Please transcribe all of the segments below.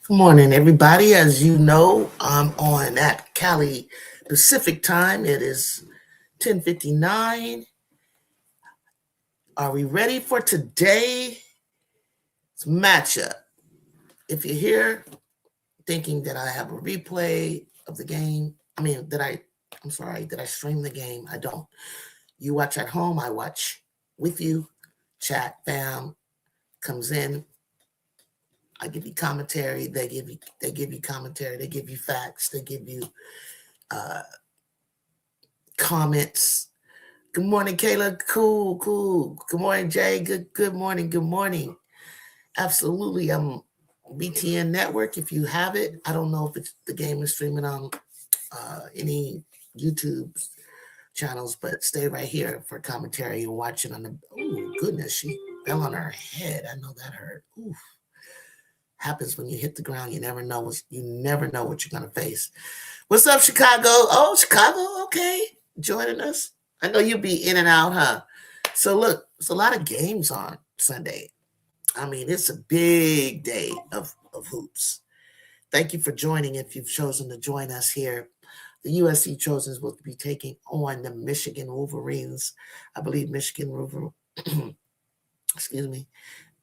Good morning, everybody. As you know, I'm on at Cali Pacific time. It is 10:59. Are we ready for today's matchup? If you're here thinking that I have a replay of the game, did I stream the game? I don't. You watch at home, I watch with you. Chat, fam comes in. I give you commentary. They give you commentary. They give you facts. They give you comments. Good morning, Kayla. Cool. Good morning, Jay. Good morning. Absolutely. I'm BTN Network. If you have it, I don't know if the game is streaming on any YouTube channels, but stay right here for commentary and watch it on the. Oh goodness, she fell on her head. I know that hurt. Oof. Happens when you hit the ground. You never know what you're gonna face. What's up, Chicago? Oh, Chicago. Okay, joining us. I know you'll be in and out, huh? So look, it's a lot of games on Sunday. I mean, it's a big day of hoops. Thank you for joining. If you've chosen to join us here, the USC Trojans will be taking on the Michigan Wolverines. I believe excuse me.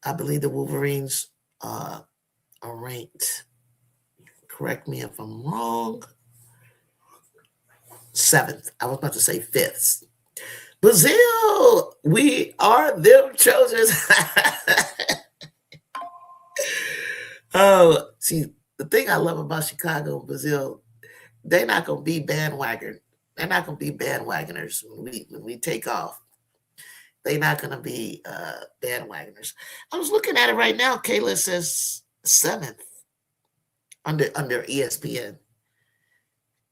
I believe the Wolverines are ranked. Correct me if I'm wrong. 7th. I was about to say 5th. Brazil, we are them Trojans. Oh, see, the thing I love about Chicago and Brazil, they're not going to be bandwagon. They're not going to be bandwagoners when we take off. They're not going to be bandwagoners. I was looking at it right now. Kayla says 7th under ESPN.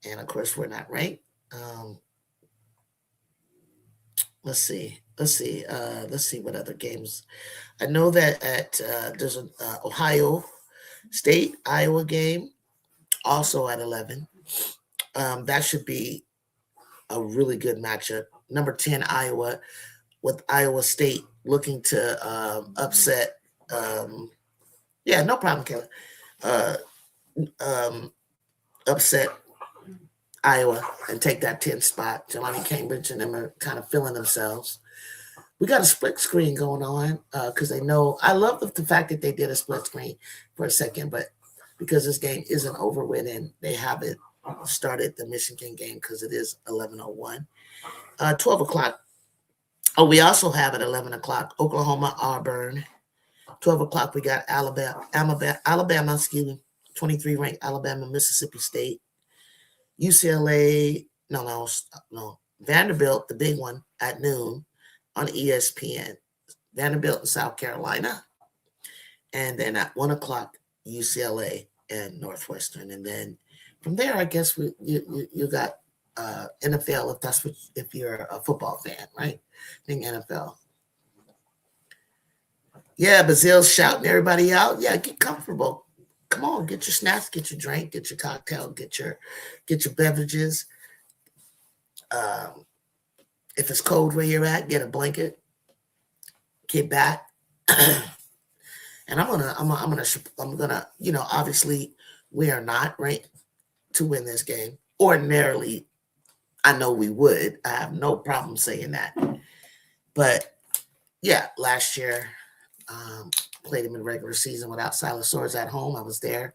And, of course, we're not ranked. Let's see what other games. I know that there's an Ohio State Iowa game also at 11. That should be a really good matchup. Number 10 Iowa with Iowa State looking to upset. Yeah, no problem, Kelly. Upset Iowa and take that 10th spot. Jelani Cambridge and them are kind of feeling themselves. We got a split screen going on because they know. I love the fact that they did a split screen for a second, but because this game isn't over with and they haven't started the Michigan game because it is 11:01. 12 o'clock. Oh, we also have at 11 o'clock Oklahoma, Auburn. 12 o'clock we got Alabama, 23 ranked Alabama, Mississippi State. UCLA, no, Vanderbilt, the big one, at noon on ESPN. Vanderbilt in South Carolina. And then at 1 o'clock, UCLA and Northwestern. And then from there, I guess you got NFL if you're a football fan, right? I think NFL. Yeah, Brazil's shouting everybody out. Yeah, get comfortable. Come on, get your snacks, get your drink, get your cocktail, get your beverages. If it's cold where you're at, get a blanket. Get back. And I'm gonna, obviously we are not ranked to win this game. Ordinarily, I know we would. I have no problem saying that. But yeah, last year, played him in regular season without Silas Swords at home. I was there.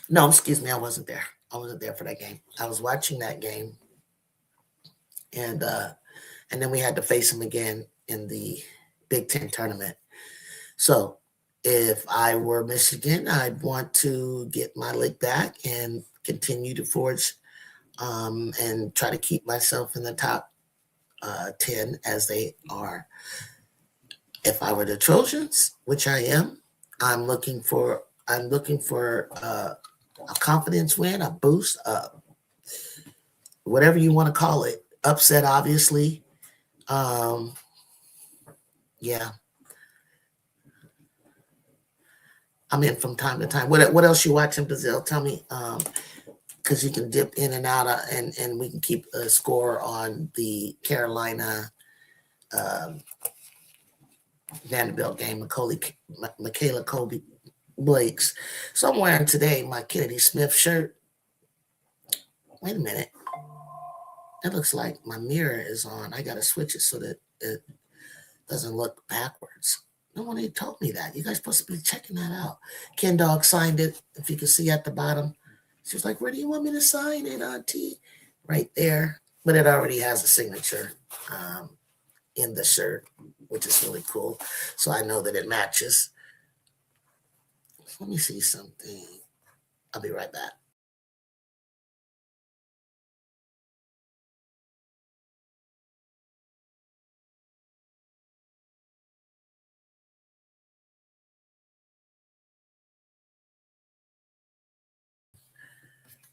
No, excuse me, I wasn't there. I wasn't there for that game. I was watching that game. And then we had to face him again in the Big Ten tournament. So if I were Michigan, I'd want to get my leg back and continue to forge and try to keep myself in the top 10 as they are. If I were the Trojans, which I am, I'm looking for a confidence win, a boost, whatever you want to call it. Upset, obviously. Yeah. I'm in from time to time. What else you watching, Brazil? Tell me, because you can dip in and out, and we can keep a score on the Carolina Vanderbilt game. Michaela Blake's. So I'm wearing today my Kennedy Smith shirt. Wait a minute. It looks like my mirror is on. I got to switch it so that it doesn't look backwards. No one even told me that. You guys supposed to be checking that out. Ken Dog signed it. If you can see at the bottom, she was like, "Where do you want me to sign it, Auntie?" Right there. But it already has a signature in the shirt, which is really cool. So I know that it matches. Let me see something. I'll be right back.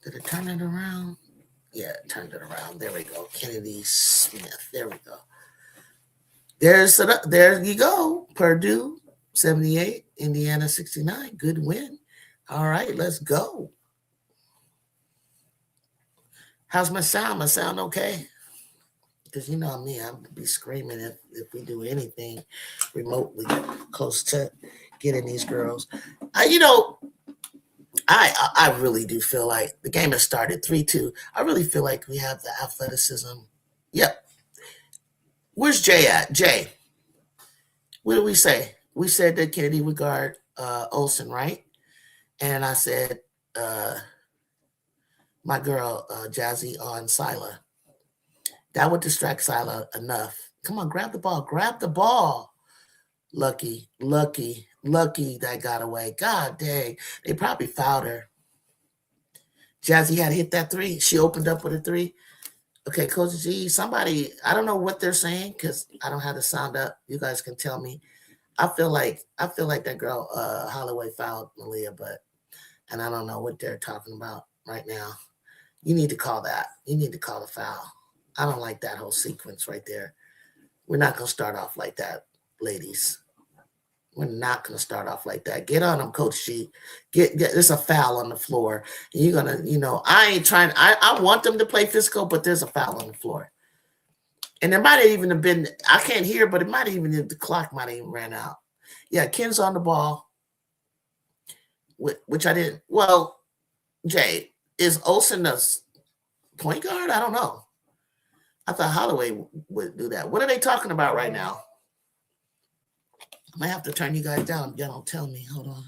Did it turn it around? Yeah, it turned it around. There we go. Kennedy Smith. There we go. There you go. Purdue 78, Indiana 69. Good win. All right, let's go. How's my sound? My sound okay? Because you know me, I'll be screaming if we do anything remotely close to getting these girls. You know, I really do feel like the game has started 3-2. I really feel like we have the athleticism. Yep. Where's Jay at? Jay, what did we say? We said that Kennedy would guard Olsen, right? And I said my girl Jazzy on Sila. That would distract Sila enough. Come on, grab the ball. Grab the ball. Lucky that got away. God dang. They probably fouled her. Jazzy had hit that three. She opened up with a three. Okay, Coach G, somebody, I don't know what they're saying because I don't have the sound up. You guys can tell me. I feel like that girl Holloway fouled Malia, and I don't know what they're talking about right now. You need to call that. You need to call the foul. I don't like that whole sequence right there. We're not gonna start off like that, ladies. We're not gonna start off like that. Get on them, Coach G. Get there's a foul on the floor. And you're gonna, I ain't trying. I want them to play physical, but there's a foul on the floor. And there might have even have been, I can't hear, but it might have even, the clock might have even ran out. Yeah, Ken's on the ball, which I didn't. Well, Jay, is Olsen the point guard? I don't know. I thought Holloway would do that. What are they talking about right now? I might have to turn you guys down. Y'all don't tell me. Hold on.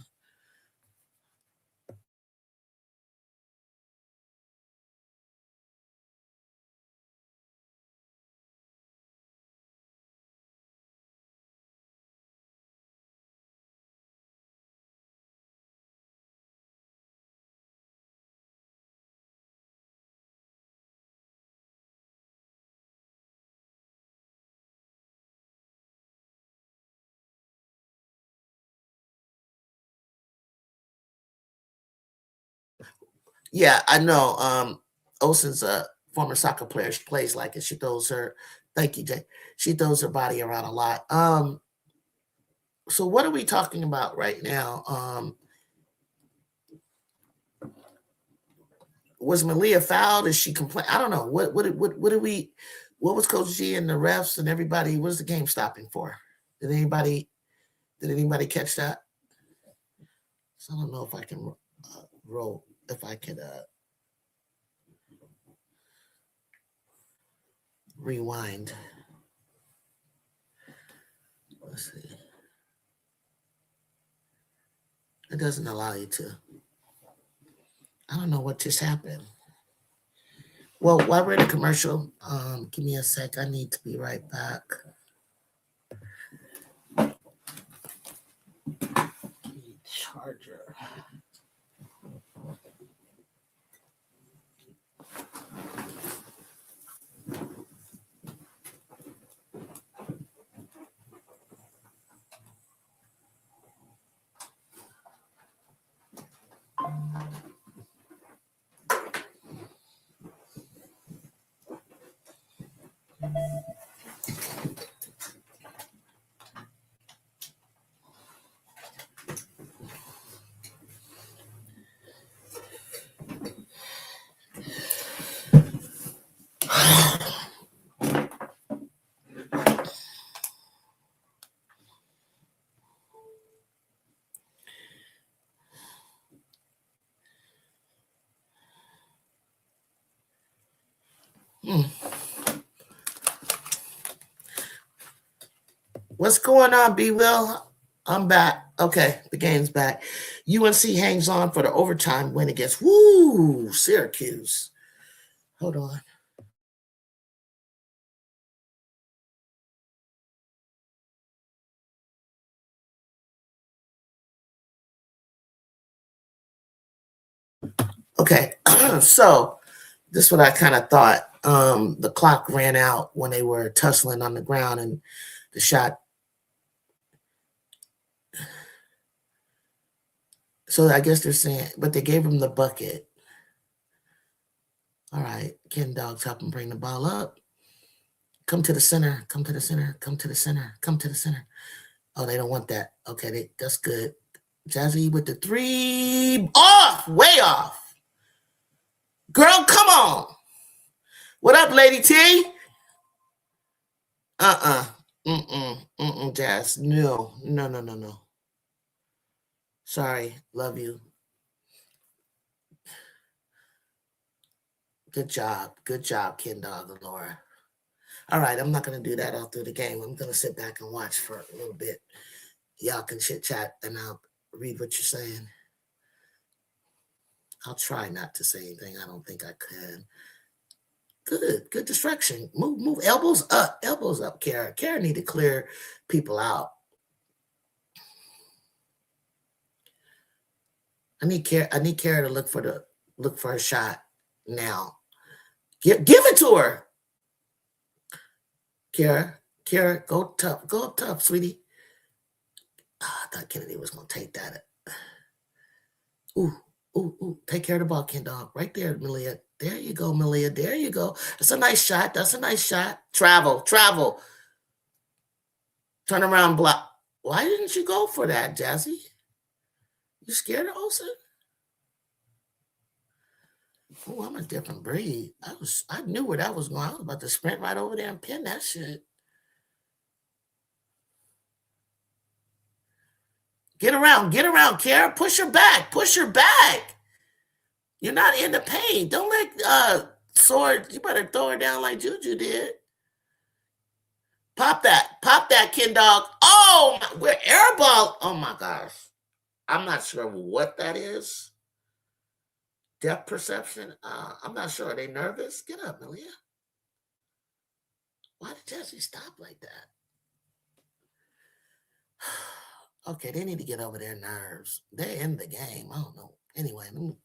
Yeah, I know. Olsen's a former soccer player. She plays like it. She throws her. Thank you, Jay. She throws her body around a lot. So what are we talking about right now? Was Malia fouled? Is she complain? I don't know. What did we? What was Coach G and the refs and everybody? What was the game stopping for? Did anybody catch that? So I don't know if I can roll. If I could rewind. Let's see. It doesn't allow you to. I don't know what just happened. Well, while we're in a commercial, give me a sec. I need to be right back. Charger. What's going on, B. Will? I'm back. Okay, the game's back. UNC hangs on for the overtime win against Syracuse. Hold on. Okay, so this is what I kind of thought. The clock ran out when they were tussling on the ground, and the shot. So I guess they're saying, but they gave him the bucket. All right, Ken Dogs help him bring the ball up. Come to the center. Come to the center. Come to the center. Come to the center. Oh, they don't want that. Okay, that's good. Jazzy with the three. Off! Way off. Girl, come on. What up, Lady T? Jazz. No. Sorry. Love you. Good job. Good job, Ken Dog and Laura. All right, I'm not going to do that all through the game. I'm going to sit back and watch for a little bit. Y'all can chit chat and I'll read what you're saying. I'll try not to say anything. I don't think I can. Good distraction. Move. Elbows up, Kara. Kara need to clear people out. I need Kara to look for her shot now. Give it to her. Kara, go tough, sweetie. I thought Kennedy was gonna take that. Ooh, take care of the ball, Ken Dog. Right there, Malia. There you go, Malia. There you go. That's a nice shot. Travel. Turn around, block. Why didn't you go for that, Jazzy? You scared of Olsen? Oh, I'm a different breed. I knew where that was going. I was about to sprint right over there and pin that shit. Get around, Kara. Push her back. You're not in the paint. Don't let Sword. You better throw her down like JuJu did. Pop that, Ken Dog. Oh, we're airball. Oh my gosh. I'm not sure what that is. Depth perception. I'm not sure. Are they nervous? Get up, Malia. Why did Jesse stop like that? Okay, they need to get over their nerves. They're in the game. I don't know. Anyway, you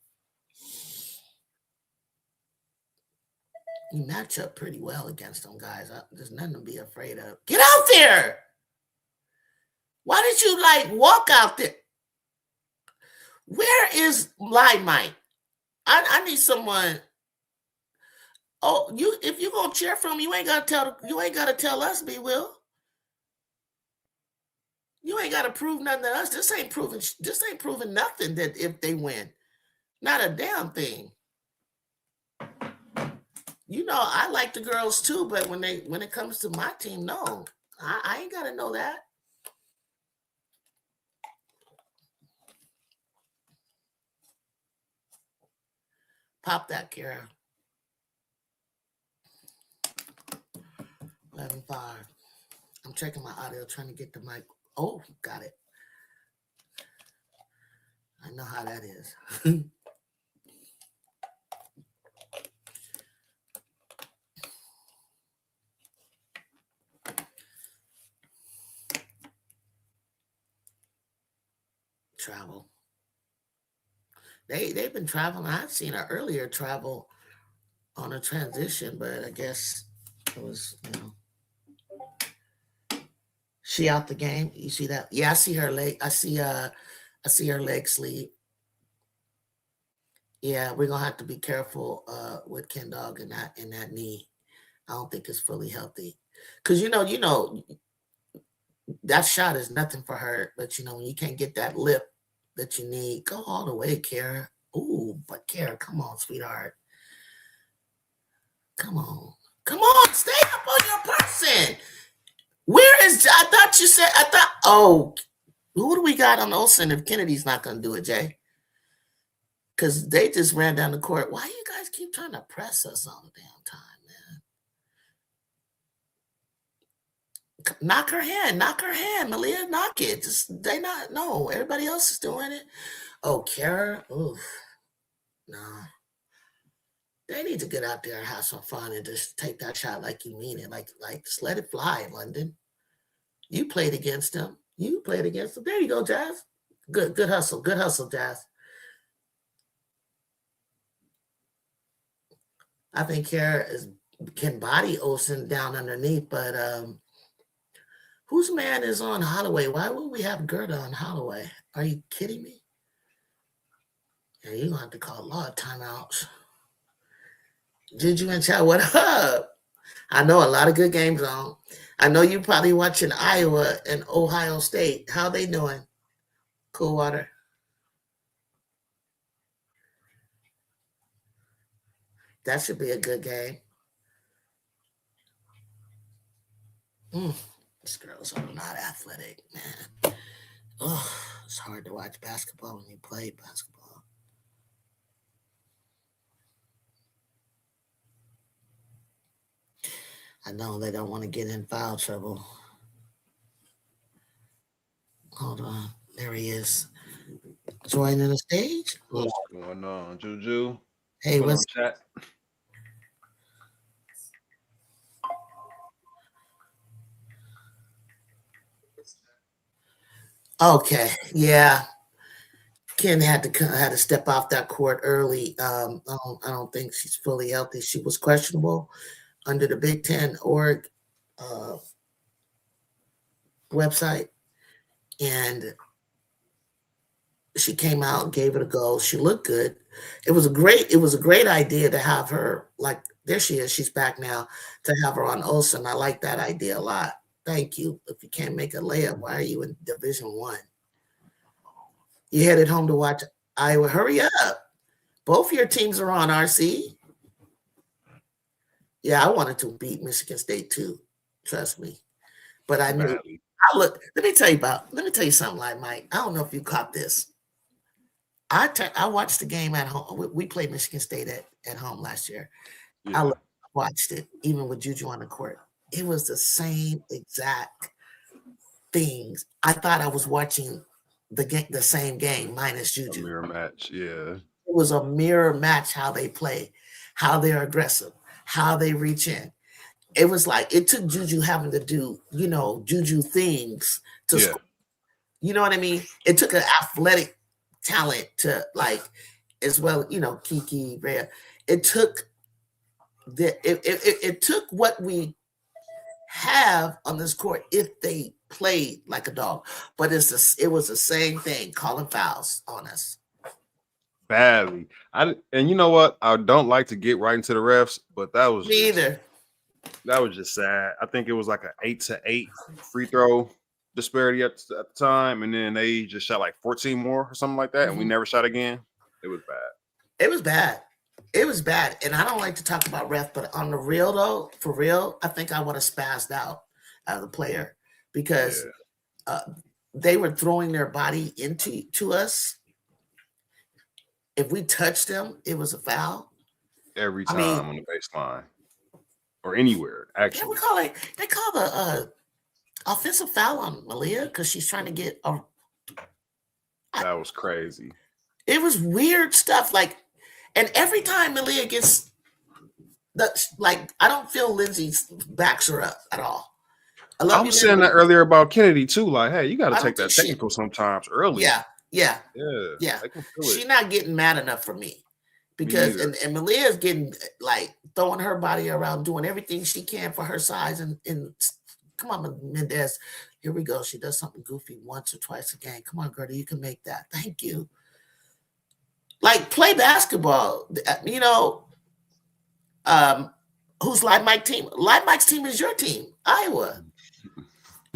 match up pretty well against them guys. There's nothing to be afraid of. Get out there! Why did you walk out there? Where is Limelight? I need someone. Oh, if you're gonna cheer for him, you ain't gotta tell us, B. Will. You ain't gotta prove nothing to us. This ain't proving nothing that if they win. Not a damn thing. You know, I like the girls too, but when it comes to my team, no. I ain't gotta know that. Pop that, Kara. 11-5. I'm checking my audio, trying to get the mic. Oh, got it. I know how that is. Travel. They've been traveling. I've seen her earlier travel on a transition, but I guess it was, she out the game. You see that? Yeah, I see her leg. I see her leg sleeve. Yeah, we're gonna have to be careful with Ken Dog in that knee. I don't think it's fully healthy. Cause you know, that shot is nothing for her. But when you can't get that lip that you need, go all the way, Kara. Ooh, but Kara, come on, sweetheart. Come on, stay up on your person. Where is? Oh, who do we got on Olsen if Kennedy's not gonna do it, Jay? Because they just ran down the court. Why you guys keep trying to press us all the damn time, man? Knock her hand, Malia, knock it. Just they not no. Everybody else is doing it. Oh, Kara, oof, no. They need to get out there and have some fun and just take that shot like you mean it. Like just let it fly, London. You played against them. There you go, Jazz. Good hustle. Good hustle, Jazz. I think Kara can body Olsen down underneath, but whose man is on Holloway? Why would we have Gerda on Holloway? Are you kidding me? Yeah, you're gonna have to call a lot of timeouts. JuJu and chat, what up? I know a lot of good games on. I know you probably watching Iowa and Ohio State. How they doing? Cool water. That should be a good game. These girls are not athletic, man. Oh, it's hard to watch basketball when you play basketball. I know they don't want to get in foul trouble. Hold on. There he is. Joining the stage. What's going on, JuJu? Hey, what's chat? Okay, yeah. Ken had to step off that court early. I don't think she's fully healthy. She was questionable under the Big Ten org website, and she came out and gave it a go. She looked good. It was a great idea to have her, like, there she is. She's back now, to have her on Olsen. I like that idea a lot. Thank you. If you can't make a layup, why are you in Division One? You headed home to watch Iowa. Hurry up. Both your teams are on, RC. Yeah, I wanted to beat Michigan State too. Trust me. But I knew. Let me tell you something, like Mike. I don't know if you caught this. I watched the game at home. We played Michigan State at home last year. Yeah. I watched it, even with JuJu on the court. It was the same exact things. I thought I was watching the same game minus JuJu. A mirror match, yeah. It was a mirror match, how they play, how they're aggressive, how they reach in. It was like it took JuJu having to do, JuJu things to score. You know what I mean? It took an athletic talent to, like, as well, Kiki, Rhea. It took it took what we have on this court if they played like a dog, but it was the same thing, calling fouls on us badly. And you know what? I don't like to get right into the refs, but that was me either. That was just sad. I think it was like an 8-8 free throw disparity at the time, and then they just shot like 14 more or something like that, and we never shot again. It was bad. It was bad, and I don't like to talk about ref, but on the real though, for real, I think I would have spazzed out as a player because they were throwing their body into us. If we touched them, it was a foul every time on the baseline or anywhere. Actually, they call the offensive foul on Malia because she's trying to get a. That was crazy. It was weird stuff, like. And every time Malia gets I don't feel Lindsay backs her up at all. I was saying that earlier about Kennedy too. Like, hey, you got to take that technical sometimes early. Yeah. She's not getting mad enough for me because and Malia's getting, like, throwing her body around, doing everything she can for her size. And come on, Mendez, here we go. She does something goofy once or twice a game. Come on, Gertie, you can make that. Thank you. Like, play basketball, who's Live Mike team? Live Mike's team is your team, Iowa.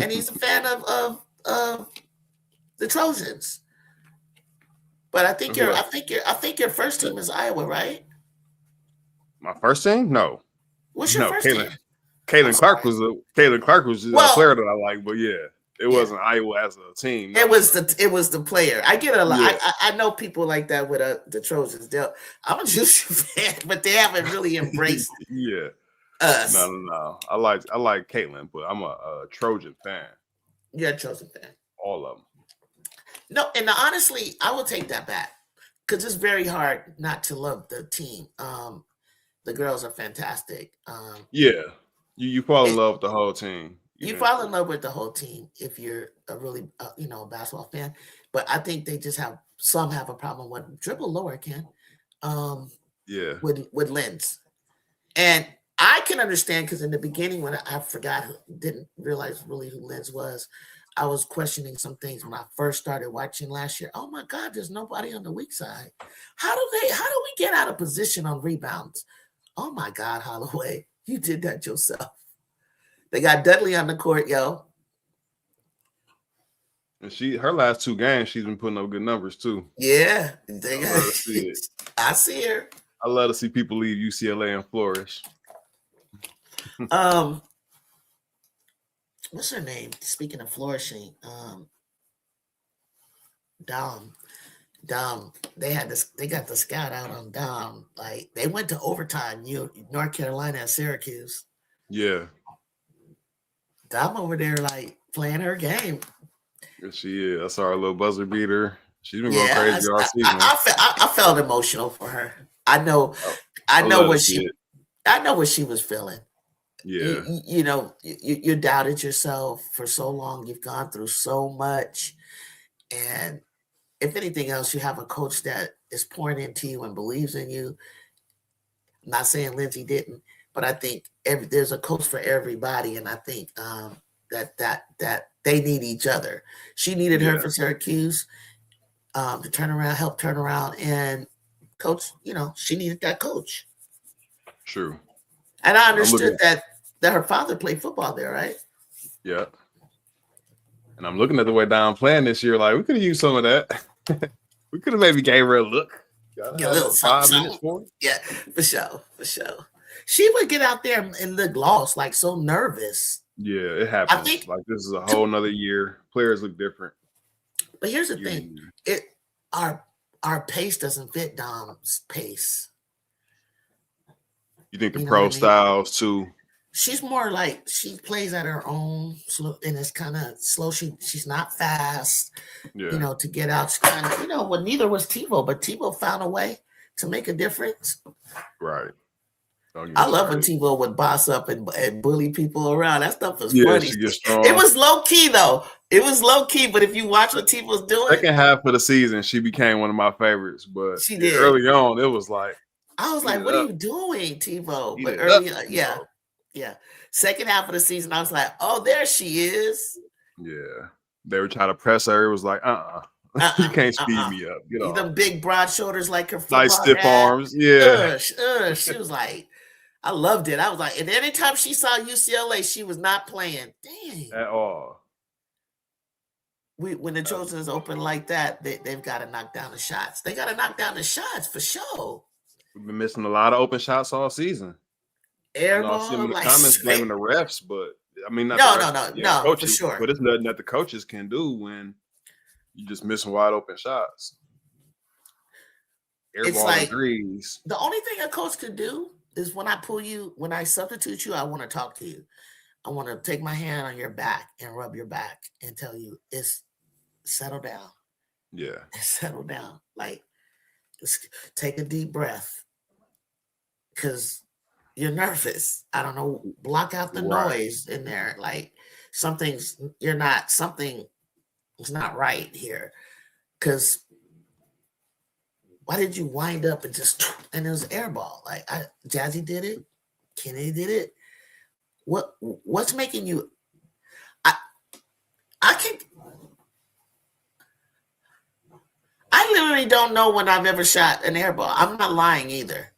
And he's a fan of the Trojans. But I think your first team is Iowa, right? My first team? No. What's your first team? Caitlin Clark was a player that I like, but it wasn't Iowa as a team. No. It was the player. I get a lot. Yeah. I know people like that with the Trojans. I'm a JuJu fan, but they haven't really embraced. Us. No. I like Caitlyn, but I'm a Trojan fan. You're a Trojan fan. All of them. No, and honestly, I will take that back because it's very hard not to love the team. The girls are fantastic. Yeah, you fall in love with the whole team. You fall in love with the whole team if you're a really a basketball fan. But I think they just have a problem with dribble lower, Ken. With Lens, and I can understand because in the beginning when I didn't realize really who Lens was. I was questioning some things when I first started watching last year. Oh my God, there's nobody on the weak side. How do we get out of position on rebounds? Oh my God, Holloway, you did that yourself. They got Dudley on the court, yo. And her last 2 games, she's been putting up good numbers too. Yeah, I see her. I love to see people leave UCLA and flourish. What's her name? Speaking of flourishing, Dom. They got the scout out on Dom. Like they went to overtime. North Carolina and Syracuse. Yeah. Dom over there like playing her game. Yes, she is. I saw her little buzzer beater. She's been going crazy all season. I felt emotional for her. I know what she was feeling. Yeah. You doubted yourself for so long. You've gone through so much. And if anything else, you have a coach that is pouring into you and believes in you. I'm not saying Lindsay didn't, but I think there's a coach for everybody. And I think that they need each other. She needed her for Syracuse to help turn around. And coach, she needed that coach. True. And I understood that her father played football there, right? Yeah. And I'm looking at the way Dom playing this year. Like, we could have used some of that. We could have maybe gave her a look. A little 5 minutes for it. Yeah, for sure. She would get out there and look lost, like so nervous. Yeah, it happens. I think like this is a whole nother year. Players look different. But here's the thing. Our pace doesn't fit Dom's pace. You think the pro styles too? She's more like she plays at her own, and it's kind of slow. She's not fast, to get out. She kind of, well, neither was Tebow, but Tebow found a way to make a difference. Right. I love when Tebow would boss up and bully people around. That stuff was funny. It was low key though. It was low key, but if you watch what Tebow's doing, second half of the season, she became one of my favorites. But she did early on. It was like I was like, "What are you doing, Tebow?" But early, yeah. Second half of the season, I was like, "Oh, there she is." Yeah, they were trying to press her. It was like, you can't speed me up. Get off. Them big broad shoulders, like her nice stiff arms. Yeah, she was like, I loved it. I was like, and anytime she saw UCLA, she was not playing. Dang, at all. When the Trojans open like that, they've got to knock down the shots. They got to knock down the shots for sure. We've been missing a lot of open shots all season. Airball, I see them in the comments blaming the refs, but I mean, no, coaches, for sure. But it's nothing that the coaches can do when you just missing wide open shots. Airball and threes. The only thing a coach could do is when I substitute you, I want to talk to you. I want to take my hand on your back and rub your back and tell you it's settle down. Yeah, settle down. Like, take a deep breath because you're nervous. I don't know. Block out the noise in there. Like something is not right here. Because why did you wind up and it was airball? Like Jazzy did it. Kennedy did it. What's making you? I literally don't know when I've ever shot an airball. I'm not lying either.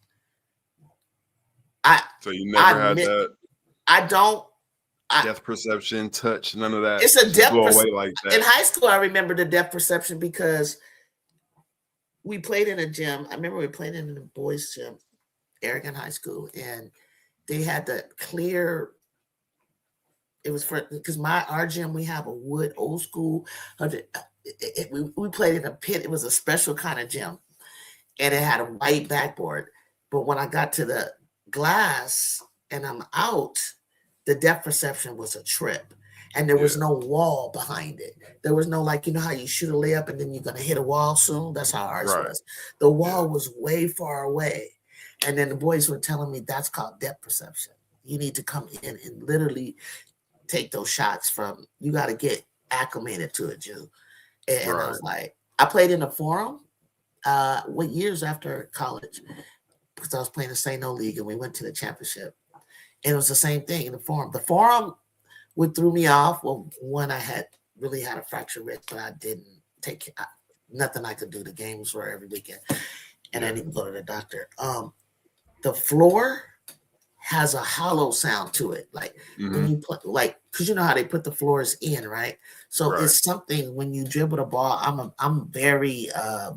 So you never had that? I don't. Depth perception, touch, none of that. It's a depth perception. Like that. In high school, I remember the depth perception because we played in a gym. I remember we played in the boys' gym, Aragon High School, and they had the clear. It was because our gym, we have a wood old school. We played in a pit. It was a special kind of gym, and it had a white backboard. But when I got to the glass, and I'm out, the depth perception was a trip. And there was no wall behind it. There was no, like, you know how you shoot a layup and then you're going to hit a wall soon? That's how ours was. The wall was way far away. And then the boys were telling me that's called depth perception. You need to come in and literally take those shots from, you got to get acclimated to it, Ju. And I was like, I played in the Forum, what years after college? Because I was playing the St. No League and we went to the championship. And it was the same thing in the Forum. The Forum what threw me off, well, one, I had really had a fractured wrist, but I didn't take nothing I could do. The games were every weekend, and I didn't go to the doctor. The floor has a hollow sound to it, like when you play, like, because you know how they put the floors in, right? So it's something when you dribble the ball. I'm very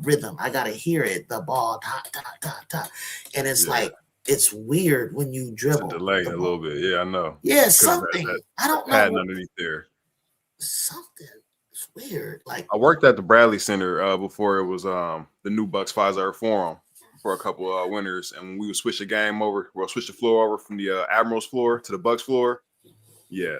rhythm. I gotta hear it, the ball, ta ta ta ta, and it's like. It's weird when you dribble. It's a delay a little bit. Yeah, I know. Yeah, something. I don't know. Padding underneath there. Something. It's weird. Like I worked at the Bradley Center before it was the new Bucks Pfizer Forum for a couple of winters, and we would switch the game over. We'll switch the floor over from the Admirals floor to the Bucks floor. Yeah.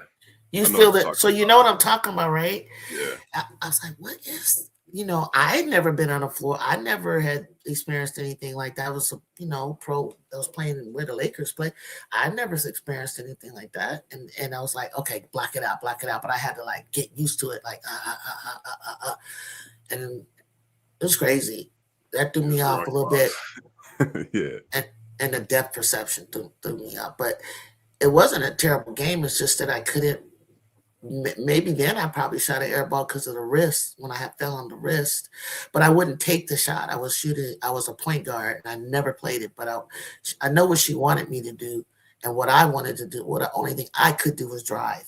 You feel that? So you know what I'm talking about, right? Yeah. I was like, what is? You know, I had never been on the floor. I never had experienced anything like that. I was, you know, pro. I was playing where the Lakers play. I never experienced anything like that. And I was like, okay, block it out. But I had to like get used to it. Like, and it was crazy. That threw me off a little bit. Yeah. And the depth perception threw me off. But it wasn't a terrible game. It's just that I couldn't. Maybe then I probably shot an air ball because of the wrist when I had fell on the wrist, but I wouldn't take the shot. I was shooting. I was a point guard and I never played it, but I know what she wanted me to do and what I wanted to do. What the only thing I could do was drive.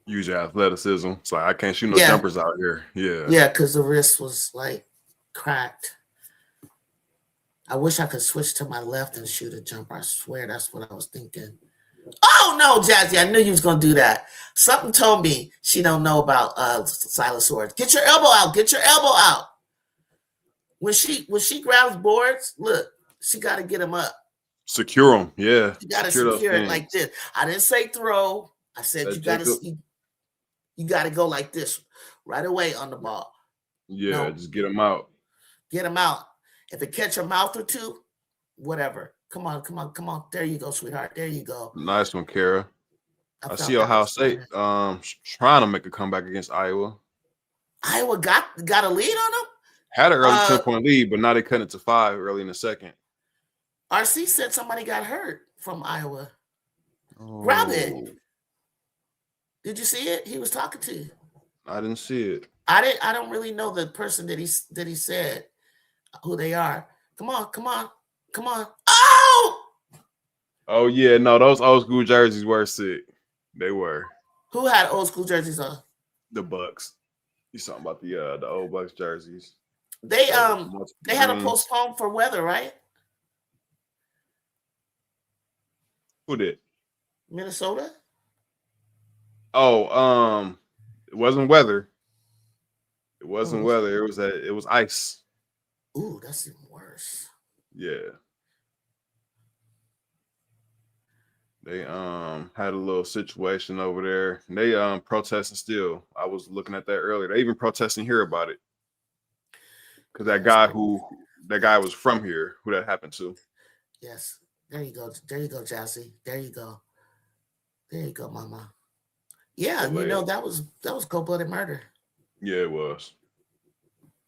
Use your athleticism. It's like I can't shoot no jumpers out here. Yeah. Yeah, because the wrist was like cracked. I wish I could switch to my left and shoot a jumper. I swear that's what I was thinking. Oh no, Jazzy! I knew you was gonna do that. Something told me she don't know about Silas Swords. Get your elbow out. Get your elbow out. When she grabs boards, look, she got to get them up. Secure them, yeah. You got to secure it like this. I didn't say throw. I said you got to go like this right away on the ball. Yeah, just get them out. Get them out. If it catch a mouth or two, whatever. Come on. There you go, sweetheart. There you go. Nice one, Kara. I see Ohio State trying to make a comeback against Iowa. Iowa got a lead on them? Had an early 10-point lead, but now they cut it to 5 early in the second. RC said somebody got hurt from Iowa. Grab it. Did you see it? He was talking to you. I didn't see it. I don't really know the person that he said who they are. Come on. Oh yeah, no, those old school jerseys were sick. They were. Who had old school jerseys on? The Bucks. You talking about the old Bucks jerseys? They had to postpone for weather, right? Who did? Minnesota. Oh, it wasn't weather. It wasn't weather. It was ice. Ooh, that's even worse. Yeah. They had a little situation over there. They protesting still. I was looking at that earlier. They even protesting here about it. Because that guy was from here, who that happened to. Yes. There you go, Jassy. There you go, mama. Yeah, you know that was cold-blooded murder. Yeah, it was.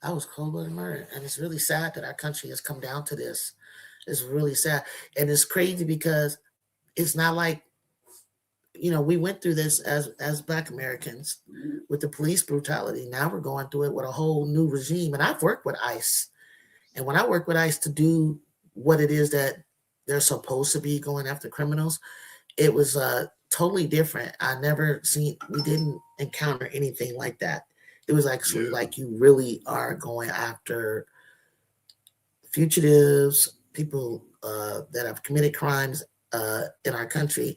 That was cold-blooded murder. And it's really sad that our country has come down to this. It's really sad. And it's crazy because it's not like, you know, we went through this as Black Americans with the police brutality. Now we're going through it with a whole new regime. And I've worked with ICE. And when I work with ICE to do what it is that they're supposed to be going after criminals, it was totally different. We didn't encounter anything like that. It was actually like you really are going after fugitives, people that have committed crimes in our country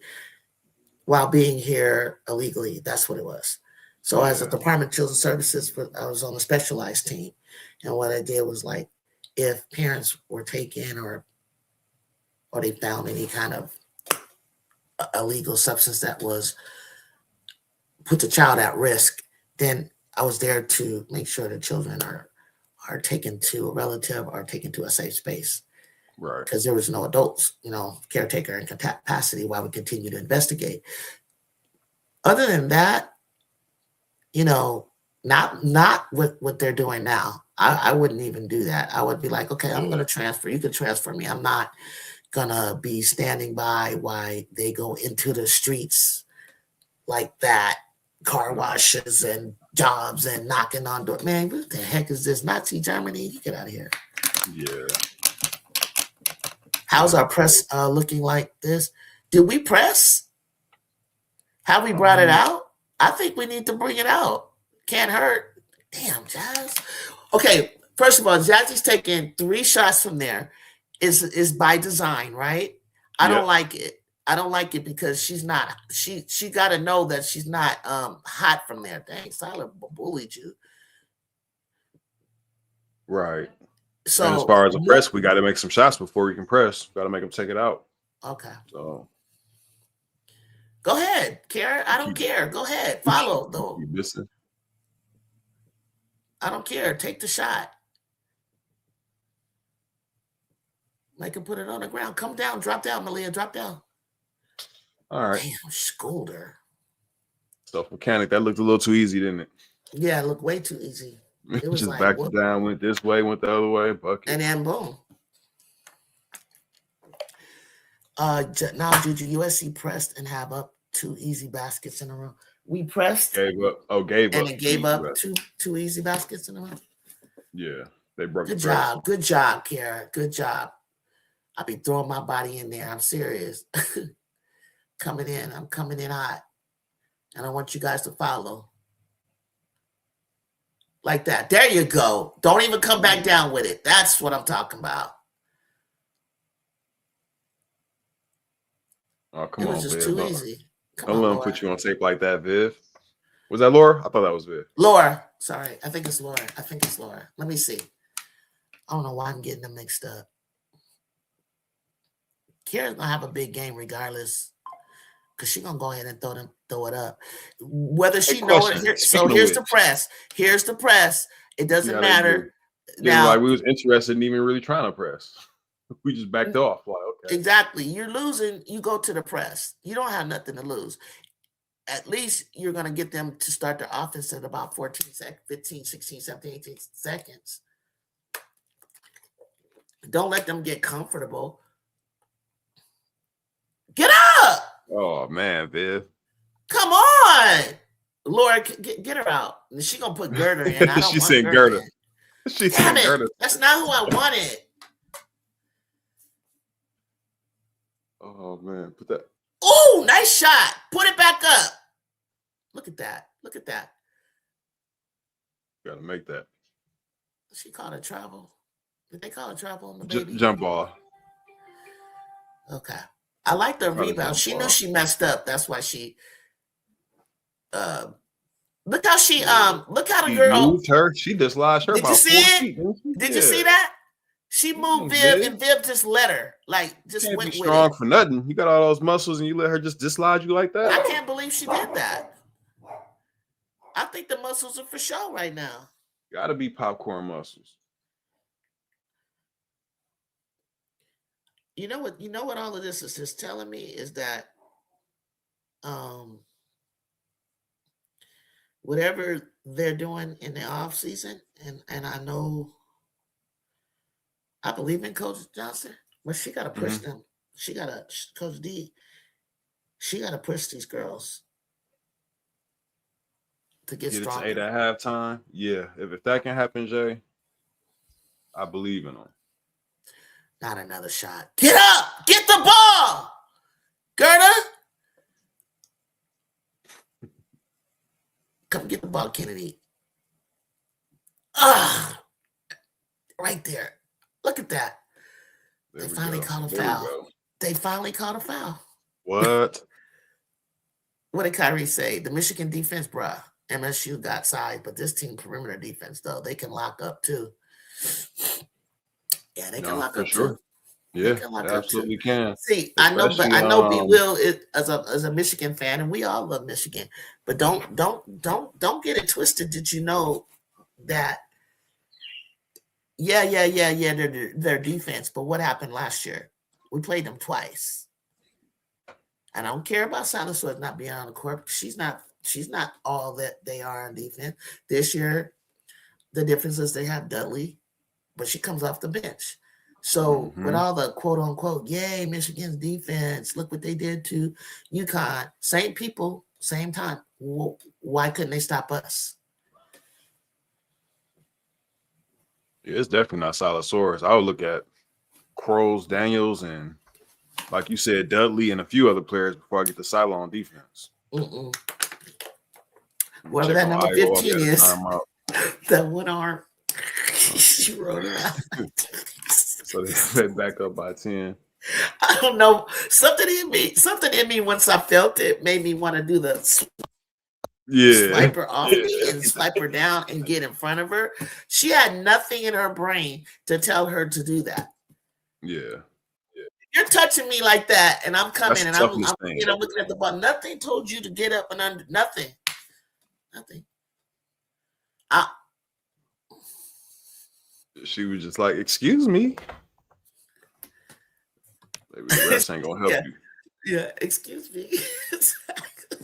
while being here illegally. That's what it was. So as a Department of Children's Services, I was on a specialized team. And what I did was like, if parents were taken or or they found any kind of illegal substance that was put the child at risk, then I was there to make sure the children are taken to a relative or taken to a safe space. Right. Because there was no adults, caretaker in capacity while we continue to investigate. Other than that, not with what they're doing now. I wouldn't even do that. I would be like, okay, I'm going to transfer. You can transfer me. I'm not going to be standing by while they go into the streets like that, car washes and jobs and knocking on doors. Man, what the heck is this? Nazi Germany? You get out of here. Yeah. How's our press looking like this? Did we press? Have we brought it out? I think we need to bring it out. Can't hurt. Damn, Jazz. Okay, first of all, Jazzy's taking 3 shots from there. Is by design, right? I don't like it. I don't like it because she's not. She got to know that she's not hot from there. Dang, Tyler bullied you. Right. So and as far as the press, we got to make some shots before we can press. Got to make them take it out. Okay. So go ahead, Karen. I don't care. Go ahead. Follow though. You missing? I don't care. Take the shot. Make him put it on the ground. Come down. Drop down, Malia. Drop down. All right. Damn, schooled her. Self mechanic. That looked a little too easy, didn't it? Yeah, it looked way too easy. It was just like, backed it down, went this way, went the other way, bucket. And then boom. Now JuJu USC pressed and have up 2 easy baskets in a row. We pressed. Gave up. And it gave up two easy baskets in a row. Yeah, they broke. Good job. Good job, Kara. Good job. I'll be throwing my body in there. I'm serious. I'm coming in hot. And I want you guys to follow. Like that. There you go. Don't even come back down with it. That's what I'm talking about. Oh, come on, It was just too easy. Don't let them put you on tape like that, Viv. Was that Laura? I thought that was Viv. Laura. Sorry. I think it's Laura. Let me see. I don't know why I'm getting them mixed up. Kara's going to have a big game regardless because she's going to go ahead and throw it up. Whether she knows it. So here's the press. Here's the press. It doesn't matter. Now, like we was interested in even really trying to press. We just backed off. Like, okay. Exactly. You're losing. You go to the press. You don't have nothing to lose. At least you're going to get them to start the offense at about 14 seconds, 15, 16, 17, 18 seconds. Don't let them get comfortable. Get up! Oh, man, Viv. Come on! Laura, get her out. She's going to put Gerda in. I don't She's saying Gerda. She's saying Gerda. That's not who I wanted. Oh, man. Put that. Oh, nice shot. Put it back up. Look at that. Look at that. Got to make that. She called it travel. Did they call it travel on the baby? Jump ball. Okay. I like the rebound. She knew she messed up. That's why she look how the girl moved her. She dislodged her. Did you see it? Did you see that? She moved Viv and Viv just let her. Like just can't went be with strong it. for nothing. You got all those muscles and you let her just dislodge you like that? I can't believe she did that. I think the muscles are for show right now. Gotta be popcorn muscles. You know what all of this is just telling me is that whatever they're doing in the off season, and I believe in Coach Johnson, but she gotta push them. She gotta Coach D, she gotta push these girls to get stronger. 8 at halftime. Yeah. If that can happen, Jay, I believe in them. Not another shot. Get up! Get the ball! Gerda! Come get the ball, Kennedy. Right there. Look at that. They finally called a foul. They finally called a foul. What? What did Kyrie say? The Michigan defense, bruh. MSU got side, but this team perimeter defense, though, they can lock up too. Yeah, they can lock up too. Yeah, they absolutely can. See, I know, but I know B Will is as a Michigan fan, and we all love Michigan. But don't get it twisted. Did you know that? Yeah. Their defense. But what happened last year? We played them twice. I don't care about Silasworth not being on the court. She's not all that they are on defense. This year, the difference is they have Dudley, but she comes off the bench. So with all the quote unquote, yay, Michigan's defense, look what they did to UConn. Same people, same time. Why couldn't they stop us? Yeah, it's definitely not Silasworth. I would look at Kroos, Daniels, and like you said, Dudley and a few other players before I get to Silo on defense. Whoever that number 15 is, that one arm, she wrote it out. So they back up by 10. I don't know. Something in me once I felt it made me want to do the swipe her off me and swipe her down and get in front of her. She had nothing in her brain to tell her to do that. Yeah. You're touching me like that, and I'm coming, and I'm looking at the ball. Nothing told you to get up and under. Nothing. She was just like, "Excuse me." Maybe the rest ain't gonna help you. Yeah, excuse me. Exactly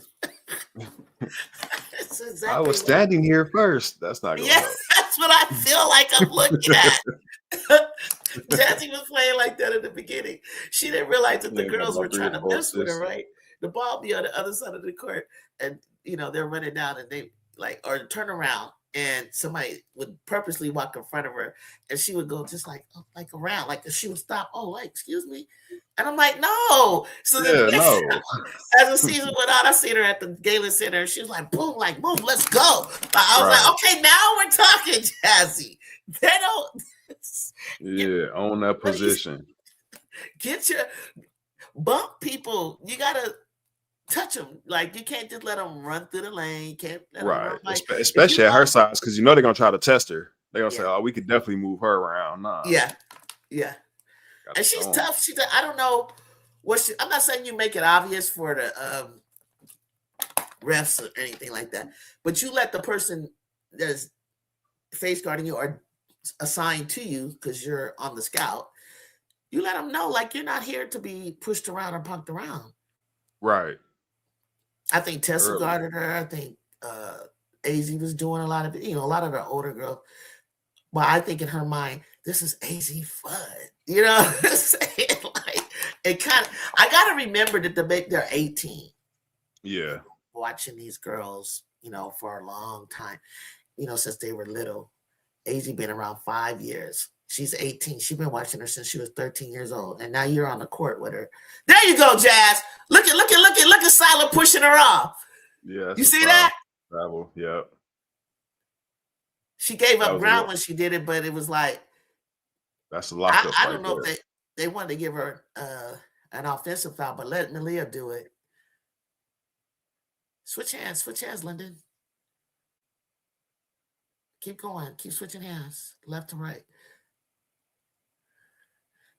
I was standing here first. That's not gonna help. That's what I feel like I'm looking at. Jazzy was playing like that in the beginning. She didn't realize that the girls were trying to mess with her, right? The ball be on the other side of the court, and they're running down, and they or turn around, and somebody would purposely walk in front of her, and she would go just like around, like she would stop. Oh, like excuse me, and I'm like, no. So then as the season went on, I seen her at the Galen Center, and she was like, boom, like move, let's go. I was like, okay, now we're talking, Jazzy. They don't. Own that position. Get your bump people. You gotta touch them. Like you can't just let them run through the lane. You can't let them run, especially at her size, because they're gonna try to test her. They're gonna say, "Oh, we could definitely move her around." Nah. Yeah. And she's tough. I don't know what I'm not saying you make it obvious for the refs or anything like that, but you let the person that's face guarding you or assigned to you because you're on the scout, you let them know like you're not here to be pushed around or punked around. Right. I think Tessa guarded her. I think AZ was doing a lot of it. A lot of the older girls. But I think in her mind, this is AZ fun. You know what I'm saying? Like it kind of. I gotta remember that they're 18. Yeah. Watching these girls, for a long time, since they were little. AZ been around 5 years. She's 18. She's been watching her since she was 13 years old. And now you're on the court with her. There you go, Jazz. Look at Sila pushing her off. Yeah. You see that? Travel. Yep. She gave up ground when she did it, but it was like that's a lot. I don't know if they wanted to give her an offensive foul, but let Malia do it. Switch hands, Lyndon. Keep going. Keep switching hands, left to right.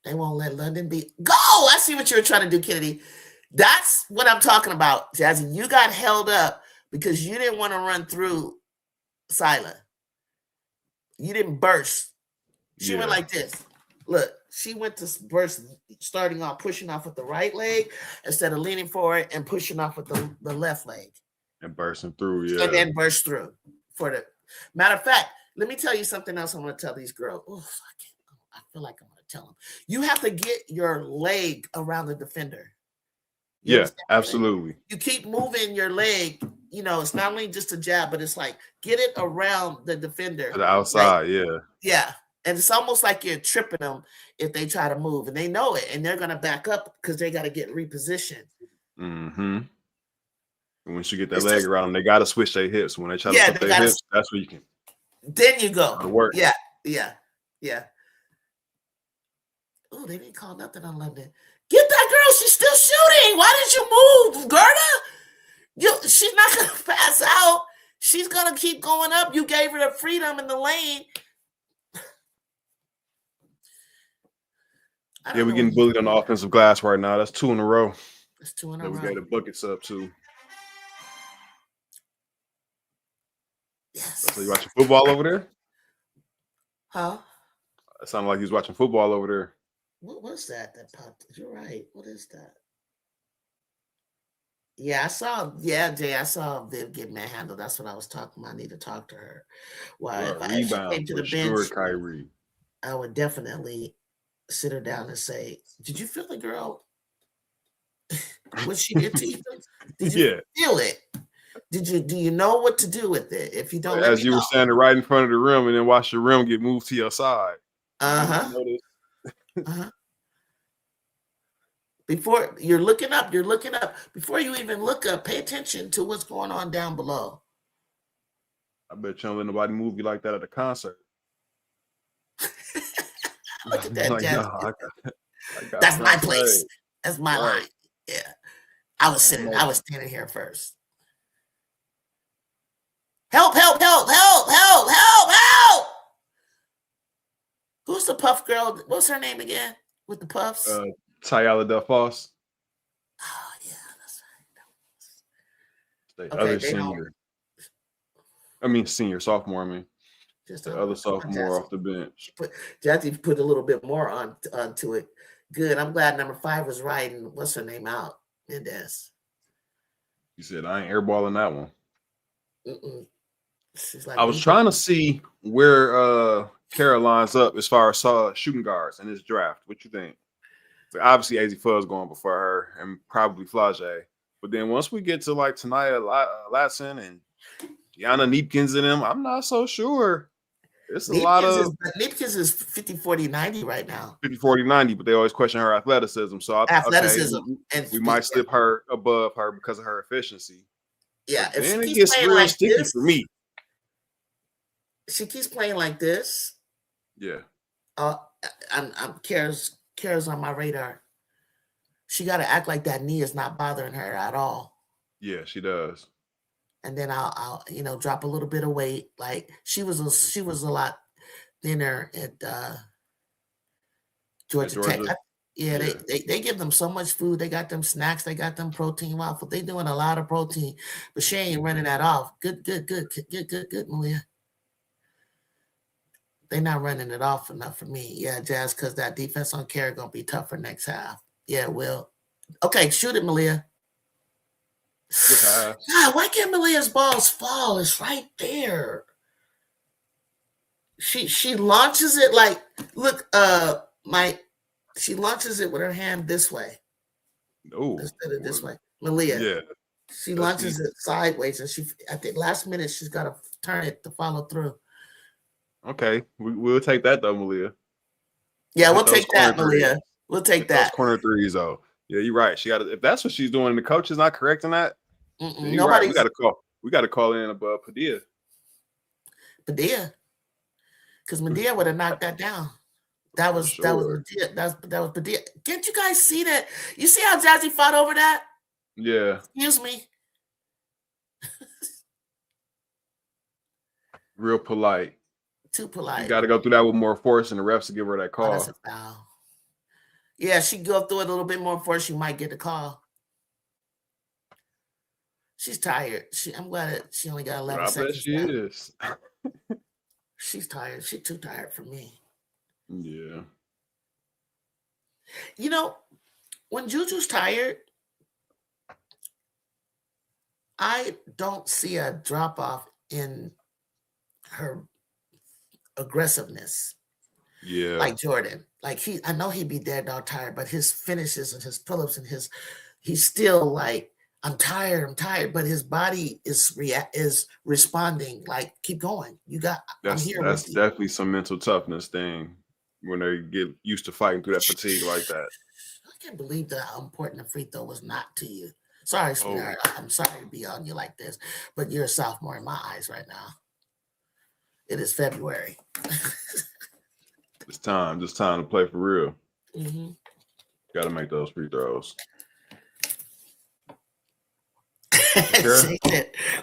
They won't let London be. Go! I see what you're trying to do, Kennedy. That's what I'm talking about, Jazzy. You got held up because you didn't want to run through Sila. You didn't burst. She went like this. Look, she went to burst, starting off, pushing off with the right leg instead of leaning forward and pushing off with the left leg. And bursting through, yeah. And then burst through. Matter of fact, let me tell you something else I'm going to tell these girls. I feel like I'm going to tell them. You have to get your leg around the defender. Yeah, absolutely. You keep moving your leg. It's not only just a jab, but it's like get it around the defender. To the outside, Yeah. And it's almost like you're tripping them if they try to move. And they know it. And they're going to back up because they got to get repositioned. Mm-hmm. And once you get that leg around them, they got to switch their hips. When they try to put their hips, that's where you can. Then you go. Work. Yeah. Oh, they didn't call nothing on London. Get that girl. She's still shooting. Why did you move, Gerda? She's not going to pass out. She's going to keep going up. You gave her the freedom in the lane. I Yeah, don't we're know. getting bullied on the offensive glass right now. That's 2 in a row. That's 2 in a That row. we got the buckets up to. Yes. So you watching football over there? Huh? It sounded like he was watching football over there. What was that popped? You're right. What is that? Yeah, I saw. Yeah, Jay, I saw Viv get manhandled. That's what I was talking about. I need to talk to her. Why? If she Rebound came to for the bench, sure, Kyrie. I would definitely sit her down and say, "Did you feel the girl? What she did to you? Did you feel it? Do you know what to do with it? If you don't, let me As you know." were standing right in front of the rim and then watch the rim get moved to your side. Uh-huh. Uh-huh. Before you're looking up. Before you even look up, pay attention to what's going on down below. I bet you don't let nobody move you like that at a concert. Look at that, like, Jazz. no, I got That's my place. That's my Right. line. Yeah. I was standing here first. Help, help, help, help, help, help, help. Who's the puff girl? What's her name again? With the puffs? Tyala Delphos. Oh, yeah, that's right. The other senior. Sophomore, I mean. Just the other sophomore off the bench. Jazzy put a little bit more onto it. Good. I'm glad number 5 was right. And what's her name out? Mendez. You said I ain't airballing that one. Like, I was trying to see where Kara lines up as far as shooting guards in this draft. What you think? So obviously, AZ Fuzz going before her, and probably Flage. But then once we get to like Tanaya Latson and Yana Neepkins and them, I'm not so sure. It's a lot of Neepkins is 50, 40, 90 right now. 50, 40, 90, but they always question her athleticism. So and we might slip her above her because of her efficiency. Yeah, but then it gets real sticky for me. She keeps playing like this. Yeah. I'm Kara's on my radar. She got to act like that knee is not bothering her at all. Yeah, she does. And then I'll drop a little bit of weight. Like she was a lot thinner at Georgia Tech. They give them so much food. They got them snacks. They got them protein waffles. They doing a lot of protein, but she ain't running that off. Good, Malia. They not running it off enough for me. Yeah, Jazz, because that defense on Kara gonna be tougher next half. Yeah, it will. Okay, shoot it, Malia. God, why can't Malia's balls fall? It's right there. She launches it like, look, she launches it with her hand this way. Oh, instead of this way. Malia. Yeah. She launches it sideways, and at the last minute she's got to turn it to follow through. Okay, we'll take that though, Malia. Yeah, we'll take that, Malia. We'll take that. Those corner threes though. Yeah, you're right. She got to. If that's what she's doing, and the coach is not correcting that. Nobody. Right. We got to call in above Padilla. Because Medea would have knocked that down. That was legit. That was Padilla. Can't you guys see that? You see how Jazzy fought over that? Yeah. Excuse me. Real polite. Too polite. You got to go through that with more force, and the refs to give her that call. That's a foul. Yeah, she go through it a little bit more force. She might get the call. She's tired. I'm glad that she only got 11 seconds. I bet she is. She's tired. She's too tired for me. Yeah. When JuJu's tired, I don't see a drop off in her aggressiveness. Yeah. Like Jordan. Like I know he'd be dead dog tired, but his finishes and his pull-ups and he's still like, I'm tired, but his body is responding. Like, keep going. That's definitely some mental toughness thing when they get used to fighting through that fatigue like that. I can't believe how important the free throw was not to you. Sorry, sweetheart. I'm sorry to be on you like this, but you're a sophomore in my eyes right now. It is February. It's time to play for real. Mm-hmm. Got to make those free throws.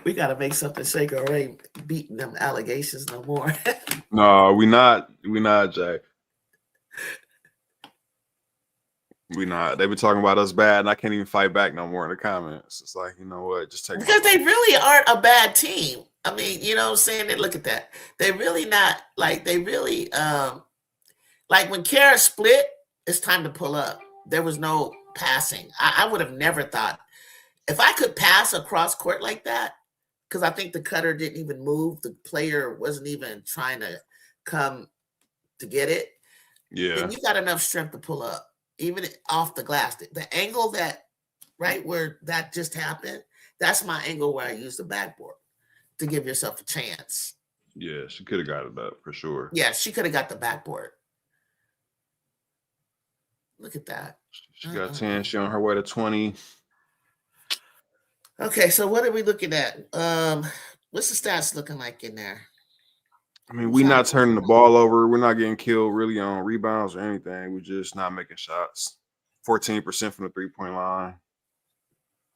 We got to make something shake or ain't beating them allegations no more. No, we not, Jay. We not. They been talking about us bad, and I can't even fight back no more in the comments. It's like, you know what? Just take because they really aren't a bad team. I mean, you know what I'm saying? They look at that. They really not like they really like when Kara split, it's time to pull up. There was no passing. I would have never thought if I could pass across court like that, because I think the cutter didn't even move. The player wasn't even trying to come to get it. Yeah. Then you got enough strength to pull up, even off the glass. The angle that right where that just happened, that's my angle where I use the backboard to give yourself a chance. Yeah, she could have got it up for sure. Yeah, she could have got the backboard. Look at that. She got 10. She on her way to 20. Okay, so what are we looking at? What's the stats looking like in there? I mean, we're not turning the ball over. We're not getting killed really on rebounds or anything. We're just not making shots. 14% from the three-point line.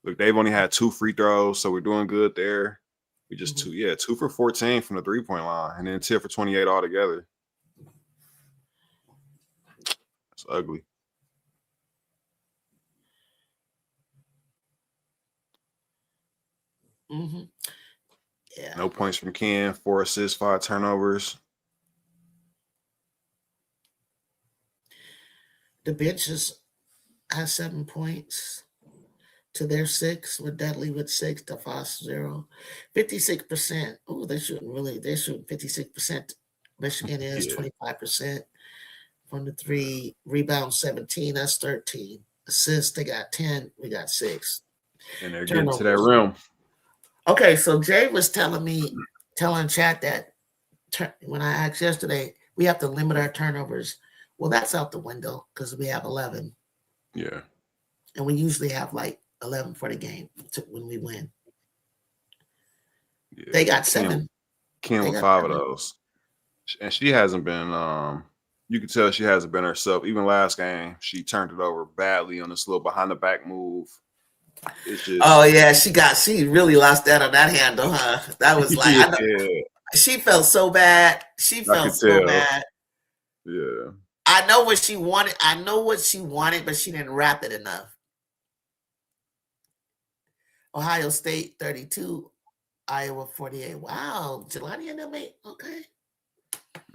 Look, they've only had 2 free throws, so we're doing good there. We just 2 for 14 from the three-point line, and then 10 for 28 altogether. It's ugly. Yeah. No points from Ken. 4 assists, 5 turnovers. The bench has 7 points to their 6, with Dudley with 6, DeFoss 0. 56%. Oh, they're shooting 56%. Michigan is 25% from the 3. Rebound 17. That's 13. Assists, they got 10. We got 6. And they're getting to that rim. Okay, so Jay was telling chat that when I asked yesterday, we have to limit our turnovers. Well, that's out the window because we have 11. Yeah. And we usually have like 11 for the game when we win. Yeah. They got 7. Ken with 5 of those. And she hasn't been, you can tell she hasn't been herself. Even last game, she turned it over badly on this little behind the back move. It's just, oh yeah, she really lost that on that handle, huh? That was like she felt so bad. She felt so bad. Yeah. I know what she wanted. But she didn't wrap it enough. Ohio State 32, Iowa 48. Wow, Jelani and them made okay.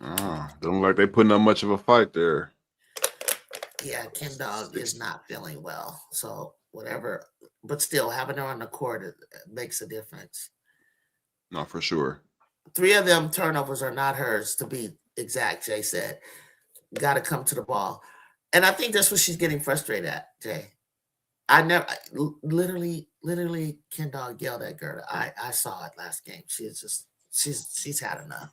Don't look like they putting up much of a fight there. Yeah, Ken Dog is not feeling well. So whatever, but still having her on the court it makes a difference. No, for sure. 3 of them turnovers are not hers, to be exact. Jay said, "Got to come to the ball," and I think that's what she's getting frustrated at. Jay, literally, Ken Dog yelled at Gerda. I saw it last game. She's had enough.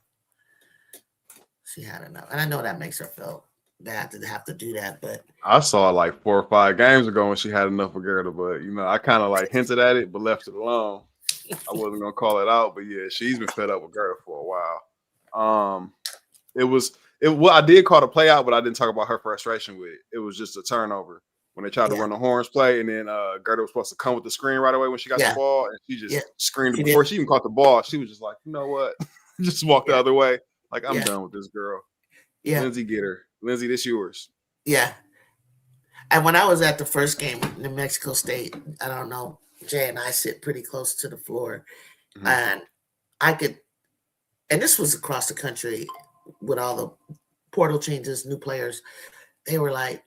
She had enough, and I know that makes her feel bad to have to do that. But I saw it like 4 or 5 games ago when she had enough of Gerda, but I kind of like hinted at it, but left it alone. I wasn't gonna call it out, but yeah, she's been fed up with Gerda for a while. I did call the play out, but I didn't talk about her frustration with it. It was just a turnover when they tried to run the horns play, and then Gerda was supposed to come with the screen right away when she got the ball, and she just screamed before she even caught the ball. She was just like, you know what, just walk the other way. Like, I'm done with this girl. Yeah, Lindsay, get her. Lindsay, this yours. Yeah. And when I was at the first game in New Mexico State, I don't know, Jay and I sit pretty close to the floor, and and this was across the country with all the portal changes, new players. They were like,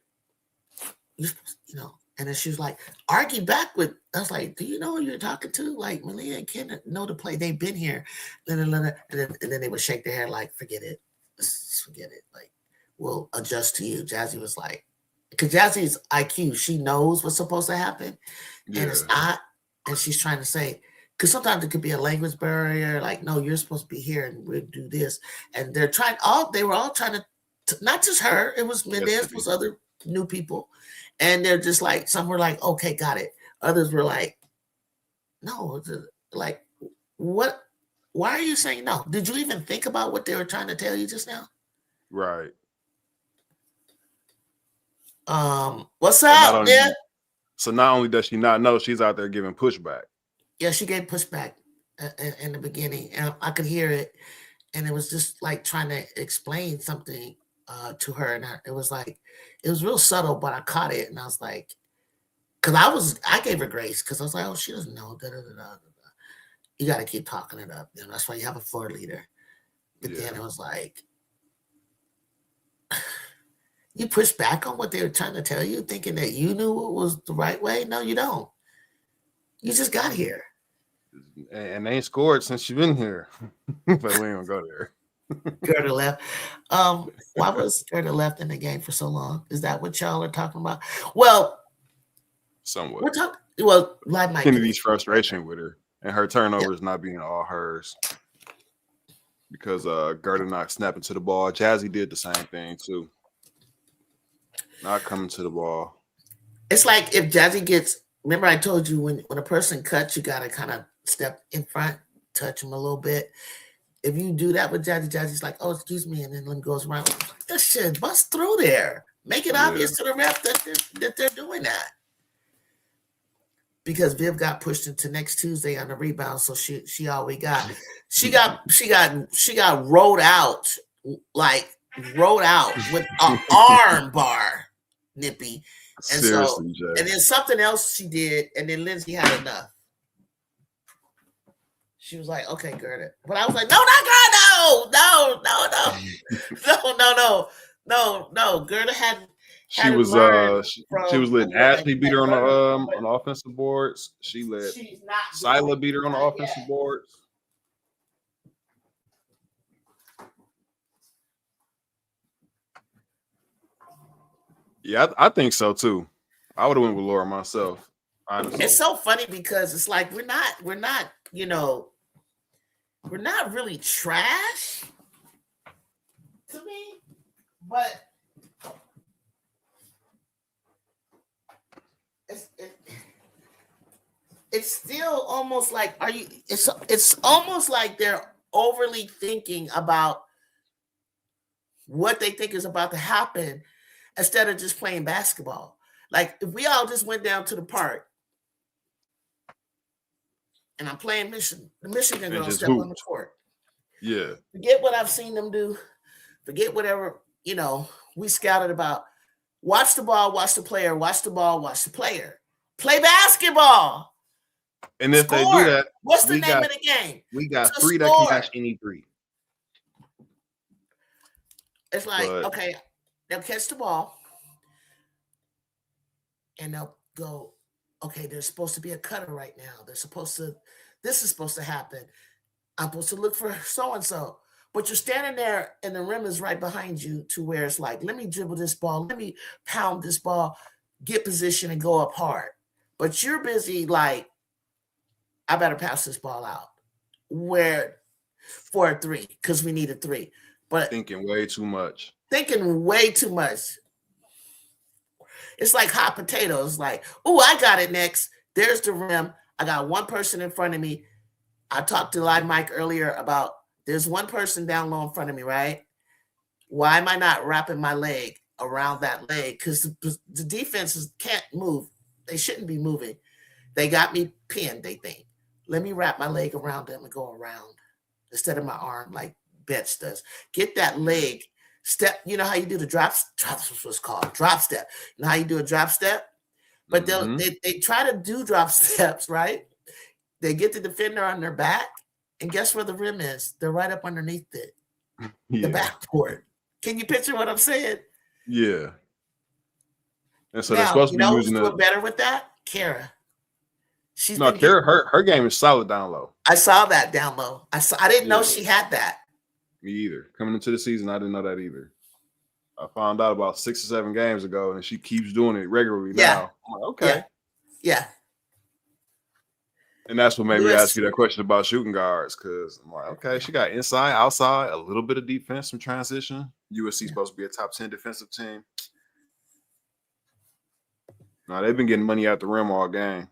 and then she was like, argue back with. I was like, do you know who you're talking to? Like, Malia and Ken know the play. They've been here. And then they would shake their head like, forget it. Just forget it. Like, we'll adjust to you. Jazzy was like, because Jazzy's IQ, she knows what's supposed to happen. And it's not. And she's trying to say, because sometimes it could be a language barrier. Like, no, you're supposed to be here and we'll do this. And they were all trying to not just her. It was Mendez, it was other new people. And they're just like, some were like, okay, got it. Others were like, no, like, what? Why are you saying no? Did you even think about what they were trying to tell you just now? Right. What's up, man? So not only does she not know, she's out there giving pushback. Yeah, she gave pushback in the beginning. And I could hear it. And it was just like trying to explain something. to her, and it was real subtle, but I caught it, and I was like, because I gave her grace because I was like, oh, she doesn't know. Da, da, da, da, da. You got to keep talking it up. That's why you have a floor leader. But then it was like, you push back on what they were trying to tell you, thinking that you knew what was the right way. No, you don't. You just got here. And they ain't scored since you've been here. But we ain't gonna go there. Gerda left. Why was Gerda left in the game for so long? Is that what y'all are talking about? Well, somewhat. We're talking. Well, like Mike Kennedy's frustration with her and her turnovers not being all hers because Gerda not snapping to the ball. Jazzy did the same thing too. Not coming to the ball. It's like if Jazzy gets. Remember, I told you when a person cuts, you gotta kind of step in front, touch him a little bit. If you do that with Jazzy, Jazzy's like, "Oh, excuse me," and then goes around. That shit bust through there. Make it obvious to the ref that they're doing that. Because Viv got pushed into next Tuesday on the rebound, so she all we got. She got rolled out with an arm bar, Nippy. And seriously, so, and then something else she did, and then Lindsay had enough. She was like, "Okay, Gerda," but I was like, "No, no, Gerda hadn't." She was letting Ashley beat her on the offensive boards. She let Sila beat her on the offensive boards. Yeah, I think so too. I would have went with Laura myself. Honestly. It's so funny because it's like we're not really trash to me, but it's still almost like it's almost like they're overly thinking about what they think is about to happen instead of just playing basketball. Like if we all just went down to the park and I'm playing Michigan, the Michigan girls step on the court. Yeah. Forget what I've seen them do. Forget whatever, we scouted about. Watch the ball, watch the player, watch the ball, watch the player. Play basketball. And if they do that, what's the name of the game? We got three that can match any three. It's like, okay, they'll catch the ball and they'll go, okay, there's supposed to be a cutter right now. This is supposed to happen. I'm supposed to look for so-and-so. But you're standing there and the rim is right behind you to where it's like, let me dribble this ball. Let me pound this ball, get position and go up hard. But you're busy like, I better pass this ball out. For a three, because we need a three. But thinking way too much. It's like hot potatoes. Like, I got it next. There's the rim. I got one person in front of me. I talked to Live Mike earlier about there's one person down low in front of me, right? Why am I not wrapping my leg around that leg? Because the defenses can't move. They shouldn't be moving. They got me pinned, they think. Let me wrap my leg around them and go around instead of my arm like Betts does. Get that leg step. You know how you do the drop what's called drop step. You know how you do a drop step? But they try to do drop steps, right? They get the defender on their back, and guess where the rim is? They're right up underneath it. The backboard. Can you picture what I'm saying? Yeah. And so they're supposed to be using who's doing better with that? Kara. Kara, her game is solid down low. I saw that down low. I didn't know she had that. Me either. Coming into the season, I didn't know that either. I found out about 6 or 7 games ago, and she keeps doing it regularly now. I'm like, okay. Yeah. And that's what made me ask you that question about shooting guards, because I'm like, okay, she got inside, outside, a little bit of defense, some transition. USC supposed to be a top 10 defensive team. No, they've been getting money out the rim all game,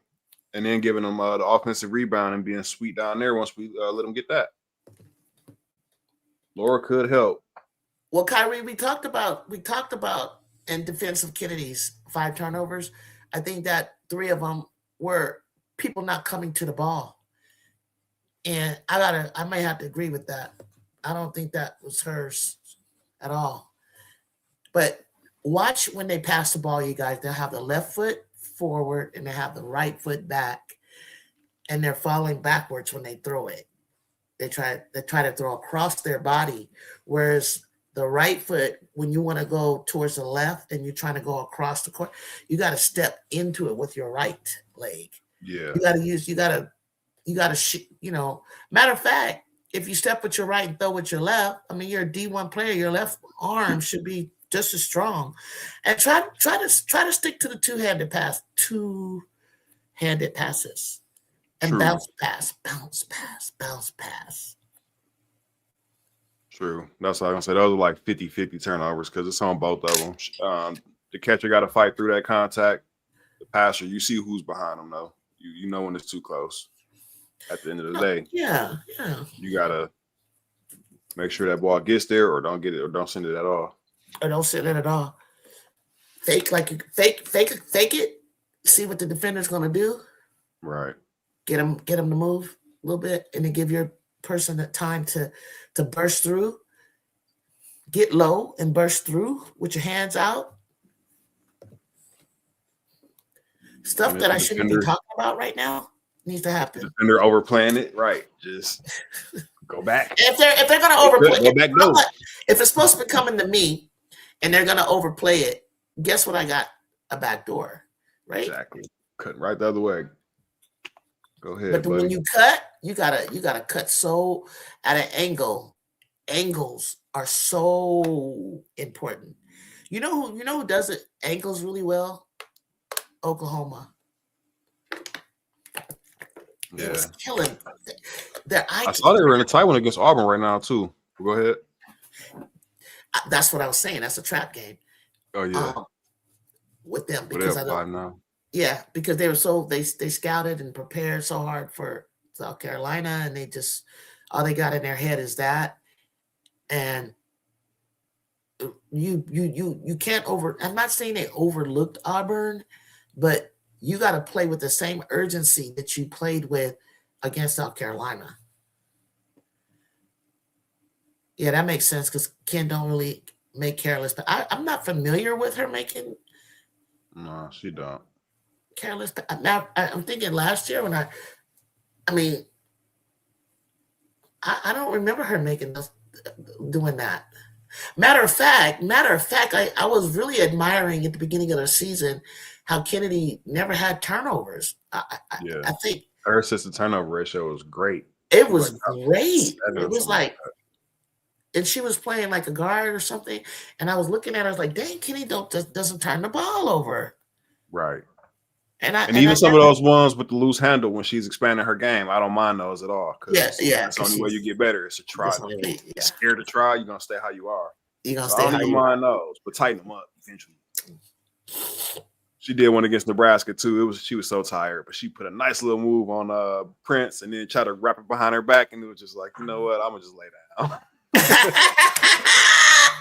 and then giving them the offensive rebound and being sweet down there once we let them get that. Laura could help. Well, Kyrie, we talked about in defense of Kennedy's 5 turnovers. I think that 3 of them were people not coming to the ball. And I may have to agree with that. I don't think that was hers at all. But watch when they pass the ball, you guys. They'll have the left foot forward and they have the right foot back, and they're falling backwards when they throw it. They try to throw across their body, whereas the right foot, when you want to go towards the left and you're trying to go across the court, you got to step into it with your right leg. Yeah. Matter of fact, if you step with your right and throw with your left, I mean, you're a D1 player. Your left arm should be just as strong. And try to stick to the two-handed passes. And True. bounce pass. True. That's what I'm going to say. Those are like 50-50 turnovers because it's on both of them. The catcher got to fight through that contact. The passer, you see who's behind them, though. You know when it's too close. At the end of the day. Yeah. You got to make sure that ball gets there or don't get it or don't send it at all. Fake it. See what the defender's going to do. Right. Get them to move a little bit, and then give your person the time to burst through. Get low and burst through with your hands out. Stuff that I shouldn't be talking about right now needs to happen. The defender overplaying it, right? Just go back. If they're going to overplay go back, go. If it's supposed to be coming to me, and they're going to overplay it, guess what? I got a back door, right? Exactly. Cutting right the other way. Go ahead. But when you cut, you gotta cut so at an angle. Angles are so important. You know who does it angles really well? Oklahoma. Yeah. It was killing their IQ. I saw they were in a tight one against Auburn right now too. Go ahead. That's what I was saying. That's a trap game. Oh yeah. With them because I don't now. Yeah, because they were they scouted and prepared so hard for South Carolina, and they just all they got in their head is that, and you can't I'm not saying they overlooked Auburn, but you got to play with the same urgency that you played with against South Carolina. Yeah, that makes sense because Ken don't really make careless, but I'm not familiar with her making. No, she don't. Careless. Now I'm thinking last year when I don't remember her doing that. Matter of fact, I was really admiring at the beginning of the season how Kennedy never had turnovers. I think her assist to turnover ratio was great. It was great. It was like, and she was playing like a guard or something. And I was looking at her, I was like, dang, Kennedy doesn't turn the ball over. Right. And even some of those ones with the loose handle when she's expanding her game, I don't mind those at all. Yeah. That's the only way you get better is to try. You're scared to try, you're gonna stay how you are. You're gonna stay how you are. I don't mind those, but tighten them up eventually. She did one against Nebraska too. She was so tired, but she put a nice little move on Prince and then tried to wrap it behind her back, and it was just like, you know what, I'm gonna just lay down.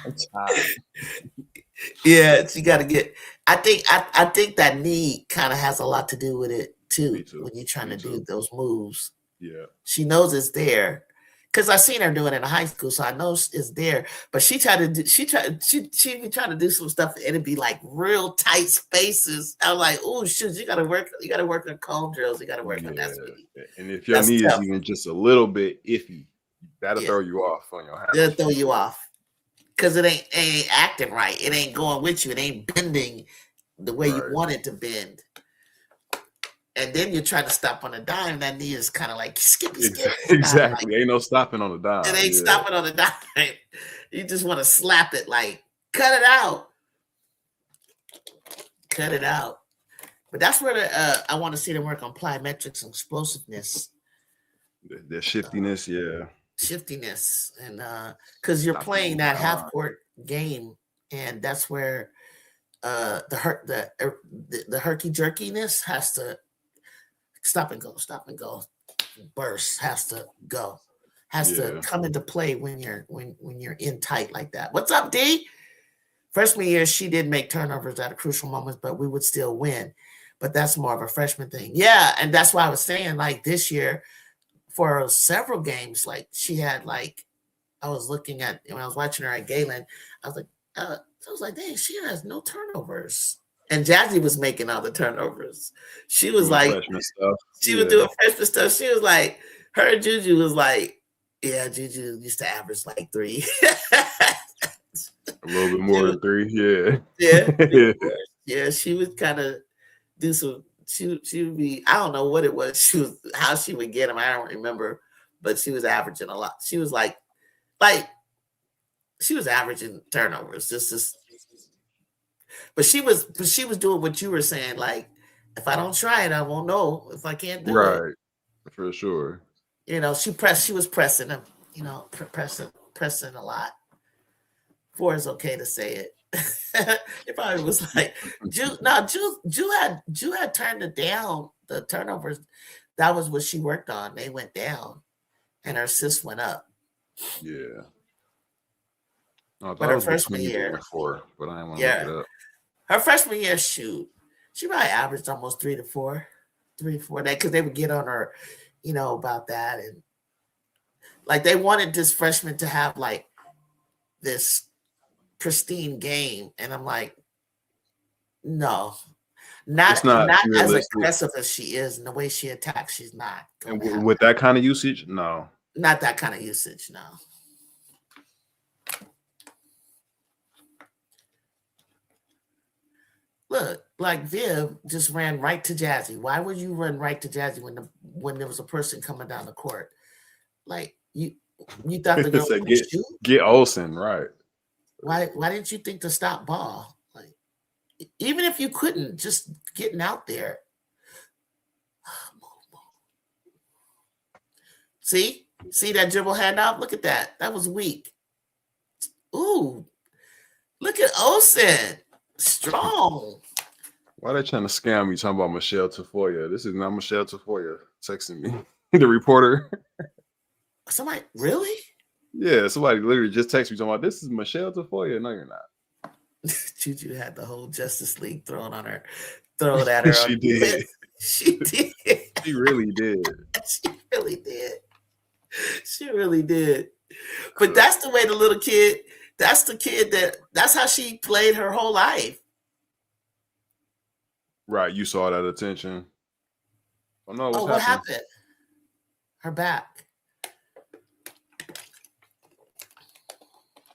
I'm tired. Yeah, she got to get. I think that knee kind of has a lot to do with it too. When you're trying to do those moves. Yeah, she knows it's there because I seen her doing it in high school, so I know it's there. But she be trying to do some stuff, and it'd be like real tight spaces. I'm like, oh shoot, you got to work on comb drills. You got to work on that speed. And if your knee is even just a little bit iffy, that'll throw you off on your hand. It'll throw you off. Because it ain't acting right. It ain't going with you. It ain't bending the way you want it to bend. And then you're trying to stop on a dime. That knee is kind of like skippy. Exactly. Ain't no stopping on the dime. It ain't stopping on the dime. You just want to slap it like, cut it out. Cut it out. But that's where I want to see them work on plyometrics and explosiveness. The shiftiness, shiftiness, and because you're playing that half court game, and that's where the herky jerkiness has to stop and go, burst has to come into play when you're in tight like that. What's up, D? Freshman year, she did make turnovers at crucial moments, but we would still win. But that's more of a freshman thing. Yeah, and that's why I was saying like this year. For several games, like she had, like I was looking at when I was watching her at Galen, I was like, I was like, dang, she has no turnovers. And Jazzy was making all the turnovers. She was like, freshman stuff. She was doing freshman stuff. She was like, her and JuJu was like, yeah, JuJu used to average like 3. A little bit more than 3, yeah. She would kind of do some. She would be. I don't know what it was. How she would get them. I don't remember, but she was averaging a lot. She was like she was averaging turnovers. But she was doing what you were saying. Like, if I don't try it, I won't know if I can't do it. Right, for sure. You know, she was pressing them. You know, pressing a lot. 4 is okay to say it. It probably was like Ju had turned it down. The turnovers, that was what she worked on. They went down, and her assists went up. Yeah. No, but her freshman year, 4, but I didn't want to look it up. Her freshman year, shoot, she probably averaged almost 3 to 4, because they would get on her, you know, about that, and like they wanted this freshman to have like this pristine game, and I'm like, no, not as aggressive as she is, and the way she attacks, she's not. And with that kind of usage, no, not that kind of usage, no. Look, like Viv just ran right to Jazzy. Why would you run right to Jazzy when there was a person coming down the court? Like you thought the girl would shoot? Get Olsen, right? Why didn't you think to stop ball? Like, even if you couldn't, just getting out there. See that dribble handoff? Look at that. That was weak. Ooh, look at Olsen. Strong. Why are they trying to scam me talking about Michelle Tafoya? This is not Michelle Tafoya texting me. The reporter. Somebody, really? Yeah, somebody literally just texted me talking about this is Michelle Tafoya. No, you're not. JuJu had the whole Justice League thrown at her. She did. She did. She really did. She really did. But that's the way the little kid, that's how she played her whole life. Right. You saw that attention. Oh, no. What happened? Her back.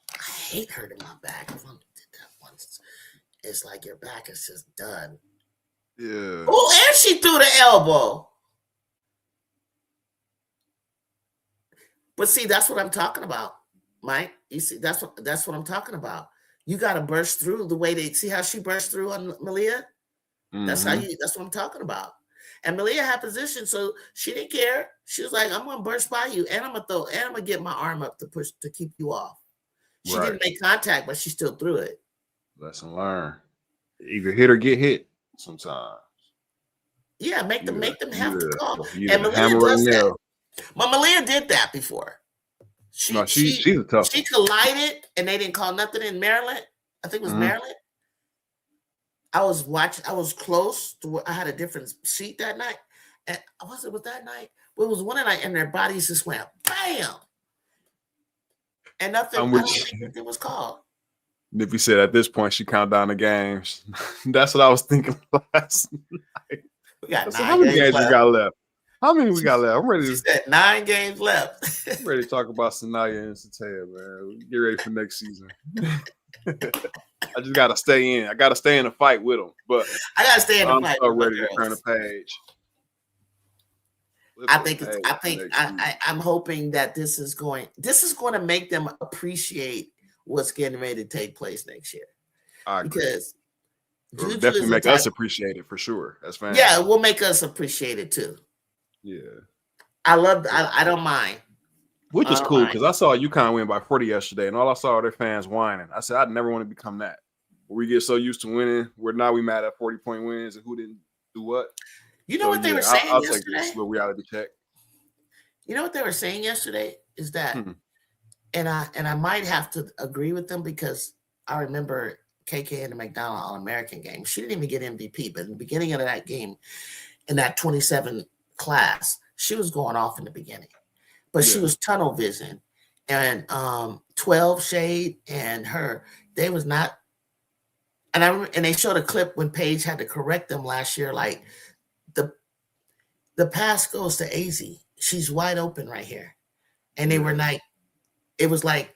I hate hurting my back. I've only did that once. It's like your back is just done. Yeah. Oh, and she threw the elbow. But see, that's what I'm talking about, Mike. You see, that's what I'm talking about. You got to burst through the way see how she burst through on Malia. Mm-hmm. That's what I'm talking about. And Malia had position, so she didn't care. She was like, "I'm gonna burst by you, and I'm gonna get my arm up to keep you off." She didn't make contact, but she still threw it. Lesson learned. Either hit or get hit sometimes. Yeah, make them have to call. And Malia does that. But Malia did that before. She's a tough. She collided, and they didn't call nothing in Maryland. I think it was Maryland. I was close to. I had a different seat that night, and was it that night? Well, it was one night, and their bodies just went bam, and nothing. I don't think it was called. Nippy said at this point she count down the games. That's what I was thinking last night. We got 9 how many games we got left? How many we got left? I'm ready. She said 9 games left. I'm ready to talk about Sanaya and Sataya, man. Get ready for next season. I just gotta stay in. I gotta stay in the fight with them. But I gotta stay in the fight. I'm so ready to turn the page. I'm hoping that this is going to make them appreciate what's getting ready to take place next year. Because it'll definitely make us appreciate it for sure. That's fine. Yeah, it will make us appreciate it too. Yeah. I don't mind. Which is cool because I saw UConn win by 40 yesterday, and all I saw are their fans whining. I said, I'd never want to become that. We get so used to winning, where now we mad at 40-point wins and who didn't do what. You know what they were saying I'll yesterday? take this little reality check. You know what they were saying yesterday is that, and I might have to agree with them because I remember KK in the McDonald All-American game. She didn't even get MVP, but in the beginning of that game, in that 27 class, she was going off in the beginning. But she was tunnel vision, and 12 Shade and her. They was not. And and they showed a clip when Paige had to correct them last year. Like the pass goes to AZ. She's wide open right here, and they were like, it was like,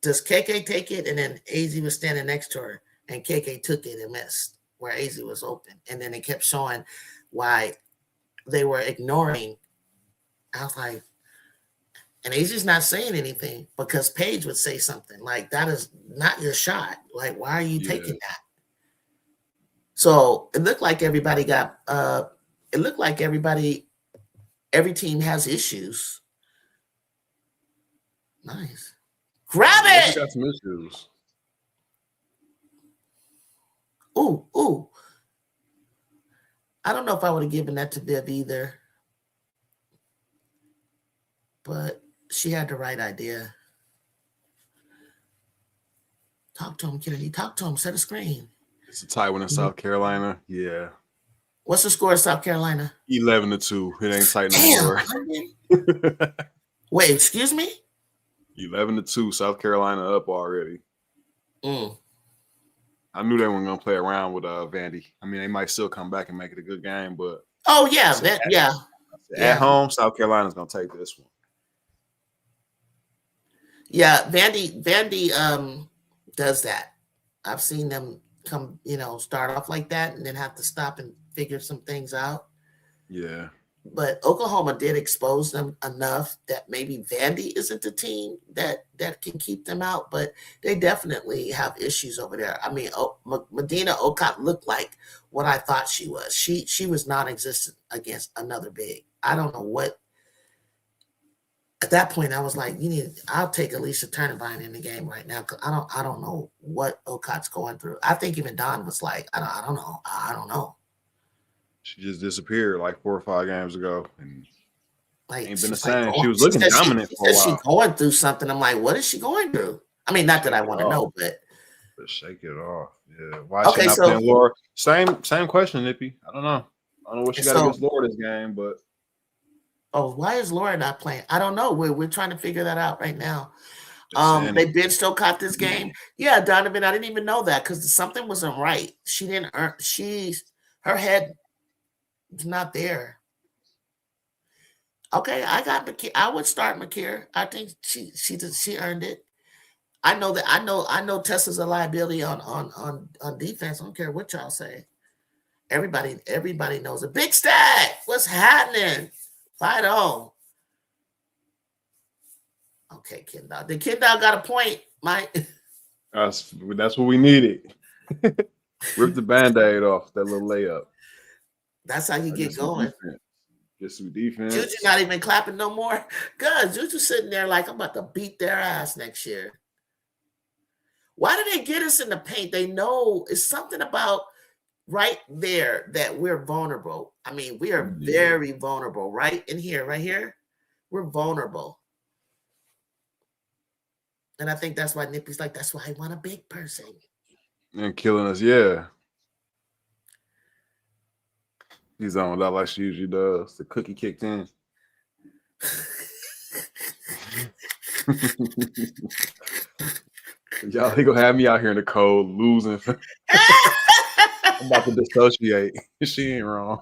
does KK take it? And then AZ was standing next to her, and KK took it and missed where AZ was open. And then they kept showing why they were ignoring. I was like, and AZ's not saying anything because Paige would say something like, that is not your shot. Like, why are you taking that? So it looked like everybody got, every team has issues. Nice. Grab it! Got some issues. Ooh. I don't know if I would have given that to Viv either. But she had the right idea. Talk to him, Kennedy. Talk to him. Set a screen. It's a tight one in South Carolina. Yeah. What's the score in South Carolina? 11-2. It ain't tight no more. Wait, excuse me? 11-2. South Carolina up already. I knew they weren't gonna play around with Vandy. I mean, they might still come back and make it a good game, but at home, South Carolina's gonna take this one. Yeah, Vandy does that. I've seen them come, start off like that and then have to stop and figure some things out. Yeah. But Oklahoma did expose them enough that maybe Vandy isn't the team that can keep them out, but they definitely have issues over there. I mean, Medina Okot looked like what I thought she was. She was non-existent against another big. I don't know what. At that point, I was like, I'll take Alicia Turnivine in the game right now because I don't know what Okot's going through. I think even Don was like, I don't know. She just disappeared like 4 or 5 games ago, and ain't been the same. Like, she was looking dominant for a while. She's going through something. I'm like, what is she going through? I mean, not that I want to know, but shake it off. Yeah. Why is she not playing Laura? Same question, Nippy. I don't know what she got against Laura this game, but why is Laura not playing? I don't know. We're trying to figure that out right now. They benched Okot this game. Yeah, Donovan, I didn't even know that because something wasn't right. She didn't earn. Her head. It's not there. Okay, I got McKeer. I would start McKeer. I think she earned it. I know that. I know Tessa's a liability on defense. I don't care what y'all say. Everybody knows it. Big Stack. What's happening? Fight on. Okay, Kendall. The Kendall got a point, Mike. That's what we needed. Rip the Band-Aid off that little layup. That's how you get going. Get some defense. JuJu not even clapping no more. Good. JuJu sitting there like, I'm about to beat their ass next year. Why do they get us in the paint? They know it's something about right there that we're vulnerable. I mean, we are very vulnerable. Right in here, right here, we're vulnerable. And I think that's why Nippy's like, that's why I want a big person. And killing us, yeah. He's on that like she usually does. The cookie kicked in. Y'all, he gonna have me out here in the cold losing. I'm about to dissociate. She ain't wrong.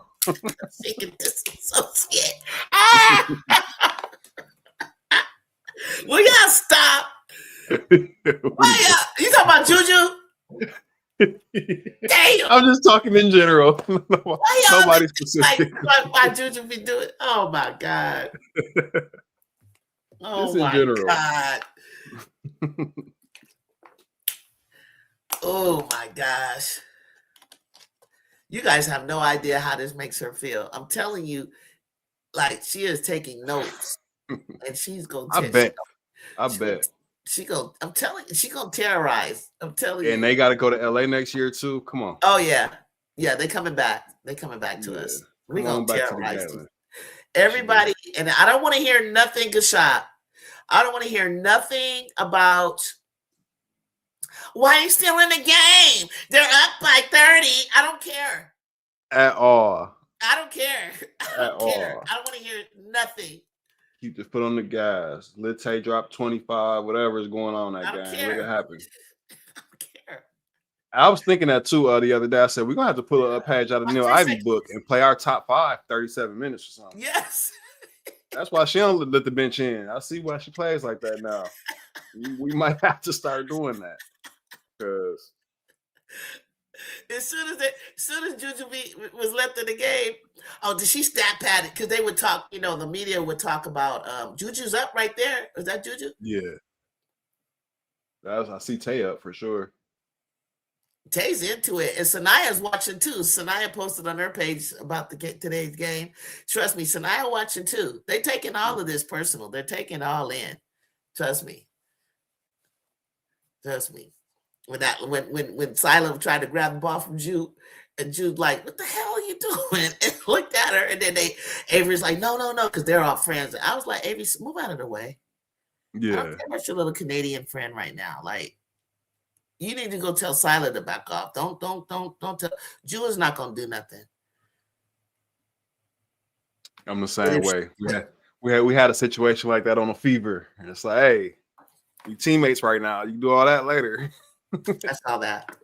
She can disassociate. Will y'all stop? Why y'all? You talking about JuJu? Damn. I'm just talking in general. Nobody's specific. Why JuJu be doing? Oh my God. Oh just my God. Oh my gosh. You guys have no idea how this makes her feel. I'm telling you, like she is taking notes. And she's gonna I bet. I'm telling you, she's gonna terrorize. I'm telling you. And they gotta go to LA next year too. Come on. Oh yeah. Yeah, they coming back. They coming back to us. We're gonna terrorize everybody. And I don't want to hear nothing, Gashad. I don't want to hear nothing about why you still in the game. They're up by 30. I don't care. At all. I don't care. I don't care. I don't want to hear nothing. Keep the foot on the gas. Let Tay drop 25, whatever is going on in that game. Let it happen. I don't care. I was thinking that too the other day. I said, we're going to have to pull a page out of Neil Ivy book and play our top 5, 37 minutes or something. Yes. That's why she don't let the bench in. I see why she plays like that now. We might have to start doing that. Because as soon as JuJu was left in the game, did she stat pad it? Because they would talk, the media would talk about JuJu's up right there. Is that JuJu? Yeah. I see Tay up for sure. Tay's into it, and Sanaya's watching too. Sanaya posted on her page about today's game. Trust me, Sanaya watching too. They're taking all of this personal. They're taking it all in. Trust me. When Silo tried to grab the ball from Jude, and Jude like, what the hell are you doing? And looked at her, and then Avery's like, no, because they're all friends. I was like, Avery, move out of the way. Yeah. I don't care about your little Canadian friend right now. Like, you need to go tell Silo to back off. Don't tell. Jude is not gonna do nothing. I'm the same way. We had a situation like that on a Fever, and it's like, hey, you teammates right now. You can do all that later. I saw that.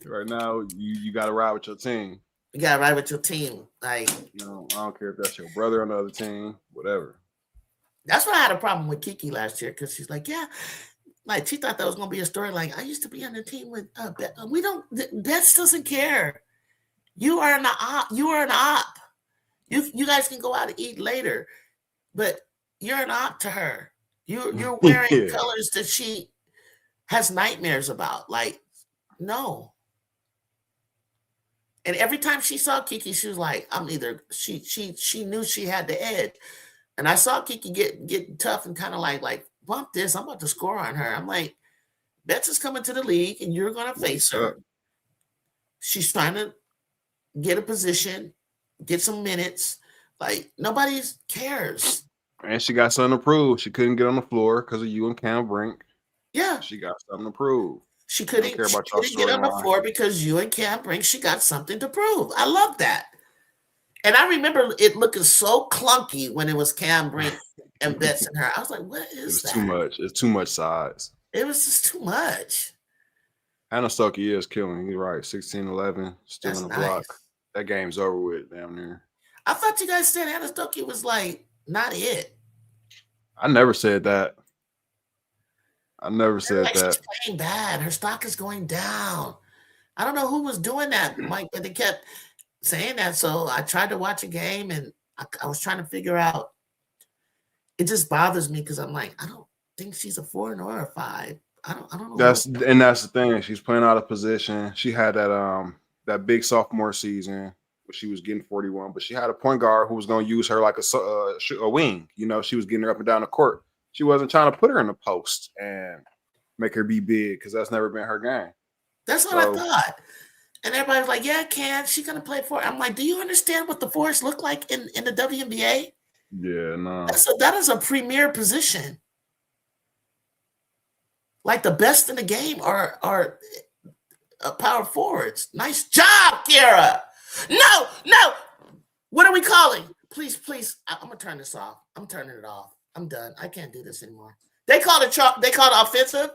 Right now, you got to ride with your team. You got to ride with your team. Like, I don't care if that's your brother on the other team, whatever. That's why I had a problem with Kiki last year, because she's like, yeah, like she thought that was going to be a story. Like, I used to be on the team with we don't. Betts doesn't care. You are an op. You guys can go out and eat later, but you're an op to her. You're wearing colors that she has nightmares about. Like, no. And every time she saw Kiki, she was like, she knew she had the edge. And I saw Kiki get tough and kind of like, bump this. I'm about to score on her. I'm like, Betts is coming to the league and you're going to face her. She's trying to get a position, get some minutes. Like, nobody cares. And she got something to prove. She couldn't get on the floor because of you and Cam Brink. Yeah. She got something to prove. She couldn't get on the floor because you and Cam Brink, she got something to prove. I love that. And I remember it looking so clunky when it was Cam Brink and Betts and her. I was like, what is that? Too much. It's too much size. It was just too much. Hannah Stuckey is killing. You're right. 16-11, still in the block. That game's over with, damn near. I thought you guys said Hannah Stuckey was like not it. I never said that. She's playing bad. Her stock is going down. I don't know who was doing that, Mike, but they kept saying that. So I tried to watch a game and I was trying to figure out. It just bothers me because I'm like, I don't think she's a 4 nor a 5. I don't know. That's the thing. She's playing out of position. She had that big sophomore season where she was getting 41, but she had a point guard who was going to use her like a wing. She was getting her up and down the court. She wasn't trying to put her in the post and make her be big because that's never been her game. That's what I thought. And everybody was like, yeah, she's going to play 4. I'm like, do you understand what the 4s look like in the WNBA? Yeah, no. That is a premier position. Like the best in the game are power forwards. Nice job, Kiara. No. What are we calling? Please. I'm going to turn this off. I'm turning it off. I'm done. I can't do this anymore. They called it offensive.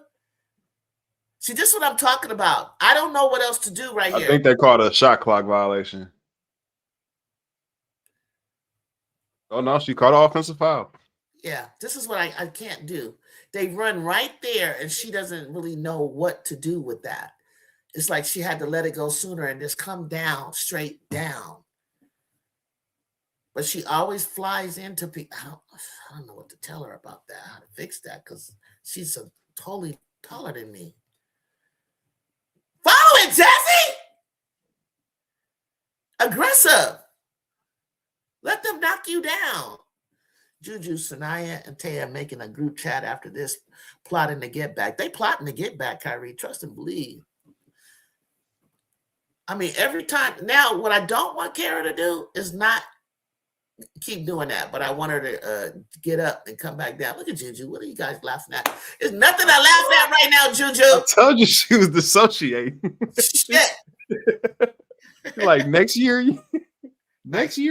See, this is what I'm talking about. I don't know what else to do here. I think they called a shot clock violation. Oh, no, she called an offensive foul. Yeah, this is what I can't do. They run right there, and she doesn't really know what to do with that. It's like she had to let it go sooner and just come down, straight down. But she always flies into people. I don't know what to tell her about that, how to fix that, because she's totally taller than me. Follow it, Jesse! Aggressive. Let them knock you down. JuJu, Sanaya, and Taya making a group chat after this, plotting to get back. They plotting to get back, Kyrie. Trust and believe. I mean, every time. Now, what I don't want Kara to do is not keep doing that, but I want her to get up and come back down. Look at JuJu. What are you guys laughing at? There's nothing to laugh at right now, JuJu. I told you she was dissociating. Shit. Like next year.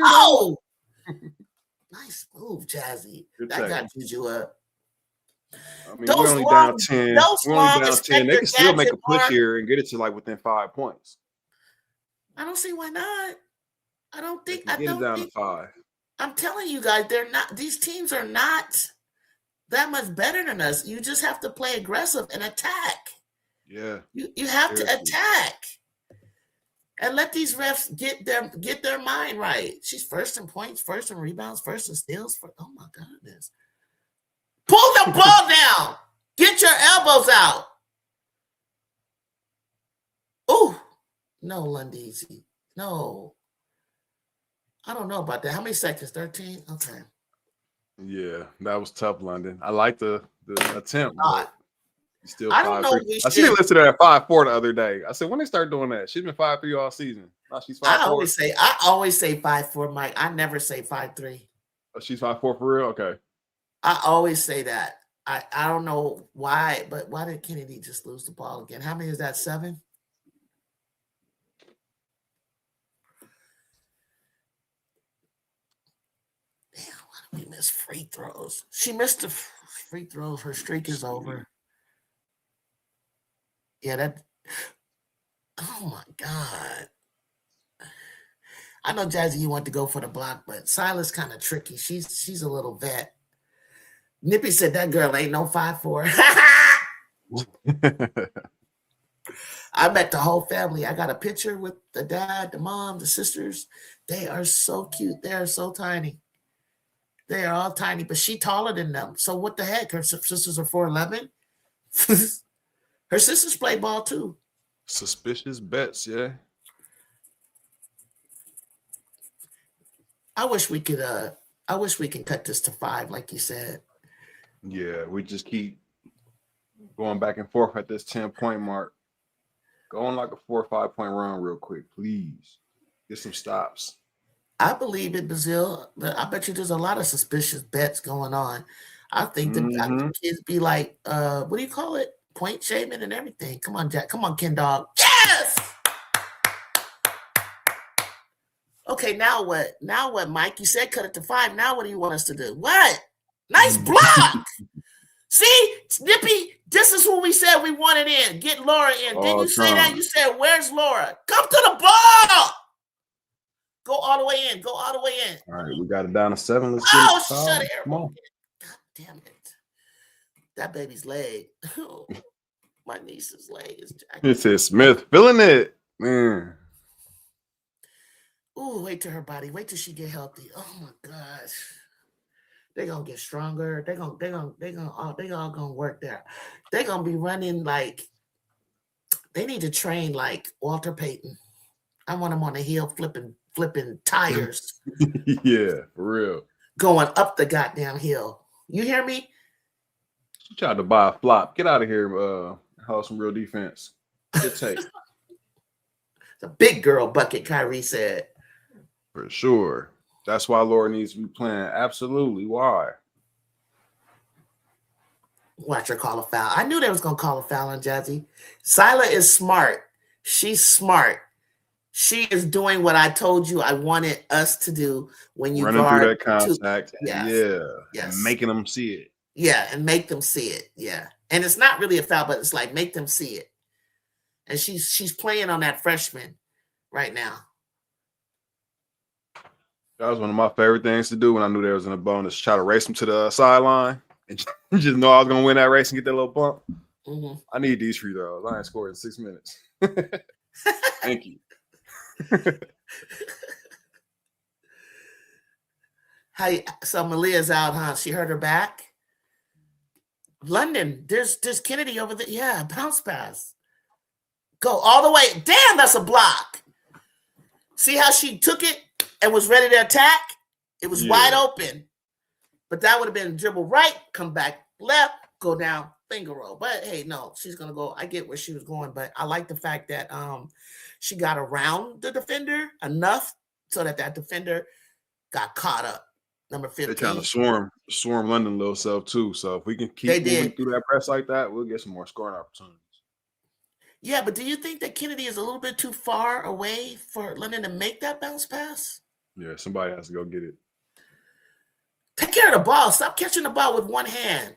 Oh, Nice move, Jazzy. Good That tackle. got JuJu up. I mean, we're Those only long, down 10. those We're only long down 10. They Inspector can still make Gadget a push arms. here and get it to like within 5 points. I don't see why not. I don't They think. can get it down to 5. I'm telling you guys, they're not. These teams are not that much better than us. You just have to play aggressive and attack. Yeah. You have to attack and let these refs get their mind right. She's first in points, first in rebounds, first in steals. Oh my goodness! Pull the ball down. Get your elbows out. Oh no, Lundeezy. No. I don't know about that. How many seconds? 13? Okay. Yeah, that was tough, London. I like the attempt, but still I don't know. 5'3". I see it listed at 5'4" the other day. I said, when they start doing that? She's been 5'3" all season. Now she's 5'4". I always say 5'4", Mike. I never say 5'3". Oh, she's 5'4" for real? Okay. I always say that. I don't know why, but why did Kennedy just lose the ball again? How many is that? 7? Damn, why did we miss free throws? She missed the free throws. Her streak is over. Yeah, that. Oh my God. I know, Jazzy, you want to go for the block, but Silas kind of tricky. She's a little vet. Nippy said that girl ain't no 5'4". I met the whole family. I got a picture with the dad, the mom, the sisters. They are so cute. They are so tiny. They are all tiny, but she taller than them. So what the heck? Her sisters are 4'11". Her sisters play ball too. Suspicious bets, yeah. I wish we could cut this to 5, like you said. Yeah, we just keep going back and forth at this 10-point mark. Go on like a 4 or 5 point run real quick, please. Get some stops. I believe in Brazil. I bet you there's a lot of suspicious bets going on. I think the kids be like, what do you call it? Point shaming and everything. Come on, Jack. Come on, Ken Dog. Yes! Okay, now what? Now what, Mike? You said cut it to 5. Now what do you want us to do? What? Nice block! See, Nippy, this is who we said we wanted in. Get Laura in. Didn't you say that? You said, where's Laura? Come to the ball! Go all the way in. Go all the way in. All right, we got it down to 7. Let's shut it. Come on. God damn it. That baby's leg. My niece's leg is jacked. It says Smith feeling it. Man. Ooh, wait till her body. Wait till she get healthy. Oh my gosh. They're gonna get stronger. They're all gonna work there. They're gonna be running like they need to train like Walter Payton. I want them on the hill flipping tires. Yeah, for real. Going up the goddamn hill. You hear me? She tried to buy a flop. Get out of here, have some real defense. Good take. It's a big girl bucket, Kyrie said. For sure. That's why Laura needs to be playing. Absolutely. Why? Watch her call a foul. I knew they was going to call a foul on Jazzy. Sila is smart. She's smart. She is doing what I told you I wanted us to do when you running through that contact. Yes. Yeah. Yes. And making them see it. Yeah, and make them see it. Yeah. And it's not really a foul, but it's like make them see it. And she's playing on that freshman right now. That was one of my favorite things to do when I knew there was in a bonus. Try to race them to the sideline and just know I was going to win that race and get that little bump. Mm-hmm. I need these free throws. I ain't scored in 6 minutes. Thank you. So Malia's out, huh? She hurt her back. London, there's Kennedy over there. Yeah, bounce pass. Go all the way. Damn, that's a block. See how she took it and was ready to attack? It was wide open. But that would have been dribble right, come back left, go down, finger roll. But hey, no, she's gonna go. I get where she was going, but I like the fact that she got around the defender enough so that defender got caught up. Number 15. They're trying to swarm London little self too. So if we can keep moving through that press like that, we'll get some more scoring opportunities. Yeah, but do you think that Kennedy is a little bit too far away for London to make that bounce pass? Yeah, somebody has to go get it. Take care of the ball. Stop catching the ball with one hand.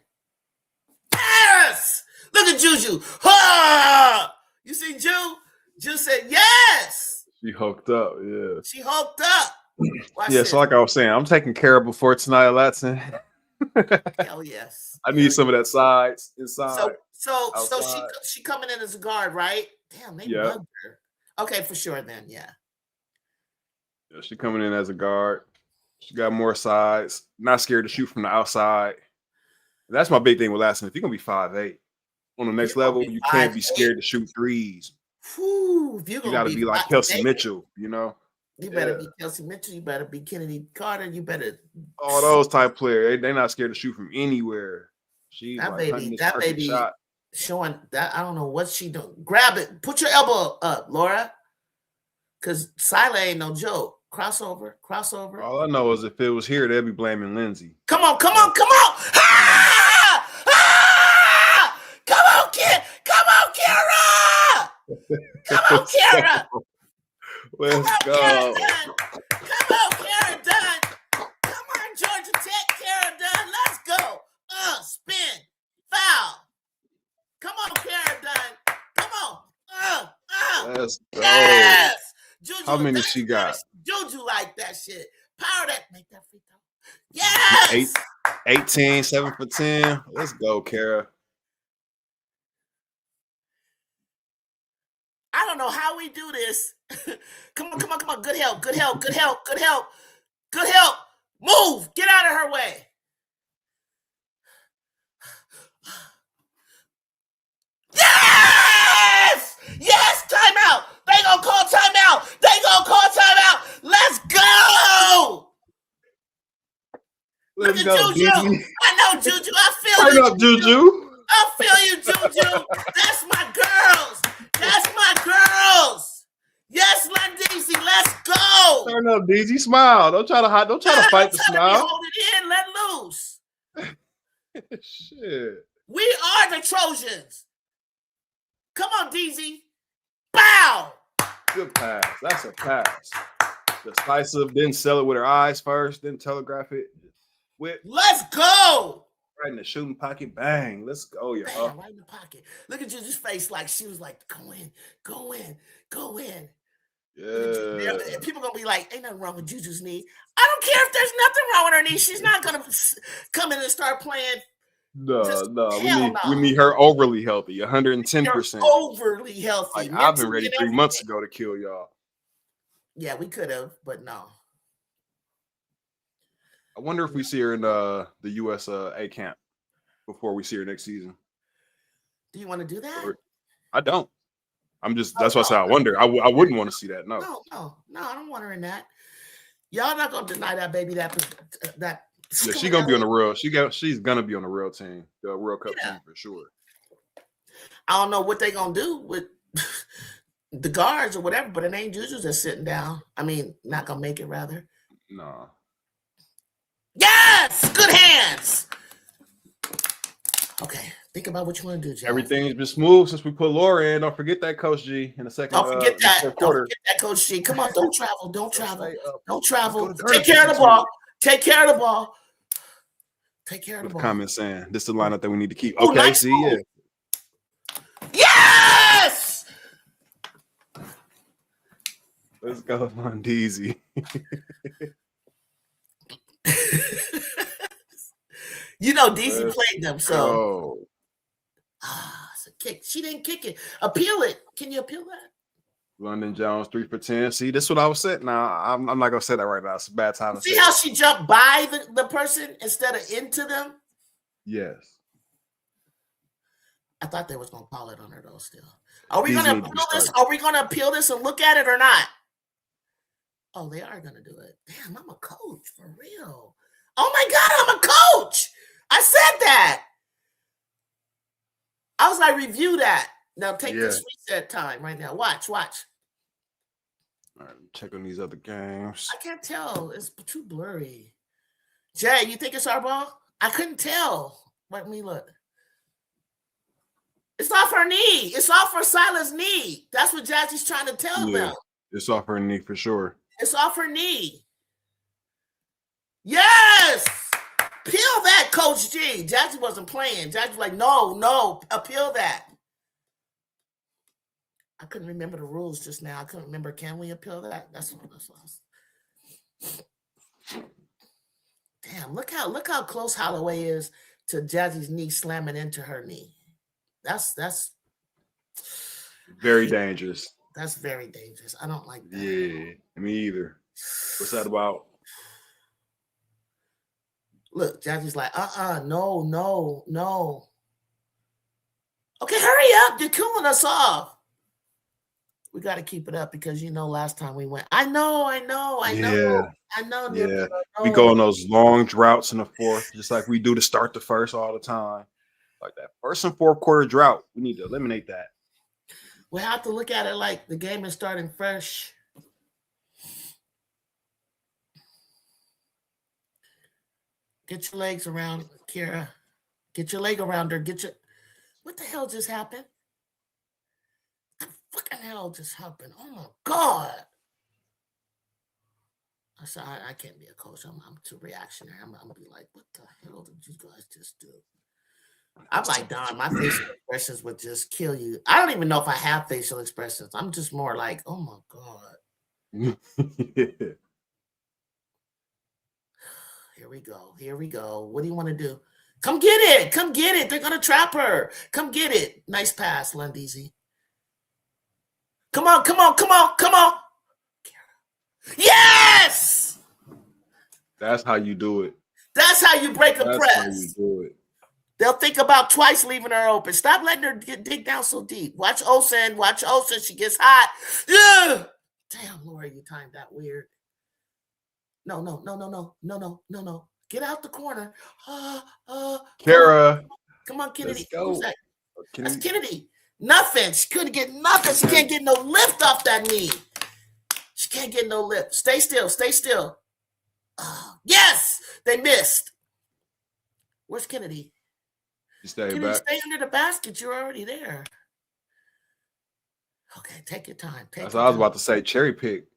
Yes! Look at JuJu. Ah! You see Ju? Ju said yes. She hooked up, yeah. She hooked up. Watch yeah, this. so like I was saying, I'm taking care of before tonight, Latson. Hell yes. I need some of that sides inside. So she coming in as a guard, right? Damn, they bugged her. Okay, for sure then, yeah. Yeah, she coming in as a guard. She got more sides. Not scared to shoot from the outside. That's my big thing with Latson. If you're gonna be 5'8", on the next level, you can't be scared to shoot threes. Whew, you gotta be like Kelsey Mitchell, you know. You better be Kelsey Mitchell. You better be Kennedy Carter. You better all those type players. They're not scared to shoot from anywhere. She's that like baby shot. Showing that. I don't know what she doing. Grab it. Put your elbow up, Laura. Because Sila ain't no joke. Crossover. All I know is if it was here, they'd be blaming Lindsay. Come on. Ah! Ah! Come on, kid. Come on, Kara. Come on, Kara. Let's go. Come on, Kara Dunn. Come on, Georgia Tech, Kara Dunn. Let's go. Spin. Foul. Come on, Kara Dunn. Come on. Let's go. Yes. JuJu, how many she got? JuJu like that shit. Power that. Make that free throw. Yes. 18, 7 for 10. Let's go, Kara. I don't know how we do this. Come on. Good help. Move. Get out of her way. Yes! Timeout. They gonna call timeout. Let's go. Let's go, JuJu. I know JuJu. I feel Turn you. up, JuJu. I feel you, JuJu. That's my girls. Yes, Landisi, let's go. Turn up, DZ. Smile. Don't try to hide. Don't try to fight the smile. Hold it in. Let loose. Shit. We are the Trojans. Come on, DZ. Bow. Good pass. That's a pass. Decisive. Didn't sell it with her eyes first. Didn't telegraph it. Let's go. Right in the shooting pocket. Bang. Let's go, y'all. Right in the pocket. Look at JuJu's face like she was like, go in. Yeah. People gonna be like, ain't nothing wrong with JuJu's knee. I don't care if there's nothing wrong with her knee. She's not gonna come in and start playing. No. We need her overly healthy, 110%. Overly healthy. Like, I've been ready 3 months ago to kill y'all. Yeah, we could have, but no. I wonder if we see her in the US A camp before we see her next season. Do you want to do that? I don't. I'm just that's why I say I wonder. I wouldn't want to see that. No, I don't want her in that. Y'all not gonna deny that baby that. Yeah, she's gonna be on the real. She's gonna be on the real team, the World Cup team for sure. I don't know what they're gonna do with the guards or whatever, but it ain't JuJu's that's sitting down. I mean, not gonna make it rather. No. Yes, good hands. Okay, think about what you want to do, Jay. Everything's been smooth since we put Laura in. Don't forget that, Coach G, in the second. Don't forget that. Don't forget that, Coach G. Come on, don't travel. Take care of the ball. Comment saying this is the lineup that we need to keep. Ooh, okay, nice see, move. yeah. Yes. Let's go on DZ. You know, DZ played them, so. It's a kick. She didn't kick it. Appeal it. Can you appeal that? London Jones 3 for 10. See, this is what I was saying. Now I'm not gonna say that right now. It's a bad time. See how she jumped by the person instead of into them? Yes. I thought they was gonna call it on her though. Still, are we gonna appeal this? Are we gonna appeal this and look at it or not? Oh, they are gonna do it. Damn, I'm a coach for real. Oh my God, I'm a coach. I said that. I was like, review that. Now take this reset time right now. Watch. All right, check on these other games. I can't tell. It's too blurry. Jay, you think it's our ball? I couldn't tell. Let me look. It's off her knee. It's off her Sila's knee. That's what Jazzy's trying to tell them. It's off her knee for sure. It's off her knee. Yes! appeal that, Coach G. Jazzy wasn't playing. Jazzy was like, no, appeal that. I couldn't remember the rules just now. I couldn't remember. Can we appeal that? That's what I was. Damn, look how close Holloway is to Jazzy's knee slamming into her knee. That's very dangerous. That's very dangerous. I don't like that. Yeah, me either. What's that about? Look, Jazzy's like, no. Okay, hurry up. You're cooling us off. We got to keep it up because last time we went. I know. Yeah. Yeah. We go on those long droughts in the fourth, just like we do to start the first all the time. Like that first and fourth quarter drought, we need to eliminate that. We have to look at it like the game is starting fresh. Get your legs around Kira. Get your leg around her. What the hell just happened? What the fucking hell just happened? Oh my God. I said, I can't be a coach. I'm too reactionary. I'm gonna be like, what the hell did you guys just do? I'm like, Don, my facial expressions would just kill you. I don't even know if I have facial expressions. I'm just more like, oh my God. Here we go. What do you want to do? Come get it. They're going to trap her. Come get it. Nice pass, Lundeezy. Come on. Yes! That's how you do it. That's how you break a press. That's how you do it. They'll think about twice leaving her open. Stop letting her dig down so deep. Watch Olsen. She gets hot. Yeah. Damn, Lori, you timed that weird. No. Get out the corner. Kara. Come on, Kennedy. Let's go. Who's that? That's Kennedy. Nothing. She couldn't get nothing. She can't get no lift off that knee. She can't get no lift. Stay still. Yes! They missed. Where's Kennedy? Stay under the basket. You're already there. Okay, take your time. That's what I was about to say. Cherry pick.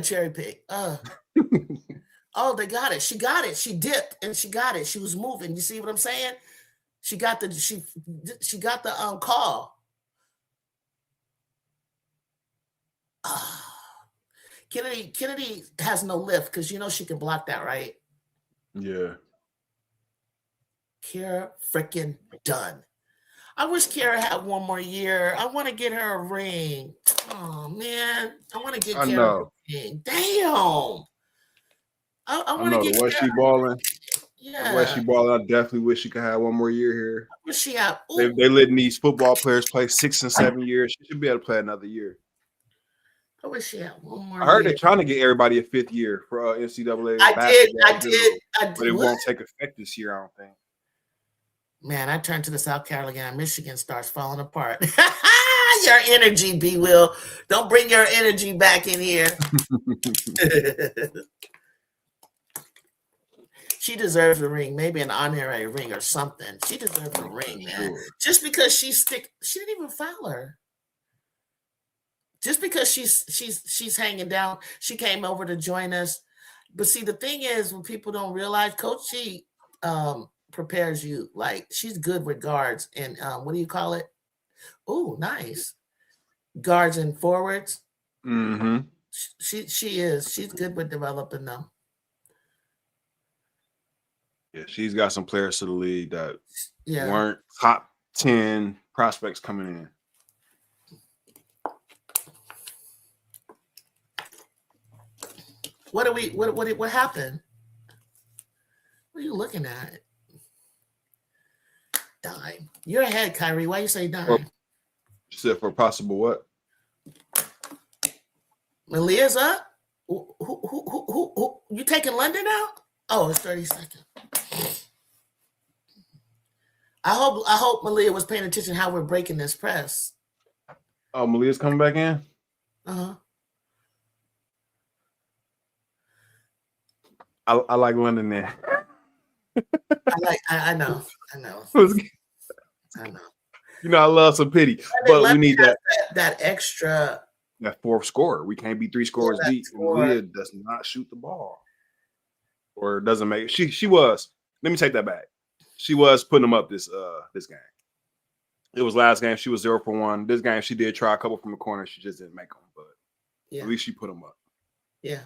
Cherry pick. Oh, they got it. She got it. She dipped and she got it. She was moving. You see what I'm saying? She got the call. Kennedy has no lift because she can block that, right? Yeah. Kara freaking done. I wish Kara had one more year. I want to get her a ring. Oh man, I want to get Kara a ring. Damn. I want to get the way she balling. Yeah. The way she balling, I definitely wish she could have one more year here. I wish she had. They letting these football players play 6 and 7 years. She should be able to play another year. I wish she had one more. I heard they're trying to get everybody a 5th year for NCAA. I did. But it won't take effect this year, I don't think. Man, I turn to the South Carolina, Michigan starts falling apart. Your energy, B. Will. Don't bring your energy back in here. She deserves a ring, maybe an honorary ring or something. She deserves a ring, man. Sure. Just because she didn't even foul her. Just because she's hanging down, she came over to join us. But see, the thing is, when people don't realize, Coach G prepares you. Like, she's good with guards and what do you call it? Oh, nice. Guards and forwards. Mm-hmm. She is. She's good with developing them. Yeah, she's got some players to the league that weren't top 10 prospects coming in. What happened? What are you looking at? Dime. You're ahead, Kyrie. Why you say dime? You said for possible what? Malia's up? Who? You taking London out? Oh, it's 30 seconds. I hope Malia was paying attention how we're breaking this press. Oh, Malia's coming back in? Uh-huh. I like London there. I know. I know. I love some pity. But we need that extra. That fourth scorer. We can't be 3 scores deep. Malia does not shoot the ball. Or doesn't make it. She was. Let me take that back. She was putting them up this game. It was last game. She was 0 for 1. This game, she did try a couple from the corner. She just didn't make them, but at least she put them up. Yeah.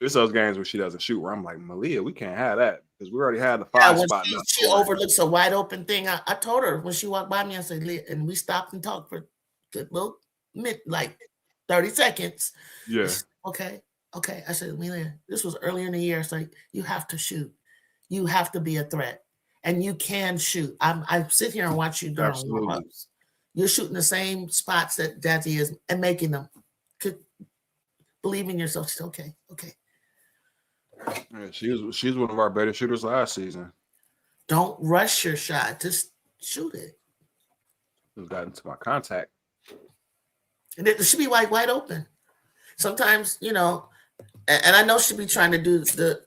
It's those games where she doesn't shoot where I'm like, Malia, we can't have that because we already had the 5 spot. She overlooks a wide open thing. I told her when she walked by me, I said, and we stopped and talked for a little like 30 seconds. Yeah. Okay. I said, Malia, this was earlier in the year. It's like, you have to shoot. You have to be a threat. And you can shoot. I sit here and watch you during warm-ups. You're shooting the same spots that Jazzy is and making them. Believe in yourself. She's okay. Yeah, she's one of our better shooters last season. Don't rush your shot. Just shoot it. Just got into my contact. And it should be wide open. Sometimes, and I know she'll be trying to do the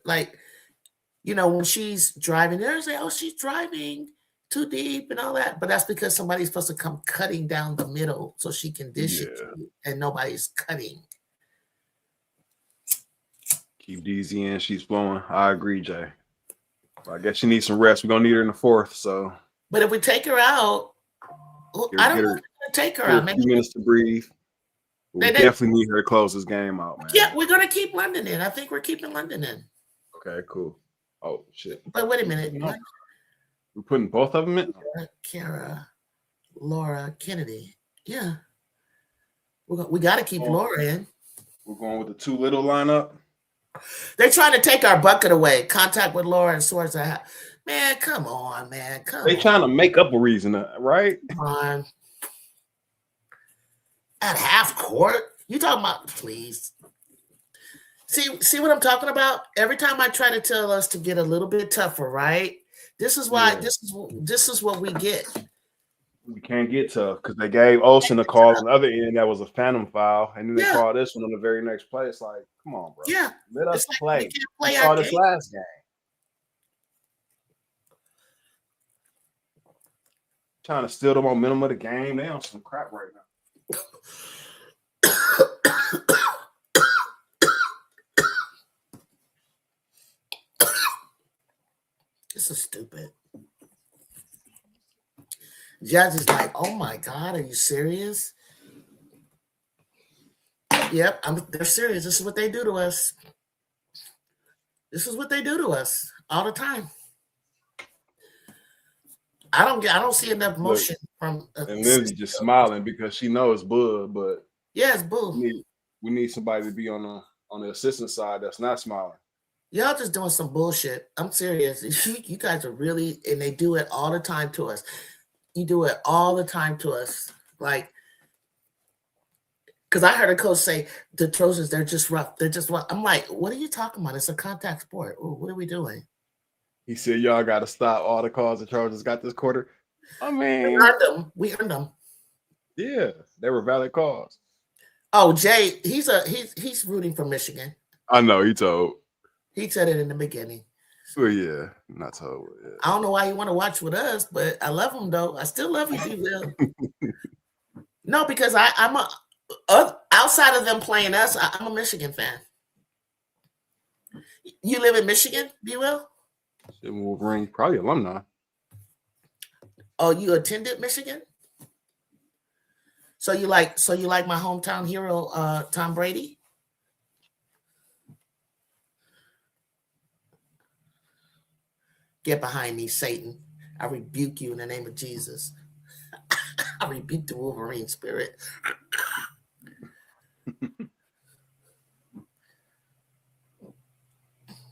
when she's driving, they say, oh, she's driving too deep and all that. But that's because somebody's supposed to come cutting down the middle so she can dish it to you, and nobody's cutting. Keep DZ in. She's flowing. I agree, Jay. I guess she needs some rest. We're going to need her in the 4th. So, but if we take her out, I don't know if we're going to take her out. Maybe 2 minutes to breathe. We definitely need her to close this game out, man. Yeah, we're going to keep London in. I think we're keeping London in. Okay, cool. Oh, shit. But wait a minute. We're putting both of them in? Kara, Laura, Kennedy. Yeah. We got to keep Laura in. We're going with the 2 little lineup. They're trying to take our bucket away. Contact with Laura and Swords. Man, come on, man. They're trying to make up a reason, right? Come on. At half court? You talking about, please. See what I'm talking about? Every time I try to tell us to get a little bit tougher, right? This is why this is what we get. We can't get tough because they gave Olsen a call on the other end that was a phantom foul, and then they called this one on the very next play. It's like, come on, bro. Yeah. Let us play. We saw this last game. Trying to steal the momentum of the game. They on some crap right now. This is stupid. Judge is like, oh my God, are you serious? Yep, they're serious. This is what they do to us. This is what they do to us all the time. I don't see enough motion from. And Lindsay just smiling because she knows Bud, but it's Boo. We need somebody to be on the assistant side that's not smiling. Y'all just doing some bullshit. I'm serious. You guys are really, and they do it all the time to us. You do it all the time to us. Like, because I heard a coach say, the Trojans, they're just rough. They're just rough. I'm like, what are you talking about? It's a contact sport. What are we doing? He said, y'all got to stop all the calls the Trojans got this quarter. I mean. We earned them. Yeah, they were valid calls. Oh, Jay, he's rooting for Michigan. I know, he told. He said it in the beginning. Well, yeah, not told. Yeah. I don't know why you want to watch with us, but I love him though. I still love you, Will. No, because I'm outside of them playing us, I'm a Michigan fan. You live in Michigan, B. Will? Wolverine, probably alumni. Oh, you attended Michigan? So you like my hometown hero, Tom Brady? Get behind me, Satan. I rebuke you in the name of Jesus. I rebuke the Wolverine spirit.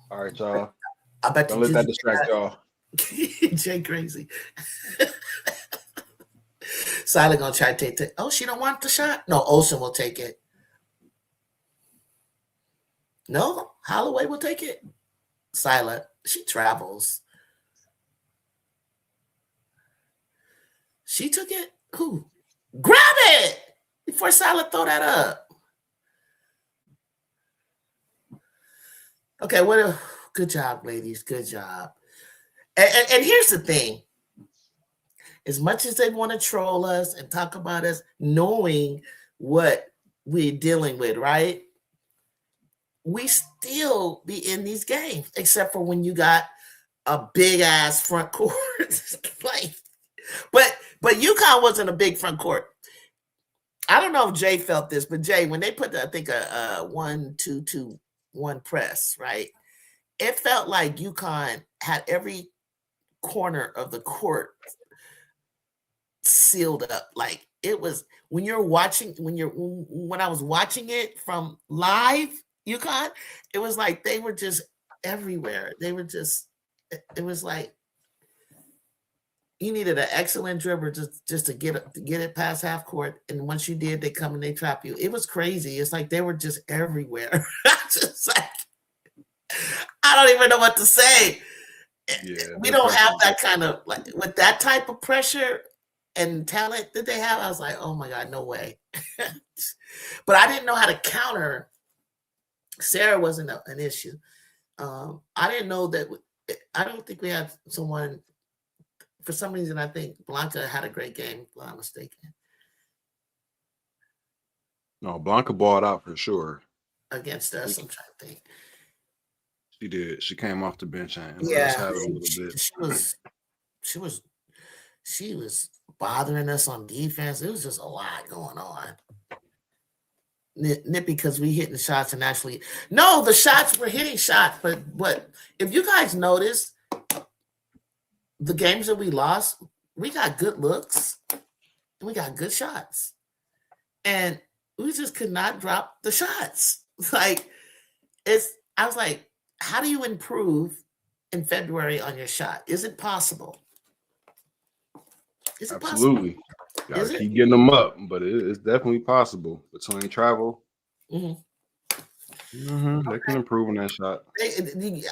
All right, y'all. I bet don't let that distract y'all. Jay crazy. Silent gonna try to take. Oh, she don't want the shot. No, Olsen will take it. No, Holloway will take it. Silent. She travels. She took it. Who? Grab it before Silent throw that up. Okay, good job, ladies. Good job. And here's the thing. As much as they want to troll us and talk about us, knowing what we're dealing with, right? We still be in these games, except for when you got a big ass front court. Like, but UConn wasn't a big front court. I don't know if Jay felt this, but Jay, when they put I think a 1-2-2-1 press, right? It felt like UConn had every corner of the court sealed up. Like it was when I was watching it from live UConn, it was like they were just everywhere. They were just, it was like you needed an excellent dribbler just to get it past half court, and once you did, they come and they trap you. It was crazy. It's like they were just everywhere. Just like, I don't even know what to say. Yeah, we don't have that kind of, like, with that type of pressure and talent that they have. I was like, oh my God, no way. But I didn't know how to counter. Sarah wasn't an issue. I didn't know that. I don't think we had someone. For some reason, I think Blanca had a great game, if I'm not mistaken. No, Blanca balled out for sure. Against us, I'm trying to think. She did. She came off the bench and let us have it a little bit. She was bothering us on defense. It was just a lot going on. Nippy, because we hitting shots and actually, no, the shots were hitting shots, but if you guys noticed, the games that we lost, we got good looks and we got good shots. And we just could not drop the shots. Like, I was like, how do you improve in February on your shot? Is it possible? Is it absolutely possible? Gotta keep getting them up, but it's definitely possible between travel. They can improve on that shot.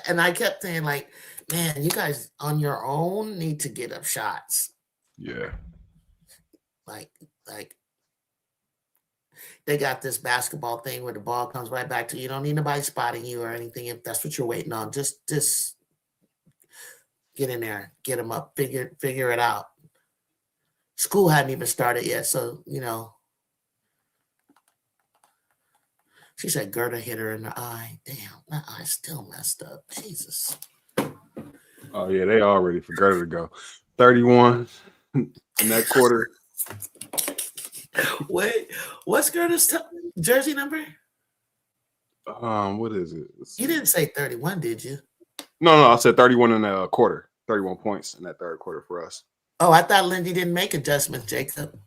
And I kept saying, like, man, you guys on your own need to get up shots. Yeah. Like they got this basketball thing where the ball comes right back to you. You don't need nobody spotting you or anything. If that's what you're waiting on, just get in there, get them up, figure it out. School hadn't even started yet, so she said Gerda hit her in the eye. Damn, that eye's still messed up. Jesus. Oh, yeah, they all ready for Gerda to go. 31 in that quarter. Wait, what's Gerda's jersey number? What is it? You didn't say 31, did you? No, I said 31 in a quarter. 31 points in that third quarter for us. Oh, I thought Lindy didn't make adjustments, Jacob.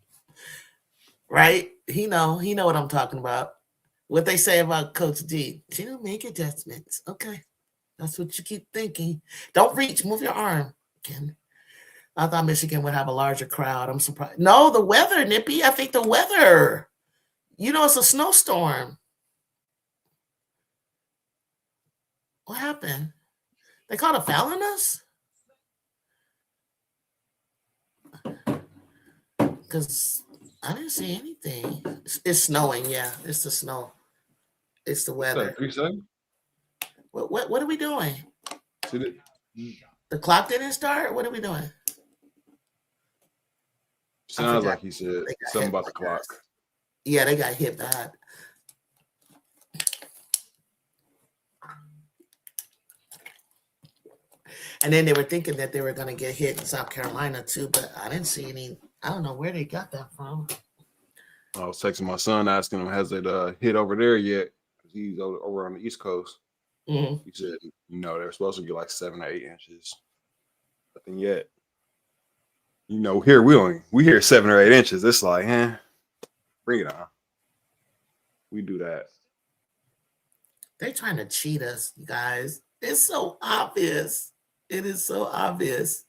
Right? He know what I'm talking about. What they say about Coach D. She don't make adjustments. Okay. That's what you keep thinking. Don't reach. Move your arm, Ken. I thought Michigan would have a larger crowd. I'm surprised. No, the weather, Nippy. I think the weather. It's a snowstorm. What happened? They called a foul on us? Because I didn't see anything. It's snowing. Yeah, it's the snow. It's the weather. What are we doing? The clock didn't start? What are we doing? Sounds like he said something about the clock. Yeah, they got hit bad. And then they were thinking that they were going to get hit in South Carolina too, but I didn't see any. I don't know where they got that from. I was texting my son asking him, has it hit over there yet? Because he's over on the East Coast. He said, they're supposed to get like 7 or 8 inches. Nothing yet. Here we hear 7 or 8 inches. It's like, bring it on. We do that. They're trying to cheat us, you guys. It's so obvious. It is so obvious.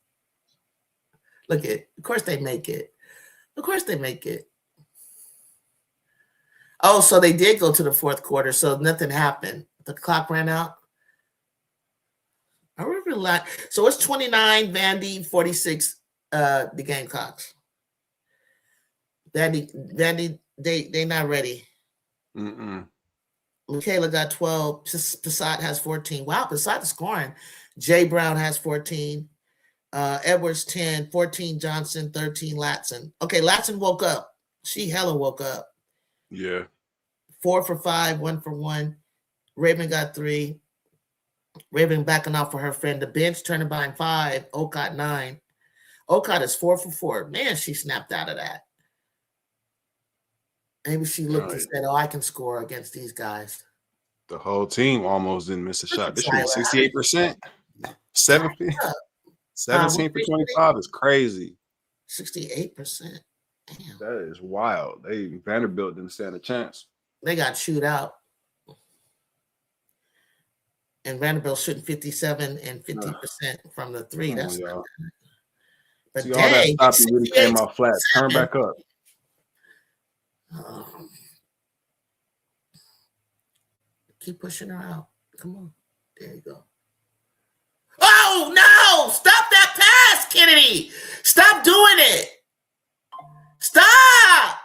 Look of course they make it. Of course they make it. Oh, so they did go to the fourth quarter, so nothing happened. The clock ran out. I remember that. So it's 29, Vandy, 46, the Gamecocks. Vandy, they not ready. Michaela got 12. Passat has 14. Wow, Passat is scoring. Jay Brown has 14. Edwards 10, 14 Johnson, 13 Latson. Okay, Latson woke up. She hella woke up. Yeah. 4 for 5, 1 for 1. Raven got 3. Raven backing off for her friend. The bench turning behind 5. Ocott 9. Ocott is 4 for 4. Man, she snapped out of that. Maybe she looked and said, "Oh, I can score against these guys." The whole team almost didn't miss a shot. This shooting 68%. 17 for 25 is crazy. 68%. Damn. That is wild. Vanderbilt didn't stand a chance. They got chewed out. And Vanderbilt shooting 57 and 50% from the 3. That's not bad. But see, all that stopping really came out flat. Turn back up. Keep pushing her out. Come on. There you go. Oh, no! Stop that pass, Kennedy! Stop doing it! Stop!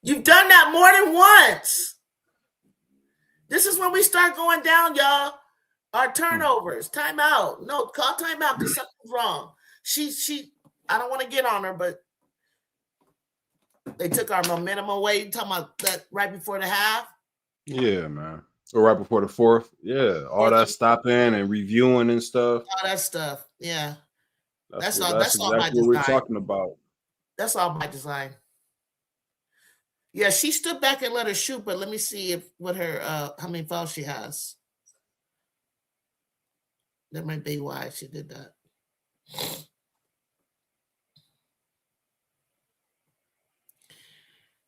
You've done that more than once. This is when we start going down, y'all. Our turnovers. Timeout. No, call timeout because something's wrong. I don't want to get on her, but they took our momentum away. Talking about that right before the half. Yeah, man. Or right before the 4th. Yeah. All that stopping and reviewing and stuff. All that stuff. Yeah. That's exactly all my design. What we're talking about. That's all by design. Yeah, she stood back and let her shoot, but let me see what her how many fouls she has. That might be why she did that.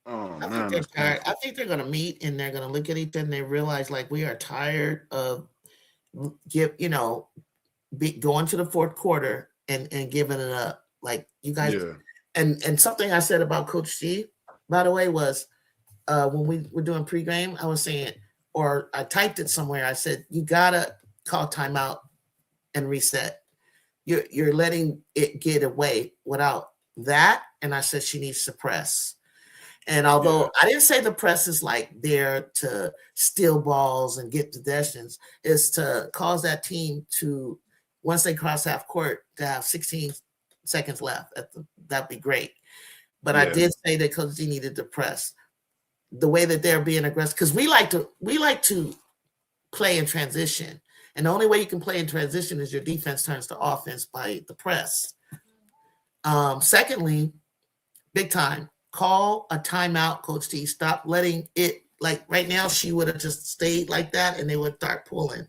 Oh, I think they're tired. I think they're gonna meet and they're gonna look at each other and they realize like we are tired of going to the 4th quarter and giving it up. Like you guys and something I said about Coach G, by the way, was when we were doing pregame, I was saying, or I typed it somewhere, I said, you gotta call timeout and reset. You're letting it get away without that. And I said she needs to press. And although I didn't say the press is like there to steal balls and get possessions, is to cause that team to, once they cross half court, to have 16 seconds left. That'd be great. But I did say that Coach G needed to press. The way that they're being aggressive, because we like to play in transition. And the only way you can play in transition is your defense turns to offense by the press. Secondly, big time. Call a timeout, Coach T. Stop letting it, like right now, she would have just stayed like that and they would start pulling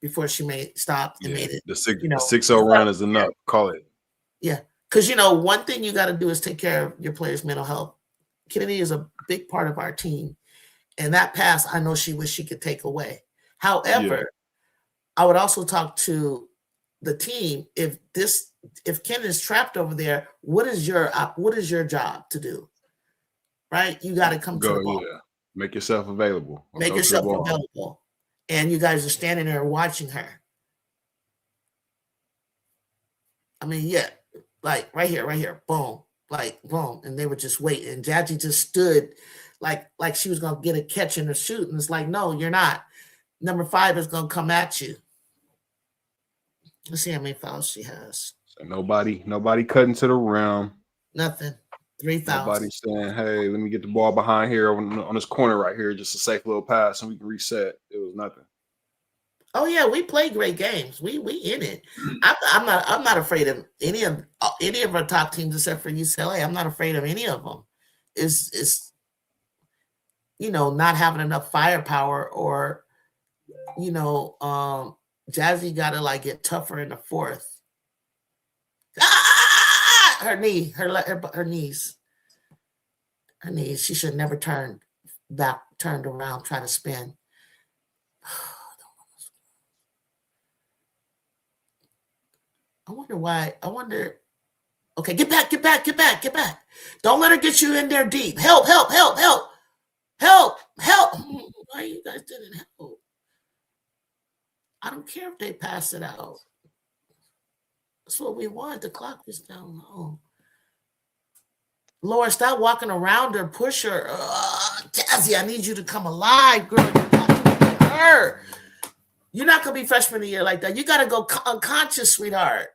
before she stopped and made it. The 6-0 run is enough. Call it. Yeah. Because, one thing you got to do is take care of your players' mental health. Kennedy is a big part of our team. And that pass, I know she wish she could take away. However, I would also talk to the team. If Ken is trapped over there, what is your job to do? Right? You got to come to the ball. Yeah. Make yourself available. Make yourself available. And you guys are standing there watching her. I mean, like right here, boom, like boom, and they were just waiting. And Jaji just stood like she was gonna get a catch in her shoot, and it's like, no, you're not. Number 5 is gonna come at you. Let's see how many fouls she has. So nobody cutting to the rim. Nothing. 3 fouls. Nobody saying, "Hey, let me get the ball behind here on this corner right here, just a safe little pass, and we can reset." It was nothing. Oh yeah, we play great games. We in it. I'm not afraid of any of our top teams except for UCLA. I'm not afraid of any of them. It's not having enough firepower, or Jazzy got to like get tougher in the 4th. Her knees. She should never turned around, try to spin. I wonder. Okay, get back. Don't let her get you in there deep. Help. Why you guys didn't help? I don't care if they pass it out. That's what we want. The clock is down low. Laura, stop walking around her. Push her. Jazzy, I need you to come alive, girl. You're not going to get hurt. You're not going to be freshman of the year like that. You got to go unconscious, sweetheart.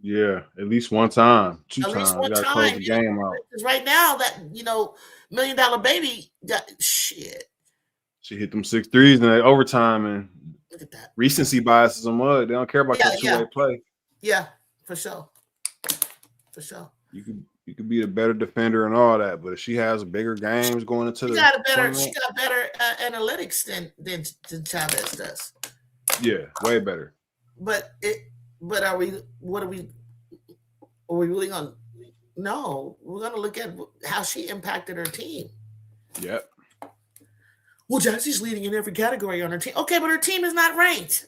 Yeah, at least one time. 2 times. At least one time. Close the game out. Because right now, that, $1 million baby got shit. She hit them 6 threes in that overtime, and Look at that. Recency bias is a mud. They don't care about your two-way Yeah. play. Yeah, for sure. For sure. You could be a better defender and all that, but if she has bigger games going into She got better analytics than Chavez does. Yeah, way better. But are we really gonna no, we're gonna look at how she impacted her team. Yep. Well, Jesse's leading in every category on her team. Okay, but her team is not ranked.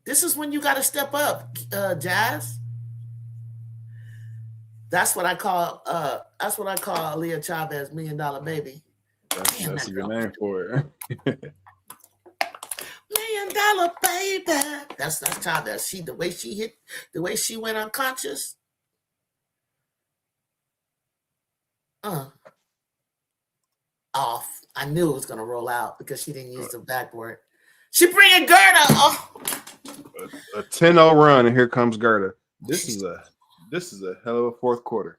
This is when you got to step up, Jazz. That's what I call Aaliyah Chavez, $1 Million Baby. That's a good name for it. $1 Million Baby. That's Chavez. The way she went unconscious. Off. I knew it was gonna roll out because she didn't use the backboard. She bringing Gerda. Oh. A 10-0 run, and here comes Gerda. This is a hell of a fourth quarter.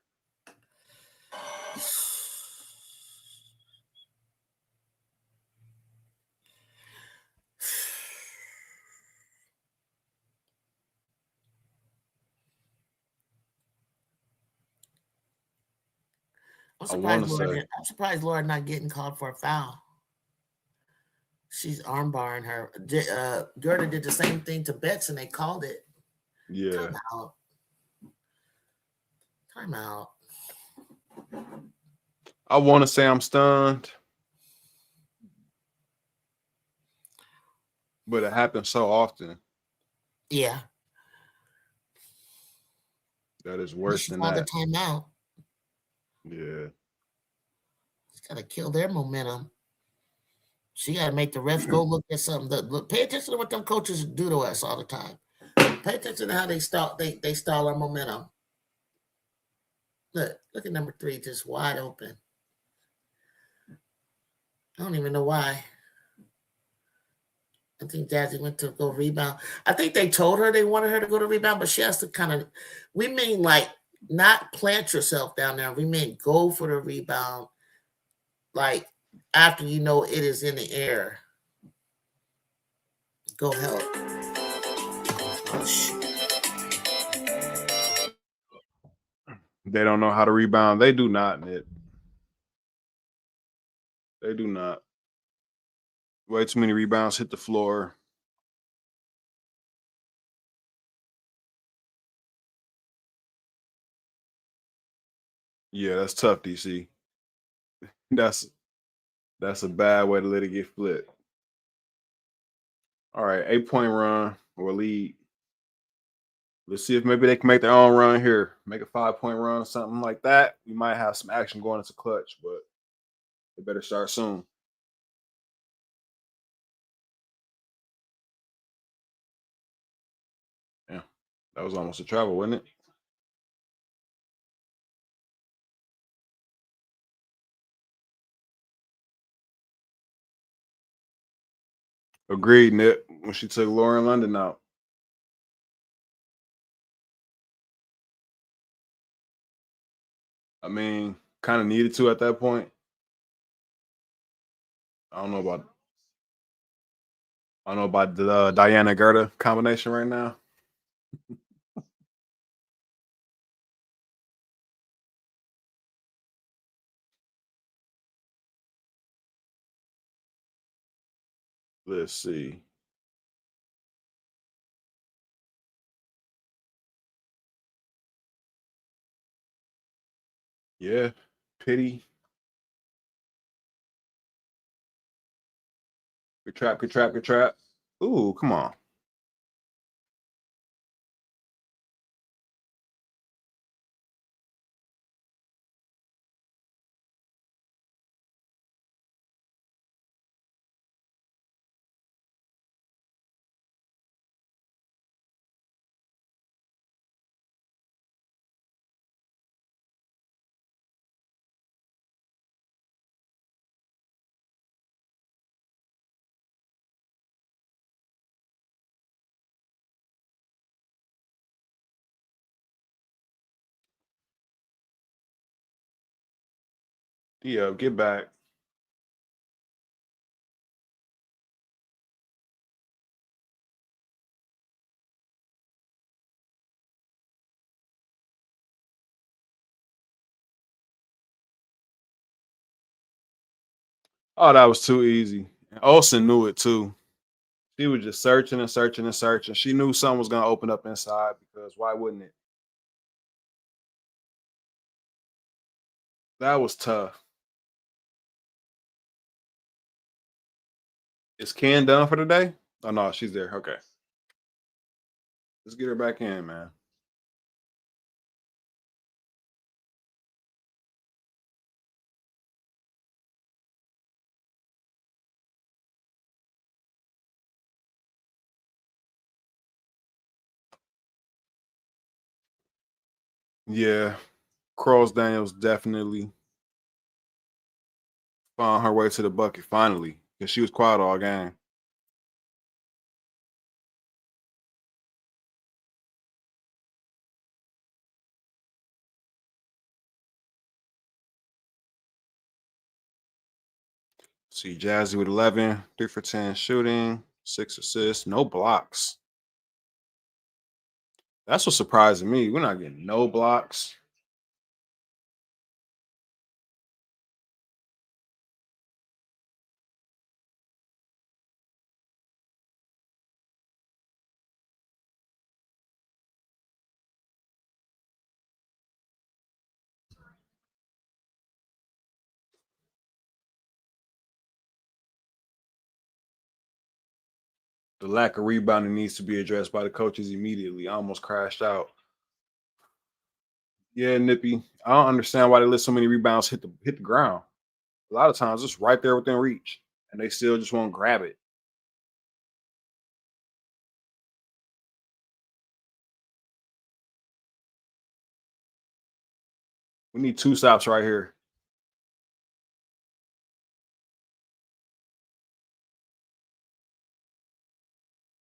I'm surprised Laura not getting called for a foul. She's armbarring her. Gerda did the same thing to Betts, and they called it. Yeah. Timeout. I want to say I'm stunned, but it happens so often. Yeah. That is worse than that. The timeout. Yeah. She's got to kill their momentum. She got to make the refs go look at something. Look, pay attention to what them coaches do to us all the time. Pay attention to how they stall our momentum. Look at number 3, just wide open. I don't even know why. I think Jazzy went to go rebound. I think they told her they wanted her to go to rebound, but she has to kind of, we mean like not plant yourself down there. We mean go for the rebound, like after you know it is in the air. Go help. Oh, shit. They don't know how to rebound. They do not, Nick. They do not. Way too many rebounds hit the floor. Yeah, that's tough, DC. That's a bad way to let it get flipped. All right, 8-point run or lead. Let's see if maybe they can make their own run here. Make a 5-point run or something like that. We might have some action going into clutch, but they better start soon. Yeah, that was almost a travel, wasn't it? Agreed, Nip, when she took Lauren London out. I mean, kind of needed to at that point. I don't know about the Diana Gerda combination right now. Let's see. Yeah, pity. Good trap. Ooh, come on. Yeah, get back. Oh, that was too easy. And Olsen knew it too. She was just searching and searching and searching. She knew something was going to open up inside because why wouldn't it? That was tough. Is Ken done for the day? Oh, no, she's there. Okay. Let's get her back in, man. Yeah. Cross Daniels definitely found her way to the bucket finally because she was quiet all game. See Jazzy with 11, 3 for 10 shooting, 6 assists, no blocks. That's what's surprising me. We're not getting no blocks. The lack of rebounding needs to be addressed by the coaches immediately. I almost crashed out. Yeah, Nippy. I don't understand why they let so many rebounds hit the ground. A lot of times it's right there within reach, and they still just won't grab it. We need 2 stops right here.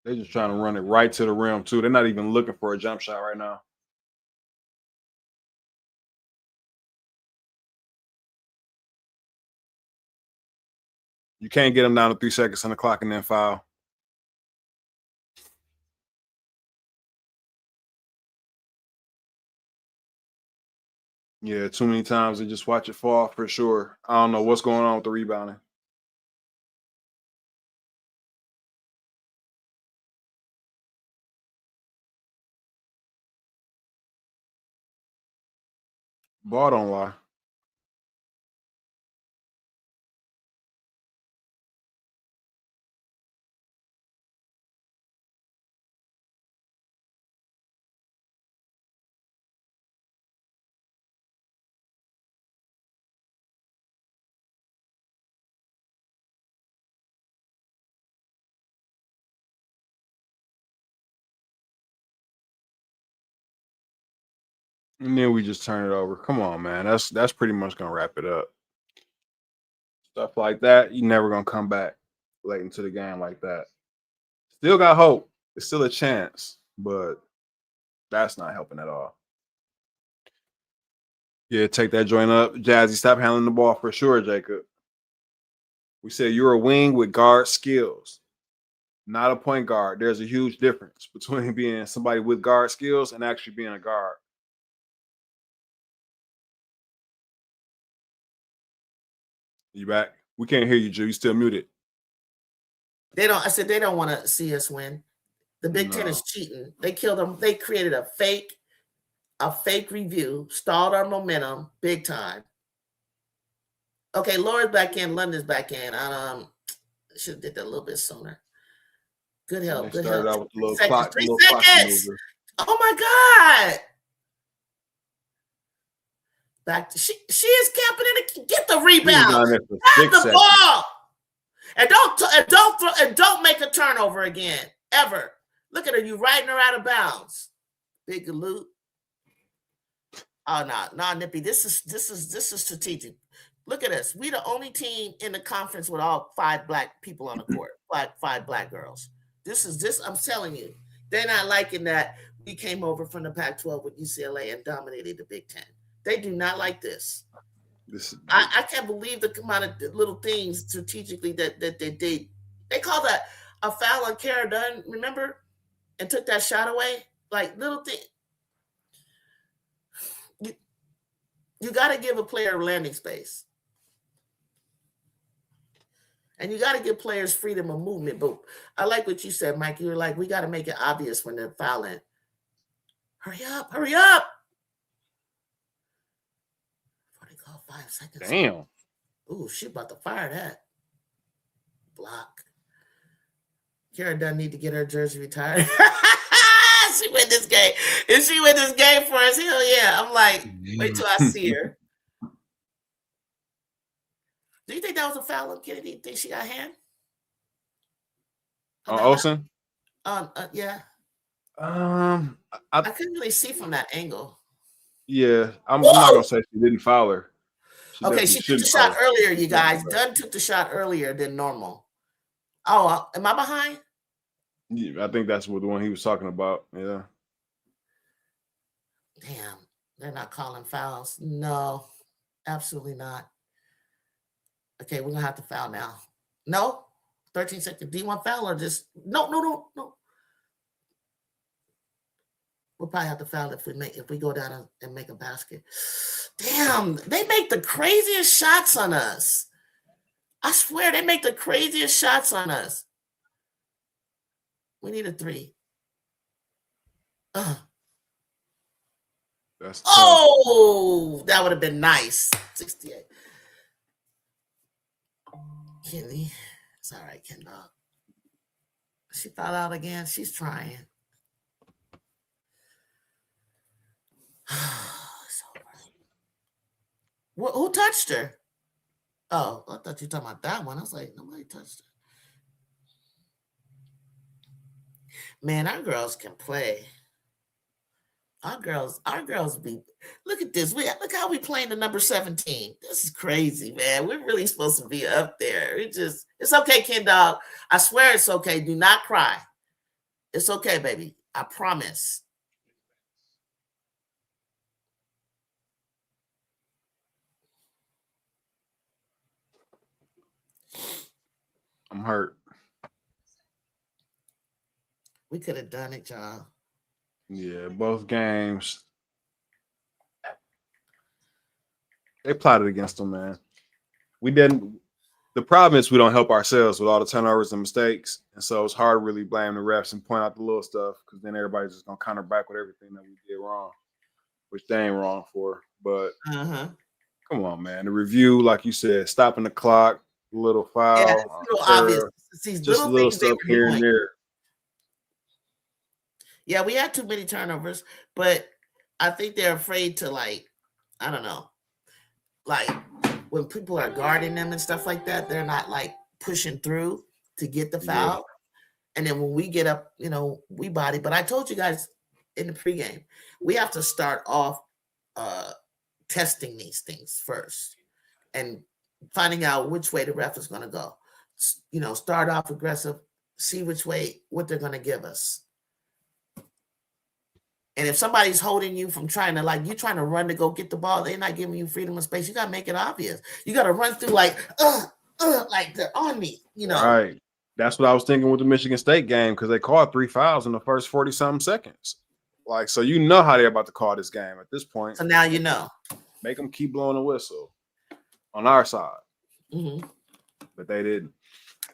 They're just trying to run it right to the rim, too. They're not even looking for a jump shot right now. You can't get them down to 3 seconds on the clock and then foul. Yeah, too many times they just watch it fall for sure. I don't know what's going on with the rebounding. Ball don't lie. And then we just turn it over. Come on, man. That's pretty much gonna wrap it up. Stuff like that, you never gonna come back late into the game like that. Still got hope. It's still a chance, but that's not helping at all. Yeah, take that joint up. Jazzy, stop handling the ball for sure, Jacob. We said you're a wing with guard skills, not a point guard. There's a huge difference between being somebody with guard skills and actually being a guard. You back? We can't hear you, Ju. You still muted. I said they don't want to see us win. The Big Ten is cheating. They killed them. They created a fake review, stalled our momentum big time. Okay, Laura's back in. London's back in. Should have did that a little bit sooner. Good help. Good help. Out with the little 3 clock, seconds. 3 little seconds. Oh my God. Back to she is camping in. Get the rebound. Have the ball. And don't make a turnover again. Ever. Look at her. You riding her out of bounds. Big galoot. Oh no, Nippy. This is strategic. Look at us. We the only team in the conference with all 5 black people on the court. Five black girls. I'm telling you, they're not liking that we came over from the Pac-12 with UCLA and dominated the Big Ten. They do not like this. I can't believe the amount of little things strategically that they call that a foul on Cara Dunn, remember? And took that shot away. Like little thing. You got to give a player landing space. And you got to give players freedom of movement. But I like what you said, Mike. You were like, we got to make it obvious when they're fouling. Hurry up, hurry up. Before they call 5 seconds. Damn. Ooh, she about to fire that. Block. Kara doesn't need to get her jersey retired. She win this game. If she win this game for us, hell yeah. I'm like, wait till I see her. Do you think that was a foul on Kennedy? Think she got a hand? Olsen? Yeah. I couldn't really see from that angle. Yeah, I'm not gonna say she didn't foul her. She took the shot earlier, you guys. Dunn took the shot earlier than normal. Oh, am I behind? Yeah, I think that's what the one he was talking about. Yeah. Damn, they're not calling fouls. No, absolutely not. Okay, we're gonna have to foul now. No, 13 seconds. Do you want foul or just no? We'll probably have to foul if we go down and make a basket. Damn, they make the craziest shots on us. I swear they make the craziest shots on us. We need a 3. That's tough. Oh, that would have been nice. 68. Kenny. It's all right, Kendall. She fouled out again. She's trying. It's over. Who touched her? Oh, I thought you were talking about that one. I was like, nobody touched her. Man, our girls can play. Our girls be. Look at this. Look how we playing the number 17. This is crazy, man. We're really supposed to be up there. It's okay, Ken Dog. I swear it's okay. Do not cry. It's okay, baby. I promise. I'm hurt. We could have done it, y'all. Yeah, both games. They plotted against them, man. We didn't. The problem is we don't help ourselves with all the turnovers and mistakes. And so it's hard to really blame the refs and point out the little stuff because then everybody's just going to counter back with everything that we did wrong, which they ain't wrong for. But come on, man. The review, like you said, stopping the clock, little foul. Yeah, it's a little obvious. These just little stuff here and there. Yeah, we had too many turnovers, but I think they're afraid to, like, I don't know, like when people are guarding them and stuff like that, they're not like pushing through to get the foul. Yeah. And then when we get up, we body. But I told you guys in the pregame, we have to start off testing these things first and finding out which way the ref is going to go. Start off aggressive, see what they're going to give us. And if somebody's holding you from trying to, like, you're trying to run to go get the ball, they're not giving you freedom of space. You got to make it obvious. You got to run through like they're on me, Right. That's what I was thinking with the Michigan State game because they called 3 fouls in the first 40-something seconds. Like, so how they're about to call this game at this point. So now you know. Make them keep blowing the whistle on our side. Mm-hmm. But they didn't.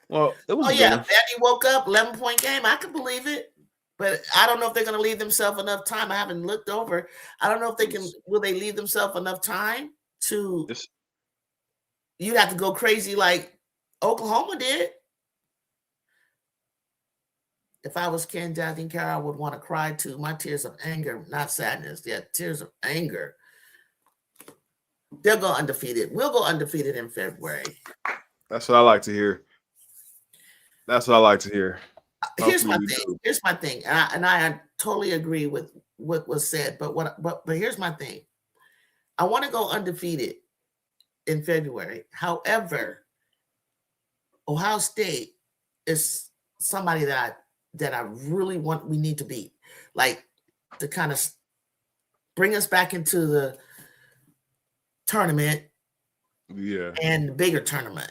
Well, it was. Oh, yeah. Betty woke up, 11-point game. I can believe it. But I don't know if they're going to leave themselves enough time. I haven't looked over. I don't know if they can. Will they leave themselves enough time to? You'd have to go crazy like Oklahoma did. If I was Ken, Jazzy, and Kara, I would want to cry too. My tears of anger, not sadness. Yeah, tears of anger. They'll go undefeated. We'll go undefeated in February. That's what I like to hear. Here's my thing. And I totally agree with what was said. But here's my thing. I want to go undefeated in February. However, Ohio State is somebody that I really want. We need to beat, like, to kind of bring us back into the tournament. Yeah, and the bigger tournament,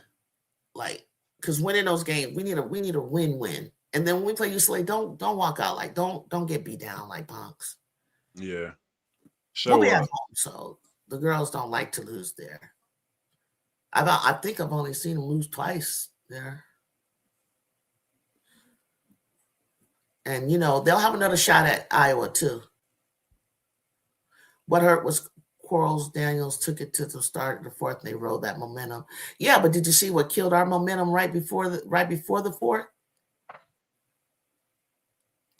like, because winning those games, we need a win-win. And then when we play UCLA, don't walk out like don't get beat down like punks. Yeah, we'll be at home, so the girls don't like to lose there. I think I've only seen them lose twice there. And, they'll have another shot at Iowa, too. What hurt was Quarles Daniels took it to the start of the fourth, and they rode that momentum. Yeah, but did you see what killed our momentum right before the fourth?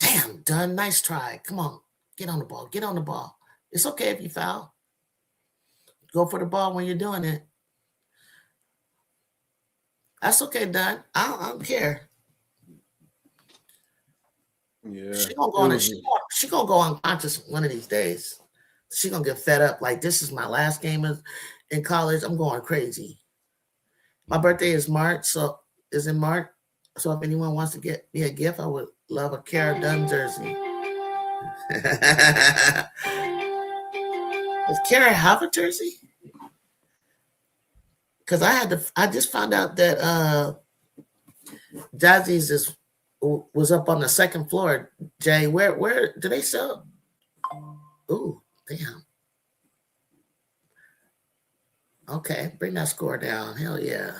Damn, Dunn, nice try. Come on, get on the ball. Get on the ball. It's okay if you foul. Go for the ball when you're doing it. That's okay, Dunn. I don't care. Yeah, she gonna go unconscious one of these days. She gonna get fed up. Like, this is my last game in college. I'm going crazy. My birthday is March, so in March. So if anyone wants to get me a gift, I would love a Kara Dunn jersey. Does Kara have a jersey? Because I just found out that Jazzy's was up on the second floor. Jay, where do they sell? Ooh, damn. Okay, bring that score down. Hell yeah.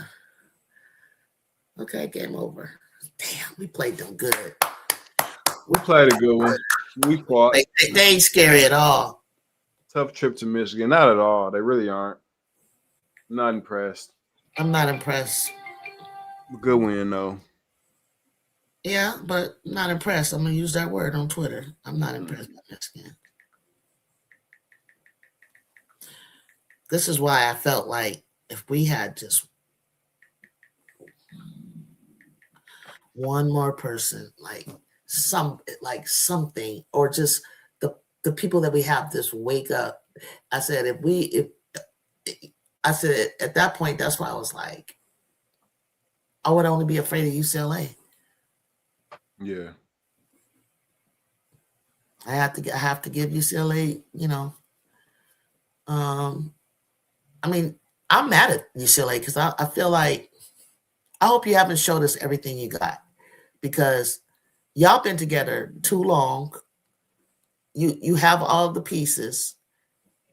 Okay, game over. Damn, we played them good. We played a good one. We fought. They ain't scary at all. Tough trip to Michigan. Not at all. They really aren't. I'm not impressed. I'm not impressed. Good win, though. Yeah, but not impressed. I'm going to use that word on Twitter. I'm not impressed by Michigan. This is why I felt like if we had just one more person, like something, or just the people that we have just wake up. I said, at that point, that's why I was like, I would only be afraid of UCLA. Yeah. I have to give UCLA, I mean, I'm mad at UCLA because I feel like, I hope you haven't showed us everything you got, because y'all been together too long. You have all the pieces.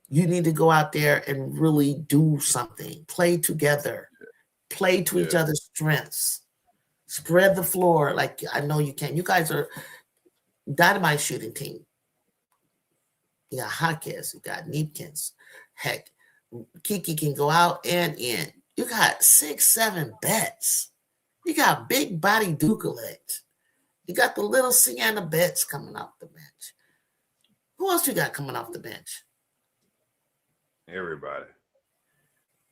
You need to go out there and really do something. Play together. Play to each other's strengths. Spread the floor like I know you can. You guys are dynamite shooting team. You got Hawkins. You got Neepkins. Heck, Kiki can go out and in. You got 6-7 bets. You got big body Dukelet. You got the little Sienna Betts coming off the bench. Who else you got coming off the bench? Everybody.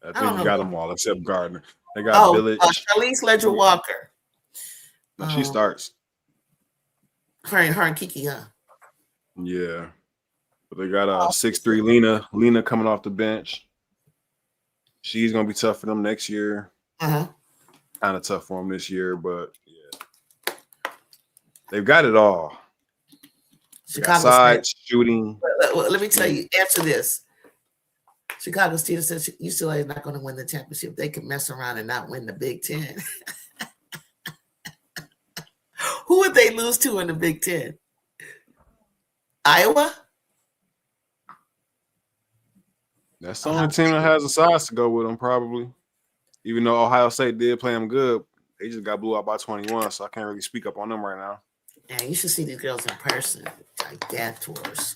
I think you got them all except Gardner. They got Village. Charlize Ledger Walker. No, she starts. Her and Kiki, huh? Yeah. But they got 6'3" Lena coming off the bench. She's gonna be tough for them next year. Uh-huh. Kind of tough for them this year, but yeah. They've got it all. Chicago sides, shooting. Let me tell you, answer this. Chicago State says UCLA is not going to win the championship. They can mess around and not win the Big Ten. Who would they lose to in the Big Ten? Iowa? That's the only team that has a size to go with them, probably. Even though Ohio State did play them good, they just got blew out by 21, so I can't really speak up on them right now. Yeah, you should see these girls in person, like dad tours.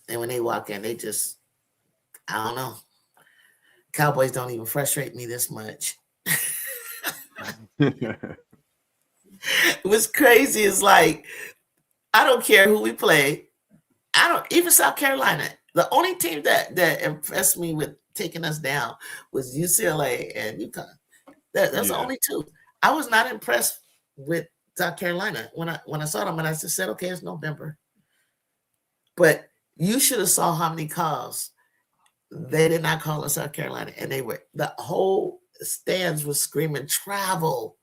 And when they walk in, they just, I don't know. Cowboys don't even frustrate me this much. What's crazy is like, I don't care who we play. I don't, even South Carolina. The only team that impressed me with taking us down was UCLA and UConn. That's the only two. I was not impressed with South Carolina when I saw them, and I just said, okay, it's November. But you should have saw how many calls they did not call in South Carolina, and the whole stands was screaming, travel.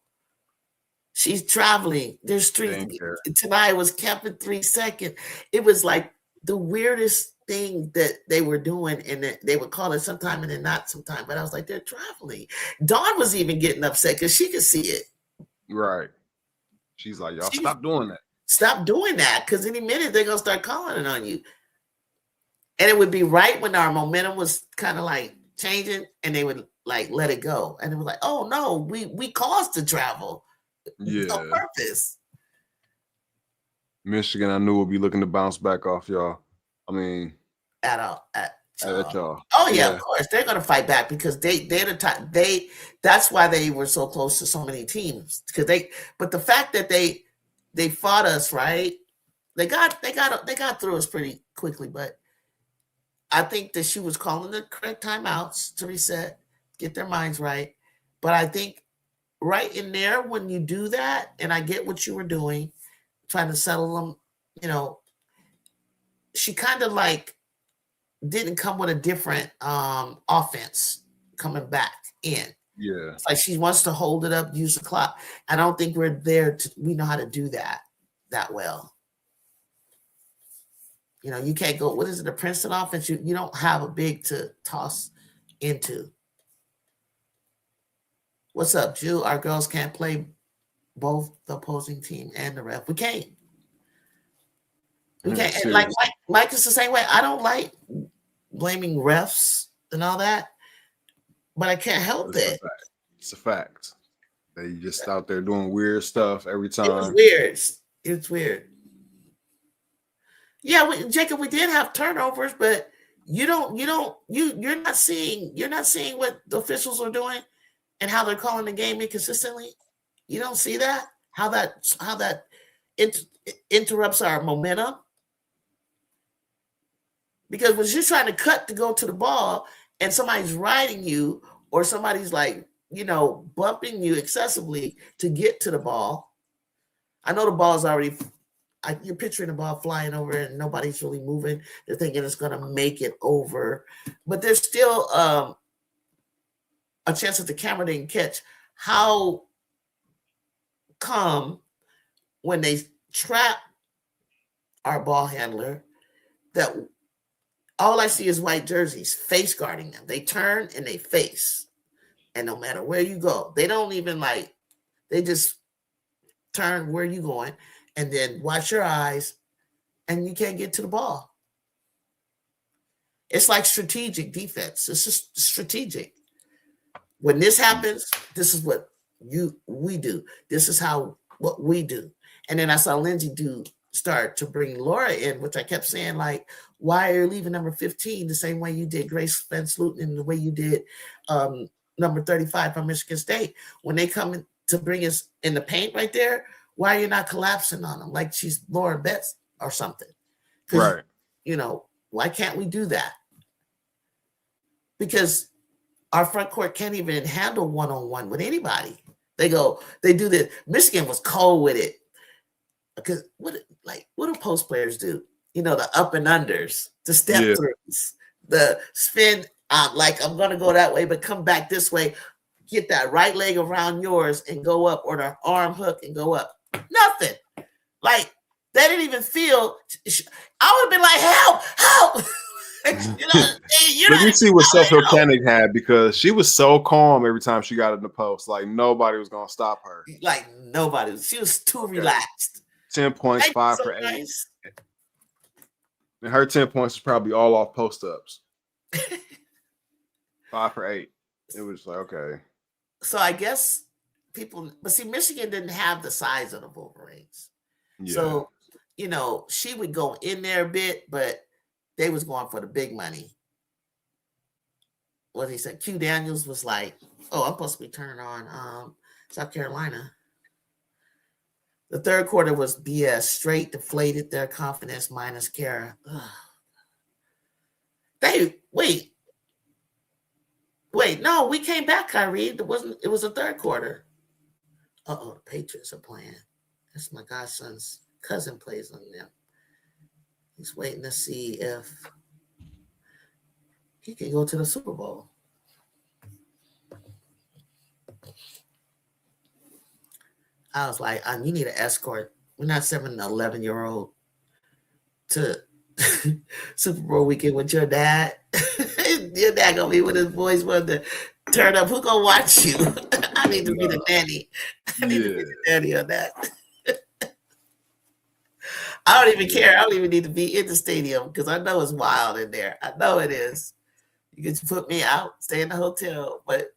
She's traveling. There's three. Tonight was kept at 3 seconds. It was like the weirdest thing that they were doing, and they would call it sometime and then not sometime. But I was like, they're traveling. Dawn was even getting upset because she could see it. Right. She's like, y'all stop doing that. Stop doing that, because any minute they're going to start calling it on you. And it would be right when our momentum was kind of like changing, and they would like let it go. And it was like, oh no, we caused the travel. Yeah. On purpose. Michigan, I knew would be looking to bounce back off y'all. I mean, at y'all. Oh yeah, of course they're gonna fight back because they're the time that's why they were so close to so many teams because but the fact that they fought us, right? They got through us pretty quickly, but I think that she was calling the correct timeouts to reset, get their minds right. But I think right in there when you do that, and I get what you were doing, trying to settle them, she kind of like didn't come with a different offense coming back in. Yeah. It's like she wants to hold it up, use the clock. I don't think we know how to do that well. You can't go, what is it, the Princeton offense? You don't have a big to toss into. What's up, Ju? Our girls can't play both the opposing team and the ref. We can't. We can't. And like Mike is the same way. I don't like blaming refs and all that, but I can't help it. It's a fact. They just out there doing weird stuff every time. It was weird. It's weird. Yeah, Jacob, we did have turnovers, but you're not seeing what the officials are doing and how they're calling the game inconsistently. You don't see that? How that interrupts our momentum? Because when you're trying to cut to go to the ball and somebody's riding you or somebody's like, bumping you excessively to get to the ball. I know the ball is already, you're picturing the ball flying over and nobody's really moving. They're thinking it's going to make it over. But there's still a chance that the camera didn't catch. How come when they trap our ball handler that all I see is white jerseys face guarding them. They turn and they face. And no matter where you go, they don't even they just turn where you going and then watch your eyes and you can't get to the ball. It's like strategic defense. It's just strategic. When this happens, this is what we do. This is what we do. And then I saw Lindsay start to bring Laura in, which I kept saying, why are you leaving number 15 the same way you did Grace Spence Luton and the way you did number 35 from Michigan State? When they come in to bring us in the paint right there, why are you not collapsing on them like she's Laura Betts or something? Right. Why can't we do that? Because our front court can't even handle one-on-one with anybody. They do this. Michigan was cold with it. Because what do post players do? The up and unders, the step throughs, the spin out, I'm going to go that way, but come back this way, get that right leg around yours and go up, or the arm hook and go up. Nothing. They didn't even feel. I would have been like, help. Let me see what Suffolk Koenig had, because she was so calm every time she got in the post. Nobody was going to stop her. Nobody. She was too relaxed. 10 points, 5 for 8. Nice. And her 10 points is probably all off post ups. 5 for 8. It was okay. So I guess but see, Michigan didn't have the size of the Wolverines. Yeah. So, she would go in there a bit, but they was going for the big money. What he said, Q Daniels was like, oh, I'm supposed to be turning on South Carolina. The third quarter was BS, straight deflated their confidence minus Kara. Wait, no, we came back, Kyrie. It was the third quarter. The Patriots are playing. That's my godson's cousin plays on them. He's waiting to see if he can go to the Super Bowl. I was like, you need an escort. We're not sending an 11-year-old to Super Bowl weekend with your dad. Your dad gonna be with his boys wanting to turn up. Who gonna watch you? I need to be the nanny. I need to be the nanny on that. I don't even care. I don't even need to be in the stadium because I know it's wild in there. I know it is. You can put me out, stay in the hotel, but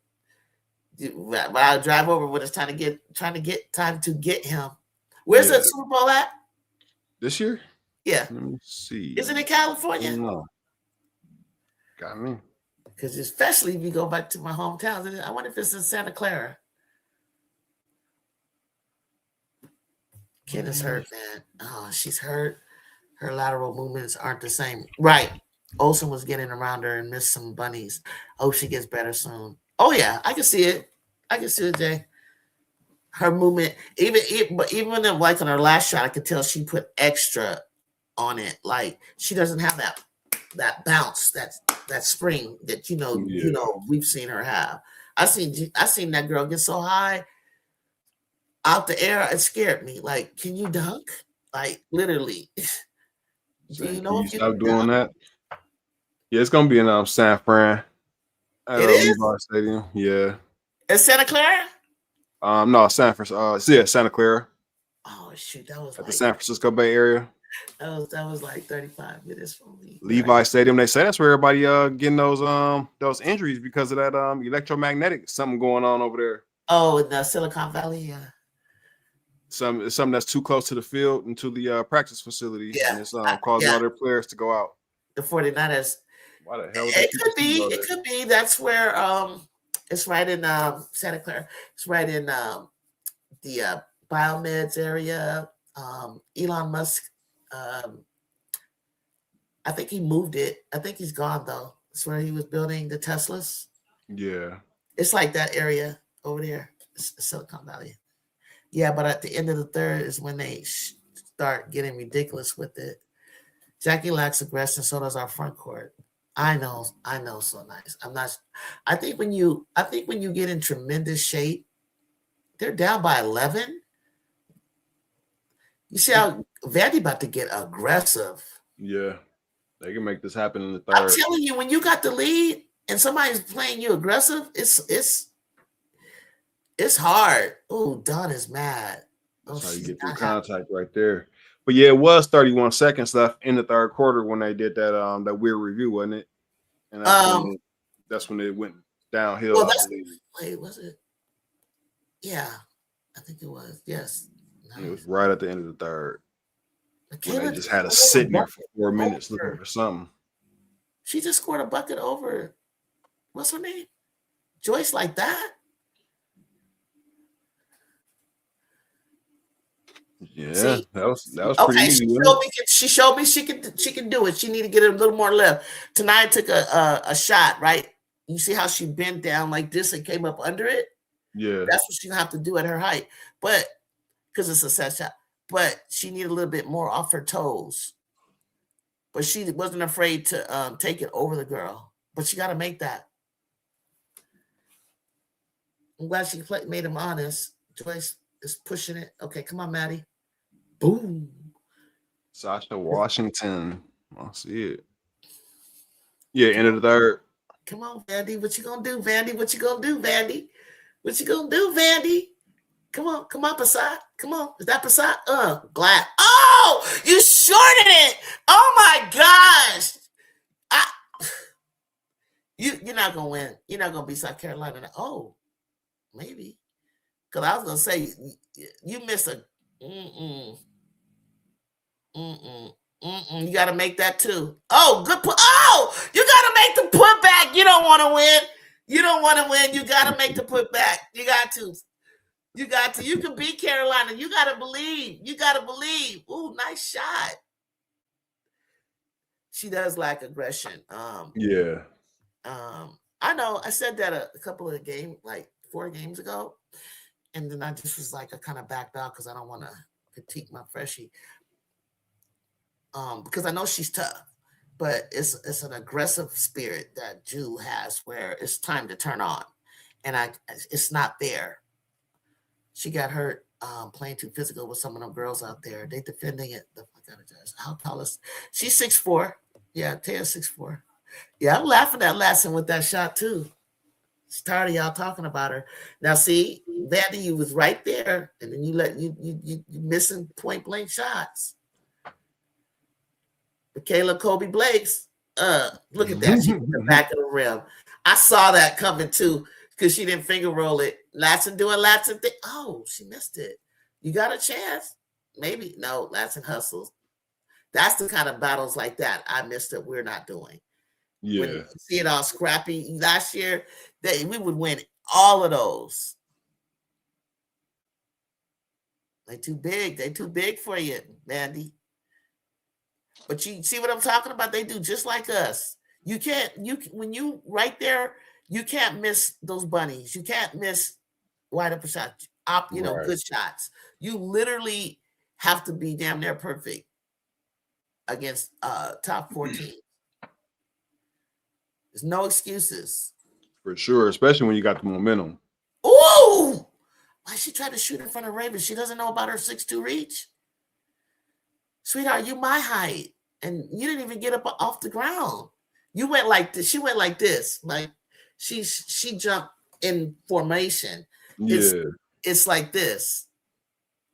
But I'll drive over when it's time to get him. Where's the Super Bowl at? This year? Yeah. Let me see. Is it in California? No. Got me. Because especially if you go back to my hometown, I wonder if it's in Santa Clara. Kid is hurt, man. Oh, she's hurt. Her lateral movements aren't the same. Right. Olsen was getting around her and missed some bunnies. Hope she gets better soon. Oh, yeah. I can see it. I can see it, Jay. Her movement, even like on her last shot, I could tell she put extra on it. Like she doesn't have that bounce, that spring that we've seen her have. I seen that girl get so high out the air, it scared me. Like, can you dunk? Like literally. Do you know if you stop doing that? Yeah, it's gonna be in San Fran. It is Levi Stadium. Yeah. It's Santa Clara? No, San Francisco. Santa Clara. Oh shoot, that was at the San Francisco Bay Area. That was like 35 minutes from me. Levi Stadium. They say that's where everybody getting those injuries because of that electromagnetic something going on over there. Oh, in the Silicon Valley, yeah. Something that's too close to the field and to the practice facility. Yeah. And it's causing all their players to go out. The 49ers. Why the hell? It could be. That's where it's right in Santa Clara. It's right in the biomeds area. Elon Musk. I think he moved it. I think he's gone though. It's where he was building the Teslas. Yeah. It's like that area over there, Silicon Valley. Yeah, but at the end of the third is when they start getting ridiculous with it. Jackie lacks aggression, so does our front court. I know, so nice. I think when you get in tremendous shape, they're down by 11. You see how Vandy about to get aggressive. Yeah. They can make this happen in the third. I'm telling you, when you got the lead and somebody's playing you aggressive, it's hard. Oh, Don is mad. That's how you get through contact right there. But yeah, it was 31 seconds left in the third quarter when they did that weird review, wasn't it? And that's when it went downhill. Well, wait, was it? Yeah, I think it was. Yes. Nice. It was right at the end of the third. When they just had to sit there for 4 minutes looking for something. She just scored a bucket over. What's her name? Joyce, like that? Yeah, see, that was okay. Pretty easy. She showed me she can do it. She need to get a little more lift. Tonight I took a shot, right? You see how she bent down like this and came up under it? Yeah. That's what she's gonna have to do at her height. But because it's a set shot. But she needed a little bit more off her toes. But she wasn't afraid to take it over the girl. But she got to make that. I'm glad she made him honest. Joyce is pushing it. Okay, come on, Maddie. Boom. Sasha Washington. I see it. Yeah, end of the third. Come on, Vandy. What you going to do, Vandy? What you going to do, Vandy? What you going to do, Vandy? Come on, Passat. Come on. Is that Passat? Glad. Oh, you shorted it. Oh my gosh. You're not gonna win. You're not gonna beat South Carolina. Oh, maybe. Because I was gonna say you missed a You gotta make that too. Oh, good put. Oh, you gotta make the putback. You don't want to win. You don't want to win. You gotta make the putback. You got to. You got to. You can beat Carolina. You got to believe. You got to believe. Ooh, nice shot. She does lack aggression. Yeah. I know. I said that a couple of games, like 4 games ago, and then I just was like, I kind of backed out because I don't want to critique my freshie. Because I know she's tough, but it's an aggressive spirit that Ju has where it's time to turn on, and it's not there. She got hurt playing too physical with some of them girls out there. They defending it. How tall is she's 6'4"? Yeah, Taya's 6'4". Yeah, I'm laughing at Lasson with that shot too. It's tired of y'all talking about her. Now, see, Vandy, you was right there, and then you missing point blank shots. Michaela Kobe Blakes, look at that. She's in the back of the rim. I saw that coming too. because she didn't finger roll it. Latson doing Latson thing. Oh, she missed it. You got a chance. Maybe. No, Latson hustles. That's the kind of battles like that I missed that we're not doing. Yeah. When you see it all scrappy last year, we would win all of those. They too big. They too big for you, Mandy. But you see what I'm talking about? They do just like us. You can't, when you right there, you can't miss those bunnies. You can't miss wide open shots, good shots. You literally have to be damn near perfect against top 14. There's no excuses. For sure, especially when you got the momentum. Ooh! Why she tried to shoot in front of Raven? She doesn't know about her 6'2" reach. Sweetheart, you my height. And you didn't even get up off the ground. You went like this. She went like this. Like she jumped in formation. Yeah. It's like this.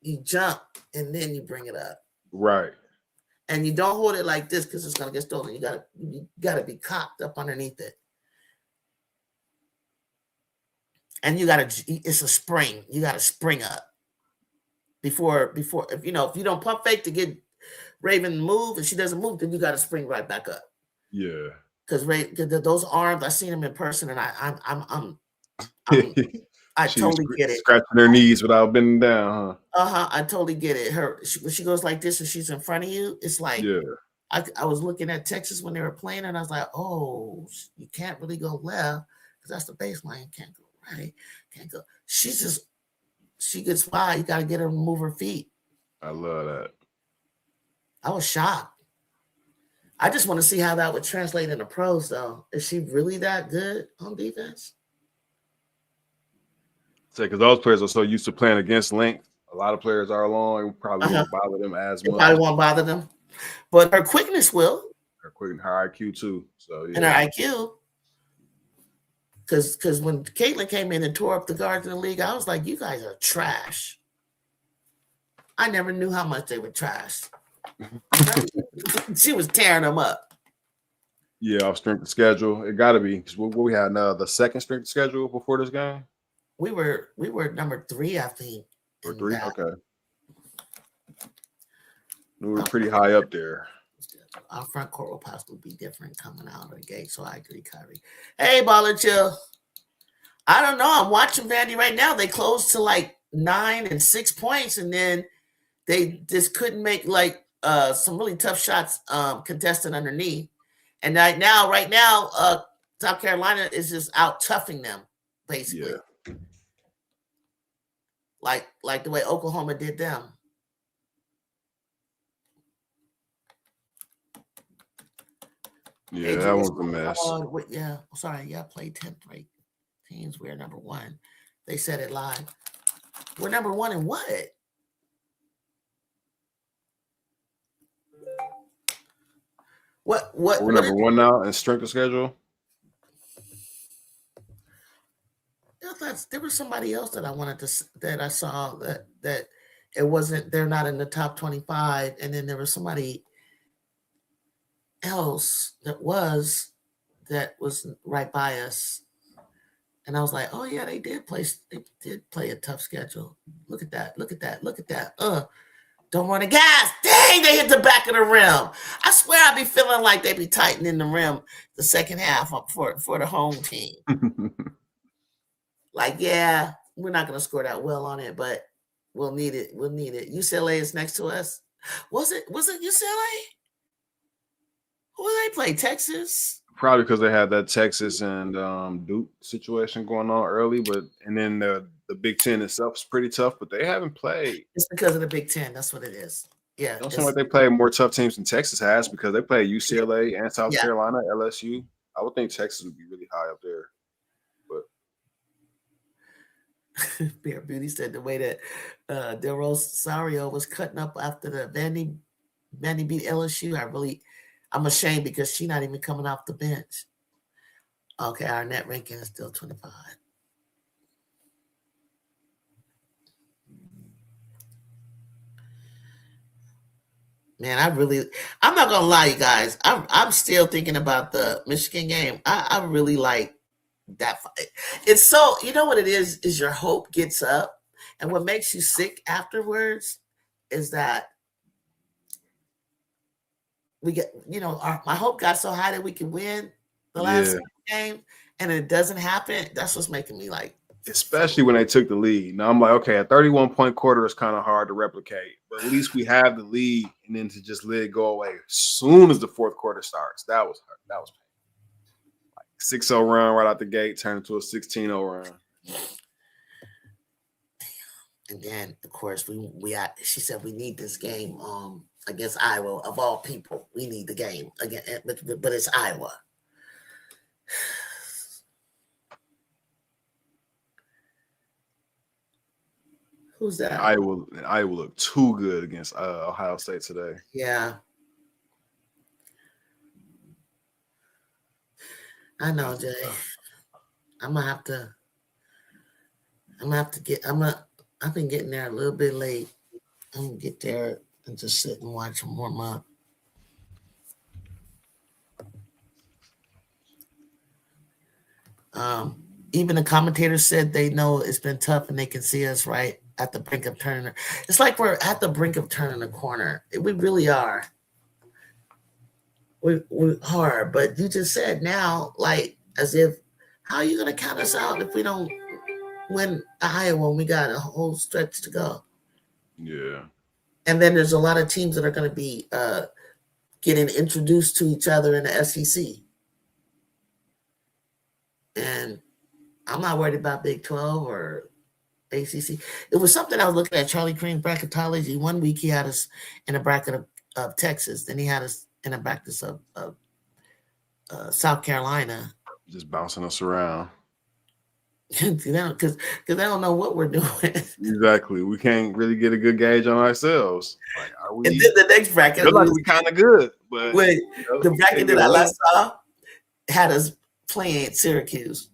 You jump and then you bring it up. Right. And you don't hold it like this because it's gonna get stolen. You gotta be cocked up underneath it. And it's a spring. You gotta spring up before if you don't pump fake to get Raven to move and she doesn't move, then you gotta spring right back up. Yeah. Because those arms, I seen them in person, and I totally get it. Scratching her knees without bending down, huh? I totally get it. When she goes like this and she's in front of you, it's like, yeah. I was looking at Texas when they were playing, and I was like, oh, you can't really go left because that's the baseline. Can't go right. Can't go. She gets by. You got to get her to move her feet. I love that. I was shocked. I just want to see how that would translate into pros, though. Is she really that good on defense? Because those players are so used to playing against length. A lot of players are long. It probably won't bother them as much. Probably won't bother them. But her quickness will. Her IQ, too. So, yeah. And her IQ. Because when Caitlin came in and tore up the guards in the league, I was like, you guys are trash. I never knew how much they were trash. She was tearing them up. Yeah, off strength of schedule. It got to be. What we had the second strength of schedule before this game? We were number 3, I think. Or 3? Okay. We were pretty high up there. Our front court will possibly be different coming out of the gate, so I agree, Kyrie. Hey, Ball and Chill. I don't know. I'm watching Vandy right now. They closed to like 9 and 6 points, and then they just couldn't make some really tough shots contested underneath. And right now, South Carolina is just out toughing them, basically. Yeah. Like the way Oklahoma did them. Yeah, that was a mess. Played 10th rate teams. We're number 1. They said it live. We're number 1 in what? What? We're number 1 now in strength of schedule. There was somebody else that I saw that it wasn't. They're not in the top 25, and then there was somebody else that was right by us, and I was like, oh yeah, they did play a tough schedule. Look at that. Don't run the gas. Dang, they hit the back of the rim. I swear I be feeling like they be tightening the rim the second half for the home team. Like, yeah, we're not going to score that well on it, but we'll need it. UCLA is next to us. Was it UCLA? Who did they play? Texas? Probably because they had that Texas and Duke situation going on early, and then the Big Ten itself is pretty tough, but they haven't played. It's because of the Big Ten. That's what it is. Yeah. It don't seem like they play more tough teams than Texas has because they play UCLA and South Carolina, LSU. I would think Texas would be really high up there. Bear Beauty said the way that Del Rosario was cutting up after the Vandy beat LSU, I'm ashamed because she's not even coming off the bench. Okay, our net ranking is still 25. Man, I'm not gonna lie, you guys. I'm still thinking about the Michigan game. I really like that it's so, you know what it is your hope gets up, and what makes you sick afterwards is that we get, my hope got so high that we can win the last game, and it doesn't happen. That's what's making me like, especially when they took the lead. Now I'm like, okay, a 31-point quarter is kind of hard to replicate, but at least we have the lead, and then to just let it go away as soon as the fourth quarter starts. That was painful. Like 6-0 run right out the gate turned into a 16-0 run. And then, of course, she said we need this game against Iowa. Of all people, we need the game again, but it's Iowa. Who's that? Iowa looked too good against Ohio State today. Yeah. I know, Jay. I've been getting there a little bit late. I'm gonna get there and just sit and watch them warm up. Even the commentators said they know it's been tough and they can see us right at the brink of turning. It's like we're at the brink of turning the corner. We really are. We're hard, but you just said now, like, as if, how are you going to count us out if we don't win Iowa when we got a whole stretch to go? Yeah. And then there's a lot of teams that are going to be getting introduced to each other in the SEC. And I'm not worried about Big 12 or ACC. It was something I was looking at, Charlie Cream bracketology. 1 week he had us in a bracket of Texas. Then he had us in a bracket of South Carolina. Just bouncing us around. Because they don't know what we're doing. Exactly. We can't really get a good gauge on ourselves. Like, are we? And then the next bracket. Feel like we kind of good. But the bracket that I last saw had us playing Syracuse.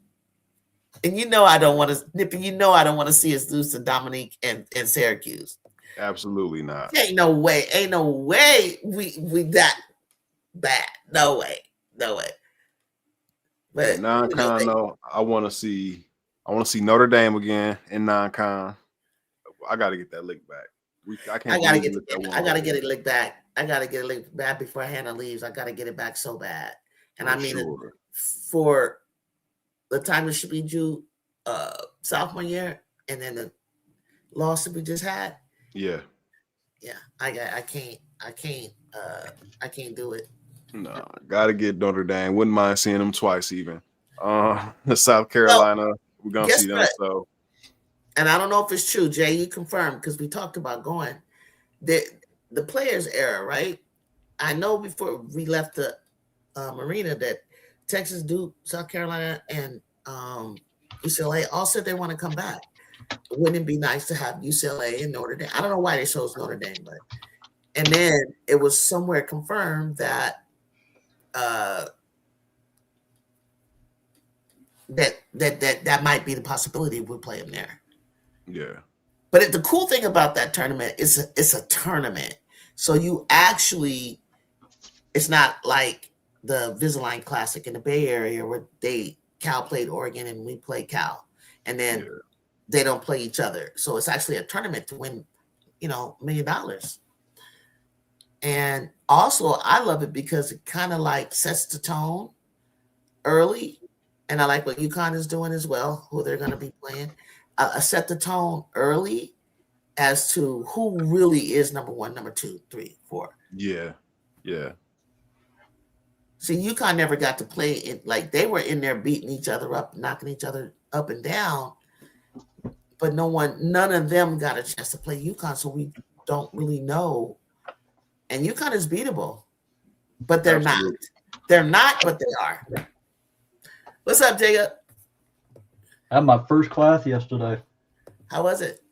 And I don't want to, Nippy, I don't want to see us lose to Dominique and Syracuse. Absolutely not. Ain't no way we that bad. No way. But non-con, though, I want to see Notre Dame again in non-con. I got to get that lick back. I gotta get it licked back. I gotta get it licked back before Hannah leaves. I gotta get it back so bad. And I mean, for the time it should be due sophomore year, and then the loss that we just had. Yeah. I can't do it. No, gotta get Notre Dame. Wouldn't mind seeing them twice even. The South Carolina, we're gonna see them. So, and I don't know if it's true, Jay. You confirmed, because we talked about going the players era, right? I know before we left the arena that Texas, Duke, South Carolina, and UCLA all said they want to come back. Wouldn't it be nice to have UCLA and Notre Dame? I don't know why they chose Notre Dame, and then it was somewhere confirmed that that might be the possibility we'll play them there. Yeah. But the cool thing about that tournament is it's a tournament. So you actually, it's not like the Invisalign Classic in the Bay Area where Cal played Oregon and we played Cal, and then they don't play each other. So it's actually a tournament to win, $1 million. And also, I love it because it kind of like sets the tone early. And I like what UConn is doing as well, who they're going to be playing. Set the tone early as to who really is number 1, number 2, 3, 4. Yeah. See, UConn never got to play it. Like, they were in there beating each other up, knocking each other up and down. But none of them got a chance to play UConn, so we don't really know. And UConn is beatable, but they're not. They're not, but they are. What's up, Jacob? I had my first class yesterday. How was it?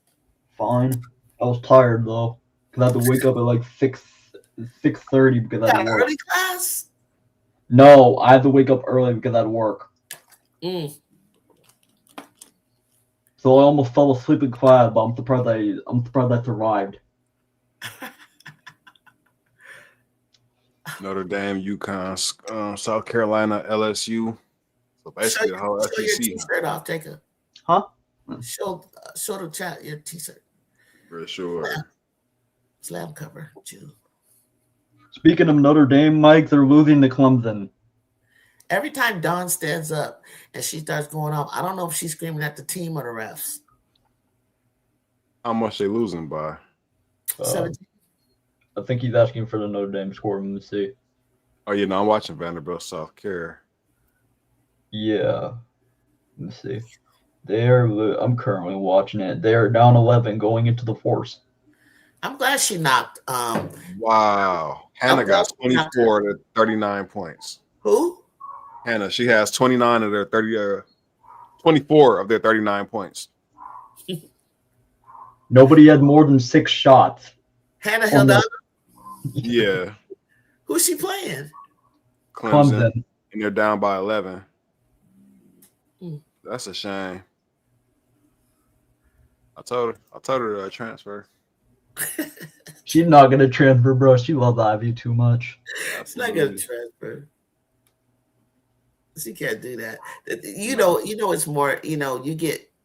Fine. I was tired though, because I had to wake up at like 6:30 because I had to work. Early class? No, I had to wake up early because I had to work. So I almost fell asleep in class, but I'm surprised I survived. Notre Dame, UConn, South Carolina, LSU. So basically, the whole show your SEC. t-shirt off, Jacob. Huh? Show the chat your t-shirt. For sure. Slam cover, Jew. Speaking of Notre Dame, Mike, they're losing to Clemson. Every time Dawn stands up and she starts going off, I don't know if she's screaming at the team or the refs. How much they losing by? 17. I think he's asking for the Notre Dame score. Let me see. Oh, yeah, no, I'm watching Vanderbilt, South Carolina. Yeah. Let me see. I'm currently watching it. They're down 11 going into the fourth. I'm glad she knocked. Wow. Hannah got 24 to 39 points. Who? Hannah, she has 29 of their 24 of their 39 points. Nobody had more than 6 shots. Hannah held up. Yeah. Who's she playing? Clemson. And they're down by 11. Mm. That's a shame. I told her to transfer. She's not gonna transfer, bro. She loves Ivy too much. She's not gonna transfer. She can't do that. You know, it's more.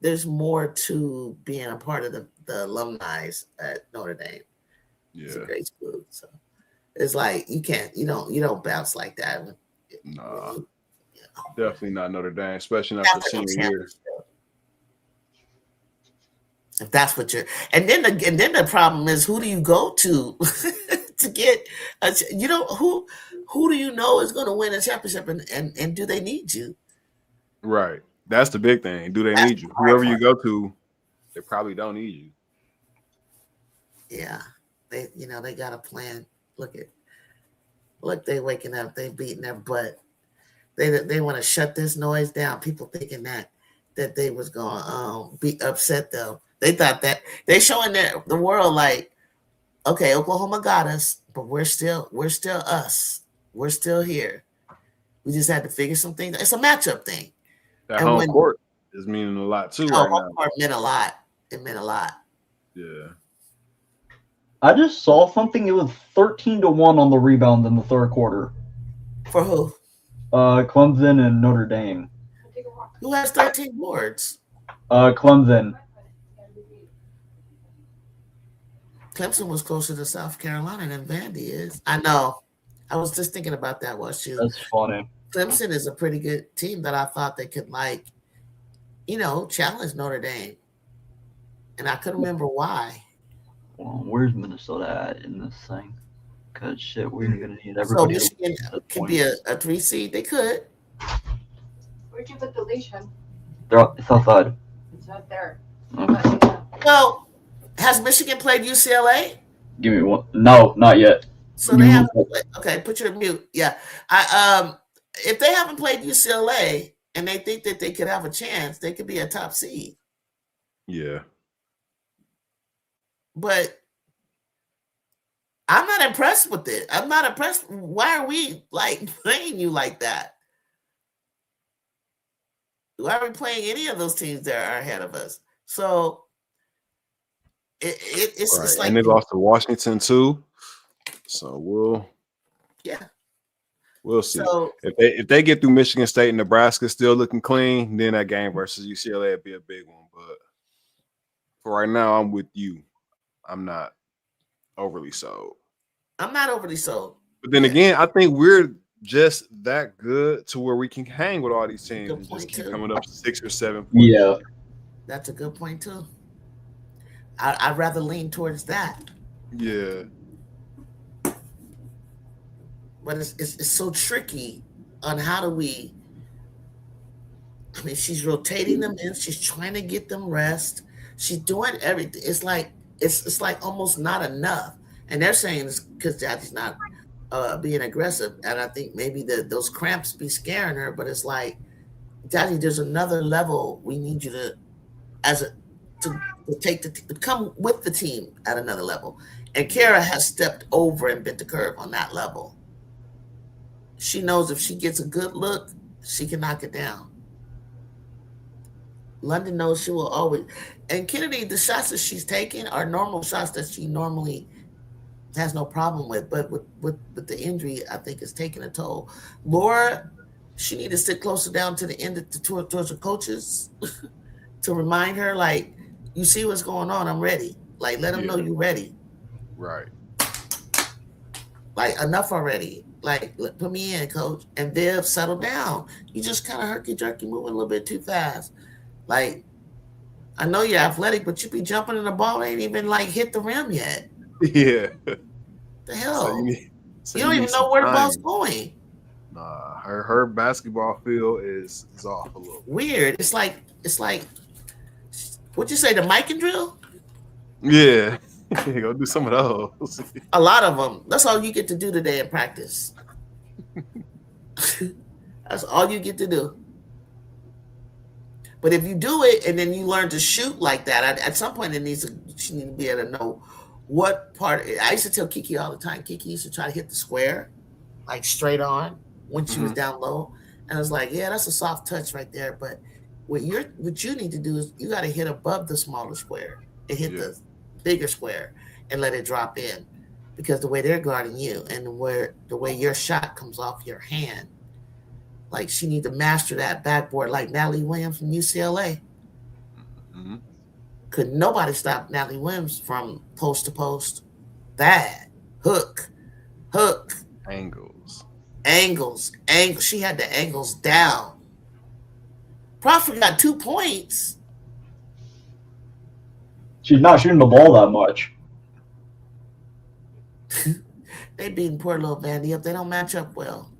There's more to being a part of the alumni at Notre Dame. Yeah, it's a great school. So it's like you don't bounce like that. Nah, definitely not Notre Dame, especially not the senior year. If that's what you're, and then the problem is, who do you go to to get who do you know is going to win a championship, and do they need you? Right, that's the big thing. Do they need you? Whoever you go to, they probably don't need you. Yeah, they got a plan. Look, they waking up, they beating their butt. They want to shut this noise down. People thinking that they was going to be upset though. They thought that they showing the world like, okay, Oklahoma got us, but we're still us. We're still here. We just had to figure some things. It's a matchup thing. That home court is meaning a lot too right now. Home court meant a lot. It meant a lot. Yeah. I just saw something. It was 13-1 on the rebound in the third quarter. For who? Clemson and Notre Dame. Who has 13 boards? Clemson. Clemson was closer to South Carolina than Vandy is. I know. I was just thinking about that. That's funny. Clemson is a pretty good team that I thought they could challenge Notre Dame, and I couldn't remember why. Well, where's Minnesota at in this thing? Because shit, we're gonna need everybody. So Michigan could be a 3 seed. They could. Where'd you put the leash, hon? It's outside. It's not there. Okay. Well, has Michigan played UCLA? Give me one. No, not yet. So they haven't played. Okay, put you on mute. Yeah. If they haven't played UCLA and they think that they could have a chance, they could be a top seed. Yeah. But I'm not impressed with it. I'm not impressed. Why are we playing you like that? Why are we playing any of those teams that are ahead of us? So it's right. like, and they lost to Washington too. So we'll see. So, if they get through Michigan State and Nebraska still looking clean, then that game versus UCLA would be a big one. But for right now, I'm with you. I'm not overly sold. I'm not overly sold. But then again, I think we're just that good to where we can hang with all these teams and just keep coming up 6 or 7 points. Yeah. That's a good point too. I'd rather lean towards that. Yeah. But it's so tricky on how do we. I mean, she's rotating them in. She's trying to get them rest. She's doing everything. It's like almost not enough. And they're saying it's because Daddy's not being aggressive. And I think maybe those cramps be scaring her. But it's like, Daddy, there's another level we need you to come with the team at another level. And Kara has stepped over and bent the curve on that level. She knows if she gets a good look, she can knock it down. London knows she will always. And Kennedy, the shots that she's taking are normal shots that she normally has no problem with. But with the injury, I think it's taking a toll. Laura she need to sit closer down to the end of towards the coaches to remind her, like, you see what's going on. I'm ready. Like, let them know you're ready. Right. Like, enough already. Like, put me in, coach. And Viv, settle down. You just kind of herky-jerky moving a little bit too fast. Like, I know you're athletic, but you be jumping in the ball, ain't even, like, hit the rim yet. Yeah. The hell? So you don't even know where the ball's going. Nah, her basketball feel is off a little. Weird. It's like, what'd you say, the mic and drill? Yeah. Go do some of those. A lot of them. That's all you get to do today in practice. That's all you get to do. But if you do it and then you learn to shoot like that, at some point she needs to be able to know what part. I used to tell Kiki all the time. Kiki used to try to hit the square, like straight on when she was down low. And I was like, yeah, that's a soft touch right there. But what you need to do is you got to hit above the smaller square and hit the bigger square and let it drop in, because the way they're guarding you and the way your shot comes off your hand, like she need to master that backboard like Natalie Williams from UCLA. Mm-hmm. Could nobody stop Natalie Williams from post to post? Bad hook, angles. She had the angles down. Crawford got 2 points. She's not shooting the ball that much. They beating poor little Vandy up. They don't match up well.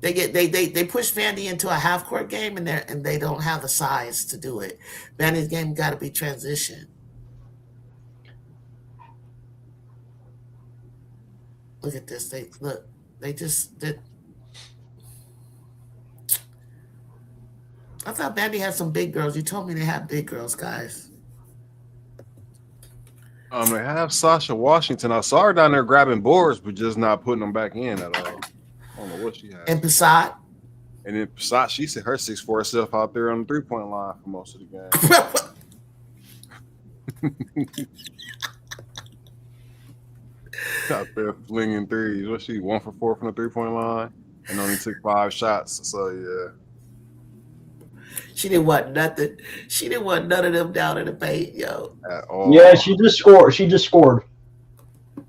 They push Vandy into a half court game and they don't have the size to do it. Vandy's game got to be transition. Look at this. They just did. I thought Vandy had some big girls. You told me they have big girls, guys. They have Sasha Washington. I saw her down there grabbing boards, but just not putting them back in at all. I don't know what she has. And Passat. And then Passat, she said her 6'4" self out there on the 3-point line for most of the game. Out there flinging threes. What's she, 1 for 4 from the 3-point line? And only took 5 shots. So, yeah. She didn't want nothing. She didn't want none of them down in the paint, yo. At all. Yeah, she just scored.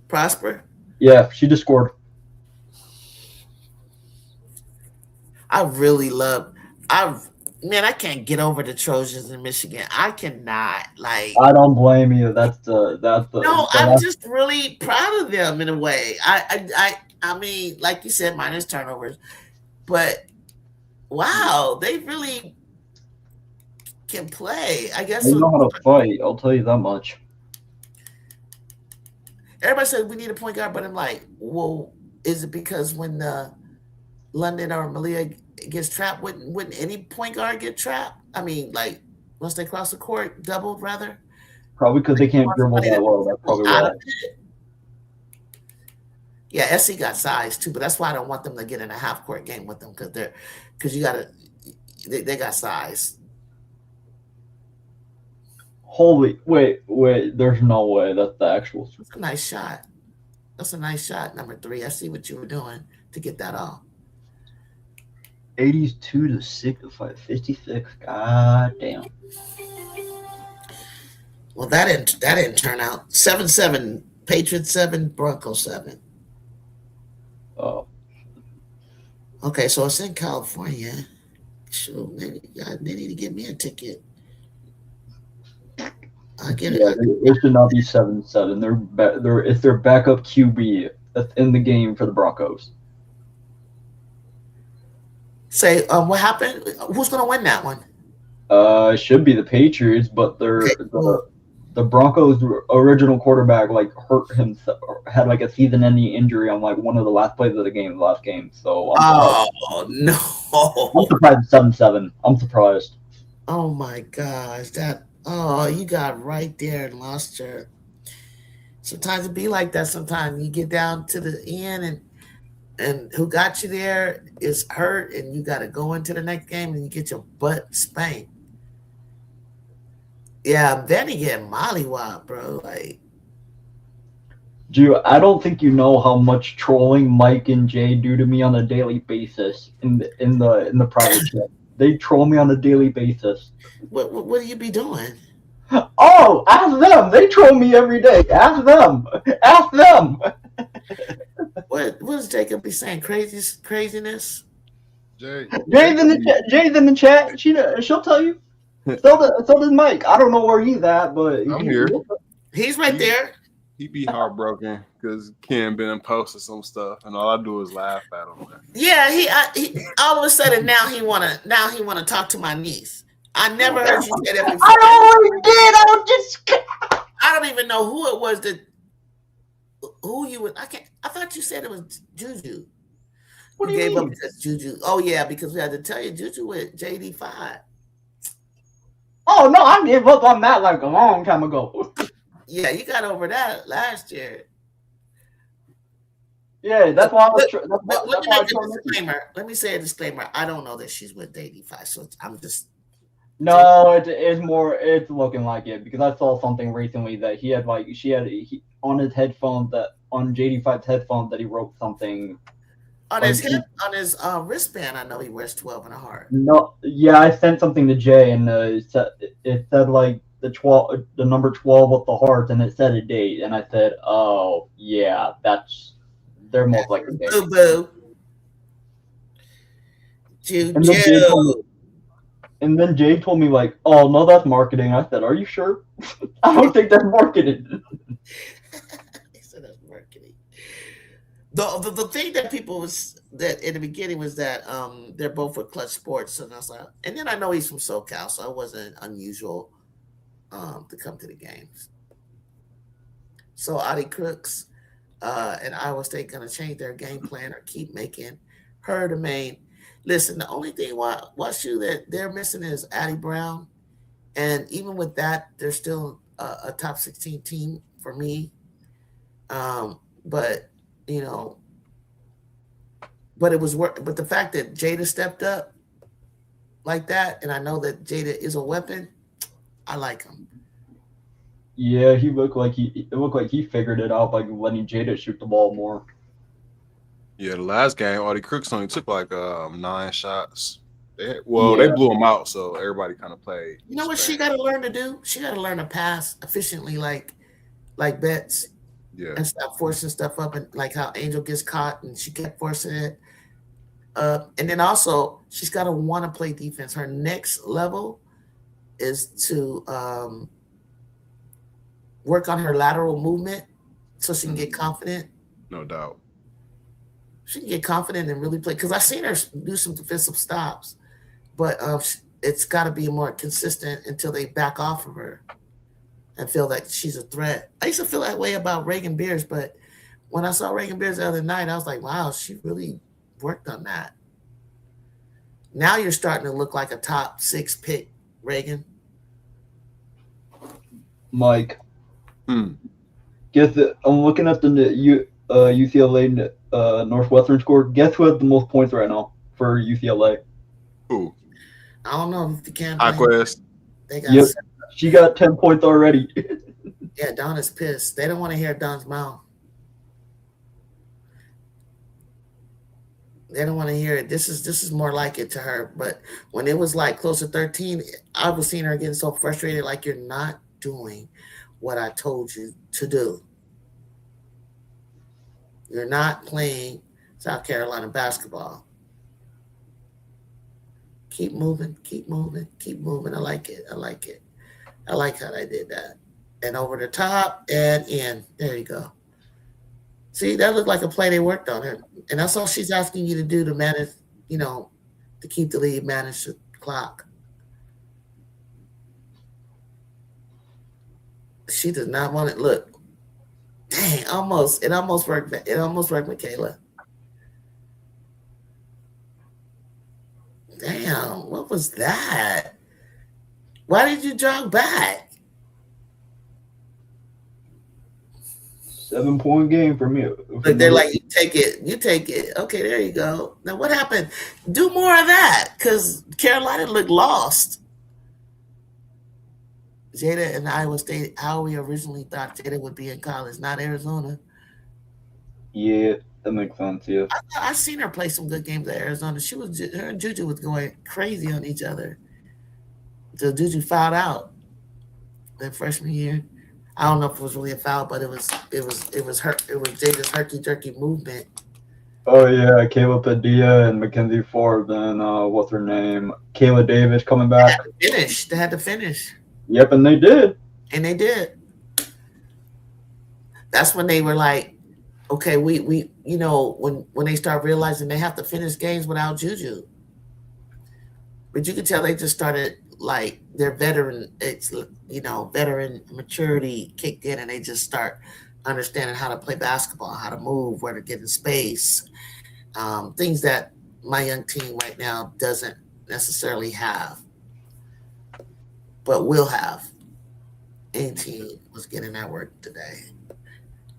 Prosper? Yeah, she just scored. I can't get over the Trojans in Michigan. I cannot. Like, I don't blame you. I'm just really proud of them in a way. I mean, like you said, minus turnovers, but wow, they really can play. I guess they know how to fight. I'll tell you that much. Everybody says we need a point guard, but I'm like, well, is it because when London or Malia gets trapped, wouldn't any point guard get trapped? I mean, like, once they cross the court, doubled rather? Probably because they can't dribble that well. That's probably why. Yeah, SC got size too, but that's why I don't want them to get in a half court game with them, because they got size. Holy, wait, there's no way that's the actual. That's a nice shot. That's a nice shot, number 3. I see what you were doing to get that off. 82 to 56. God damn. Well, that didn't turn out. 7-7, Patriots 7, Broncos 7. Oh. Okay, so it's in California. Sure, they need to give me a ticket. I get it. It should not be 7-7. It's their backup QB that's in the game for the Broncos. Say, what happened? Who's going to win that one? It should be the Patriots, but the Broncos' original quarterback hurt himself, had a season-ending injury on one of the last plays of the last game. So no, I'm surprised 7-7. I'm surprised. Oh my gosh, you got right there and lost your. Sometimes it be like that. Sometimes you get down to the end and who got you there is hurt, and you got to go into the next game and you get your butt spanked. Yeah, then he get mollywop, bro. Ju, I don't think you know how much trolling Mike and Jay do to me on a daily basis in the private chat. They troll me on a daily basis. What do you be doing? Oh, ask them. They troll me every day. Ask them. Ask them. What does Jacob be saying? Craziness? Jay's in the chat. She'll tell you. So does Mike. I don't know where he's at, but I'm here. He's right there. He be heartbroken because Ken been posting some stuff, and all I do is laugh at him. Yeah, he all of a sudden now he wanna talk to my niece. I never heard you say that before. I always did. I don't even know who it was who you would. I thought you said it was JuJu. What do you mean? Up JuJu. Oh yeah, because we had to tell you JuJu with JD5. Oh no, I gave up on that like a long time ago. Yeah, you got over that last year. Yeah, that's why I was. Let me make a disclaimer. Let me say a disclaimer. I don't know that she's with JD5, so I'm just. No, it's more. It's looking like it because I saw something recently that he had on his headphones on JD5's headphones that he wrote something. On his wristband, I know he wears 12 and a heart. No, yeah, I sent something to Jay and it said like the number 12 with the heart, and it said a date, and I said, oh yeah, they're most likely dating. Boo boo. And then Jay told me like, oh no, that's marketing. I said, are you sure? I don't think that's marketing. He said that's marketing. The thing that people that in the beginning was that they're both with Clutch Sports, and I was like, and then I know he's from SoCal, so it wasn't unusual to come to the games. So Audie Crooks and Iowa State gonna change their game plan or keep making her the main. Listen, the only thing that they're missing is Addie Brown, and even with that, they're still a top 16 team for me. But you know, but it was work. But the fact that Jada stepped up like that, and I know that Jada is a weapon, I like him. Yeah, it looked like he figured it out by letting Jada shoot the ball more. Yeah, the last game, Audie Crooks only took like 9 shots. They blew him out, so everybody kind of played. You know what she got to learn to do? She got to learn to pass efficiently, like Betts. Yeah. And stop forcing stuff up, and like how Angel gets caught and she kept forcing it. And then also she's got to want to play defense. Her next level is to work on her lateral movement so she can get confident. No doubt. She can get confident and really play, because I've seen her do some defensive stops, but it's got to be more consistent until they back off of her and feel like she's a threat. I used to feel that way about Reagan Beers, but when I saw Reagan Beers the other night, I was like, wow, she really worked on that. Now you're starting to look like a top 6 pick, Reagan. Mike. Guess it. I'm looking at the UCLA Northwestern score. Guess who has the most points right now for UCLA? Who? I don't know if you can. Aquest. They got she got 10 points already. Yeah, Don is pissed. They don't want to hear Don's mouth. They don't want to hear it. This is more like it to her. But when it was like close to 13, I was seeing her getting so frustrated, like, you're not doing what I told you to do. You're not playing South Carolina basketball. Keep moving, keep moving, keep moving. I like it. I like it. I like how they did that. And over the top and in. There you go. See, that looked like a play they worked on her. And that's all she's asking you to do to manage, to keep the lead, manage the clock. She does not want it. Look. Dang, almost. It almost worked. It almost worked, Michaela. Damn, what was that? Why did you jog back? 7-point game for me. But they're like, you take it. Okay, there you go. Now what happened? Do more of that, because Carolina looked lost. Jada and Iowa State, how we originally thought Jada would be in college, not Arizona. Yeah, that makes sense. Yeah. I seen her play some good games at Arizona. Her and JuJu was going crazy on each other. So JuJu fouled out that freshman year. I don't know if it was really a foul, but it was Jada's herky jerky movement. Oh yeah, Kayla Padilla and Mackenzie Forbes and what's her name? Kayla Davis coming back. They had to finish. Yep, and they did. And they did. That's when they were like, okay, we when they start realizing they have to finish games without JuJu. But you could tell they just started like their veteran maturity kicked in, and they just start understanding how to play basketball, how to move, where to get in space, things that my young team right now doesn't necessarily have, but will have. Any team was getting that work today.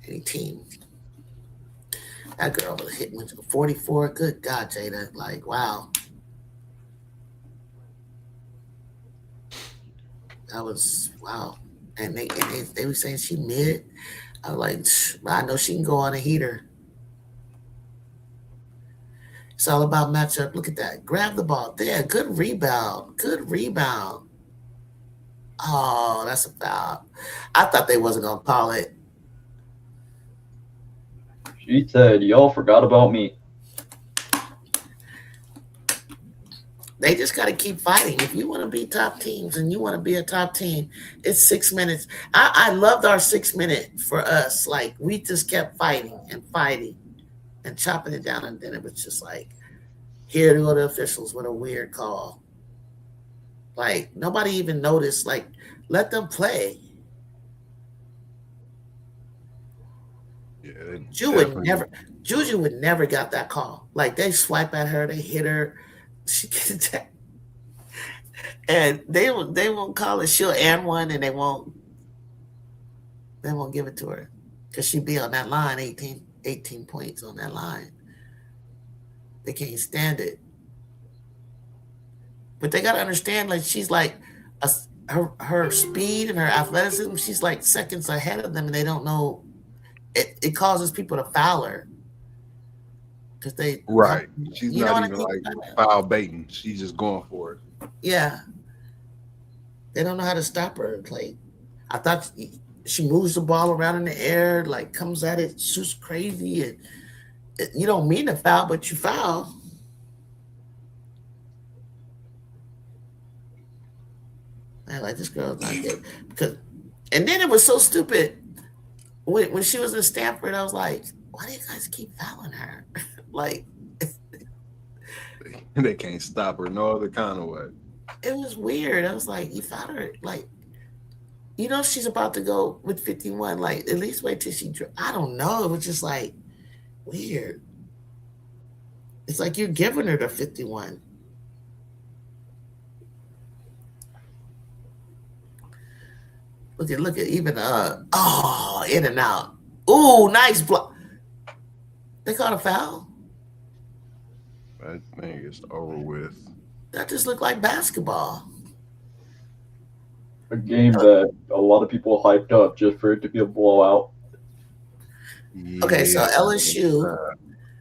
Any team. That girl was hitting 44. Good God, Jada. Like, wow. That was wow. And they were saying she mid. I was like, I know she can go on a heater. It's all about matchup. Look at that. Grab the ball. There. Good rebound. Good rebound. Oh, that's a foul. I thought they wasn't gonna call it. She said, "Y'all forgot about me." They just got to keep fighting. If you want to be top teams and you want to be a top team, it's 6 minutes. I loved our 6 minute for us. Like, we just kept fighting and chopping it down. And then it was just like, here to go the officials with a weird call. Like, nobody even noticed. Like, let them play. Yeah, JuJu would never got that call. Like, they swipe at her, they hit her. She gets attacked. And they won't call it. She'll and one, and they won't give it to her because she'd be on that line, 18 points on that line. They can't stand it. But they got to understand, like, she's like her speed and her athleticism, she's like seconds ahead of them, and they don't know. It causes people to foul her. Because they right. She's not even like foul baiting. She's just going for it. Yeah. They don't know how to stop her. Like, I thought she moves the ball around in the air, like comes at it, shoots crazy, and you don't mean to foul, but you foul. Man, like, this girl's not good. And then it was so stupid. When she was in Stanford, I was like, why do you guys keep fouling her? Like, they can't stop her no other kind of way. It was weird. I was like, you found her, like, she's about to go with 51. Like, at least wait till she. I don't know. It was just like weird. It's like you're giving her the 51. Look at even in and out. Ooh, nice block. They caught a foul. I think it's over with. That just looked like basketball. A game that a lot of people hyped up just for it to be a blowout. Yeah. Okay, so LSU.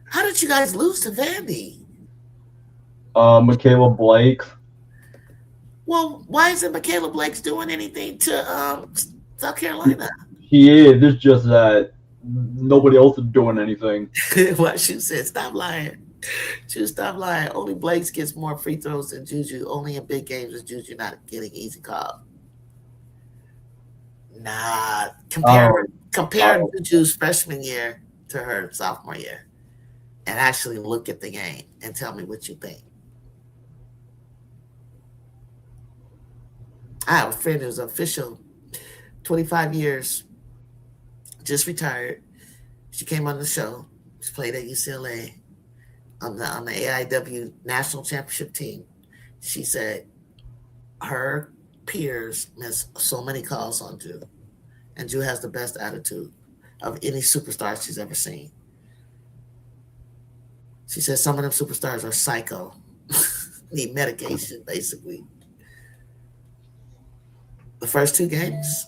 How did you guys lose to Vandy? Michaela Blake. Well, why isn't Michaela Blake's doing anything to South Carolina? She is. It's just that nobody else is doing anything. What she said, stop lying. Stop lying. Only Blake's gets more free throws than JuJu. Only in big games is JuJu not getting easy calls. Nah. Compare JuJu's freshman year to her sophomore year. And actually look at the game and tell me what you think. I have a friend who's official, 25 years, just retired. She came on the show. She played at UCLA on the AIW national championship team. She said her peers miss so many calls on Ju, and Ju has the best attitude of any superstar she's ever seen. She said some of them superstars are psycho, need medication, basically. The first two games?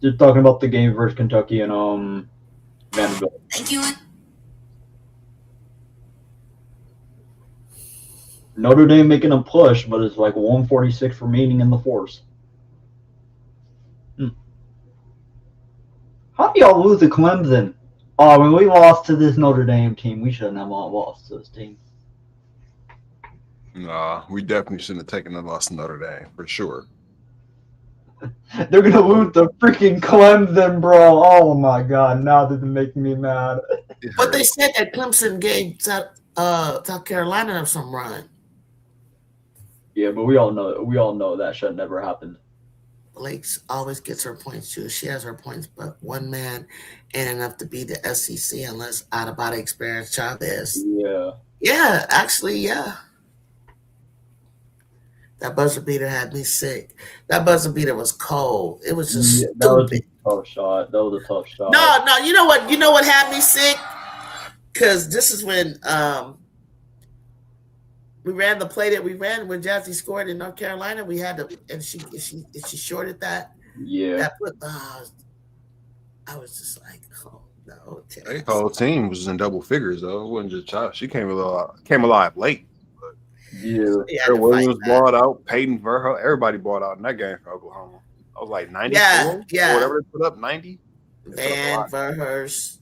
You're talking about the game versus Kentucky and Vanderbilt. Thank you. Notre Dame making a push, but it's like 146 remaining in the fourth. How do y'all lose to Clemson? Oh, when we lost to this Notre Dame team, we shouldn't have lost to this team. Nah, we definitely shouldn't have taken the loss to Notre Dame for sure. They're gonna lose to freaking Clemson, bro. Oh my god, now they're making me mad. But they said that Clemson gave South Carolina some run. Yeah, but we all know that should never happen. Blake always gets her points too. She has her points, but one man ain't enough to beat the SEC unless out of body experience Chavez. Yeah. Yeah, actually, yeah. That buzzer beater had me sick. That buzzer beater was cold. It was just Yeah, that was stupid. a tough shot. That was a tough shot. No, you know what? You know what had me sick? Because this is when we ran the play that we ran when Jazzy scored in North Carolina. We had to, and she shorted that. Yeah. That put, I was just like, oh no. The whole team was in double figures though. It wasn't just Child. She came alive late. Yeah. So Williams bought out, Peyton Verho, everybody bought out in that game for Oklahoma. I was like 94 yeah. or whatever they put up, 90. Van Verhurst.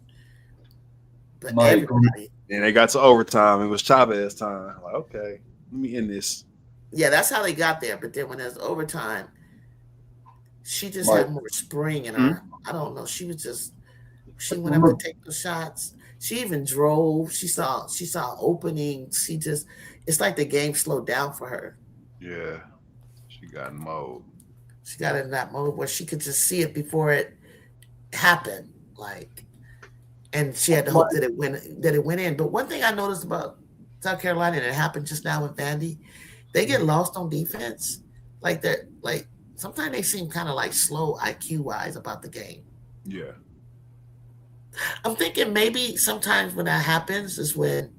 But Mike, everybody. And they got to overtime. It was Chavez time. Like, okay, let me end this. Yeah, that's how they got there. But then when there's overtime, she just had more spring in her. I don't know. She went up to take the shots. She even drove. She saw openings. It's like the game slowed down for her. Yeah. She got in mode. She got in that mode where she could just see it before it happened. And she had to hope that it went in. But one thing I noticed about South Carolina, and it happened just now with Vandy, they get lost on defense. Sometimes they seem kind of like slow IQ wise about the game. Yeah. I'm thinking maybe sometimes when that happens is when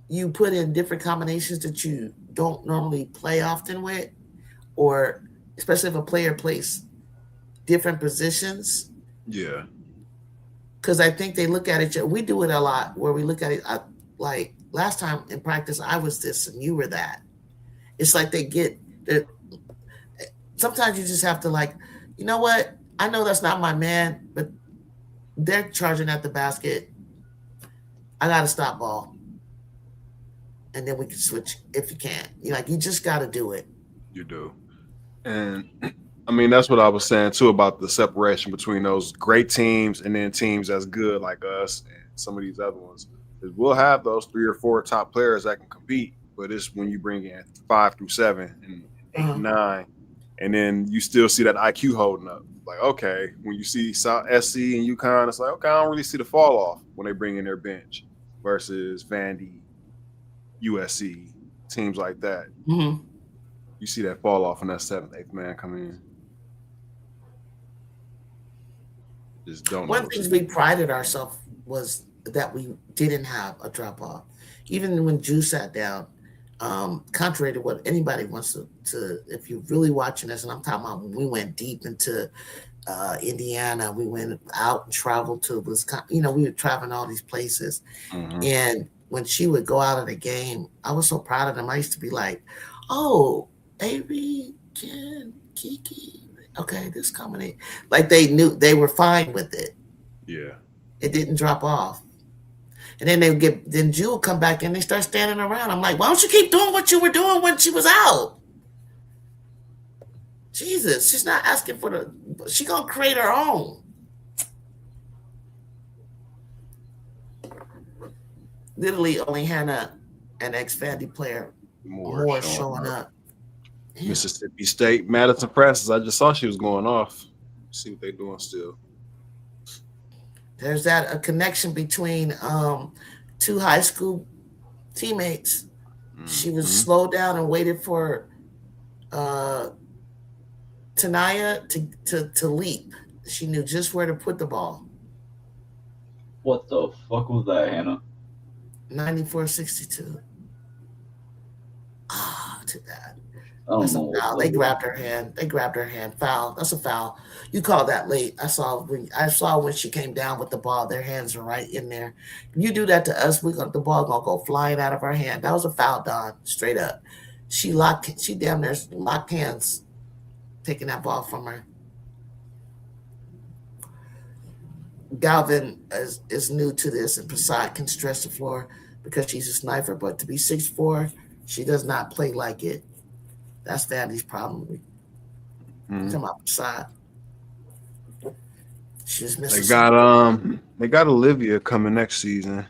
you put in different combinations that you don't normally play often with, or especially if a player plays different positions. Yeah. Because I think they look at it. We do it a lot where we look at it like last time in practice, I was this and you were that. It's like sometimes you just have to you know what? I know that's not my man, but they're charging at the basket. I got to stop ball. And then we can switch if you can. You just got to do it. You do. And I mean, that's what I was saying too about the separation between those great teams and then teams that's good like us and some of these other ones. Is we'll have those 3 or 4 top players that can compete, but it's when you bring in 5 through 7 and 8, 9, and then you still see that IQ holding up. Like, okay, when you see South SC and UConn, it's like, okay, I don't really see the fall off when they bring in their bench versus Vandy, USC, teams like that. Mm-hmm. You see that fall off when that 7th, 8th man come in. Just don't. One of the things we prided ourselves was that we didn't have a drop off. Even when Ju sat down, contrary to what anybody wants to, if you're really watching this, and I'm talking about when we went deep into Indiana, we went out and traveled to Wisconsin, we were traveling all these places. Mm-hmm. And when she would go out of the game, I was so proud of them. I used to be like, oh, Avery, Ken, Kiki, okay, this coming in. Like they knew they were fine with it. Yeah. It didn't drop off. And then then Ju will come back and they start standing around. I'm like, why don't you keep doing what you were doing when she was out? Jesus, she's not asking for she's going to create her own. Literally only Hannah, an ex-Vandy player, more showing up. Yeah. Mississippi State, Madison Press. I just saw she was going off. See what they're doing still. There's a connection between 2 high school teammates. Mm-hmm. She was slowed down and waited for Tanaya to leap. She knew just where to put the ball. What the fuck was that, Hannah? 94-62. to that. I don't That's a know. foul. They grabbed her hand. They grabbed her hand. Foul. That's a foul. You called that late. I saw when she came down with the ball. Their hands were right in there. If you do that to us, the ball gonna go flying out of our hand. That was a foul, Don. Straight up. She damn near locked hands, taking that ball from her. Galvin is new to this, and Prasad can stretch the floor because she's a sniper. But to be 6'4", she does not play like it. That's Vandy's problem. Talking about Prasad. She just missed. They got Olivia coming next season.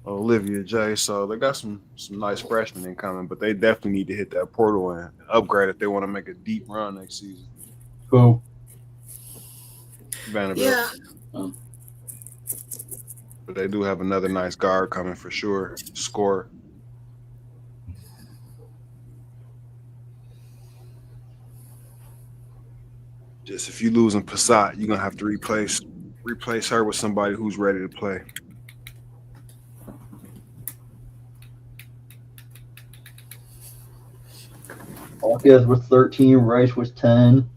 Olivia J. So they got some nice freshmen incoming, but they definitely need to hit that portal and upgrade if they want to make a deep run next season. Who? Vanderbilt. Yeah. But they do have another nice guard coming for sure. Score. Just if you losing Passat, you're gonna have to replace her with somebody who's ready to play. Hawkins was 13, Rice was 10,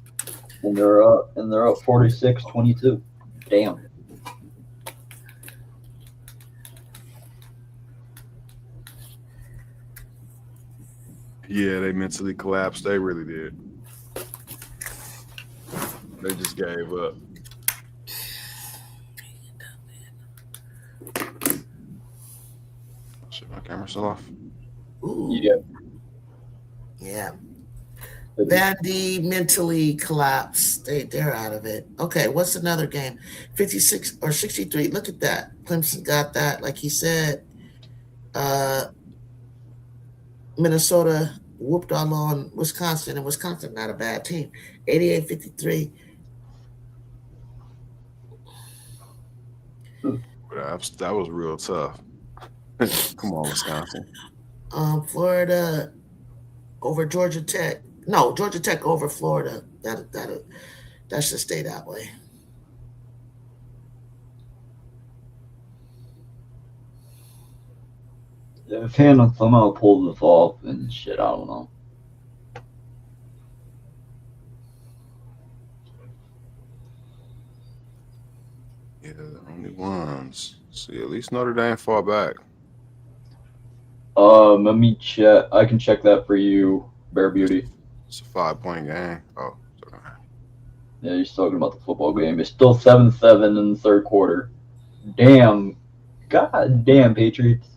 and they're up 46-22. Damn. Yeah, they mentally collapsed. They really did. They just gave up. Shit, my camera's off. Ooh. Yeah. Vandy mentally collapsed. They're out of it. Okay, what's another game? 56 or 63. Look at that. Clemson got that, like he said. Minnesota whooped all on Wisconsin, and Wisconsin not a bad team. 88-53. That was real tough. Come on, Wisconsin. Florida over Georgia Tech. No, Georgia Tech over Florida. That should stay that way. If Hannah somehow pulled this off and shit, I don't know. Yeah, the only ones. See, at least Notre Dame fall back. Let me check. I can check that for you, Bear Beauty. It's a 5-point game. Oh, sorry. Yeah, you're talking about the football game. It's still 7-7 in the third quarter. Damn. God damn, Patriots.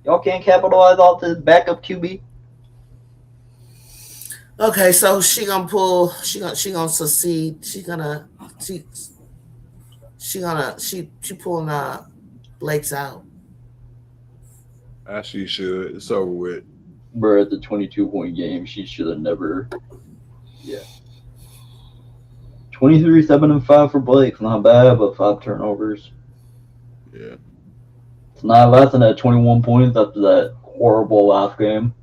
Y'all can't capitalize off this backup QB. Okay, so she gonna pull. She gonna succeed. She pulling Blake's out. As she should. It's over with. We're at the 22-point game. She should have never. Yeah. 23, 7, and 5 for Blake. Not bad, but 5 turnovers. Yeah. It's not less than that 21 points after that horrible last game.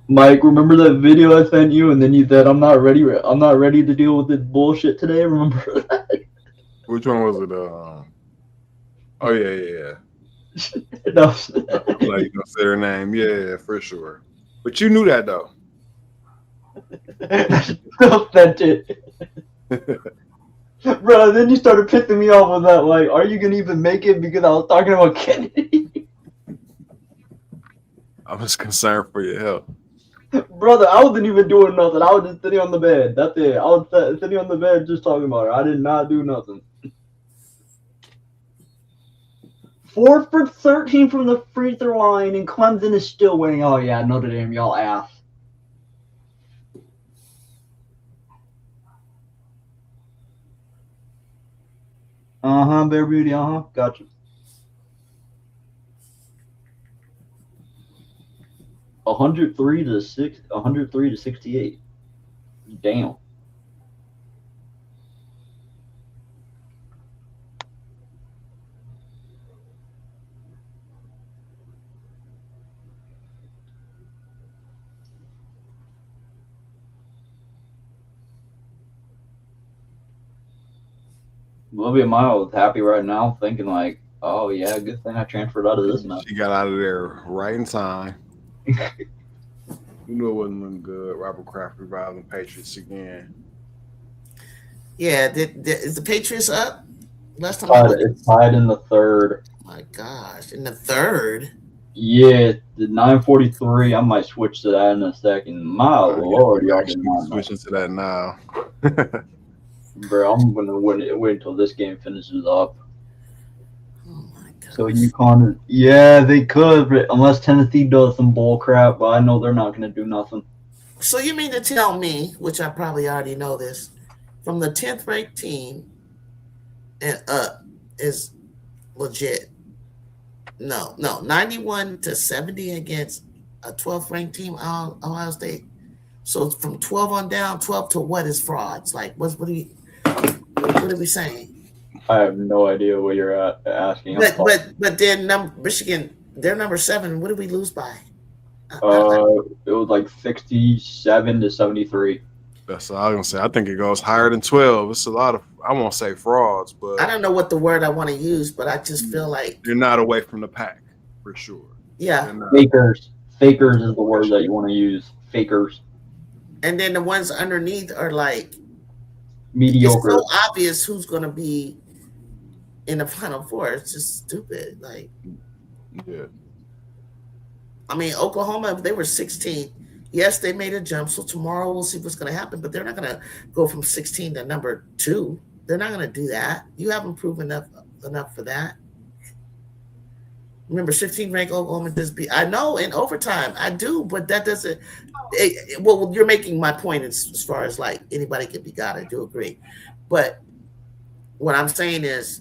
Mike, remember that video I sent you, and then you said, "I'm not ready to deal with this bullshit today." Remember that? Which one was it? Oh yeah. No. I'm not even gonna say her name. Yeah, for sure. But you knew that though. Still sent it. Bro, then you started pissing me off with that, like, are you gonna even make it? Because I was talking about Kennedy. I was concerned for your health. Brother, I wasn't even doing nothing. I was just sitting on the bed. That's it. I was sitting on the bed just talking about her. I did not do nothing. 4 for 13 from the free throw line, and Clemson is still winning. Oh, yeah, Notre Dame, y'all ass. Bear Beauty, gotcha. 103 to 68. Damn. Olivia Miles is happy right now, thinking like, Oh yeah, good thing I transferred out of this now. She got out of there right in time. You knew it wasn't looking good. Robert Kraft reviving Patriots again. Yeah, is the Patriots up? Last time I looked, It's tied in the third. my gosh, in the third. Yeah, the 9:43. I might switch to that in a second. My lord, y'all did not know. Switching to that now. Bro, I'm gonna wait until this game finishes up. Oh my god. So UConn, yeah, they could, but unless Tennessee does some bull crap, but I know they're not gonna do nothing. So you mean to tell me, which I probably already know this, from the 10th ranked team and up is legit? No, 91-70 against a 12th ranked team, Ohio State. So from 12 on down, 12 to what is frauds? Like, what are we saying? I have no idea what you're asking. But then Michigan, they're number 7. What did we lose by? It was like 67-73. That's all I was gonna say. I think it goes higher than 12. It's a lot of, I won't say frauds, but I don't know what the word I want to use, but I just feel like you're not away from the pack for sure. Yeah. Fakers is the word that you want to use. Fakers. And then the ones underneath are like mediocre. It's so obvious who's going to be in the Final Four. It's just stupid. Like, yeah. I mean, Oklahoma, they were 16. Yes, they made a jump. So tomorrow we'll see what's going to happen. But they're not going to go from 16 to number 2. They're not going to do that. You haven't proven enough for that. Remember, 16 ranked Oklahoma does be. I know in overtime, I do, but that doesn't. Well, you're making my point as far as like anybody can be got. I do agree, but what I'm saying is,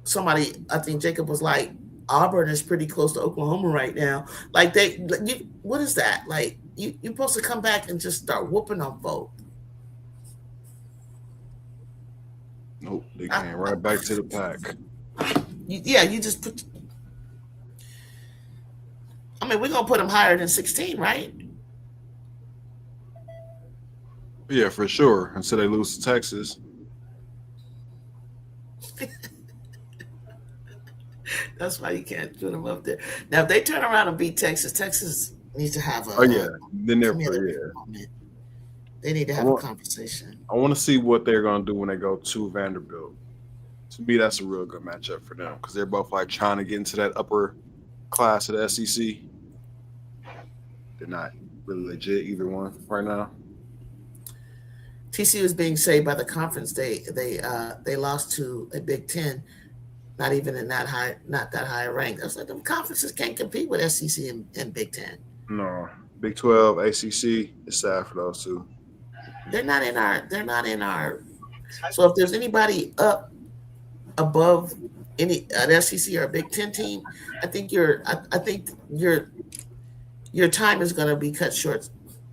somebody, I think Jacob was like, Auburn is pretty close to Oklahoma right now. Like what is that? Like you're supposed to come back and just start whooping on both. Nope, they came right back to the pack. You just put. I mean, we're gonna put them higher than 16, right? Yeah, for sure. Until they lose to Texas. That's why you can't put them up there. Now, if they turn around and beat Texas, Texas needs to have a. Then they're They need to have a conversation. I want to see what they're gonna do when they go to Vanderbilt. To me, that's a real good matchup for them because they're both like trying to get into that upper class of the SEC. They're not really legit either one right now. TCU is being saved by the conference. They lost to a Big Ten, not even in that high rank. I was like, them conferences can't compete with SEC and Big Ten. No, Big 12, ACC. It's sad for those two. They're not in our. So if there's anybody up above an SEC or a Big Ten team, I think your time is going to be cut short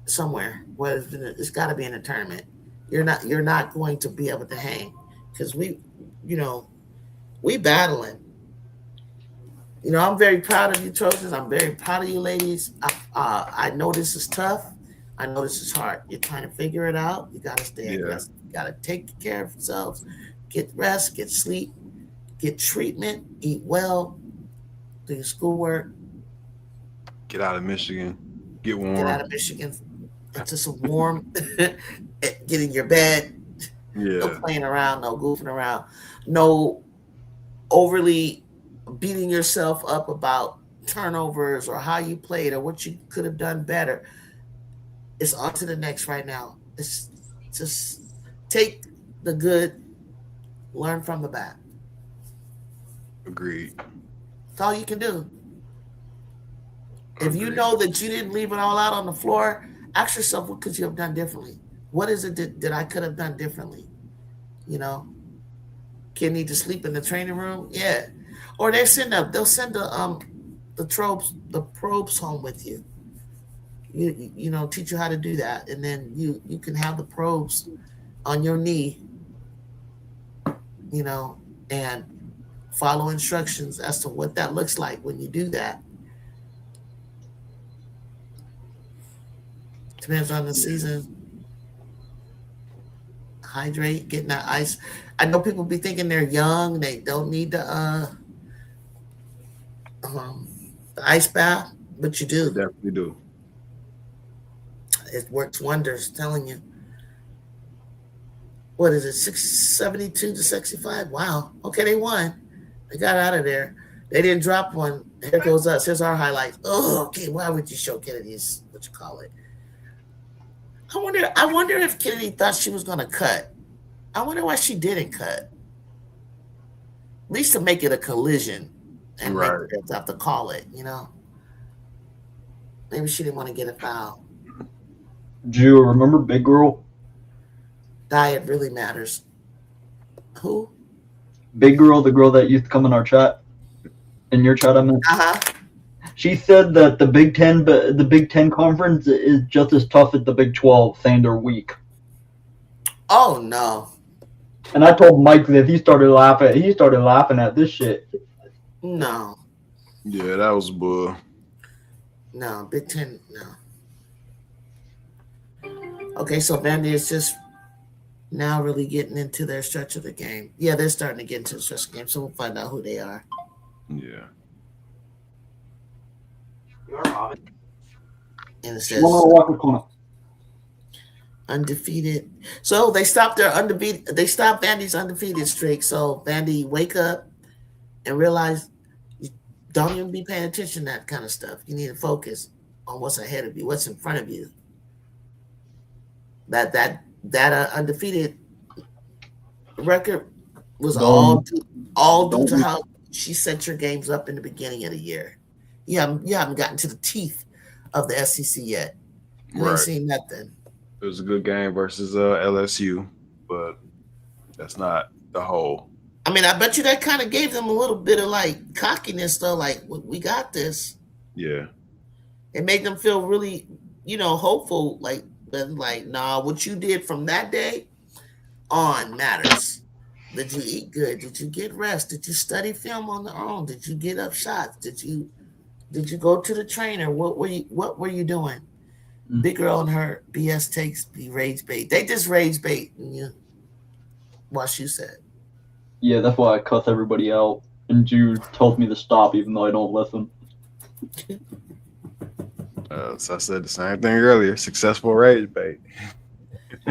somewhere. Where it's got to be in a tournament. You're not going to be able to hang because we battling. I'm very proud of you, Trojans. I'm very proud of you, ladies. I know this is tough. I know this is hard. You're trying to figure it out. You got to stay aggressive. You got to take care of yourselves. Get rest, get sleep, get treatment, eat well, do your schoolwork. Get out of Michigan. Get warm. Get out of Michigan into some warm. Get in your bed. Yeah. No playing around, no goofing around, no overly beating yourself up about turnovers or how you played or what you could have done better. It's on to the next right now. It's just take the good, learn from the bad. Agreed. That's all you can do. If you know that you didn't leave it all out on the floor, ask yourself, what could you have done differently? What is it that I could have done differently? Kid need to sleep in the training room? Yeah. Or they'll send the probes home with you. Teach you how to do that. And then you can have the probes on your knee, and follow instructions as to what that looks like when you do that. Depends on the season, hydrate, getting that ice. I know people be thinking they're young, they don't need the ice bath, but you I do. definitely do. It works wonders, telling you. What is it, 672 to 65? Wow. Okay, they won. They got out of there. They didn't drop one. Here goes us. Here's our highlights. Oh, okay. Why would you show Kennedy's, what you call it? I wonder if Kennedy thought she was gonna cut. I wonder why she didn't cut. At least to make it a collision and make Right. the refs have to call it, you know. Maybe she didn't want to get a foul. Ju, remember Big Girl? Diet really matters. Who? Big Girl, the girl that used to come in our chat. In your chat, I meant. Uh-huh. She said that the Big Ten conference is just as tough as the Big 12, saying they're weak. Oh no. And I told Mike that he started laughing at this shit. No. Yeah, that was bull. No. Big Ten, no. Okay, so Vandy is just now really getting into their stretch of the game. Yeah, they're starting to get into the stretch of the game, so we'll find out who they are. Yeah. And it says undefeated. So they stopped their undefeated. They stopped Vandy's undefeated streak. So Vandy, wake up and realize you don't even be paying attention to that kind of stuff. You need to focus on what's ahead of you, what's in front of you. That undefeated record was all due to how she set your games up in the beginning of the year. You haven't gotten to the teeth of the SEC yet. You ain't seen nothing. It was a good game versus LSU, but that's not the whole. I mean, I bet you that kind of gave them a little bit of like cockiness, though. Like, we got this. Yeah. It made them feel really, hopeful. Like, nah, what you did from that day on matters. Did you eat good? Did you get rest? Did you study film on the own? Did you get up shots? Did you go to the trainer? What were you doing? Mm-hmm. Big Girl and her BS takes be rage bait. They just rage bait. What you said. Yeah, that's why I cuss everybody out. And Jude tells me to stop even though I don't listen. So I said the same thing earlier. Successful rage bait.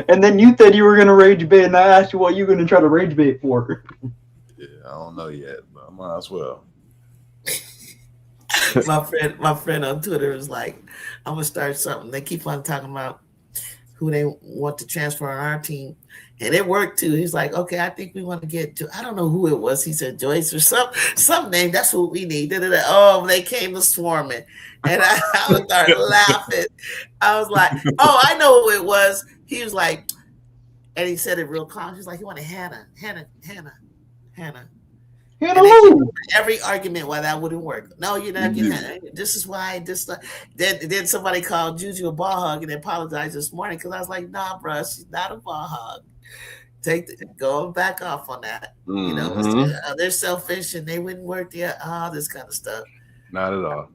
And then you said you were going to rage bait, and I asked you what you were going to try to rage bait for. Yeah, I don't know yet, but I might as well. my friend on Twitter was like, I'm gonna start something. They keep on talking about who they want to transfer on our team, and it worked too. He's like, okay, I think we want to get to, I don't know who it was. He said Joyce or some name. That's what we need. Oh, they came to swarming, and I started laughing. I was like, oh, I know who it was. He was like, and he said it real calm. He's like, he wanted Hannah. Every argument why that wouldn't work. No, you're not getting that. This is why this. Then somebody called JuJu a ball hog and apologized this morning because I was like, nah, bro, she's not a ball hog. Go back off on that. Mm-hmm. They're selfish and they wouldn't work there. This kind of stuff. Not at all.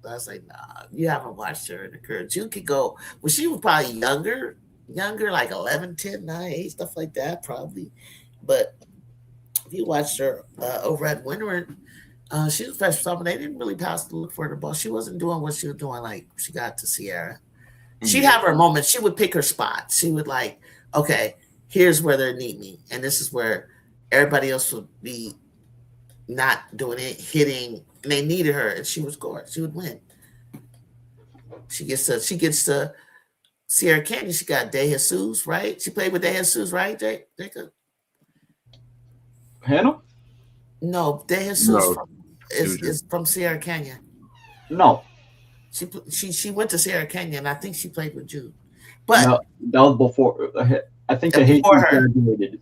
I was like, nah, you haven't watched her in the curve. You could go. Well, she was probably younger, like 11, 10, 9, 8, stuff like that, probably. But if you watched her over at Windward, she was fresh from they didn't really pass the look for the ball. She wasn't doing what she was doing like she got to Sierra. Mm-hmm. She'd have her moments. She would pick her spots. She would like, okay, here's where they need me. And this is where everybody else would be not doing it, hitting, and they needed her, and she would score. She would win. She gets to Sierra Canyon. She got De Jesus, right? She played with De Jesus, right, Jacob? Hannah? No, De Jesus is from Sierra Canyon. No. She went to Sierra Canyon. I think she played with Jude. But no, that was before. I think the Hayes graduated.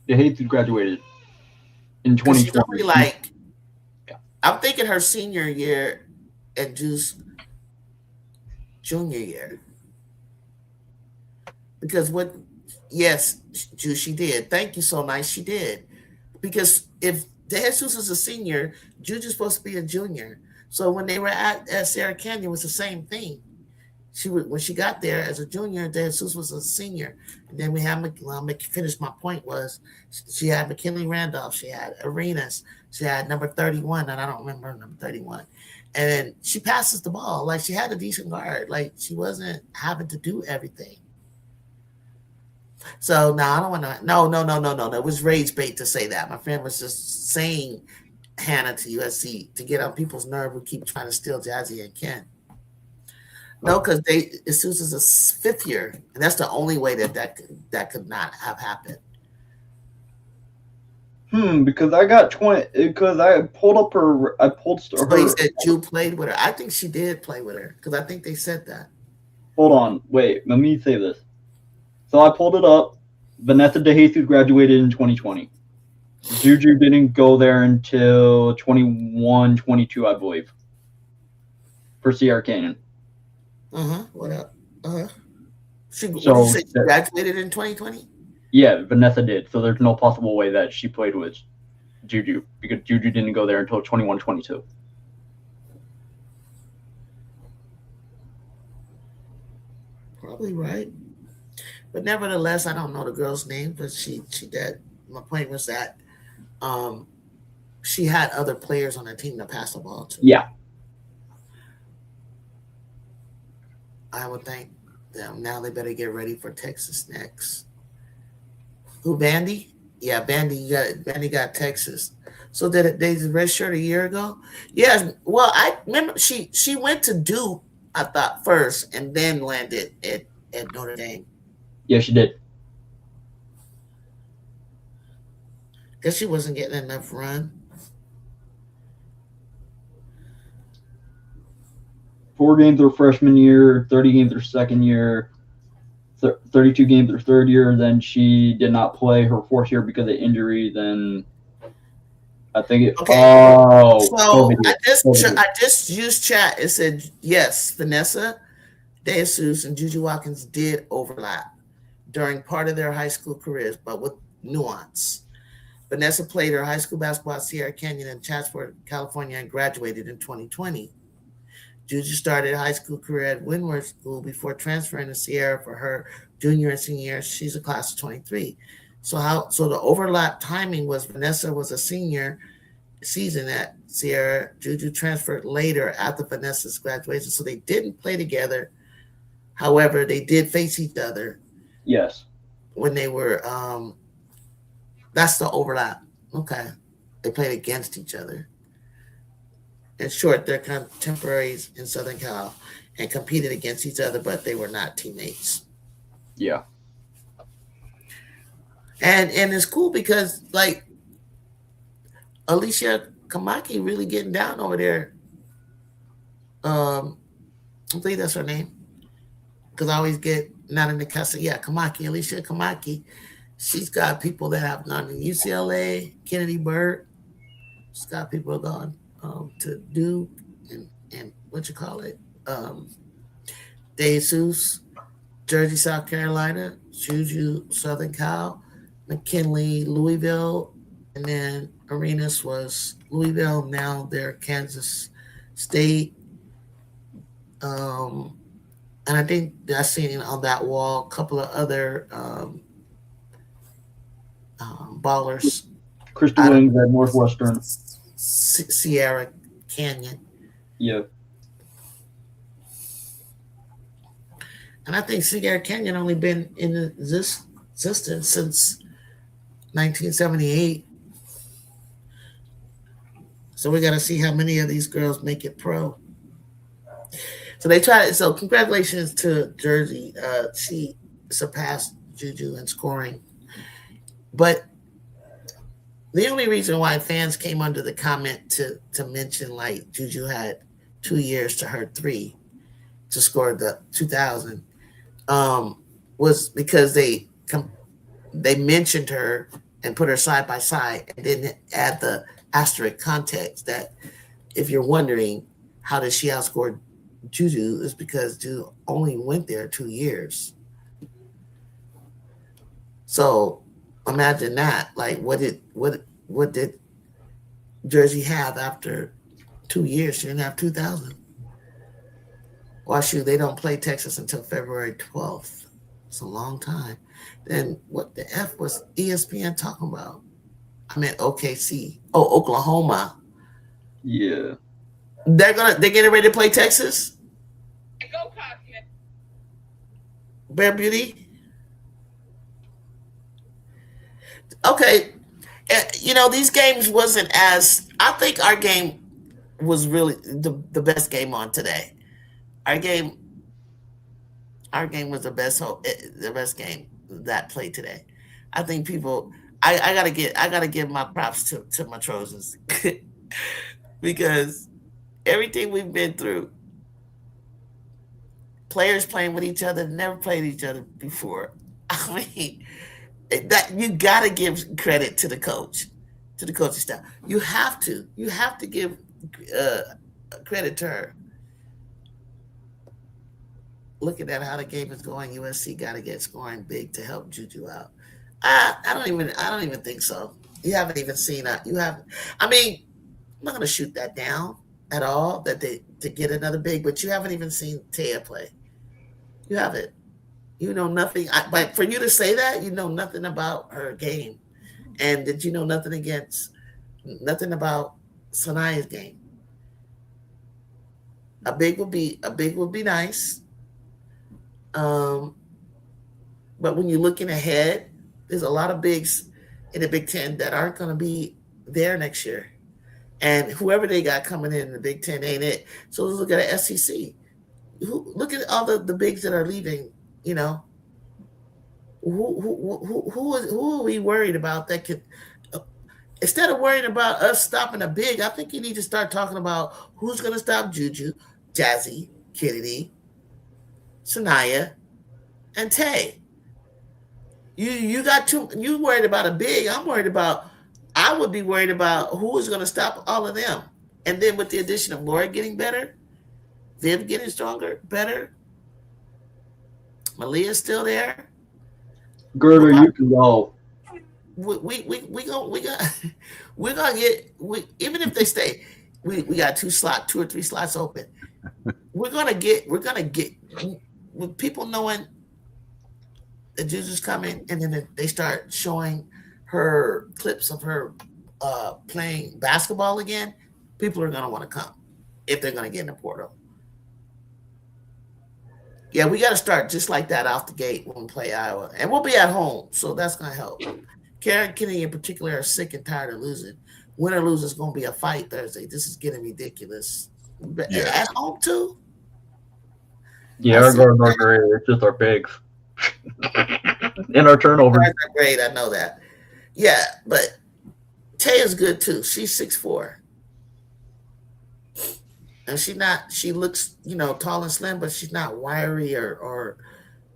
The Hayes graduated in 2020. Like, I'm thinking her senior year and Jude's junior year. Because Jude, she did. Thank you so nice. She did. Because if De Jesus is a senior, JuJu's supposed to be a junior. So when they were at Sierra Canyon, it was the same thing. when she got there as a junior, DeJesus was a senior. And then we had, finish my point was, she had McKinley Randolph, she had Arenas, she had number 31, and I don't remember number 31. And she passes the ball. Like, she had a decent guard. Like, she wasn't having to do everything. So, no, I don't want to. No. It was rage bait to say that. My friend was just saying Hannah to USC to get on people's nerve who keep trying to steal Jazzy and Ken. No, because Jesus is a fifth year, and that's the only way that could not have happened. Because I got 20. Because I pulled up her. So he said Ju played with her. I think she did play with her because I think they said that. Hold on, wait. Let me say this. So I pulled it up. Vanessa DeJesus graduated in 2020. JuJu didn't go there until 21, 22, I believe. For Sierra Canyon. What up? She graduated in 2020? Yeah, Vanessa did. So there's no possible way that she played with JuJu because JuJu didn't go there until 21, 22. Probably right. But nevertheless, I don't know the girl's name, but she did. My point was that she had other players on the team to pass the ball to. Yeah. I would think them. Now they better get ready for Texas next. Who, Vandy? Yeah, Vandy got Texas. So did they redshirt a year ago? Yeah. Well, I remember she went to Duke, I thought, first, and then landed at Notre Dame. Yeah, she did. Guess she wasn't getting enough run. 4 games her freshman year, 30 games her second year, 32 games her third year. Then she did not play her fourth year because of injury. Then I think it. Okay. So I just used chat. It said yes, Vanessa DeJesus and JuJu Watkins did overlap during part of their high school careers, but with nuance. Vanessa played her high school basketball at Sierra Canyon in Chatsworth, California, and graduated in 2020. JuJu started a high school career at Windward School before transferring to Sierra for her junior and senior year. She's a class of 23. So the overlap timing was Vanessa was a senior season at Sierra. JuJu transferred later after Vanessa's graduation. So they didn't play together. However, they did face each other. Yes. When they were, that's the overlap. Okay. They played against each other. In short, they're contemporaries in Southern Cal and competed against each other, but they were not teammates. Yeah. And it's cool because, like, Alicia Kamaki really getting down over there. I believe that's her name. Because I always get not in the custody. Yeah, Kamaki, Alicia Kamaki. She's got people that have gone to UCLA, Kennedy Bird. She's got people gone to Duke and what you call it? DeJesus, Jersey, South Carolina, JuJu, Southern Cal, McKinley, Louisville, and then Arenas was Louisville. Now they're Kansas State. And I think I seen on that wall a couple of other ballers. Crystal Williams at Northwestern. Sierra Canyon. Yeah. And I think Sierra Canyon only been in existence since 1978. So we got to see how many of these girls make it pro. So they tried. So congratulations to Jersey. She surpassed JuJu in scoring. But the only reason why fans came under the comment to mention like JuJu had 2 years to her 3 to score the 2000 was because they mentioned her and put her side by side and didn't add the asterisk context that if you're wondering how did she outscore JuJu is because JuJu only went there 2 years. So imagine that. Like what did Jersey have after 2 years? She didn't have 2000. Well, shoot, they don't play Texas until February 12th. It's a long time. Then what the F was ESPN talking about? I meant OKC. Oh, Oklahoma. Yeah. They're getting ready to play Texas. Go Caucasian. Bear Beauty. Okay. These games wasn't as. I think our game was really the best game on today. Our game was the best game that played today. I think people. I gotta give my props to my Trojans because everything we've been through, players playing with each other, never played each other before. I mean, that you got to give credit to the coach, to the coaching staff. You have to give credit to her. Looking at how the game is going, USC got to get scoring big to help JuJu out. I don't even think so. You haven't even seen that. You haven't. I mean, I'm not going to shoot that down at all. That to get another big, but you haven't even seen Taya play. You haven't. You know nothing. But for you to say that, you know nothing about her game, and did you know nothing about Sanaya's game? A big would be nice. But when you're looking ahead, there's a lot of bigs in the Big Ten that aren't going to be there next year, and whoever they got coming in the Big Ten ain't it. So let's look at the SEC. Look at all the bigs that are leaving. You know, who are we worried about that could? Instead of worrying about us stopping a big, I think you need to start talking about who's going to stop JuJu, Jazzy, Kennedy, Sanaya, and Tay. You worried about a big. I would be worried about who is going to stop all of them. And then with the addition of Laura getting better, Viv getting stronger, better, Malia's still there. Girder, you can go. We're gonna get even if they stay, we got 2 or 3 slots open. We're gonna get with people knowing that JuJu's coming, and then they start showing her clips of her playing basketball again. People are gonna want to come if they're gonna get in the portal. Yeah, we got to start just like that off the gate when we play Iowa, and we'll be at home, so that's gonna help. Karen Kennedy in particular are sick and tired of losing. Win or lose is going to be a fight Thursday. This is getting ridiculous. Yeah. At home too? Yeah, our guards are great. It's just our bigs. And our turnovers. Guards are great, I know that. Yeah, but Taya's good too. She's 6'4". And she looks, tall and slim, but she's not wiry or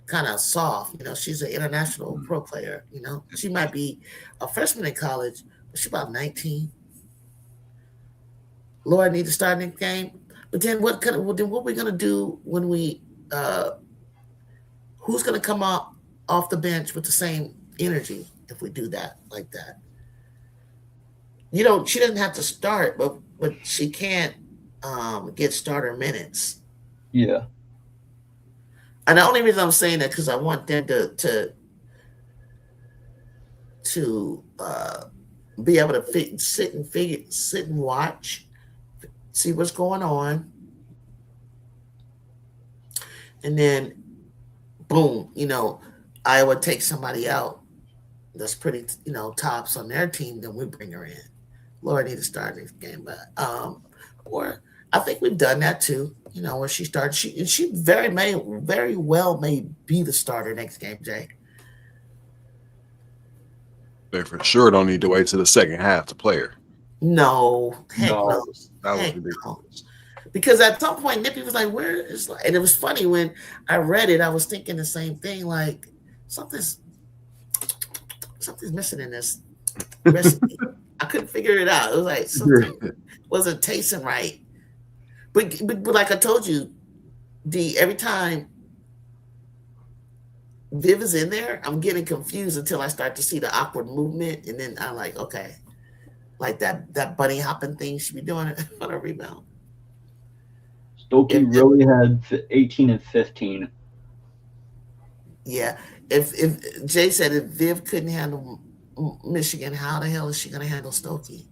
kind of soft. She's an international pro player. She might be a freshman in college, but she's about 19. Laura needs to start in the game. But then what are we gonna do when we who's gonna come off the bench with the same energy if we do that like that? She doesn't have to start, but she can't get starter minutes. Yeah. And the only reason I'm saying that because I want them to be able to sit and watch, see what's going on, and then boom, Iowa takes somebody out that's pretty, tops on their team, then we bring her in. Laura needs to start this game, but or I think we've done that too. Where she started, she very well may be the starter next game, Jay. They for sure don't need to wait till the second half to play her. No. That was ridiculous. No. Because at some point, Nippy was like, "Where is?" And it was funny when I read it. I was thinking the same thing. Like something's missing in this recipe. I couldn't figure it out. It was like something wasn't tasting right. But like I told you, D, every time Viv is in there, I'm getting confused until I start to see the awkward movement, and then I'm like, okay, like that bunny hopping thing she be doing on a rebound. Stokey If- really had 18 and 15. Yeah. If Jay said if Viv couldn't handle Michigan, how the hell is she going to handle Stokey?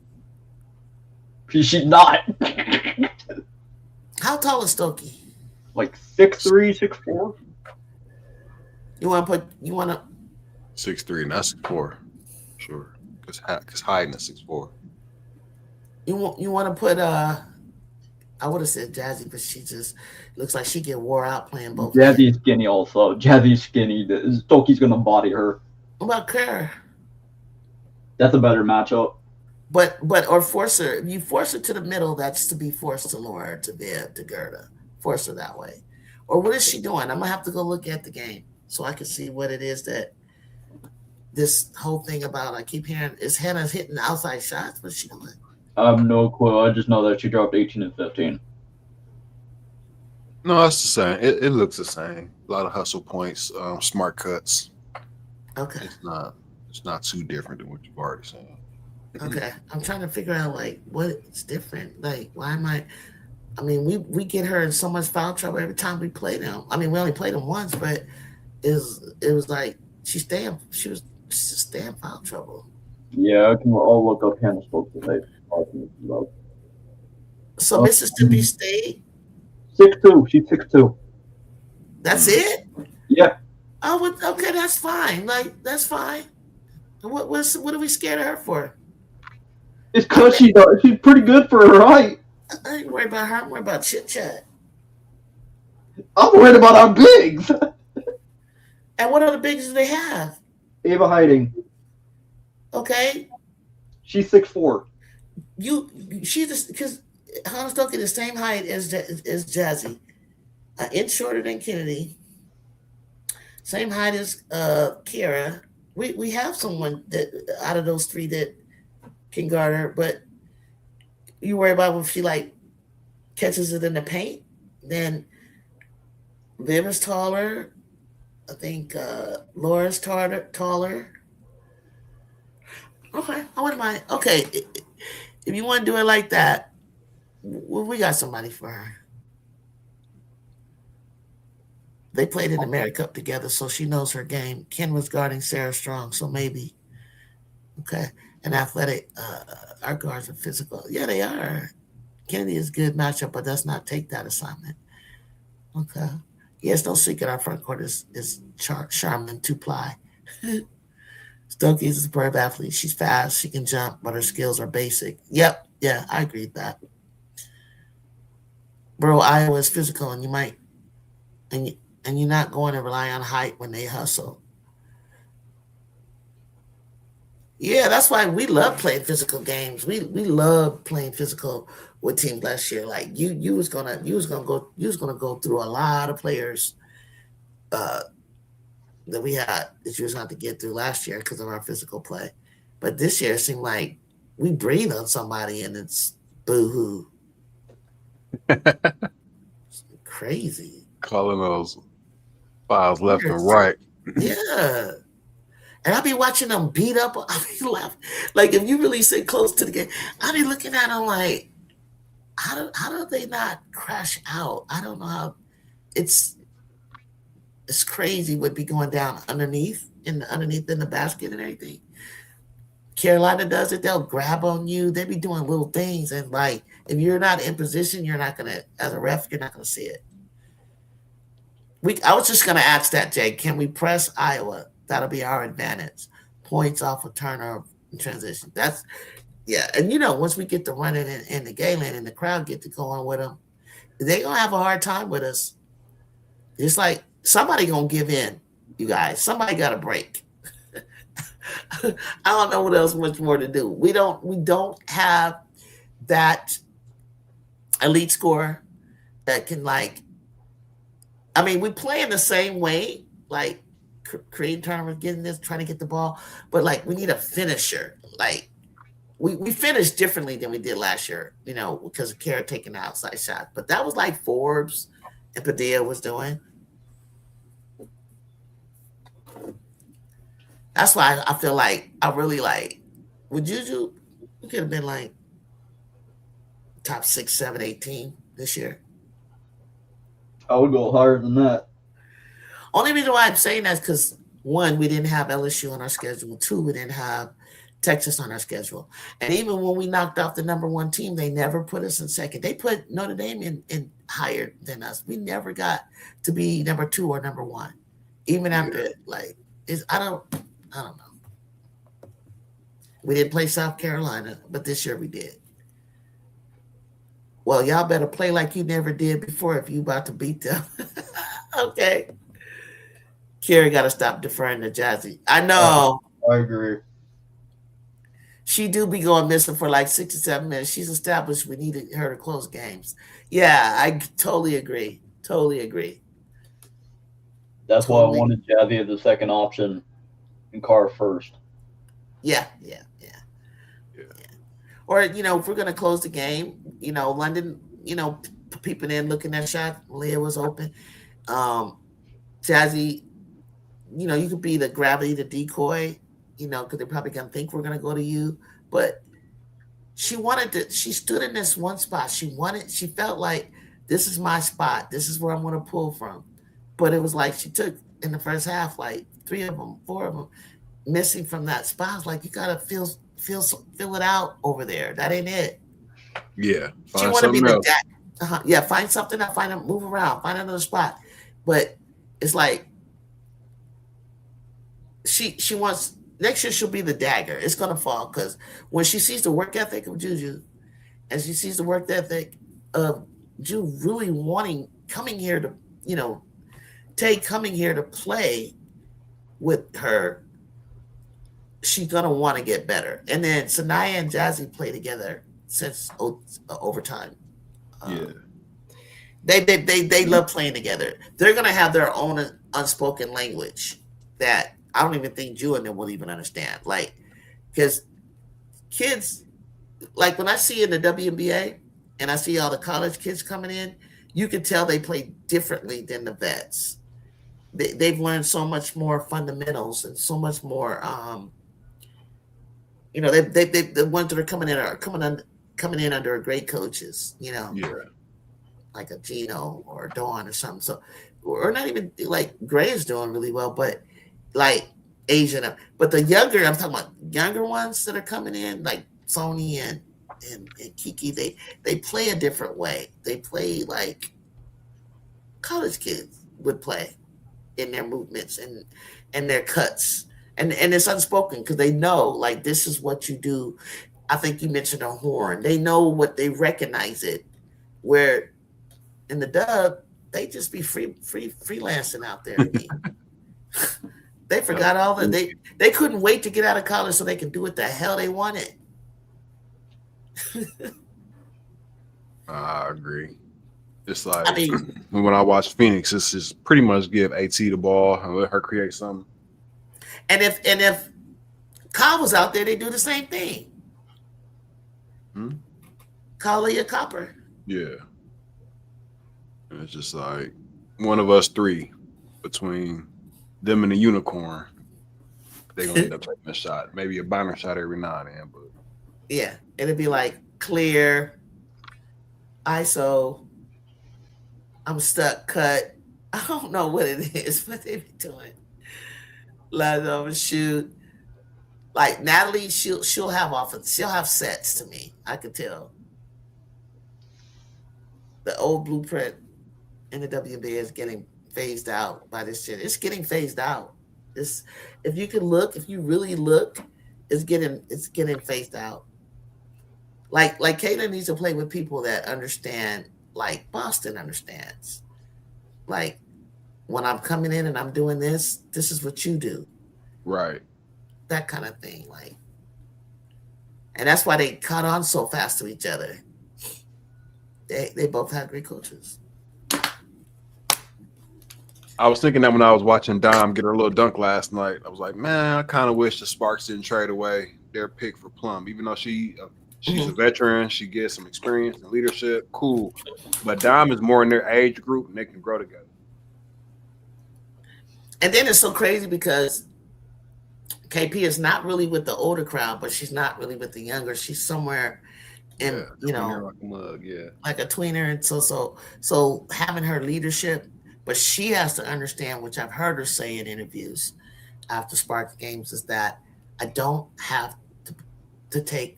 She's not. How tall is Stokey? Like 6'3", 6'4". You want to 6'3", not 6'4". Sure, because hiding is 6'4". you want to put I would have said Jazzy, but she just looks like she get wore out playing both. Jazzy's skinny also. Jazzy's skinny. Stokey's gonna body her. What about Kerr? That's a better matchup. But or force her. If you force her to the middle, that's to be forced to Laura, to Viv, to Gerda. Force her that way. Or what is she doing? I'm gonna have to go look at the game so I can see what it is that this whole thing about. I keep hearing is Hannah hitting outside shots. What's she doing? I have no clue. I just know that she dropped 18 and 15. No, it's the same. It looks the same. A lot of hustle points, smart cuts. Okay. It's not too different than what you've already seen. Okay. I'm trying to figure out like what's different. Like why am I mean, we get her in so much foul trouble every time we play them. I mean, we only played them once, but it was like she was staying in foul trouble. Yeah, I can all look up Hannah Stokey today. So Mississippi State, 6'2". She's 6'2". that's it? Yeah. Oh, okay, that's fine. Like that's fine. What are we scared of her for? It's because she's pretty good for her height. I ain't worried about her. I'm worried about chit chat. I'm worried about our bigs. And what other bigs do they have? Ava Hiding. Okay, She's 6'4". She's just because Hannah Stokey the same height as Jazzy, an inch shorter than Kennedy, same height as Kira. We have someone that out of those three that can guard her, but you worry about if she like catches it in the paint. Then Viv is taller. I think Laura's taller. Okay, I wouldn't mind. Okay, if you want to do it like that, we got somebody for her. They played in the America Cup together, so she knows her game. Ken was guarding Sarah Strong, so maybe. Okay, and athletic. Our guards are physical. Yeah, they are. Kennedy is a good matchup, but does not take that assignment. Okay. Yes, no secret. Our front court is Charmin 2-ply. Stokey is a superb athlete. She's fast. She can jump, but her skills are basic. Yep. Yeah, I agree with that. Bro, Iowa is physical, and you might, and you're not going to rely on height when they hustle. Yeah, that's why we love playing physical games. We love playing physical with teams last year. Like you was gonna go through a lot of players that we had that you was going to get through last year because of our physical play. But this year it seemed like we breathe on somebody and it's boo-hoo. It's crazy. Calling those fouls left and right. Yeah. And I'll be watching them beat up. I'll be laughing. Like if you really sit close to the game, I'll be looking at them like, how do they not crash out? I don't know how. It's crazy what be going down underneath in the basket and everything. Carolina does it. They'll grab on you. They be doing little things. And like, if you're not in position, you're not going to, as a ref, you're not going to see it. I was just going to ask that, Jay. Can we press Iowa? That'll be our advantage. Points off of turnover and transition. That's, yeah. And once we get to running in the Galen and the crowd get to go on with them, they're going to have a hard time with us. It's like, somebody gonna give in, you guys. Somebody got to break. I don't know what else much more to do. We don't have that elite scorer that can we play in the same way, like creating tournaments, getting this, trying to get the ball, but we need a finisher. Like we finished differently than we did last year, because of Kara taking the outside shot. But that was like Forbes and Padilla was doing. That's why I feel like I really with JuJu, we could have been top 6, 7, 18 this year. I would go higher than that. Only reason why I'm saying that is because, one, we didn't have LSU on our schedule. Two, we didn't have Texas on our schedule. And even when we knocked off the number one team, they never put us in second. They put Notre Dame in higher than us. We never got to be number two or number one. Even after, I don't know. We didn't play South Carolina, but this year we did. Well, y'all better play like you never did before if you about to beat them. Okay. Carrie got to stop deferring to Jazzy. I know. I agree. She do be going missing for like 6 or 7 minutes. She's established we needed her to close games. Yeah, I totally agree. Totally agree. That's why I wanted Jazzy as the second option and Carr first. Yeah. Or, if we're going to close the game, London, peeping in, looking at shot, Leah was open. Jazzy, you could be the gravity, the decoy, because they're probably going to think we're going to go to you. But she stood in this one spot. She felt like this is my spot. This is where I'm going to pull from. But it was like she took in the first half, like 3 of them, 4 of them missing from that spot. I was like, you got to feel it out over there. That ain't it. Yeah. She want to be the dagger. Yeah, find something out, move around, find another spot. But it's like she wants next year she'll be the dagger. It's gonna fall because when she sees the work ethic of JuJu and she sees the work ethic of Ju really coming here to, Tay coming here to play with her, she's gonna want to get better. And then Sanaya and Jazzy play together since overtime. They love playing together. They're gonna have their own unspoken language that I don't even think Ju and them will even understand. Like, because kids, like when I see in the WNBA and I see all the college kids coming in, you can tell they play differently than the vets. They've learned so much more fundamentals and so much more. The ones that are coming in under great coaches. Like a Gino or a Dawn or something. So, or not even like Gray is doing really well, but like Asian. But the younger, I'm talking about younger ones that are coming in, like Sony and Kiki. They play a different way. They play like college kids would play in their movements and their cuts. And it's unspoken because they know, like, this is what you do. I think you mentioned a horn. They know what they recognize it. Where in the dub, they just be freelancing out there. They forgot all that. They couldn't wait to get out of college so they could do what the hell they wanted. I agree. It's like when I watch Phoenix, it's just pretty much give AT the ball and let her create something. And if Kyle was out there, they do the same thing. Kyle Copper. Yeah. And it's just like one of us three between them and the unicorn. They're gonna end up taking a shot. Maybe a bouncer shot every now and then, but yeah, it'd be like clear, ISO, I'm stuck, cut. I don't know what it is, but they be doing. Let over shoot. Like Natalie, she'll have offense. She'll have sets to me. I could tell. The old blueprint in the WNBA is getting phased out by this shit. It's getting phased out. If you really look, it's getting phased out. Like Kayla needs to play with people that understand, like Boston understands. Like, when I'm coming in and I'm doing this is what you do. Right. That kind of thing. Like, and that's why they caught on so fast to each other. They both have great coaches. I was thinking that when I was watching Dom get her little dunk last night, I was like, man, I kind of wish the Sparks didn't trade away their pick for Plum, even though she's a veteran, she gets some experience and leadership, cool. But Dom is more in their age group and they can grow together. And then it's so crazy because KP is not really with the older crowd, but she's not really with the younger. She's somewhere and tweener like a mug, like a tweener, and so having her leadership, but she has to understand, which I've heard her say in interviews after Sparks games, is that I don't have to take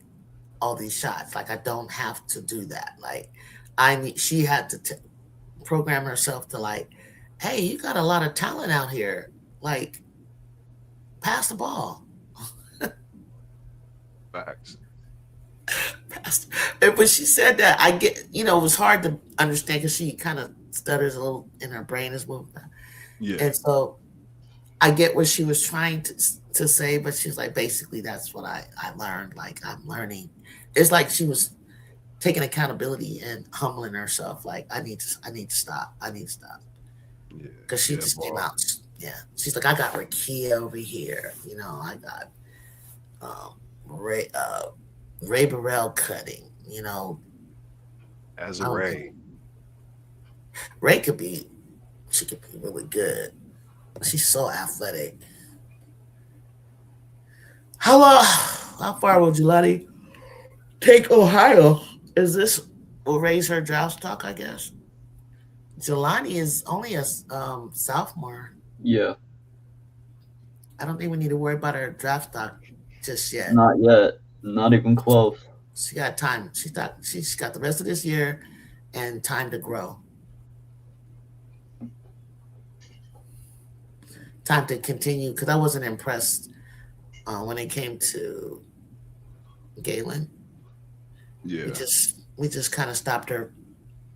all these shots. Like I don't have to do that. Like she had to program herself to like, hey, you got a lot of talent out here. Like, pass the ball. Facts. And when she said that, I get, it was hard to understand because she kind of stutters a little in her brain is moving. Yeah. And so I get what she was trying to say, but she's like, basically, that's what I learned. Like, I'm learning. It's like she was taking accountability and humbling herself. Like, I need to stop. I need to stop. Yeah. Because she just came out. Yeah. She's like, I got Rakia over here. I got Ray Burrell cutting, As a Ray. Ray she could be really good. She's so athletic. How far would Jelani take Ohio? Will raise her draft stock, I guess? Jelani is only a sophomore. Yeah. I don't think we need to worry about her draft stock just yet. Not yet. Not even close. She got time. She's got the rest of this year and time to grow. Time to continue, because I wasn't impressed when it came to Galen. Yeah. We just kind of stopped her,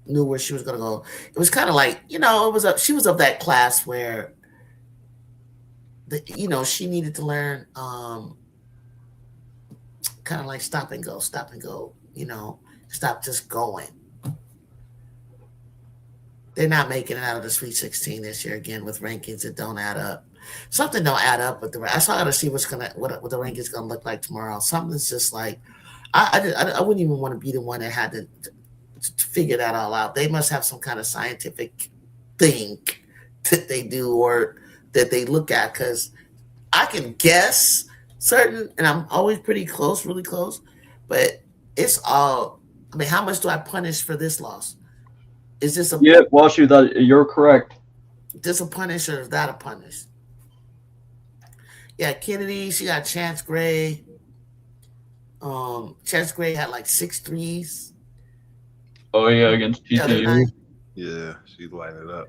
knew where she was going to go. It was kind of like, she was of that class where, she needed to learn kind of like stop and go, stop just going. They're not making it out of the Sweet 16 this year again with rankings that don't add up. Something don't add up with the rest. I gotta see what the rankings gonna look like tomorrow. Something's just like I wouldn't even want to be the one that had to figure that all out. They must have some kind of scientific thing that they do or that they look at, because I can guess certain, and I'm always pretty close, really close, but it's all. I mean, how much do I punish for this loss? Is this a Washu, that you're correct. This a punish or is that a punish? Yeah, Kennedy, she got Chance Gray. Chance Gray had like 6 threes. Oh yeah, against TCU. Yeah, she lighted it up.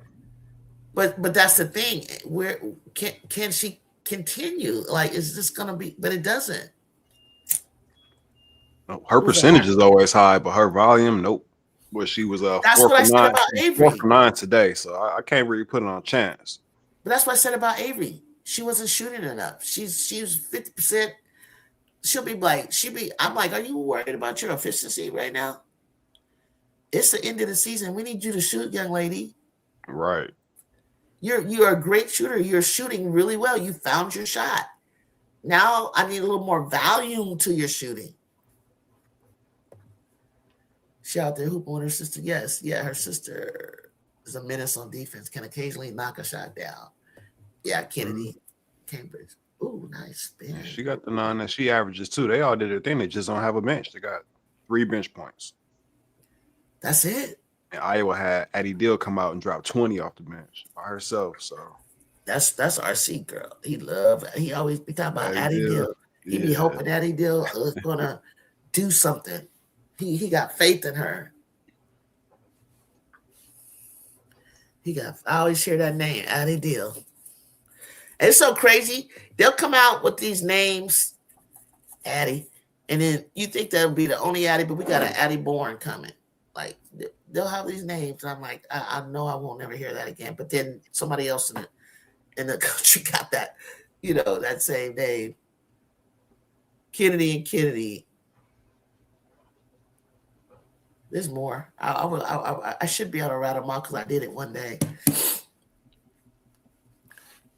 But that's the thing. Where can she continue? Like, is this gonna be? But it doesn't. Her percentage is always high, but her volume, nope. Well, she was that's 4 what I for said 9. about Avery. 4 for 9 today, so I can't really put it on Chance. But that's what I said about Avery. She wasn't shooting enough. She was 50%. I'm like, are you worried about your efficiency right now? It's the end of the season. We need you to shoot, young lady. Right. You're a great shooter. You're shooting really well. You found your shot. Now I need a little more volume to your shooting. She out there hooping with her sister. Yes, yeah, her sister is a menace on defense. Can occasionally knock a shot down. Yeah, Kennedy, Cambridge. Ooh, nice spin. She got the 9 that she averages too. They all did their thing. They just don't have a bench. They got 3 bench points. That's it. And Iowa had Addie Dill come out and drop 20 off the bench by herself. So that's RC girl. He always be talking about Addie Dill. He be hoping Addie Dill is gonna do something. He got faith in her. I always hear that name, Addie Dill. And it's so crazy. They'll come out with these names, Addie, and then you think that'll be the only Addie, but we got an Addie Bourne coming. Like, they'll have these names, and I'm like, I know I won't never hear that again. But then somebody else in the country got that, that same name. Kennedy. There's more. I should be able to rattle them out because I did it one day.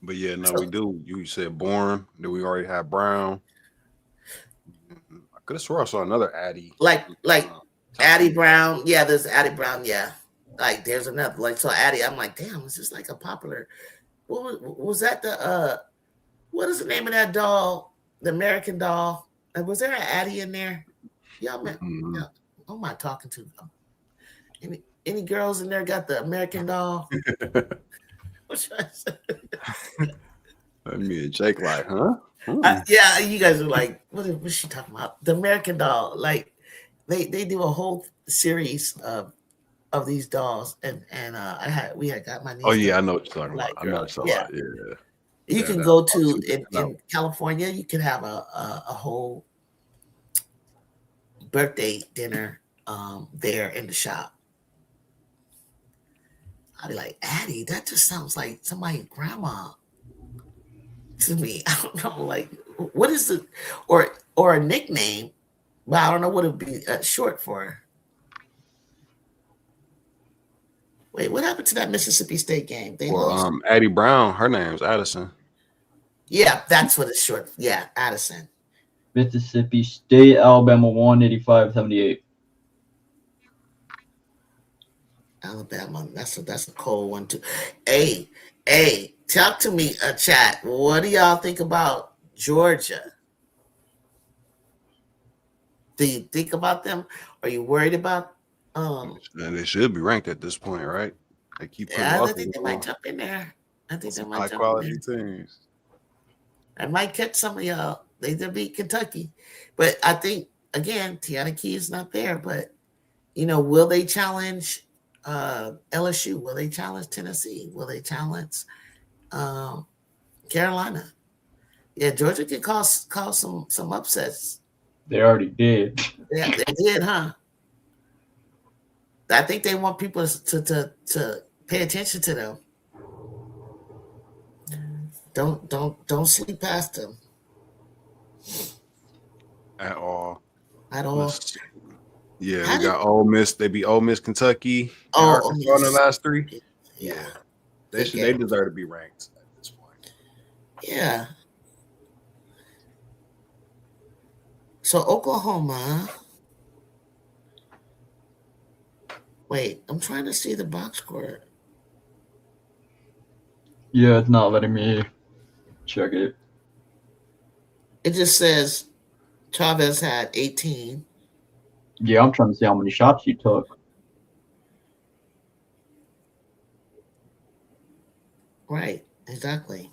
But yeah, no, we do. You said Bourne. Then we already have Brown. I could have swore I saw another Addie. Like Addie Brown. Yeah, there's Addie Brown. Yeah. Like there's another. Like, so Addie, I'm like, damn, this is like a popular. What was that? What is the name of that doll? The American doll. Was there an Addie in there? Y'all met? Yeah. Who am I talking to? Any girls in there got the American Doll? What should I say? Me and Jake like, huh? Yeah, you guys are like, what's she talking about? The American Doll. Like they do a whole series of these dolls, and we had got my niece. Oh yeah, I know what you're talking Black about. I know what you're girl. talking about. Yeah. You Yeah, can that- go to in no. California. You can have a whole birthday dinner there in the shop. I'd be like, Addie, that just sounds like somebody's grandma to me. I don't know, like, what is the or a nickname, but I don't know what it would be short for. Wait, what happened to that Mississippi State game? They lost. Addie Brown, her name's Addison. Yeah, that's what it's short. Yeah, Addison. Mississippi State, Alabama 185-78. Alabama, that's a cold one too. Hey, talk to me, chat. What do y'all think about Georgia? Do you think about them? Are you worried about? And they should be ranked at this point, right? They keep putting Yeah, I losses think they on might jump in there. I think they some might high jump quality in there. teams. I might catch some of y'all. They did beat Kentucky, but I think again, Tiana Key is not there. But will they challenge LSU? Will they challenge Tennessee? Will they challenge Carolina? Yeah, Georgia can cause some upsets. They already did. Yeah, they did, huh? I think they want people to pay attention to them. Don't sleep past them At all. Yeah, How we got Ole Miss. They beat Ole Miss, Kentucky, and Arkansas in the last three. Yeah, They deserve to be ranked at this point. Yeah. So Oklahoma. Wait, I'm trying to see the box score. Yeah, it's not letting me check it. It just says Chavez had 18. Yeah, I'm trying to see how many shots he took. Right, exactly.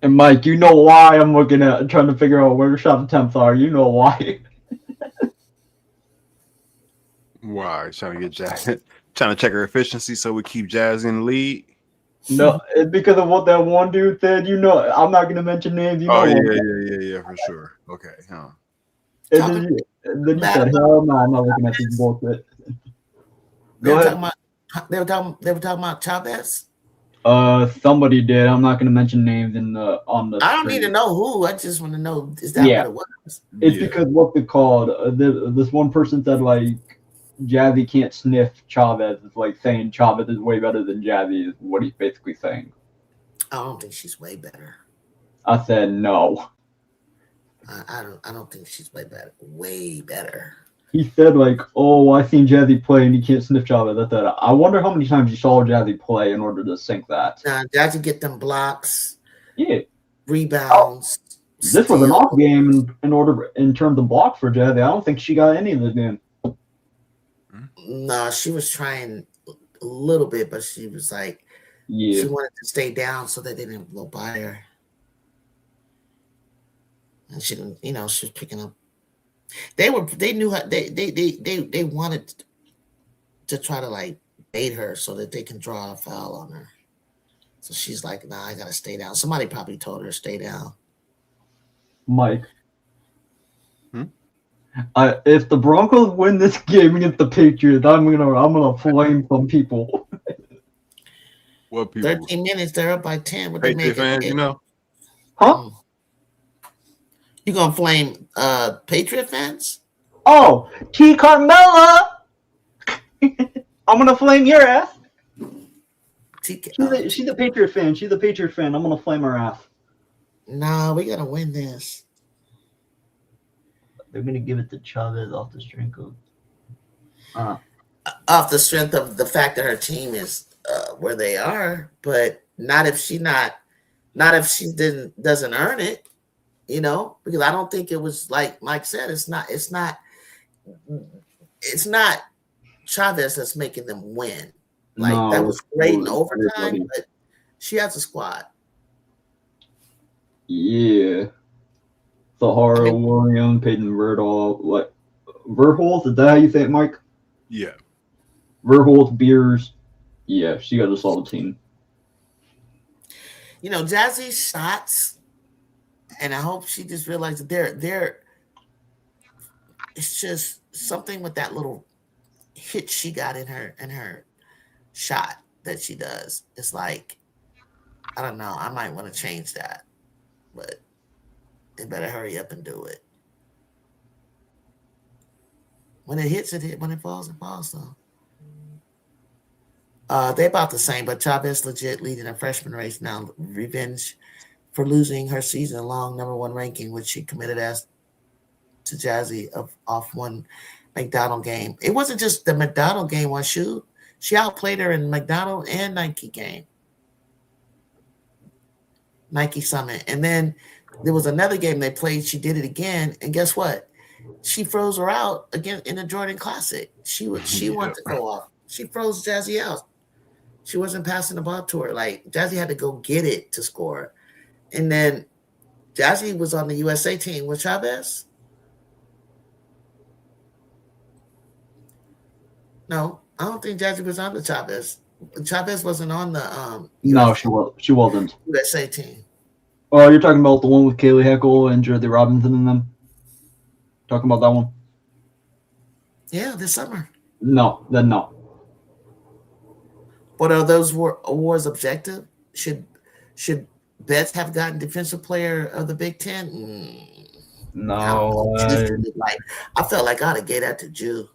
And Mike, you know why I'm trying to figure out where shot attempts are. You know why. Why? Trying to get Jazz, trying to check her efficiency so we keep Jazz in the lead. No, it's because of what that one dude said. I'm not gonna mention names. Yeah, for sure. Okay, huh? And then you said, "Hell no, I'm not looking at this bullshit." Go ahead. They were talking about Chavez. Somebody did. I'm not gonna mention names on the. I don't need to know who. I just want to know, is that what it was? It's because what they called this one person said like Jazzy can't sniff Chavez. It's like saying Chavez is way better than Jazzy is what he's basically saying. I don't think she's way better. I said no. I don't think she's way better. Way better. He said like, "Oh, I seen Jazzy play and he can't sniff Chavez." I said, I wonder how many times you saw Jazzy play in order to sink that. Jazzy get them blocks. Yeah. Rebounds. This was an off game in terms of blocks for Jazzy. I don't think she got any of the game. No, she was trying a little bit, but she was like, she wanted to stay down so that they didn't blow by her. And she didn't, she was picking up. They knew how they wanted to try to like bait her so that they can draw a foul on her. So she's like, "Nah, I gotta stay down." Somebody probably told her to stay down. Mike, if the Broncos win this game against the Patriots, I'm gonna flame some people. What people? 13 minutes, they're up by 10. What Patriot fans, Huh? You gonna flame Patriot fans? Oh, T. Carmella! I'm gonna flame your ass. She's a Patriot fan. She's a Patriot fan. I'm gonna flame her ass. No, we gotta win this. They're gonna give it to Chavez off the strength of off the strength of the fact that her team is where they are, but not if she doesn't earn it, because I don't think it was like Mike said, it's not it's not Chavez that's making them win. Like No, that was great in it's overtime, everybody. but she has a squad. Yeah. Sahara Williams, Peyton Verdall, like Verholz, is that how you say it, Mike? Yeah. Verholz, Beers. Yeah, she got a solid team. You know, Jazzy's shots, and I hope she just realized that they're it's just something with that little hit she got in her shot that she does. It's like, I don't know, I might want to change that, but they better hurry up and do it. When it hits, it hit. When it falls, though. They about the same, but Chavez legit leading a freshman race now. Revenge for losing her season-long #1 ranking, which she committed as to Jazzy off one McDonald game. It wasn't just the McDonald game one shoot. She outplayed her in McDonald and Nike game. Nike Summit. And then there was another game they played. She did it again. And guess what? She froze her out again in the Jordan Classic. She wanted to go off. She froze Jazzy out. She wasn't passing the ball to her. Like, Jazzy had to go get it to score. And then Jazzy was on the USA team with Chavez. No, I don't think Jazzy was on the Chavez. Chavez wasn't on the No, she wasn't. USA team. Oh, you're talking about the one with Kaylee Heckle and Jody Robinson in them? Talking about that one? Yeah, this summer. No, then no. But are those awards objective? Should Betts have gotten Defensive Player of the Big Ten? No. I felt like I ought to get that to Ju.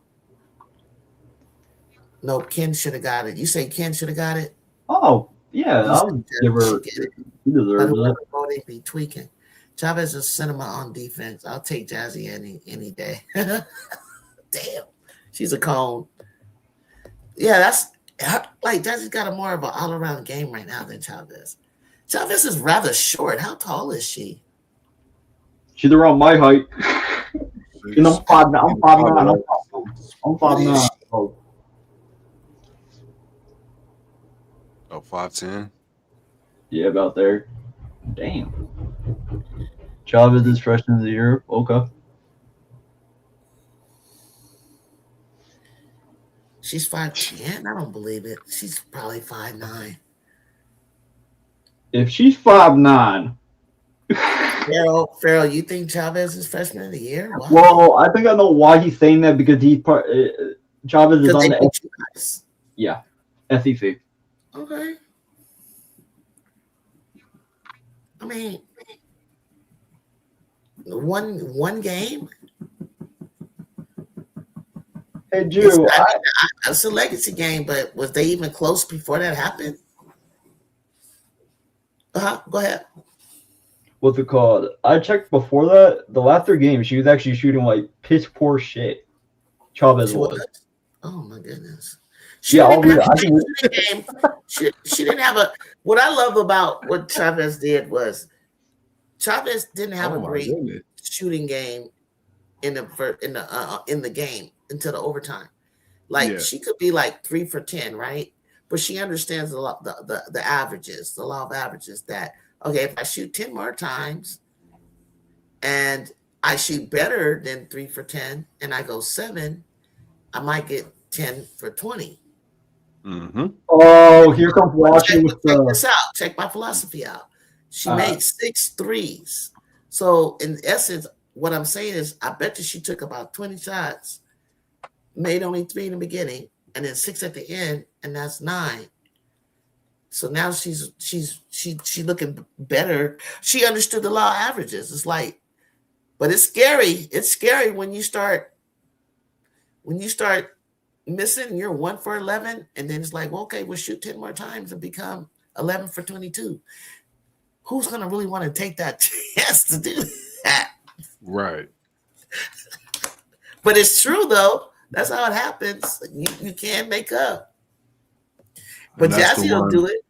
No, Ken should have got it. You say Ken should have got it? Oh, yeah. I'll give her. She deserves it. They be tweaking. Chavez is cinema on defense. I'll take Jazzy any day. Damn, she's a cone. Yeah, that's like Jazzy's got a more of an all-around game right now than Chavez. Chavez is rather short. How tall is she? She's around my height. You know, I'm 5'9". I'm 5'9". Oh, 5'10". Yeah, about there. Damn. Chavez is freshman of the year. Okay. She's 5'10". I don't believe it. She's probably 5'9". If she's 5'9". Farrell, you think Chavez is freshman of the year? Wow. Well, I think I know why he's saying that because he's part. Chavez is on the SEC. Okay. I mean, one game. Hey, Ju, it's a legacy game, but was they even close before that happened? Go ahead. What's it called? I checked before that. The last 3 games, she was actually shooting like piss poor shit. Chavez was. Oh my goodness. She didn't have a. What I love about what Chavez did was Chavez didn't have a great shooting game in the game until the overtime. Like she could be like 3 for 10, right? But she understands the averages, the law of averages. That okay, if I shoot 10 more times and I shoot better than 3 for 10, and I go 7, I might get 10 for 20. Mm-hmm. Oh, here comes Washington. Check this out. Check my philosophy out. She made 6 threes. So in essence, what I'm saying is, I bet you she took about 20 shots, made only 3 in the beginning, and then 6 at the end, and that's 9. So now she's looking better. She understood the law of averages. It's like, but it's scary. It's scary when you start missing. You're 1 for 11, and then it's like, well, okay, we'll shoot 10 more times and become 11 for 22. Who's gonna really want to take that chance to do that? Right. But it's true though. That's how it happens. You can't make up. But Jazzy will do it.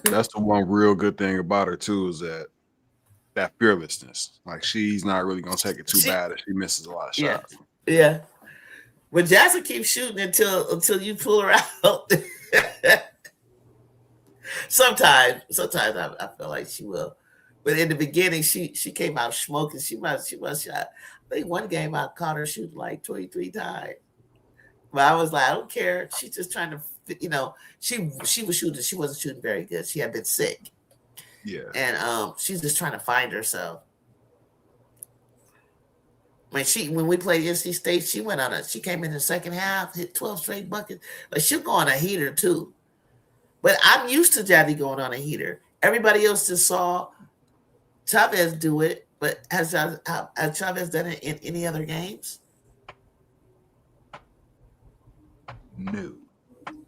That's the one real good thing about her too, is that fearlessness. Like she's not really gonna take it too bad if she misses a lot of shots. Yeah. But Jazzy keeps shooting until you pull her out. sometimes I feel like she will. But in the beginning, she came out smoking. She must shot. I think one game I caught her shooting like 23 times. But I was like, I don't care. She's just trying to, she was shooting. She wasn't shooting very good. She had been sick. Yeah. And she's just trying to find herself. When we played NC State, she came in the second half, hit 12 straight buckets. But she'll go on a heater too. But I'm used to Jazzy going on a heater. Everybody else just saw Chavez do it, but has Chavez done it in any other games? No.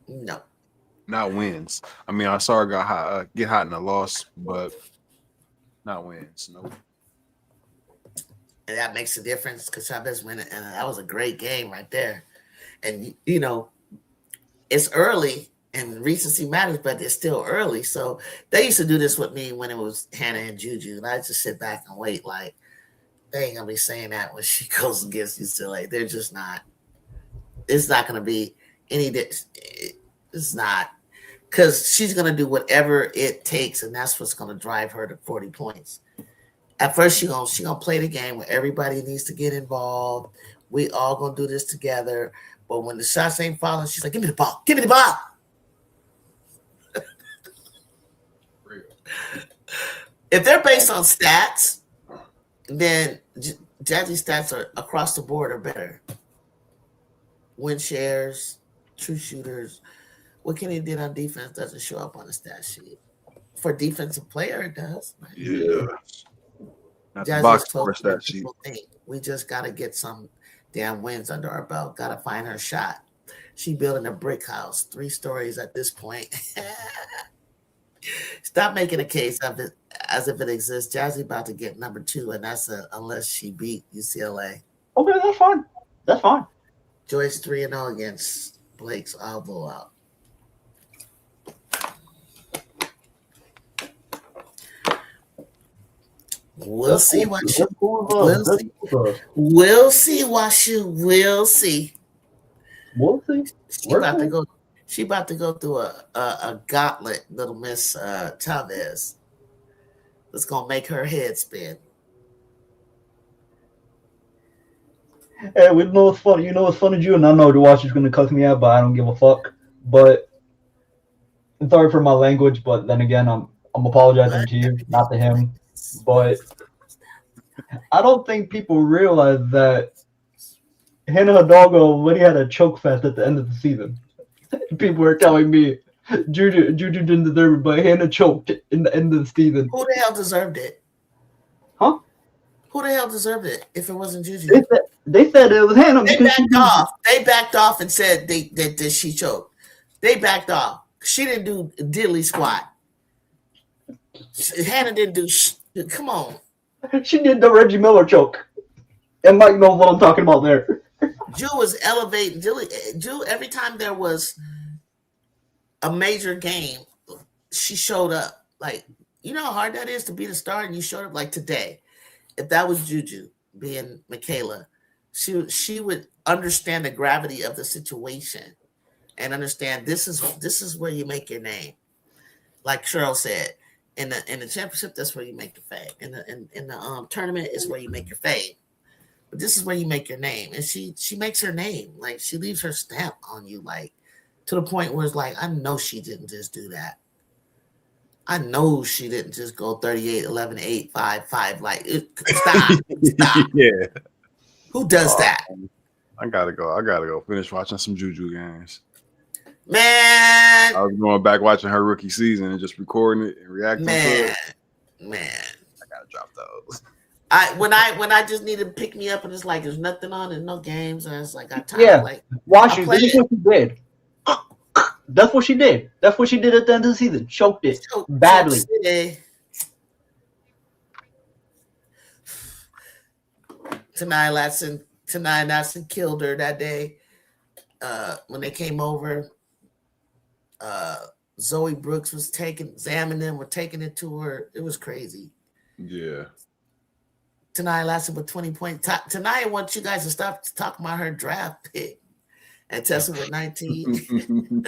No. Not wins. I mean, I saw her get hot in a loss, but not wins. Nope. And that makes a difference because Chavez went, and that was a great game right there. And, it's early and recency matters, but it's still early. So they used to do this with me when it was Hannah and JuJu. And I just sit back and wait like, they ain't going to be saying that when she goes against UCLA. They're just not. It's not going to be any. It's not. Because she's going to do whatever it takes, and that's what's going to drive her to 40 points. At first, she gonna play the game where everybody needs to get involved. We all gonna do this together. But when the shots ain't falling, she's like, "Give me the ball! Give me the ball!" If they're based on stats, then Jazzy's stats are across the board are better. Win shares, true shooters. What Kenny did on defense doesn't show up on the stat sheet. For defensive player, it does. Yeah. Not the Jazzy's box close score to stat sheet. we just got to get some damn wins under our belt. Got to find her shot. She building a brick house, 3 stories at this point. Stop making a case of it as if it exists. Jazzy about to get number 2, and that's unless she beat UCLA. Okay, that's fine. That's fine. Joyce 3-0 against Blake's elbow out. We'll see what you will see. We'll see what you will see. We'll see. She about to go through a gauntlet, little Miss Chavez. That's gonna make her head spin. Hey, we know what's funny. You know what's funny, Jew? And I know the watch is gonna cuss me out, but I don't give a fuck. But I'm sorry for my language, but then again, I'm apologizing to you, not to him. But I don't think people realize that Hannah Hidalgo already had a choke fest at the end of the season. People are telling me JuJu didn't deserve it, but Hannah choked in the end of the season. Who the hell deserved it? Huh? Who the hell deserved it if it wasn't JuJu? They said it was Hannah. They backed off. They backed off and said that she choked. They backed off. She didn't do diddly squat. Hannah didn't do. Come on. She did the Reggie Miller choke. And Mike knows what I'm talking about there. Ju was elevating. Ju, every time there was a major game, she showed up. Like, you know how hard that is to be the star, and you showed up like today. If that was JuJu being Michaela, she would understand the gravity of the situation and understand this is where you make your name. Like Cheryl said, in the championship, that's where you make your fame. In the tournament is where you make your fame. But this is where you make your name. And she makes her name. Like, she leaves her stamp on you, like, to the point where it's like, I know she didn't just do that. I know she didn't just go 38, 11, 8, 5, 5. Like, stop. Yeah. Who does that? I gotta go finish watching some JuJu games. Man. I was going back watching her rookie season and just recording it and reacting to it. Man. I gotta drop those. When I just need to pick me up and it's like there's nothing on and no games and it's like I time like watch you. This is what she did. That's what she did. That's what she did at the end of the season. Choked it badly. Tanai Latson killed her that day. When they came over, Zoe Brooks was examining them, were taking it to her. It was crazy. Yeah. Tanai Latson with 20 points. Tanai wants you guys to stop talking about her draft pick. and tested with 19.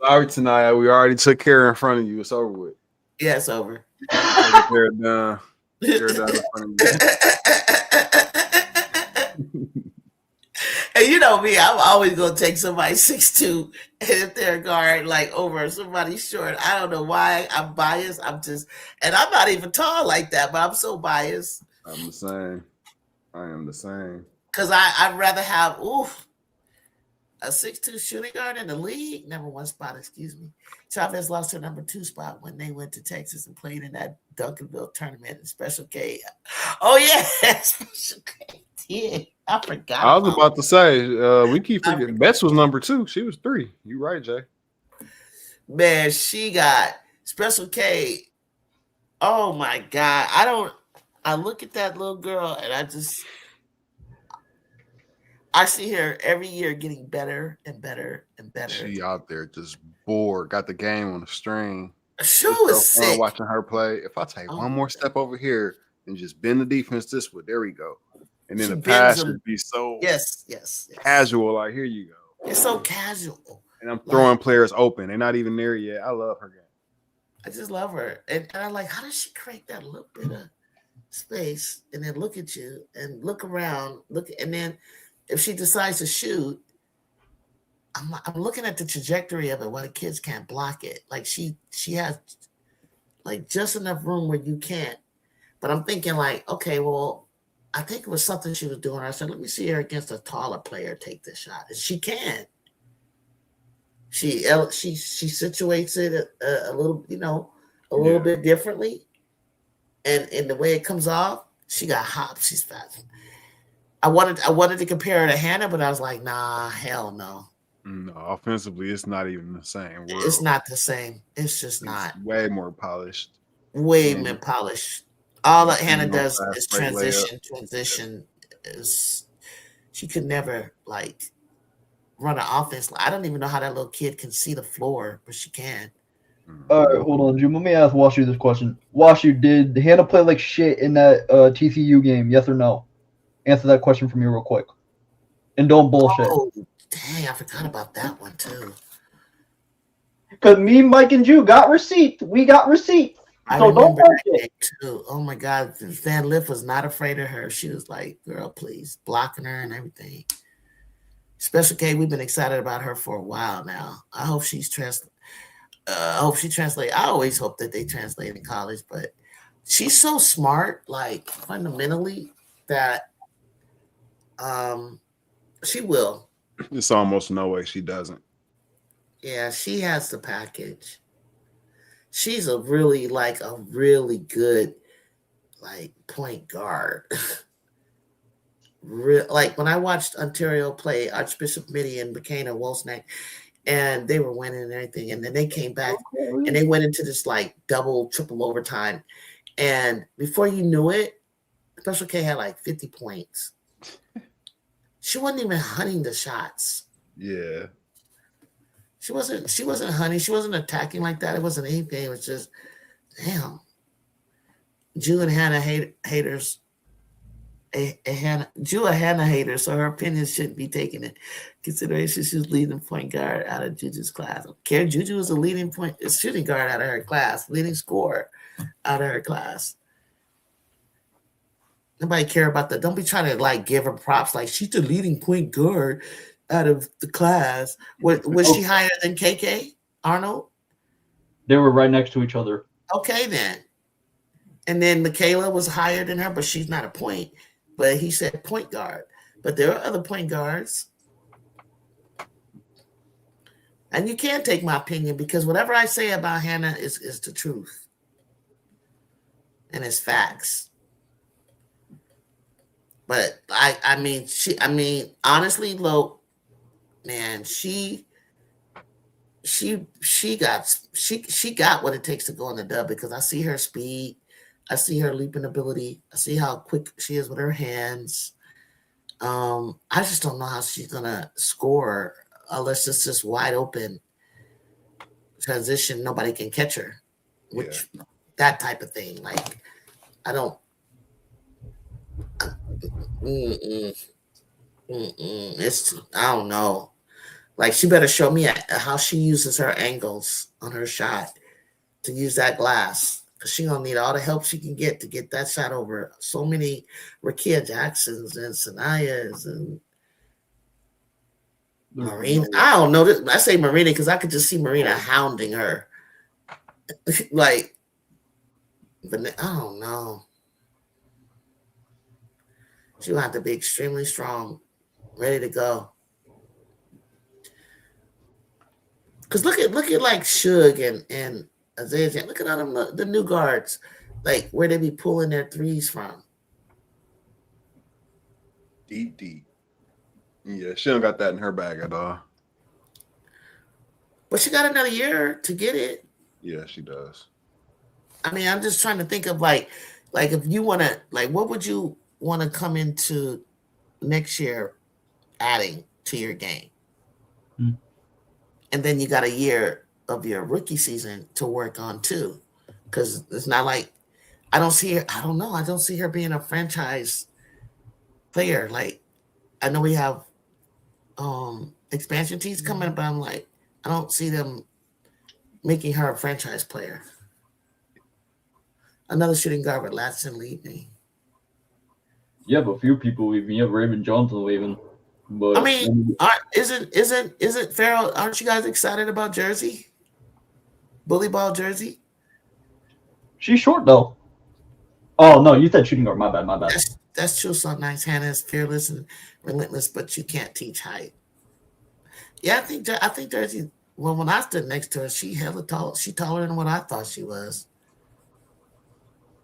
Sorry, Tanaya. We already took care in front of you. It's over with. Yeah, it's over. They're done. They're done in front of you. And you know me, I'm always gonna take somebody 6'2", and if they're a guard like over somebody short, I don't know why I'm biased. I'm not even tall like that, but I'm so biased. I'm the same. I am the same. Because I'd rather have a 6'2" shooting guard in the league. Number one spot, excuse me. Chavez lost her number 2 spot when they went to Texas and played in that Duncanville tournament in Special K. Oh yeah, Special K. Yeah, I forgot. I was about to say, we keep forgetting. Betts was number 2. She was 3. You right, Jay. Man, she got Special K. Oh my God. I look at that little girl and I see her every year getting better and better and better. She out there just bored, got the game on the string. She was so fun sick. watching her play. If I take one more step over here and just bend the defense this way, there we go. And then the pass would be so yes. casual. Like, here you go. It's so casual. And I'm throwing players open. They're not even there yet. I love her game. I just love her. And I'm like, how does she create that little bit of space and then look at you and look around, and then if she decides to shoot, I'm looking at the trajectory of it while the kids can't block it. Like she has like just enough room where you can't. But I'm thinking like, okay, well, I think it was something she was doing. I said, let me see her against a taller player take this shot. And she can. She situates it a little, a little bit differently. And in the way it comes off, she got hops. She's fast. I wanted to compare her to Hannah, but I was like, nah, hell no. No, offensively, it's not even the same. It's not the same. It's just not. Way more polished. Way more polished. All that Hannah does is transition. Is she could never like run an offense. I don't even know how that little kid can see the floor, but she can. All right, hold on, Jim. Let me ask Washu this question. Washu, did Hannah play like shit in that TCU game? Yes or no? Answer that question for me real quick. And don't bullshit. Oh, dang, I forgot about that one too. Because me, Mike, and Ju got receipts. We got receipts. So don't bullshit. Too. Oh my God, Van Liff was not afraid of her. She was like, girl, please, blocking her and everything. Special K, we've been excited about her for a while now. I hope she translates. I always hope that they translate in college, but she's so smart, like fundamentally, that she will. It's almost no way she doesn't. Yeah, she has the package. She's a really good like point guard. Like when I watched Ontario play Archbishop Mitty and McKenna Wolfsnack, and they were winning and everything, and then they came back and they went into this like double, triple overtime, and before you knew it, Special K had like 50 points. She wasn't even hunting the shots. Yeah. She wasn't hunting. She wasn't attacking like that. It wasn't anything. It was just, damn. Ju and Hannah haters. Ju a Hannah hater, so her opinions shouldn't be taken in consideration. She's leading point guard out of JuJu's class. Okay, JuJu is a leading shooting guard out of her class, leading scorer out of her class. Nobody care about that. Don't be trying to like give her props like she's the leading point guard out of the class. Was she higher than KK Arnold? They were right next to each other. Okay, then. And then Michaela was higher than her, but she's not a point. But he said point guard. But there are other point guards. And you can't take my opinion because whatever I say about Hannah is the truth. And it's facts. But I mean, honestly, Lo, man, she got what it takes to go on the dub because I see her speed, I see her leaping ability, I see how quick she is with her hands. I just don't know how she's gonna score unless it's just wide open transition, nobody can catch her. That type of thing. Like I don't. It's I don't know. Like she better show me how she uses her angles on her shot to use that glass. Cause she gonna need all the help she can get to get that shot over. So many Rakia Jacksons and Sanayas and Marina. I don't know. I say Marina because I could just see Marina hounding her. Like, but I don't know. She'll have to be extremely strong, ready to go. Cause look at like Suge and Isaiah. Look at all them the new guards, like where they be pulling their threes from. Deep. Yeah, she don't got that in her bag at all. But she got another year to get it. Yeah, she does. I mean, I'm just trying to think of like if you want to, like, what would you want to come into next year adding to your game? And then you got a year of your rookie season to work on too. Because it's not like I don't see her being a franchise player. Like I know we have expansion teams coming, but I'm like, I don't see them making her a franchise player. Another shooting guard with Latson leaving. Yeah, but few people leaving. You have Raven Johnson leaving. But I mean, isn't Farrell? Aren't you guys excited about Jersey? Bully ball Jersey. She's short though. Oh no, you said shooting guard. My bad. That's true. So nice. Hannah is fearless and relentless, but you can't teach height. Yeah, I think Jersey. Well, when I stood next to her, she hella tall. She taller than what I thought she was.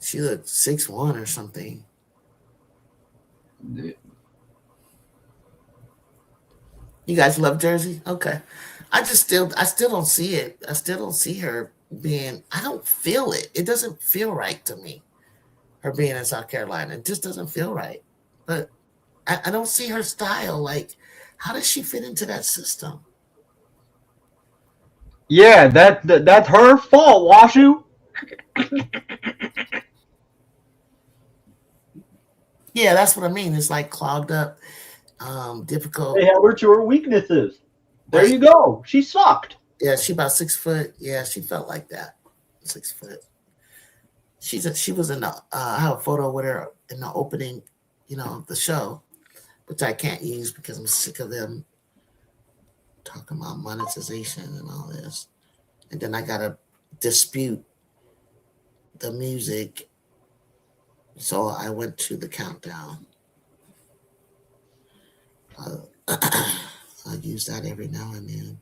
She looked 6'1" or something. Yeah. You guys love Jersey? Okay. I still don't see it. I still don't see her being, I don't feel it. It doesn't feel right to me. Her being in South Carolina. It just doesn't feel right. But I don't see her style. Like, how does she fit into that system? Yeah, that's her fault, Washu. Yeah, that's what I mean. It's like clogged up, difficult. They have her to her weaknesses. There you go. She sucked. Yeah, she about 6 foot. Yeah, she felt like that. 6 foot. She was in the. I have a photo with her in the opening, of the show, which I can't use because I'm sick of them talking about monetization and all this. And then I gotta dispute the music. So I went to the countdown. I use that every now and then.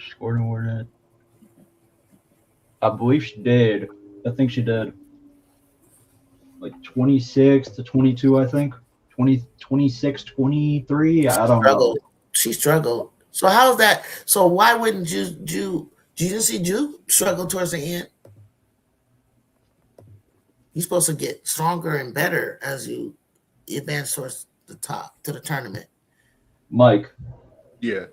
Scored and awarded. I believe she did. I think she did. Like 26 to 22, I think. 26, 23. I don't know. She struggled. So how's that? So why wouldn't you see Ju struggle towards the end? You're supposed to get stronger and better as you advance towards the top to the tournament. Mike. Yeah.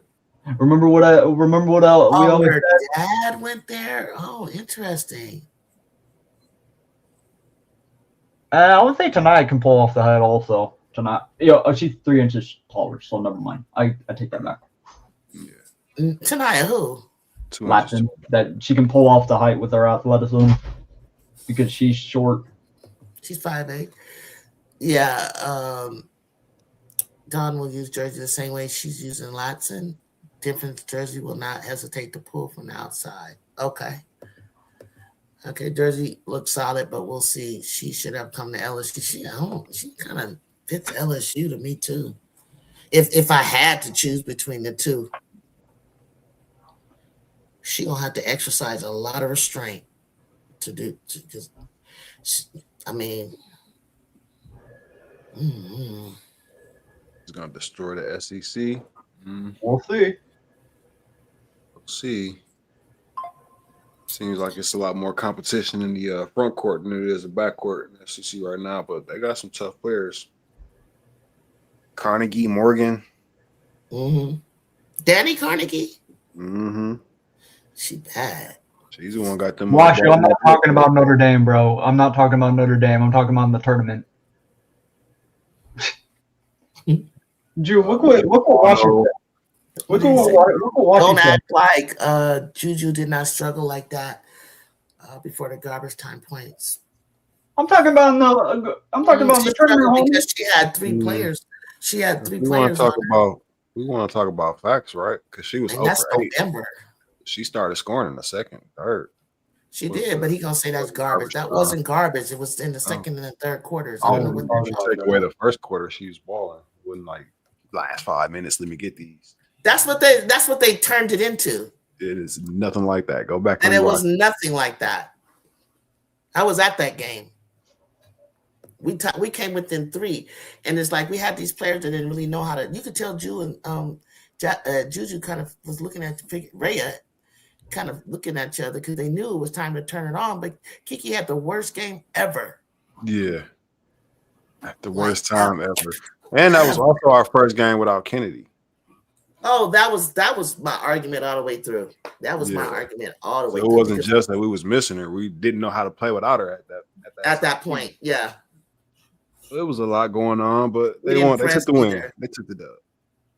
Remember what we always her said? Dad went there. Oh, interesting. I would say tonight can pull off the head also. Tonight, she's 3 inches taller, so never mind. I take that back. Yeah. Tonight, who? Latin, that she can pull off the height with her athleticism because she's short. She's 5'8". Yeah. Dawn will use Jersey the same way she's using Latson. Difference, Jersey will not hesitate to pull from the outside. Okay, Jersey looks solid, but we'll see. She should have come to LSU. She kind of fits LSU to me too. If I had to choose between the two, she gonna have to exercise a lot of restraint to do. Because I mean, It's gonna destroy the SEC. We'll see. Seems like it's a lot more competition in the front court than it is the back court in the SEC right now, but they got some tough players. Carnegie, Morgan. Danny Carnegie. She bad. She's the one got them. Watch you. I'm not talking about Notre Dame, bro. I'm not talking about Notre Dame. I'm talking about the tournament. Drew, look what Washington. Look what Don't Washington. act like JuJu did not struggle like that before the garbage time points. I'm talking about the tournament. Because she had three players. She had three players. We want to talk about facts, right? Because she was over 8. November. She started scoring in the second, third. She did, but he gonna say that's garbage. That wasn't garbage. It was in the second and the third quarters. I don't know what you take away the first quarter. She was balling. It wasn't like last 5 minutes. Let me get these. That's what they turned it into. It is nothing like that. Go back. And it was nothing like that. I was at that game. We came within 3, and it's like we had these players that didn't really know how to. You could tell Ju and JuJu kind of was looking at Rhea, kind of looking at each other because they knew it was time to turn it on. But Kiki had the worst game ever. Yeah, the worst time ever. And that was also our first game without Kennedy. Oh, that was my argument all the way through. That was my argument all the way through. It wasn't just that we was missing her. We didn't know how to play without her at that point. Yeah. It was a lot going on, but they took the win. They took the dub.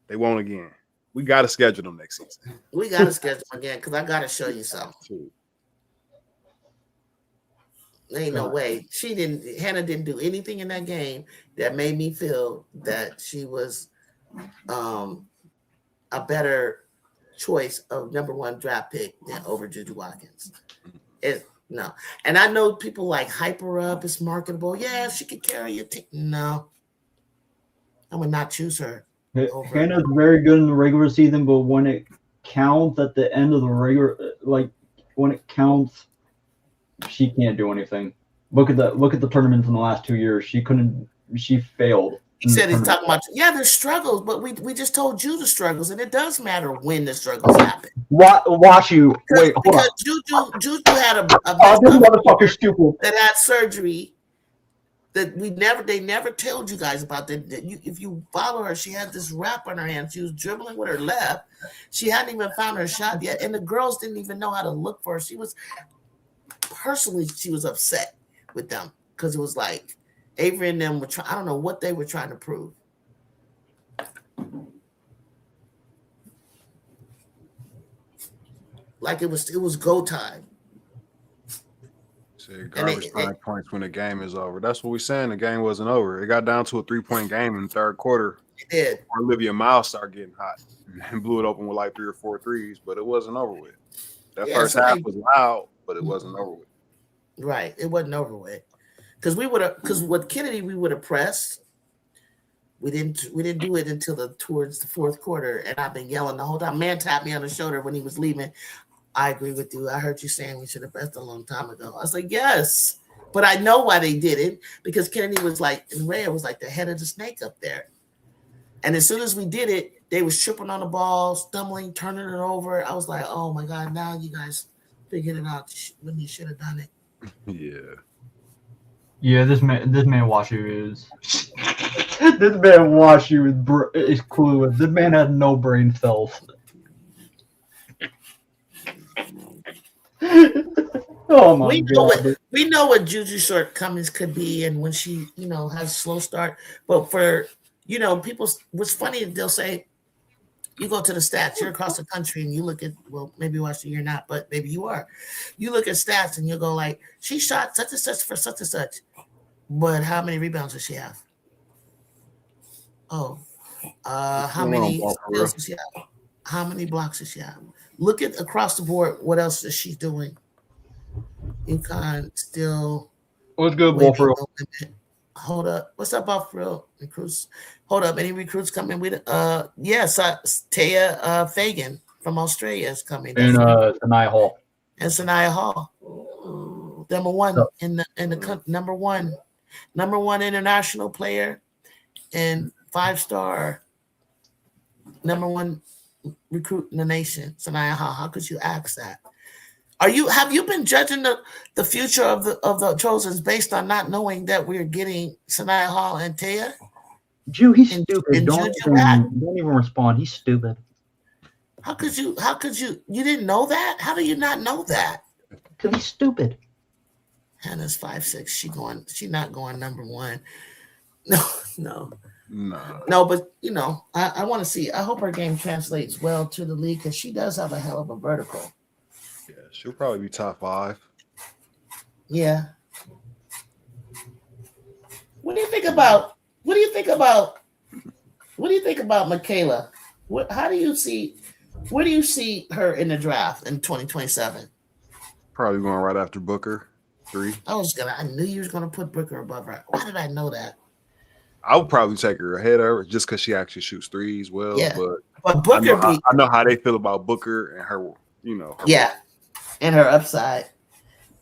They won again. We got to schedule them next season. We got to schedule them again because I got to show you something. There ain't no way. Hannah didn't do anything in that game that made me feel that she was a better choice of #1 draft pick than over JuJu Watkins. No. And I know people like hype her up. It's marketable. Yeah, she could carry your team. No. I would not choose her. Hannah's very good in the regular season, but when it counts at the end of the regular, like when it counts, she can't do anything. Look at the tournaments in the last 2 years. She failed. He said he's talking about there's struggles, but we just told you the struggles, and it does matter when the struggles happen. Watch you. Wait, hold on. JuJu had a this motherfucker's stupid. That had surgery that they never told you guys about that. If you follow her, she had this wrap on her hand. She was dribbling with her left. She hadn't even found her shot yet, and the girls didn't even know how to look for her. She was upset with them because it was like Avery and them were trying. I don't know what they were trying to prove. Like it was go time. Say garbage time points when the game is over. That's what we're saying. The game wasn't over. It got down to a 3-point game in the third quarter. It did. Olivia Miles started getting hot and blew it open with like 3 or 4 threes, but it wasn't over with. That first half was loud, but it wasn't over with. Right. It wasn't over with. Because with Kennedy, we would have pressed. We didn't do it until towards the fourth quarter, and I've been yelling the whole time. Man tapped me on the shoulder when he was leaving. I agree with you. I heard you saying we should have pressed a long time ago. I was like, yes, but I know why they did it because Kennedy was like, and Rhea was like the head of the snake up there. And as soon as we did it, they was tripping on the ball, stumbling, turning it over. I was like, oh my God, now you guys figured it out when you should have done it. Yeah. Yeah, this man watch you is this man watch you is clueless. This man had no brain cells. Oh my God. We know what JuJu's shortcomings could be, and when she has a slow start. But for people, what's funny, they'll say, you go to the stats, you're across the country, and you look at, well, maybe Washington, you're not, but maybe you are. You look at stats, and you'll go like, she shot such and such for such and such, but how many rebounds does she have? Oh, how many steals does she have? How many blocks does she have? Look at across the board, what else is she doing? UConn still. What's good, Bullfrill? Hold up. What's up, Bullfrill? Recruits. Hold up. Any recruits coming with yes, Taya Fagan from Australia is coming. And Sanaya Hall. And Sanaya Hall. Number one in the number one international player and 5-star number one recruit in the nation. Sanaya Hall. How could you ask that? Have you been judging the future of the Trojans based on not knowing that we're getting Sanaya Hall and Taya? Jew, he's stupid. Don't even respond. He's stupid. How could you you didn't know that? How do you not know that? Because he's stupid. Hannah's 5'6". She's not going number one. No. Nah. No, but I want to see. I hope her game translates well to the league because she does have a hell of a vertical. Yeah, she'll probably be top 5. Yeah. What do you think about? What do you think about? What do you think about Michaela? How do you see? Where do you see her in the draft in 2027? Probably going right after Booker 3. I knew you was gonna put Booker above her. Why did I know that? I would probably take her ahead of her just because she actually shoots threes well. Yeah, But Booker I know how they feel about Booker and her. Yeah, and her upside.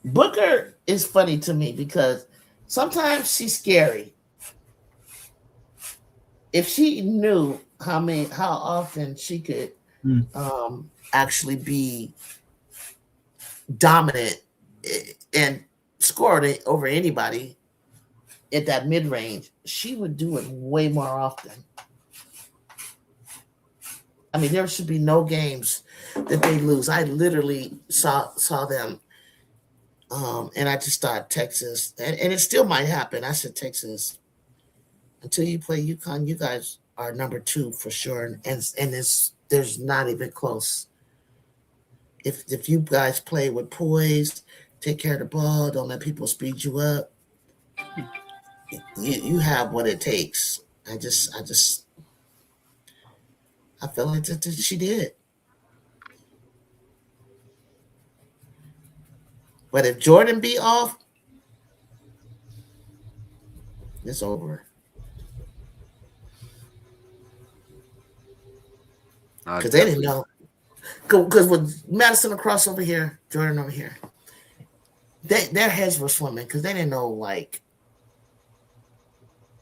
Booker is funny to me because sometimes she's scary. If she knew how often she could actually be dominant and score it over anybody at that mid range, she would do it way more often. I mean, there should be no games that they lose. I literally saw them, and I just thought Texas, and it still might happen. I said Texas, until you play UConn, you guys are number 2 for sure, and there's not even close. If you guys play with poise, take care of the ball, don't let people speed you up, you have what it takes. I feel like that she did. But if Jordan be off, it's over. Because they didn't know. Because with Madison across over here, Jordan over here, their heads were swimming because they didn't know, like,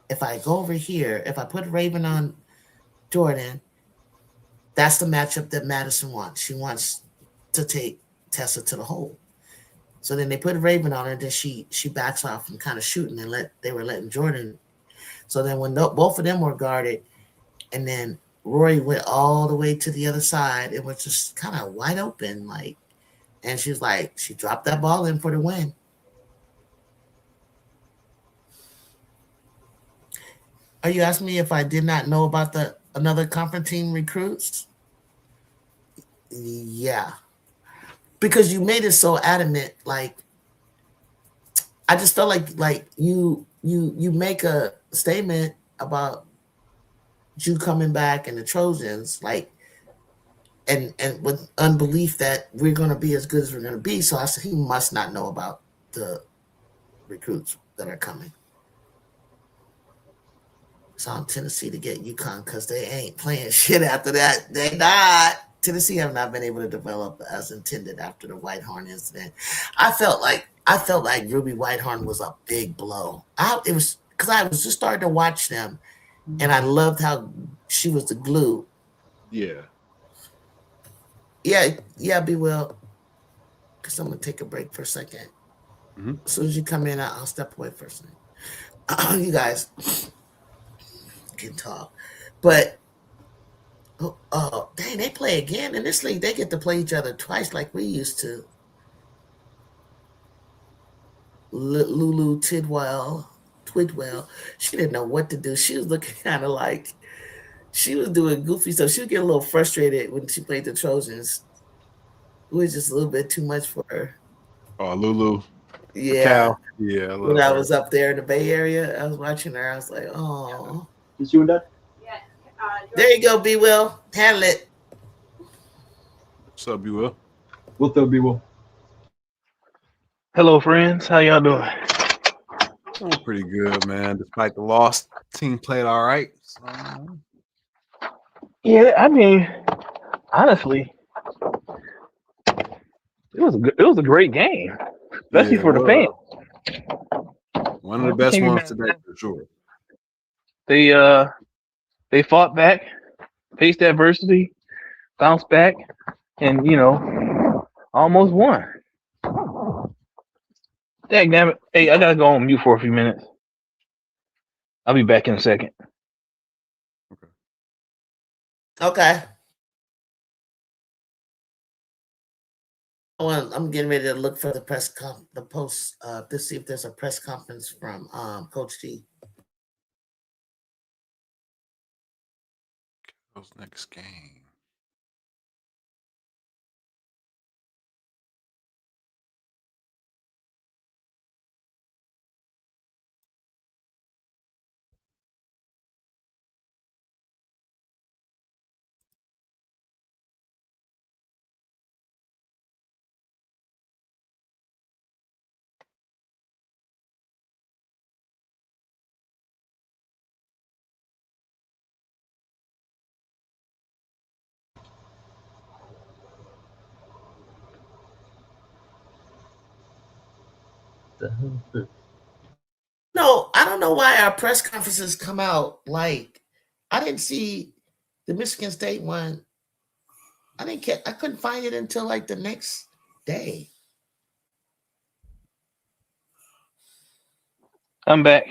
if I go over here, if I put Raven on Jordan, that's the matchup that Madison wants. She wants to take Tessa to the hole. So then they put Raven on her, then she backs off and kind of shooting, and they were letting Jordan. So then when both of them were guarded, and then Rory went all the way to the other side, it was just kind of wide open, like, and she dropped that ball in for the win. Are you asking me if I did not know about the another conference team recruits? Yeah. Because you made it so adamant, like, I just felt like you make a statement about you coming back and the Trojans, like, and with unbelief that we're going to be as good as we're going to be. So I said he must not know about the recruits that are coming. It's on Tennessee to get UConn because they ain't playing shit after that. They not. Tennessee have not been able to develop as intended after the Whitehorn incident. I felt like Ruby Whitehorn was a big blow. It was because I was just starting to watch them, and I loved how she was the glue. Yeah. Yeah, be well. Because I'm gonna take a break for a second. Mm-hmm. As soon as you come in, I'll step away for a second. You guys can talk, but dang, they play again in this league. They get to play each other twice like we used to. Lulu Tidwell, she didn't know what to do. She was looking kind of like she was doing goofy stuff. She would get a little frustrated when she played the Trojans. It was just a little bit too much for her. Oh, Lulu. Yeah. Cal. Yeah. When I was up there in the Bay Area, I was watching her. I was like, oh. Is you and Dad? Yeah. There you go, B. Will. Handle it. What's up, B. Will? What's up, B. Will? Hello, friends. How y'all doing? Oh, pretty good, man. Despite the loss, team played all right. So, Yeah, I mean, honestly, it was a great game, especially for the fans. One of the best ones today, for sure. They fought back, faced adversity, bounced back, and almost won. Dang, damn it! Hey, I gotta go on mute for a few minutes. I'll be back in a second. Okay. I'm getting ready to look for the post to see if there's a press conference from Coach T. Those next game. The hell is this? No, I don't know why our press conferences come out like I didn't see the Michigan State one. I couldn't find it until like the next day. I'm back.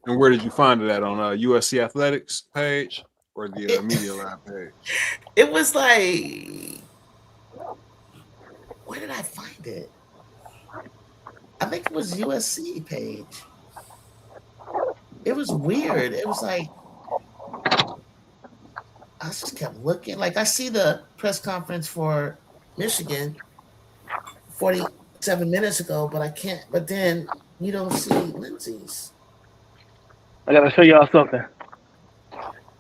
And where did you find it at? On USC Athletics page or the Media Lab page? It was like, where did I find it? I think it was USC page. It was weird. It was like, I just kept looking. Like I see the press conference for Michigan 47 minutes ago, but I can't. But then you don't see Lindsay's. I gotta show y'all something.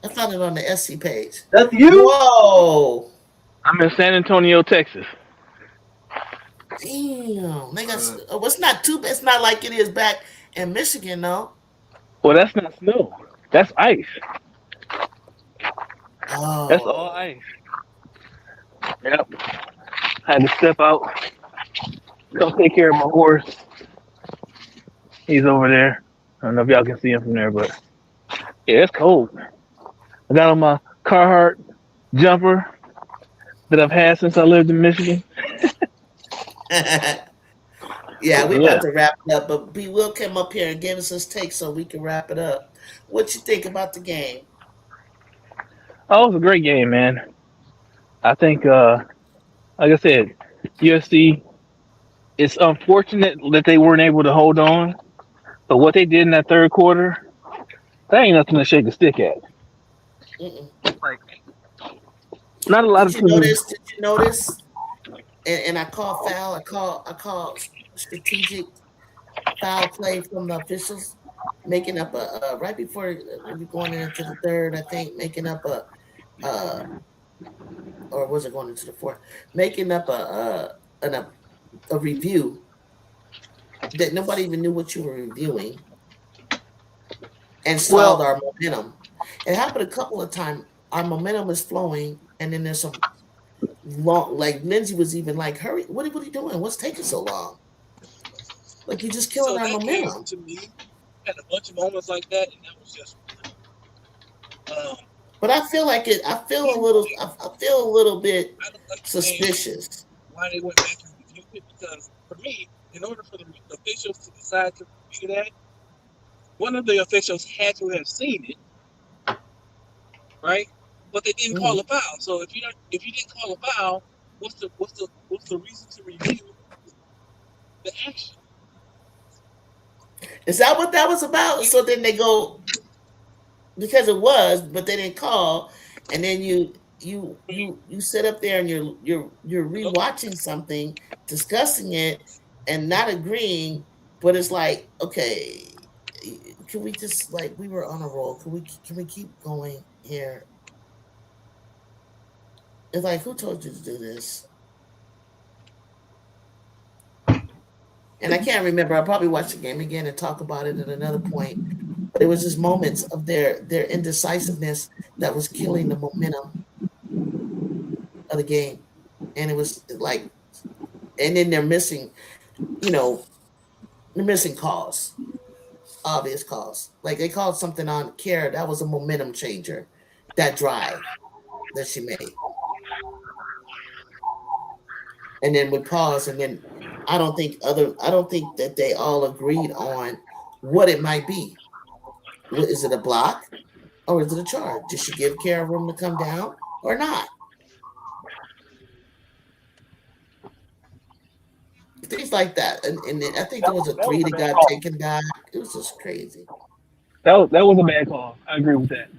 I found it on the SC page. That's you? Whoa! I'm in San Antonio, Texas. Damn, nigga, it's not too bad. It's not like it is back in Michigan, though. Well, that's not snow. That's ice. Oh, That's all ice. Yep. Had to step out. Go take care of my horse. He's over there. I don't know if y'all can see him from there, but yeah, it's cold. I got on my Carhartt jumper that I've had since I lived in Michigan. yeah, we about to wrap it up, but B Will came up here and gave us his take so we can wrap it up. What you think about the game? Oh, it was a great game, man. I think, like I said, USC, it's unfortunate that they weren't able to hold on, but what they did in that third quarter, that ain't nothing to shake a stick at. Mm-mm. Like, not a lot Did of you teams. notice? Did you notice? And I call foul. I call strategic foul play from the officials, making up a right before we going into the third. I think making up a or was it going into the fourth? Making up a review that nobody even knew what you were reviewing, and stalled our momentum. It happened a couple of times. Our momentum is flowing, and then there's some long, like Lindsay was even like, "Hurry! What are you doing? What's taking so long? Like you're just killing our momentum." To me, had a bunch of moments like that, and that was just. But I feel like it. I feel a little bit suspicious. Why they went back and reviewed it? Because for me, in order for the officials to decide to review that, one of the officials had to have seen it, right? But they didn't call a foul. So if you didn't call a foul, what's the reason to review the action? Is that what that was about? So then they go because it was, but they didn't call, and then you sit up there and you're rewatching something, discussing it, and not agreeing. But it's like, okay, can we just like we were on a roll? Can we keep going here? It's like, who told you to do this? And I can't remember. I'll probably watch the game again and talk about it at another point. But it was just moments of their indecisiveness that was killing the momentum of the game. And it was like, and then they're missing, they're missing calls, obvious calls. Like they called something on Kara. That was a momentum changer, that drive that she made. And then we pause, and then I don't think that they all agreed on what it might be. Is it a block or is it a charge? Did she give Kara room to come down or not? Things like that. And I think there was a 3 that got taken back. It was just crazy. That was a bad call. I agree with that.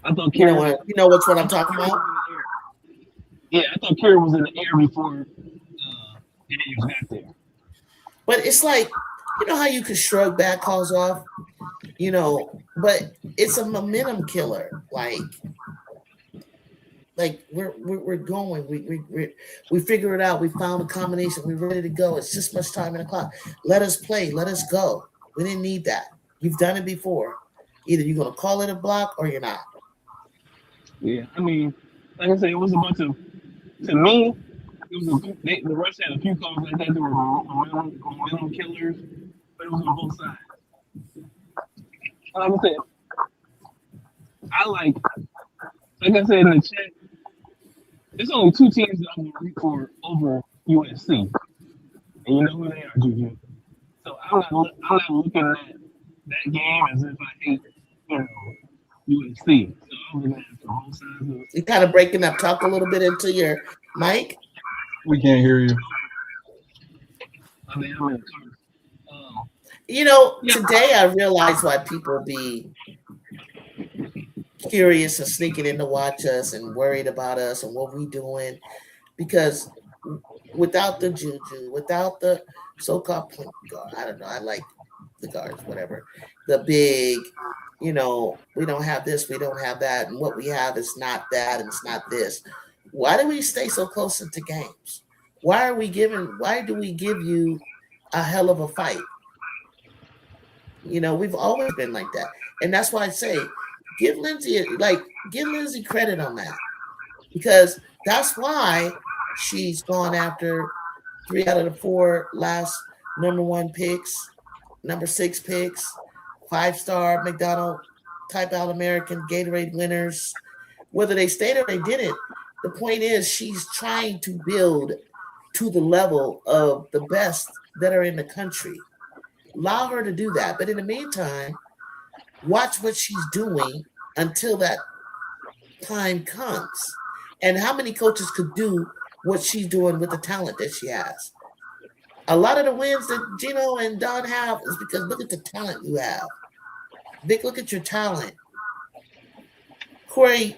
I thought You know Karen. what? You know which one I'm talking about? Yeah, I thought Karen was in the air before Daniels got there. But it's like, you know how you can shrug bad calls off, you know, but it's a momentum killer. Like we're going. We figure it out. We found a combination. We're ready to go. It's just much time in the clock. Let us play. Let us go. We didn't need that. You've done it before. Either you're gonna call it a block or you're not. Yeah, I mean, like I said, it was a bunch of. To me, it was the Rush had a few calls like that. There were momentum killers, but it was on both sides. Like I said, like I said in the chat, there's only two teams that I'm gonna root for over USC, and you know who they are, JuJu. So I'm not looking at that game as if I hate, USC. So I'm looking at both sides of it. You're kind of breaking up. Talk a little bit into your mic. We can't hear you. I mean, I'm in the car. You know, today I realized why people be curious and sneaking in to watch us and worried about us and what we doing, because without the JuJu, without the so-called point guard, I don't know, I like the guards, whatever, the big, we don't have this, we don't have that, and what we have is not that, and it's not this. Why do we stay so close into games? Why do we give you a hell of a fight? We've always been like that. And that's why I say, give Lindsay credit on that. Because that's why she's gone after 3 out of the 4 last number 1 picks, number 6 picks, 5-star McDonald type All-American Gatorade winners. Whether they stayed or they didn't, the point is she's trying to build to the level of the best that are in the country. Allow her to do that. But in the meantime, watch what she's doing until that time comes. And how many coaches could do what she's doing with the talent that she has? A lot of the wins that Gino and Don have is because look at the talent you have. Vic, look at your talent. Corey,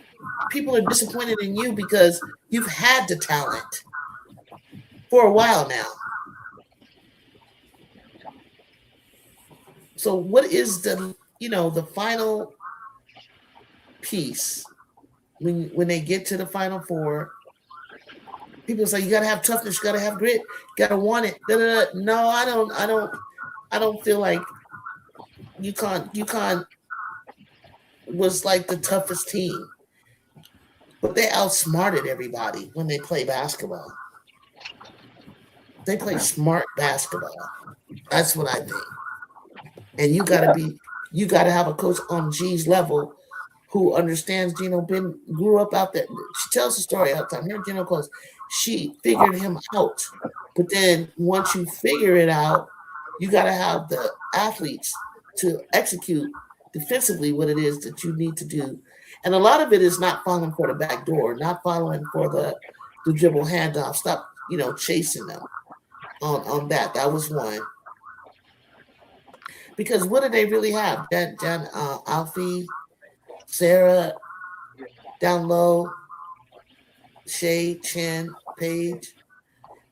people are disappointed in you because you've had the talent for a while now. So what is the final piece when they get to the Final Four? People say you gotta have toughness, you gotta have grit, you gotta want it. No, I don't feel like UConn was like the toughest team, but they outsmarted everybody when they play basketball. They play smart basketball. That's what I think. And you gotta have a coach on G's level who understands Gino grew up out there. She tells the story all the time. Here Gino goes, she figured him out. But then once you figure it out, you gotta have the athletes to execute defensively what it is that you need to do. And a lot of it is not following for the back door, not following for the dribble handoff. Stop, chasing them on that. That was one. Because what do they really have? Jan Alfie, Sarah, down low, Shay, Chin, Paige.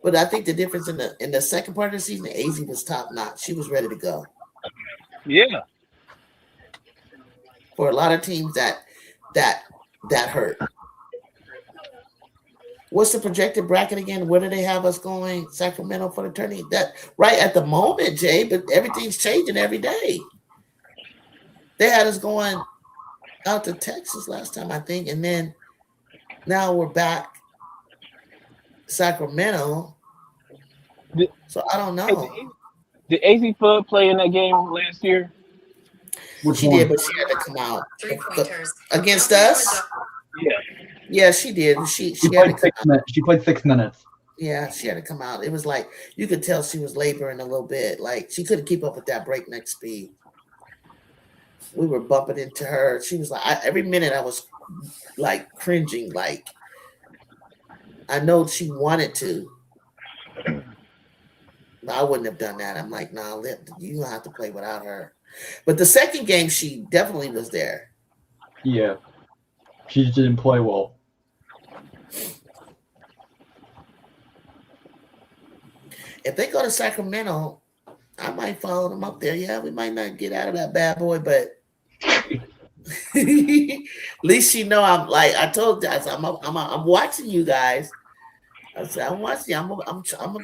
But I think the difference in the second part of the season, AZ was top notch. She was ready to go. Yeah. For a lot of teams that hurt. What's the projected bracket again? Where do they have us going? Sacramento for the tourney? That right at the moment, Jay, but everything's changing every day. They had us going out to Texas last time, I think, and then now we're back Sacramento. So I don't know. Did AZ Fudd play in that game last year? She did, but she had to come out against us. Yeah, she did. She played 6 minutes. She played 6 minutes. Yeah, she had to come out. It was like you could tell she was laboring a little bit. Like she couldn't keep up with that breakneck speed. We were bumping into her. She was like, every minute I was like cringing. Like I know she wanted to, but I wouldn't have done that. I'm like, nah, you don't have to play without her. But the second game, she definitely was there. Yeah. She just didn't play well. If they go to Sacramento, I might follow them up there. Yeah, we might not get out of that bad boy, but at least you know I'm like I told you, I said, I'm watching you guys. I said I'm watching you. I'm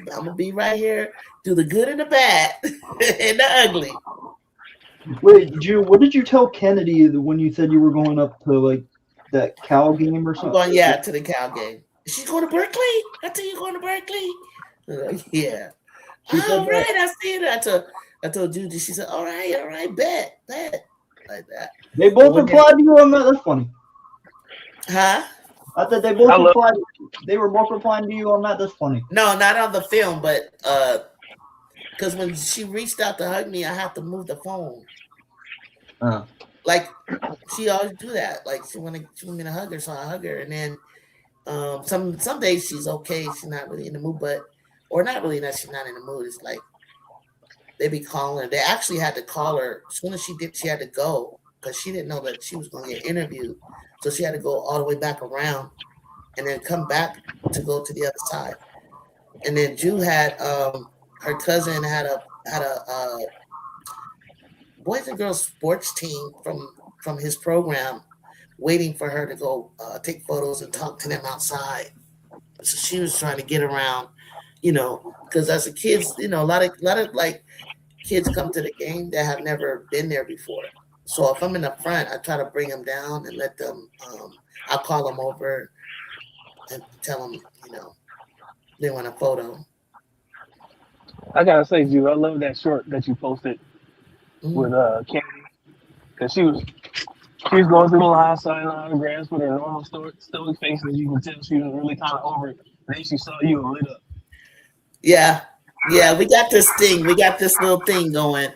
gonna be right here, do the good and the bad and the ugly. Wait, Ju, what did you tell Kennedy when you said you were going up to like that Cal game or I'm something? going to the Cal game. She's going to Berkeley. I tell you, going to Berkeley. Yeah. All right, I see it. I told JuJu. She said, "All right, bet, like that." They both replied to you on that. That's funny. Huh? I thought they both replied. They were both replying to you on that. That's funny. No, not on the film, but because when she reached out to hug me, I have to move the phone. Like she always do that. Like she want me to hug her, so I hug her, and then some days she's okay. She's not really in the mood, or not really that she's not in the mood. It's like they be calling her. They actually had to call her as soon as she did. She had to go because she didn't know that she was going to get interviewed, so she had to go all the way back around and then come back to go to the other side. And then Ju had her cousin had a boys and girls sports team from his program waiting for her to go take photos and talk to them outside. So she was trying to get around, because as a kids, a lot of like kids come to the game that have never been there before. So if I'm in the front, I try to bring them down and let them. I'll call them over and tell them, they want a photo. I gotta say, Ju, I love that short that you posted with Kennedy, because she was going through the line signing autographs with her normal stoic face, and you can tell she was really kind of over it. And then she saw you and lit up. Yeah, we got this thing. We got this little thing going.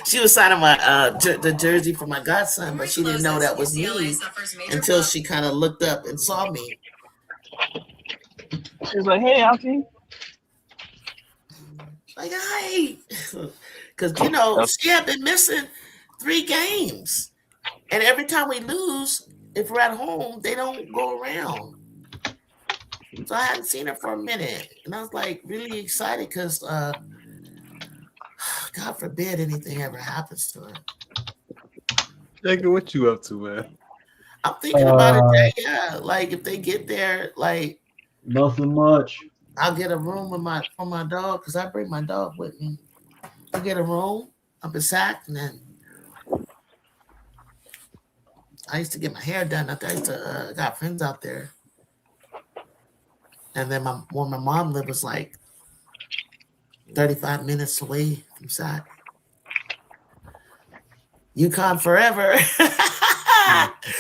She was signing my the jersey for my godson, but she didn't know that was me until she kind of looked up and saw me. She was like, "Hey, Alfie." Like, hi. Because, she had been missing 3 games. And every time we lose, if we're at home, they don't go around. So I hadn't seen her for a minute. And I was like really excited because God forbid anything ever happens to her. Jacob, what you up to, man? I'm thinking about it. Yeah, like if they get there, like nothing much. I'll get a room for my dog because I bring my dog with me. I'll get a room up in Sac, and then I used to get my hair done out there. I used to got friends out there. And then where my mom lived was like 35 minutes away from Sac. UConn forever.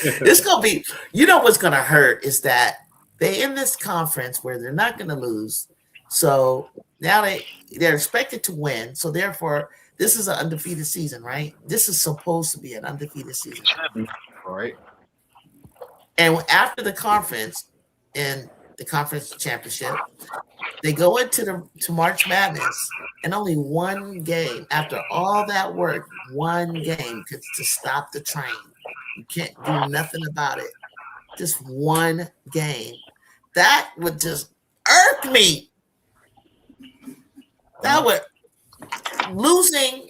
It's gonna be. What's gonna hurt is that they in this conference where they're not gonna lose. So now they're expected to win. So therefore, this is an undefeated season, right? This is supposed to be an undefeated season. All right. And after the conference and the conference championship, they go into March Madness, and only one game after all that work, one game to stop the train. You can't do nothing about it. Just one game. That would just irk me. That would losing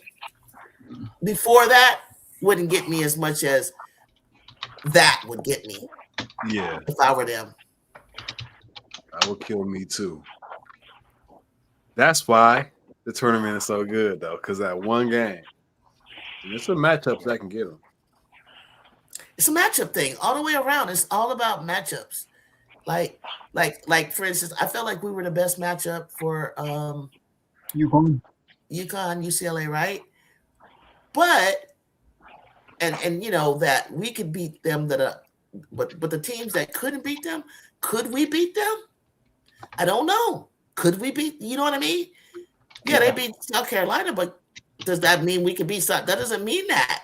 before that wouldn't get me as much as that would get me. Yeah. If I were them. That would kill me too. That's why the tournament is so good though, because that one game. It's a matchups that can get them. It's a matchup thing all the way around. It's all about matchups. Like for instance, I felt like we were the best matchup for UConn, UCLA, right? But and that we could beat them but the teams that couldn't beat them, could we beat them? I don't know. Could we beat, you know what I mean? Yeah, they beat South Carolina, but does that mean we could beat South? That doesn't mean that.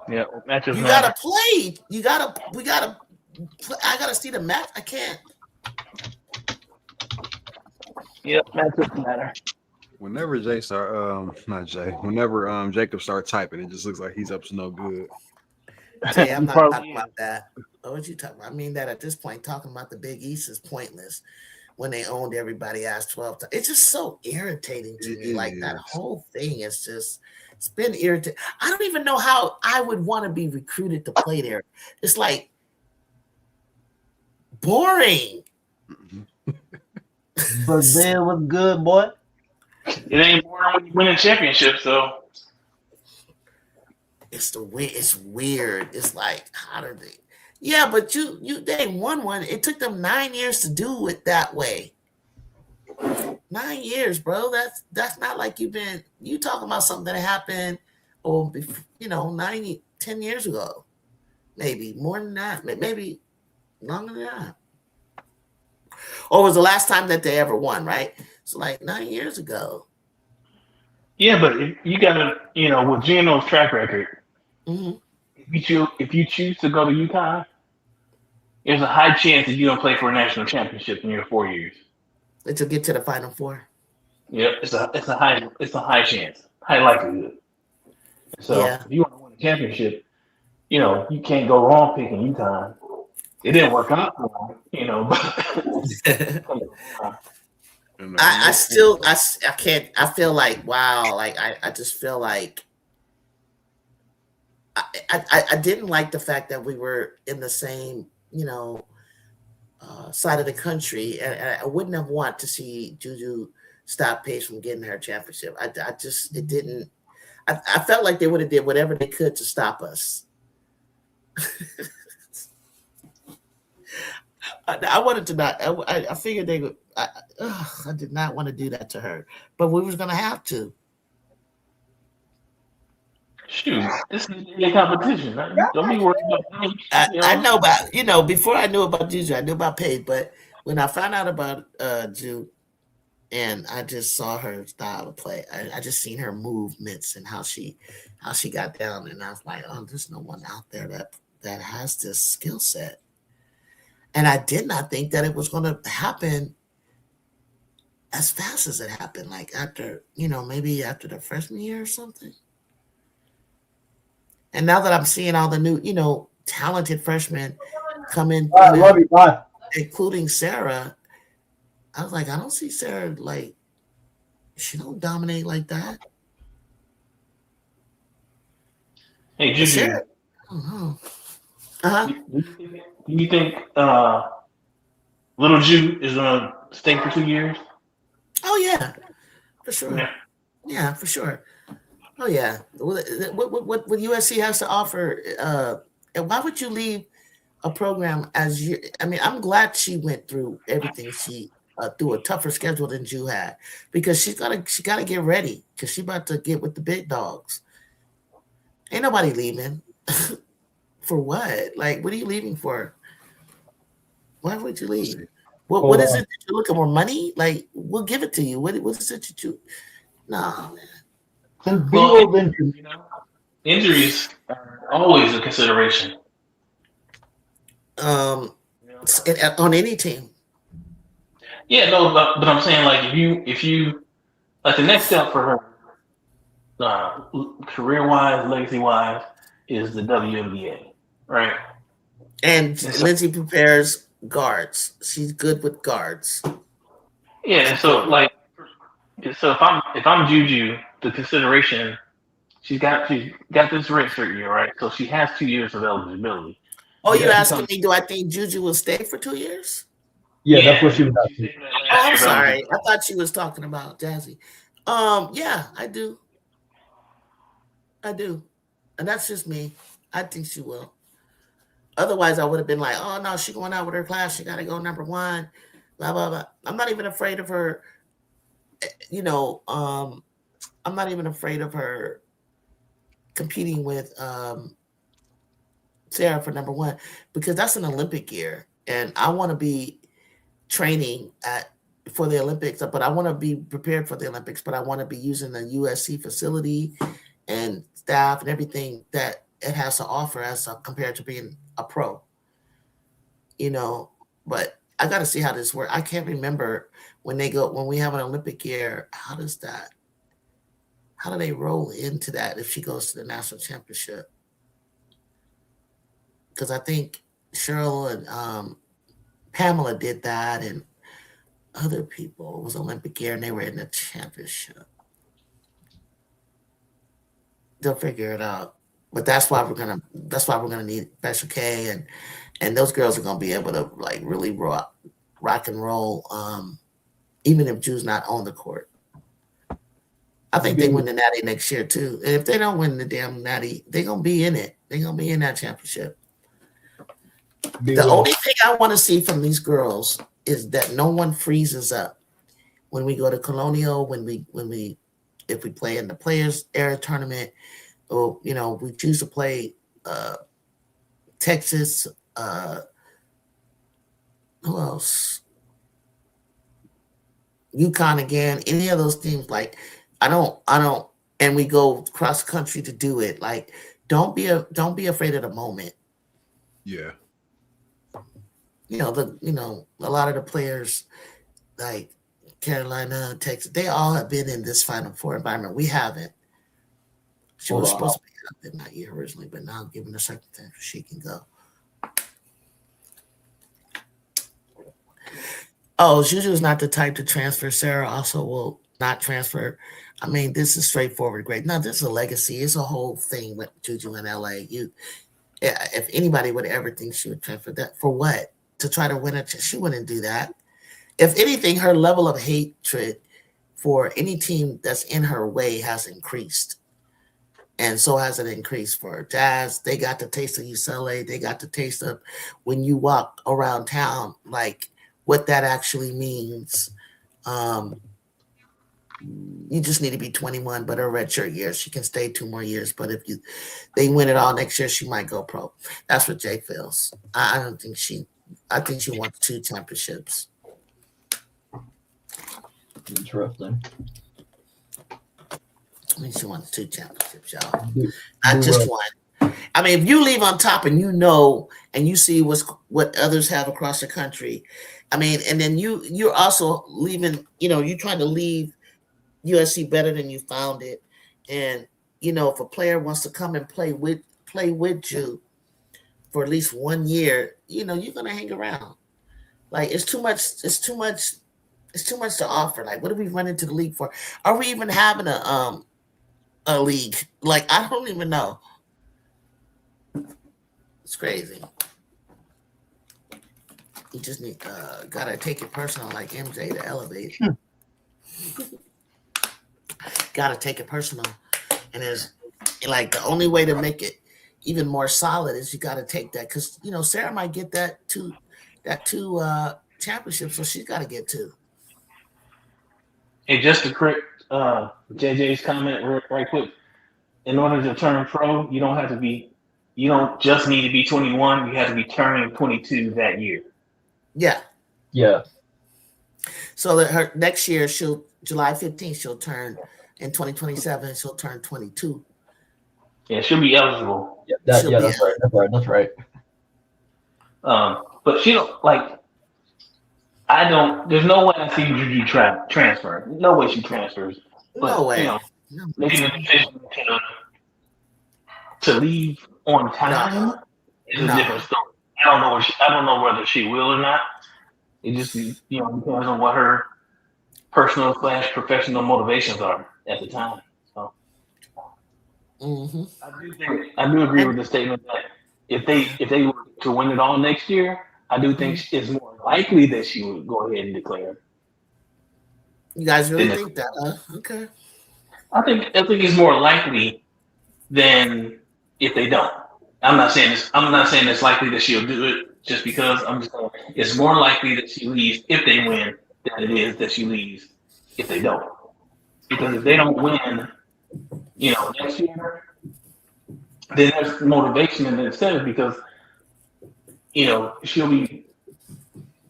Yeah, matches. You gotta play. I gotta see the match. I can't. Yep, matches matter. Whenever Jacob start typing, it just looks like he's up to no good. Jay, I'm He not probably talking is. about that. What you talking about? I mean that at this point, talking about the Big East is pointless when they owned everybody ass 12 times. It's just so irritating to It me. Like that is. whole thing is just, it's been irritating. I don't even know how I would want to be recruited to play there. It's like boring. Brazil was good, boy. It ain't boring when you win a championship, so It's weird. It's like, how did they? Yeah, but they won one. It took them 9 years to do it that way. 9 years, bro. That's not like you talking about something that happened, or 10 years ago, maybe more than that, maybe longer than that. Or was the last time that they ever won, right? So like 9 years ago. yeah. But if you gotta, with Gino's track record, Mm-hmm. if you choose to go to UConn, there's a high chance that you don't play for a national championship in your 4 years. To get to the Final Four. Yep, it's a high chance, high likelihood. So Yeah. if you want to win a championship, you can't go wrong picking UConn. It didn't work out for him, but I can't. I feel like, wow. Like I just feel like I didn't like the fact that we were in the same, side of the country, and I wouldn't have want to see JuJu stop Pace from getting her championship. I just, it didn't. I felt like they would have did whatever they could to stop us. I wanted to not. I figured they would. I did not want to do that to her, but we was gonna have to. shoot, this is a competition. Don't be worried about me. I know about, before I knew about JuJu, I knew about Paige, but when I found out about Ju, and I just saw her style of play, I just seen her movements and how she got down, and I was like, oh, there's no one out there that has this skill set. And I did not think that it was going to happen as fast as it happened, like after, maybe after the freshman year or something. And now that I'm seeing all the new, talented freshmen come in, Love you, bye. including Sarah, I was like, I don't see Sarah, like, she don't dominate like that. Hey, But JuJu, Sarah, I don't know. Uh-huh. do you think Little Ju is gonna stay for 2 years? Oh yeah, for sure. Yeah. Yeah, for sure. Oh yeah. What USC has to offer? And why would you leave a program as you? I mean, I'm glad she went through everything. She through a tougher schedule than Ju had, because she gotta get ready, because she about to get with the big dogs. Ain't nobody leaving. For what? Like, what are you leaving for? Why would you leave? What is it that you're looking for? Money? Like, we'll give it to you. What is it that you? No, man. Since Well, Beal's injured, injuries are always a consideration. On any team. Yeah, no, but I'm saying, like, if you like, the next step for her, career wise, legacy wise, is the WNBA, right? And Lindsay prepares guards. She's good with guards. Yeah, so if I'm JuJu, the consideration, she's got this redshirt year, right? So she has 2 years of eligibility. Oh, you're asking me, do I think JuJu will stay for 2 years? yeah, that's what she was asking. Oh, I'm sorry. I thought she was talking about Jazzy. Yeah, I do. And that's just me. I think she will. Otherwise, I would have been like, oh no, she's going out with her class. She got to go number one. Blah blah blah. I'm not even afraid of her. I'm not even afraid of her competing with Sarah for number one, because that's an Olympic year, and I want to be training for the Olympics, but I want to be prepared for the Olympics, but I want to be using the USC facility and staff and everything that it has to offer compared to being a pro. But I got to see how this works. I can't remember when we have an Olympic year, how do they roll into that if she goes to the national championship? because I think Cheryl and Pamela did that, and other people. It was Olympic year, and they were in the championship. They'll figure it out. But that's why we're gonna need Special K, and those girls are gonna be able to like really rock and roll, even if Ju's not on the court. I think they win the Natty next year too. And if they don't win the damn Natty, they're gonna be in it. They're gonna be in that championship. The only thing I want to see from these girls is that no one freezes up when we go to Colonial, if we play in the Players Era tournament, or we choose to play Texas. Who else? UConn again. Any of those teams, like I don't, and we go cross country to do it. Like, don't be afraid of the moment. Yeah. A lot of the players like Carolina, Texas, they all have been in this Final Four environment. We haven't. She was supposed to be up in that year originally, but now given the circumstances, she can go. Oh, JuJu is not the type to transfer. Sarah also will not transfer. I mean, this is straightforward great. No, this is a legacy. It's a whole thing with JuJu in LA. If anybody would ever think she would transfer, that for what? To try to win it? She wouldn't do that. If anything, her level of hatred for any team that's in her way has increased. And so has it increased for Jazz. They got the taste of UCLA. They got the taste of when you walk around town, like what that actually means. You just need to be 21, but her redshirt year, she can stay 2 more years. But if they win it all next year, she might go pro. That's what Jay feels. I think she wants 2 championships. Interesting. I think she wants 2 championships, y'all. Not just one. I mean, if you leave on top and and you see what others have across the country, I mean, and then you're also leaving, you're trying to leave USC better than you found it. And, if a player wants to come and play with you for at least 1 year, you're going to hang around. Like, it's too much to offer. Like, what do we run into the league for? Are we even having a league? Like, I don't even know. It's crazy. You just need gotta take it personal, like MJ, to elevate. Gotta take it personal, and there's like the only way to make it even more solid is you gotta take that, because Sarah might get that two championships, so she's got to get 2. Hey, just to correct JJ's comment right quick. In order to turn pro, you don't just need to be 21. You have to be turning 22 that year. Yeah. Yeah. So that her next year, July 15th, she'll turn, in 2027, she'll turn 22. Yeah, she'll be eligible. Yeah, that's right. But she don't like. There's no way I see JuJu transfer. No way she transfers. But, no way. Making the decision to leave on time is a different story. I don't know whether she will or not. It just depends on what her personal / professional motivations are at the time. So I do agree with the statement that if they were to win it all next year, I do think it's more likely that she would go ahead and declare. You guys really think that? Huh? Okay. I think it's more likely than if they don't. I'm not saying it's likely that she'll do it just because. I'm just saying it's more likely that she leaves if they win than it is that she leaves if they don't. Because if they don't win, next year, then there's motivation in itself, because she'll be.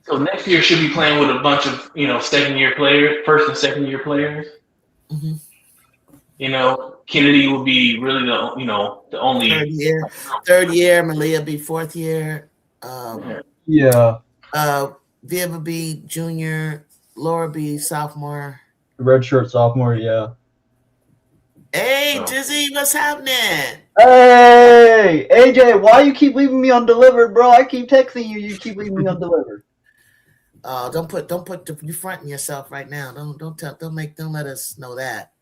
So next year she'll be playing with a bunch of second-year players, first and second-year players. Mm-hmm. Kennedy will be really the only third year. Malia be 4th year. Viv will be junior. Laura be sophomore. Redshirt sophomore, yeah. Hey, Jizzy, what's happening? Hey, AJ, why you keep leaving me undelivered, bro? I keep texting you. You keep leaving me undelivered. Don't put you fronting yourself right now. Don't let us know that.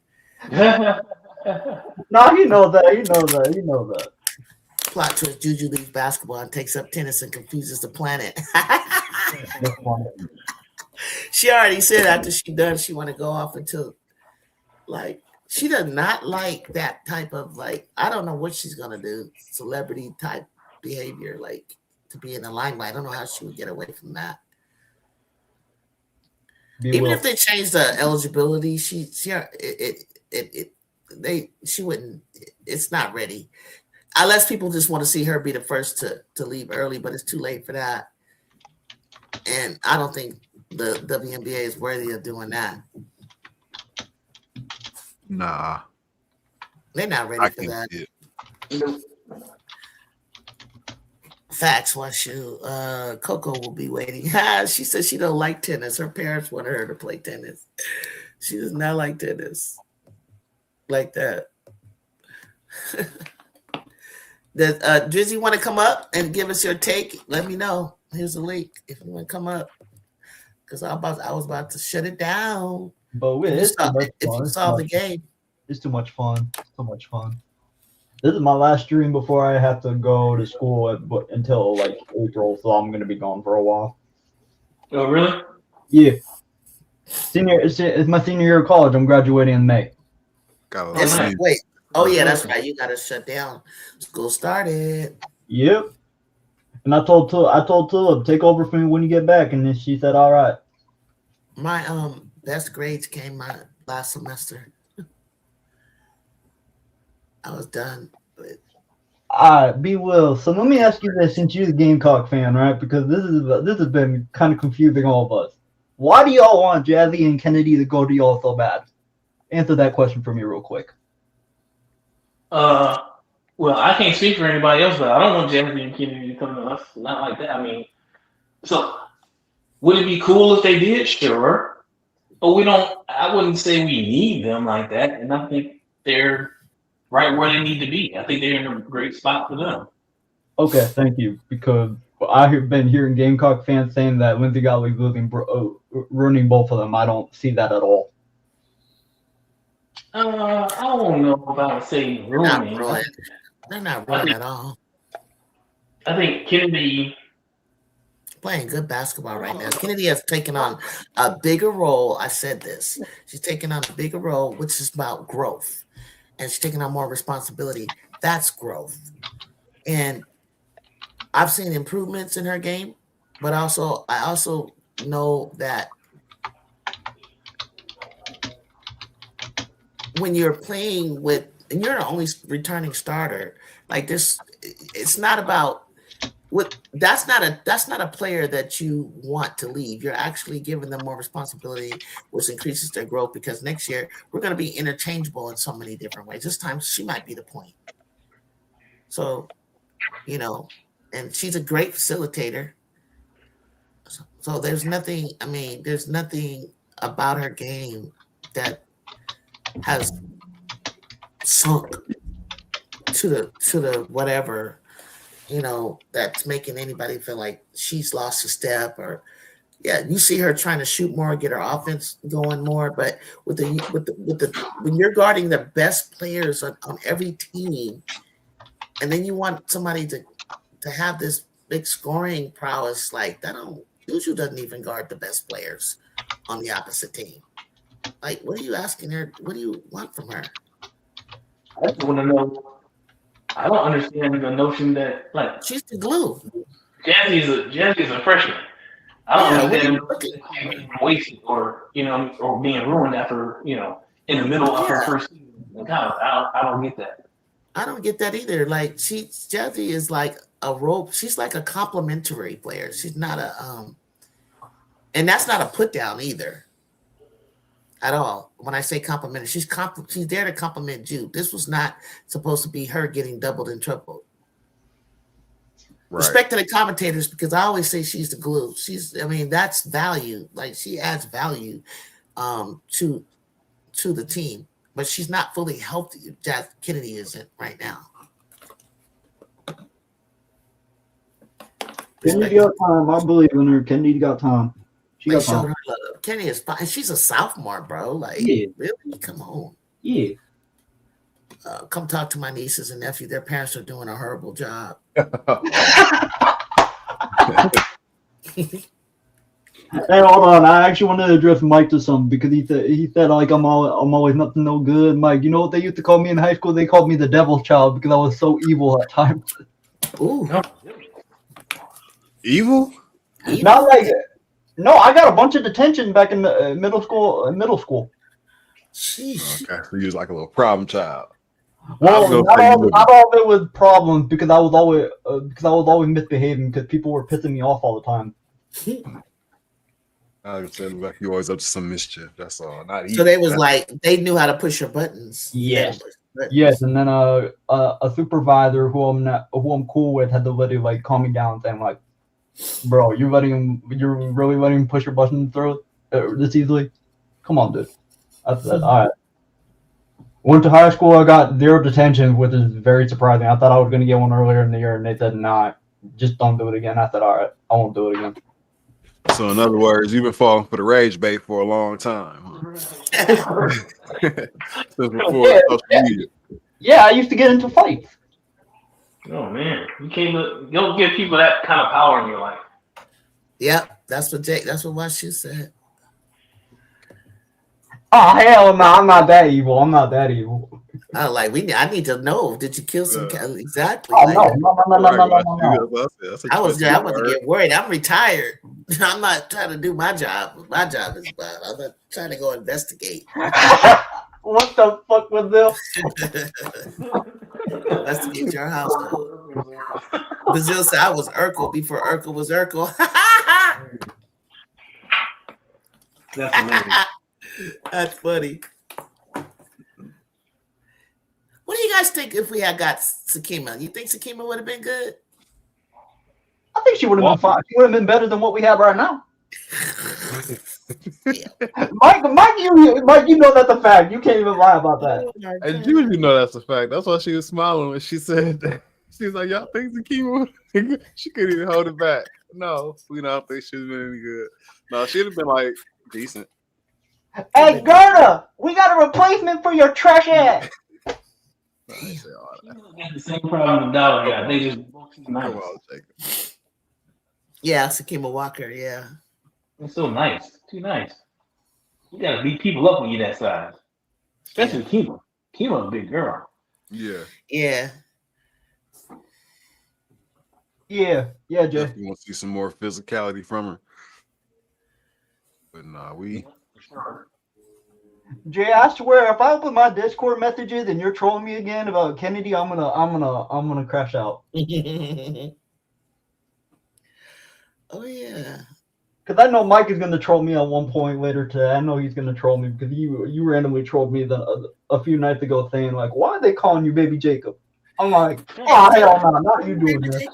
No, you know that. Plot twist: JuJu leaves basketball and takes up tennis and confuses the planet. She already said after she done, she want to go off into like she does not like that type of like I don't know what she's gonna do, celebrity type behavior, like to be in the limelight. I don't know how she would get away from that. Even if they change the eligibility, she wouldn't. It's not ready, unless people just want to see her be the first to leave early. But it's too late for that, and I don't think the WNBA is worthy of doing that. Nah, they're not ready for that. Facts, one shoe. Coco will be waiting. She said she don't like tennis. Her parents wanted her to play tennis. She does not like tennis like that. Does Drizzy want to come up and give us your take? Let me know. Here's the link if you want to come up. Because I was about to shut it down. But if you saw the game. It's too much fun. It's too much fun. This is my last stream before I have to go to school until like April, so I'm gonna be gone for a while. Oh, really? Yeah. It's my senior year of college. I'm graduating in May. Wait. Oh yeah, that's right. You gotta shut down. School started. Yep. And I told Tulip, take over for me when you get back, and then she said, "All right." My best grades came my last semester. I was done with. All right, B. Will. So let me ask you this, since you're the Gamecock fan, right? Because this has been kind of confusing all of us. Why do y'all want Jazzy and Kennedy to go to y'all so bad? Answer that question for me real quick. Well, I can't speak for anybody else, but I don't want Jazzy and Kennedy to come to us. Not like that. I mean, so would it be cool if they did? Sure, but we don't. I wouldn't say we need them like that, and I think they're right where they need to be. I think they're in a great spot for them. Okay, thank you. Because I've been hearing Gamecock fans saying that Lindsay Gottlieb's ruining both of them. I don't see that at all. I don't know about saying ruining. They're not ruining at all. I think Kennedy playing good basketball right now. Kennedy has taken on a bigger role. I said this. She's taken on a bigger role, which is about growth. And she's taking on more responsibility. That's growth. And I've seen improvements in her game, but I also know that when you're playing with, and you're the only returning starter, like this, it's not about that's not a player that you want to leave. You're actually giving them more responsibility, which increases their growth, because next year we're going to be interchangeable in so many different ways. This time she might be the point. So, and she's a great facilitator. So there's nothing about her game that has sunk to the whatever, that's making anybody feel like she's lost a step. Or you see her trying to shoot more, get her offense going more, but with the when you're guarding the best players on every team, and then you want somebody to have this big scoring prowess, like that JuJu doesn't even guard the best players on the opposite team. Like, what are you asking her? What do you want from her? I just want to know. I don't understand the notion that like she's the glue. Jazzy's a freshman. I don't understand wasted or being ruined after in the middle of her first season. I don't get that. I don't get that either. Like Jazzy is like a role. She's like a complimentary player. She's not and that's not a put down either. At all. When I say complimentary, she's there to compliment you. This was not supposed to be her getting doubled and tripled. Right. Respect to the commentators, because I always say she's the glue. That's value. Like, she adds value to the team. but she's not fully healthy. Kennedy isn't right now. Kennedy got time. I believe in her. Kennedy got time. She got time. Kennedy is fine. She's a sophomore, bro. Like, Yeah. really? Come on. Yeah. Come talk to my nieces and nephew. Their parents are doing a horrible job. Hey, hold on. I actually wanted to address Mike to something because he said like I'm always nothing no good. Mike, you know what they used to call me in high school? They called me the devil's child because I was so evil at times. Ooh. Evil? Not like no. I got a bunch of detention back in middle school. Sheesh. Okay, so you was like a little problem child. Well, not all of it was problems because I was always misbehaving because people were pissing me off all the time. I understand like you always up to some mischief. That's all. Not so they was like they knew how to push your buttons. Yes. Yes, and then a supervisor who I'm cool with had to literally like calm me down, saying like, "Bro, you're really letting him push your button through this easily? Come on, dude." I said, "All right." Went to high school. I got 0 detention, which is very surprising. I thought I was going to get one earlier in the year, and they said, "Nah, just don't do it again." I said, "All right, I won't do it again." So in other words, you've been falling for the rage bait for a long time. Huh? Since before social media. Yeah, I used to get into fights. Oh man, you don't give people that kind of power in your life. Yep, that's what Washu said. Oh hell no, I'm not that evil. I need to know. Did you kill some cat? Exactly. Oh, like, no. I was about to get worried. I'm retired. I'm not trying to do my job. My job is I'm not trying to go investigate. What the fuck was this? Investigate your house. Brazil said I was Urkel before Urkel was Urkel. That's amazing. That's funny. What do you guys think if we had got Sakima? You think Sakima would have been good? I think she would have been fine. She would have been better than what we have right now. Mike, you know that's a fact. You can't even lie about that. And JuJu know that's a fact. That's why she was smiling when she said that. She was like, "Y'all think Sakima?" She couldn't even hold it back. No, we don't think she's been any good. No, she'd have been like decent. Hey, Gerda, we got a replacement for your trash ass. Got the same problem the dollar got. They just nice. Yeah, Sakima Walker. Yeah, it's so nice. Too nice. You gotta beat people up when you're that size, especially Kima. Kima's a big girl. Yeah. Yeah. Yeah, Jay. Definitely want to see some more physicality from her. But nah, we. Jay, I swear, if I open my Discord messages and you're trolling me again about Kennedy, I'm gonna crash out. Oh yeah. Because I know Mike is gonna troll me at one point later today. I know he's gonna troll me because you randomly trolled me a few nights ago saying like, "Why are they calling you Baby Jacob?" I'm like, "Oh hell no, not you doing this."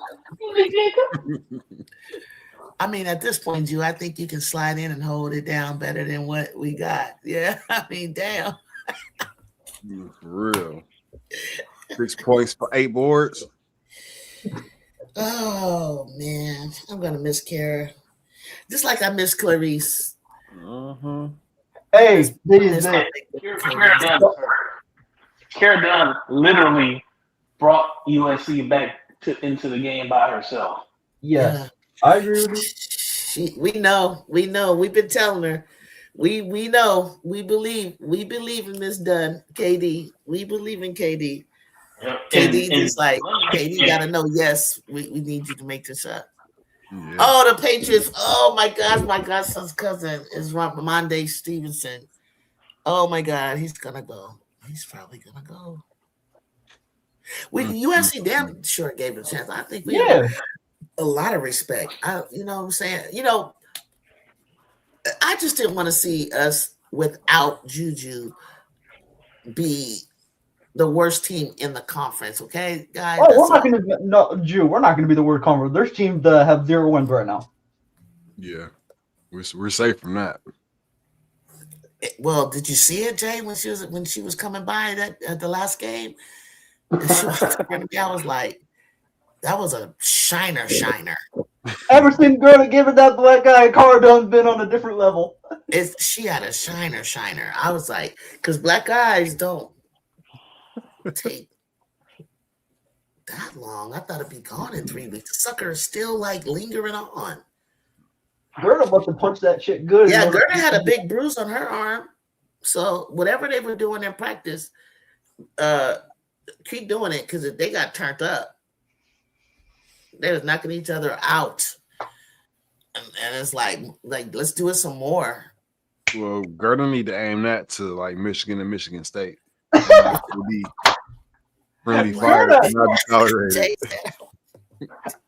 I mean, at this point, Ju, I think you can slide in and hold it down better than what we got. Yeah, I mean, damn. For real. 6 points for 8 boards. Oh man, I'm gonna miss Kara, just like I miss Clarice. Hey, Kara Dunn literally brought USC back into the game by herself. Yes. I agree with you. We know. We've been telling her. We know. We believe in Miss Dunn, KD. We believe in KD. Yep. KD is like, KD gotta know, yes, we need you to make this shot. Yeah. Oh, the Patriots. Oh my gosh, my godson's cousin is Ramondre Stevenson. Oh my God, he's gonna go. He's probably gonna go. USC damn sure gave him a chance. I think we have a lot of respect. You know what I'm saying? You know, I just didn't want to see us without JuJu be the worst team in the conference. Okay, guys. Oh, we're not gonna be the worst conference. There's teams that have 0 wins right now. Yeah, we're safe from that. Well, did you see it, Jay, when she was coming by that at the last game? And she was talking to me, I was like, that was a shiner. Ever since Gerda giving that black guy a card, done been on a different level. She had a shiner. I was like, because black guys don't take that long. I thought it'd be gone in 3 weeks. The sucker is still like lingering on. Gerda must have punched that shit good. Yeah, Gerda had a big bruise on her arm. So whatever they were doing in practice, keep doing it because they got turned up. They was knocking each other out. And it's like let's do it some more. Well, Gerda need to aim that to like Michigan and Michigan State. It'll be friendly fire, not be tolerated.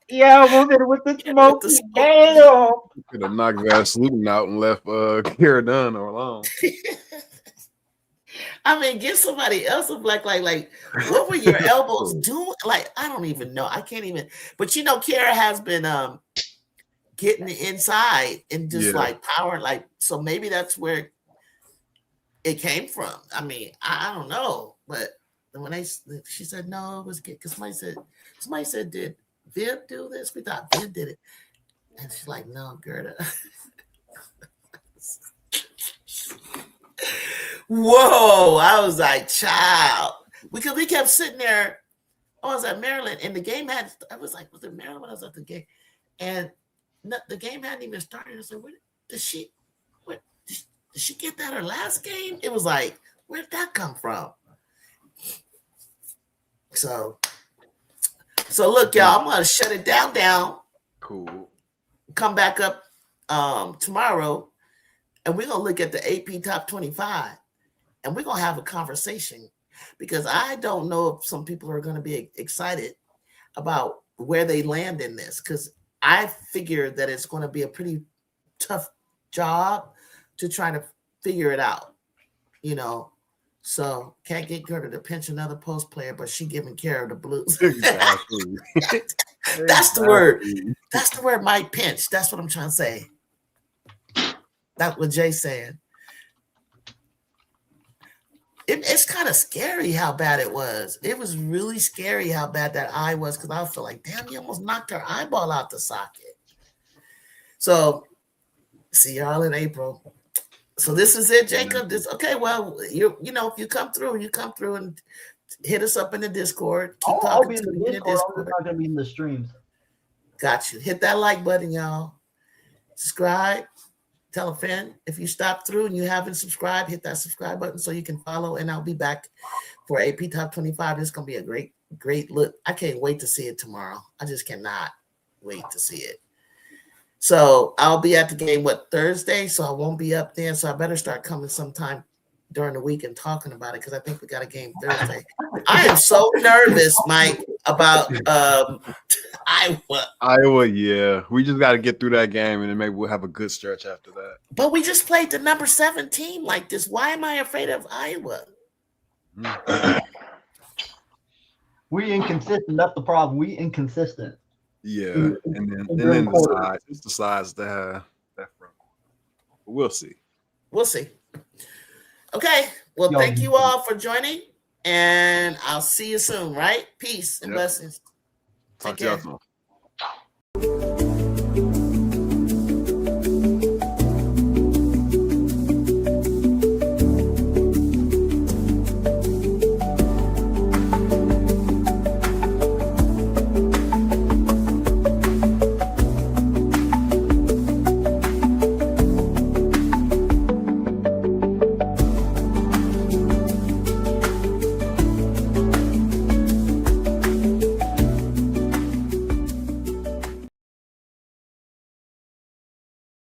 Yeah, we'll get it with the smoke. Damn. Could have knocked Vaseline out and left Kara Dunn alone. I mean, give somebody else a black light. Like, what were your elbows doing? Like, I don't even know. I can't even. But you know, Kara has been getting inside and just like power. Like, so maybe that's where it came from. I mean, I don't know. But when she said no, it was because somebody said, did Viv do this? We thought Viv did it, and she's like, no, Gerda. Whoa, I was like, child. Because we kept sitting there. I was at Maryland, and the game was it Maryland when I was at the game? And the game hadn't even started. I said, did she get that her last game? It was like, where did that come from? So look, y'all, I'm gonna shut it down. Cool. Come back up tomorrow, and we're gonna look at the AP Top 25. And we're going to have a conversation because I don't know if some people are going to be excited about where they land in this because I figure that it's going to be a pretty tough job to try to figure it out, you know. So can't get Gerda to pinch another post player, but she giving care of the Blues. Exactly. That's the word. That's the word, might pinch. That's what I'm trying to say. That's what Jay's saying. It's kind of scary how bad it was. It was really scary how bad that eye was because I feel like, damn, you almost knocked her eyeball out the socket. So, see y'all in April. So this is it, Jacob. Okay. Well, you know, if you come through and hit us up in the Discord. I'll be in the Discord. I'm not gonna be in the streams. Got you. Hit that like button, y'all. Subscribe. Tell a friend. If you stop through and you haven't subscribed, hit that subscribe button so you can follow. And I'll be back for AP Top 25. It's going to be a great look. I can't wait to see it tomorrow. I just cannot wait to see it. So I'll be at the game, Thursday? So I won't be up there. So I better start coming sometime during the week and talking about it because I think we got a game Thursday. I am so nervous, Mike, about Iowa, yeah. We just got to get through that game, and then maybe we'll have a good stretch after that. But we just played the number 7 team like this. Why am I afraid of Iowa? We inconsistent. That's the problem. We inconsistent. Yeah, and then the size. It's the size that have that front. But we'll see. We'll see. Okay. Well, thank you all for joining, and I'll see you soon, right? Peace and blessings. Talk to y'all soon.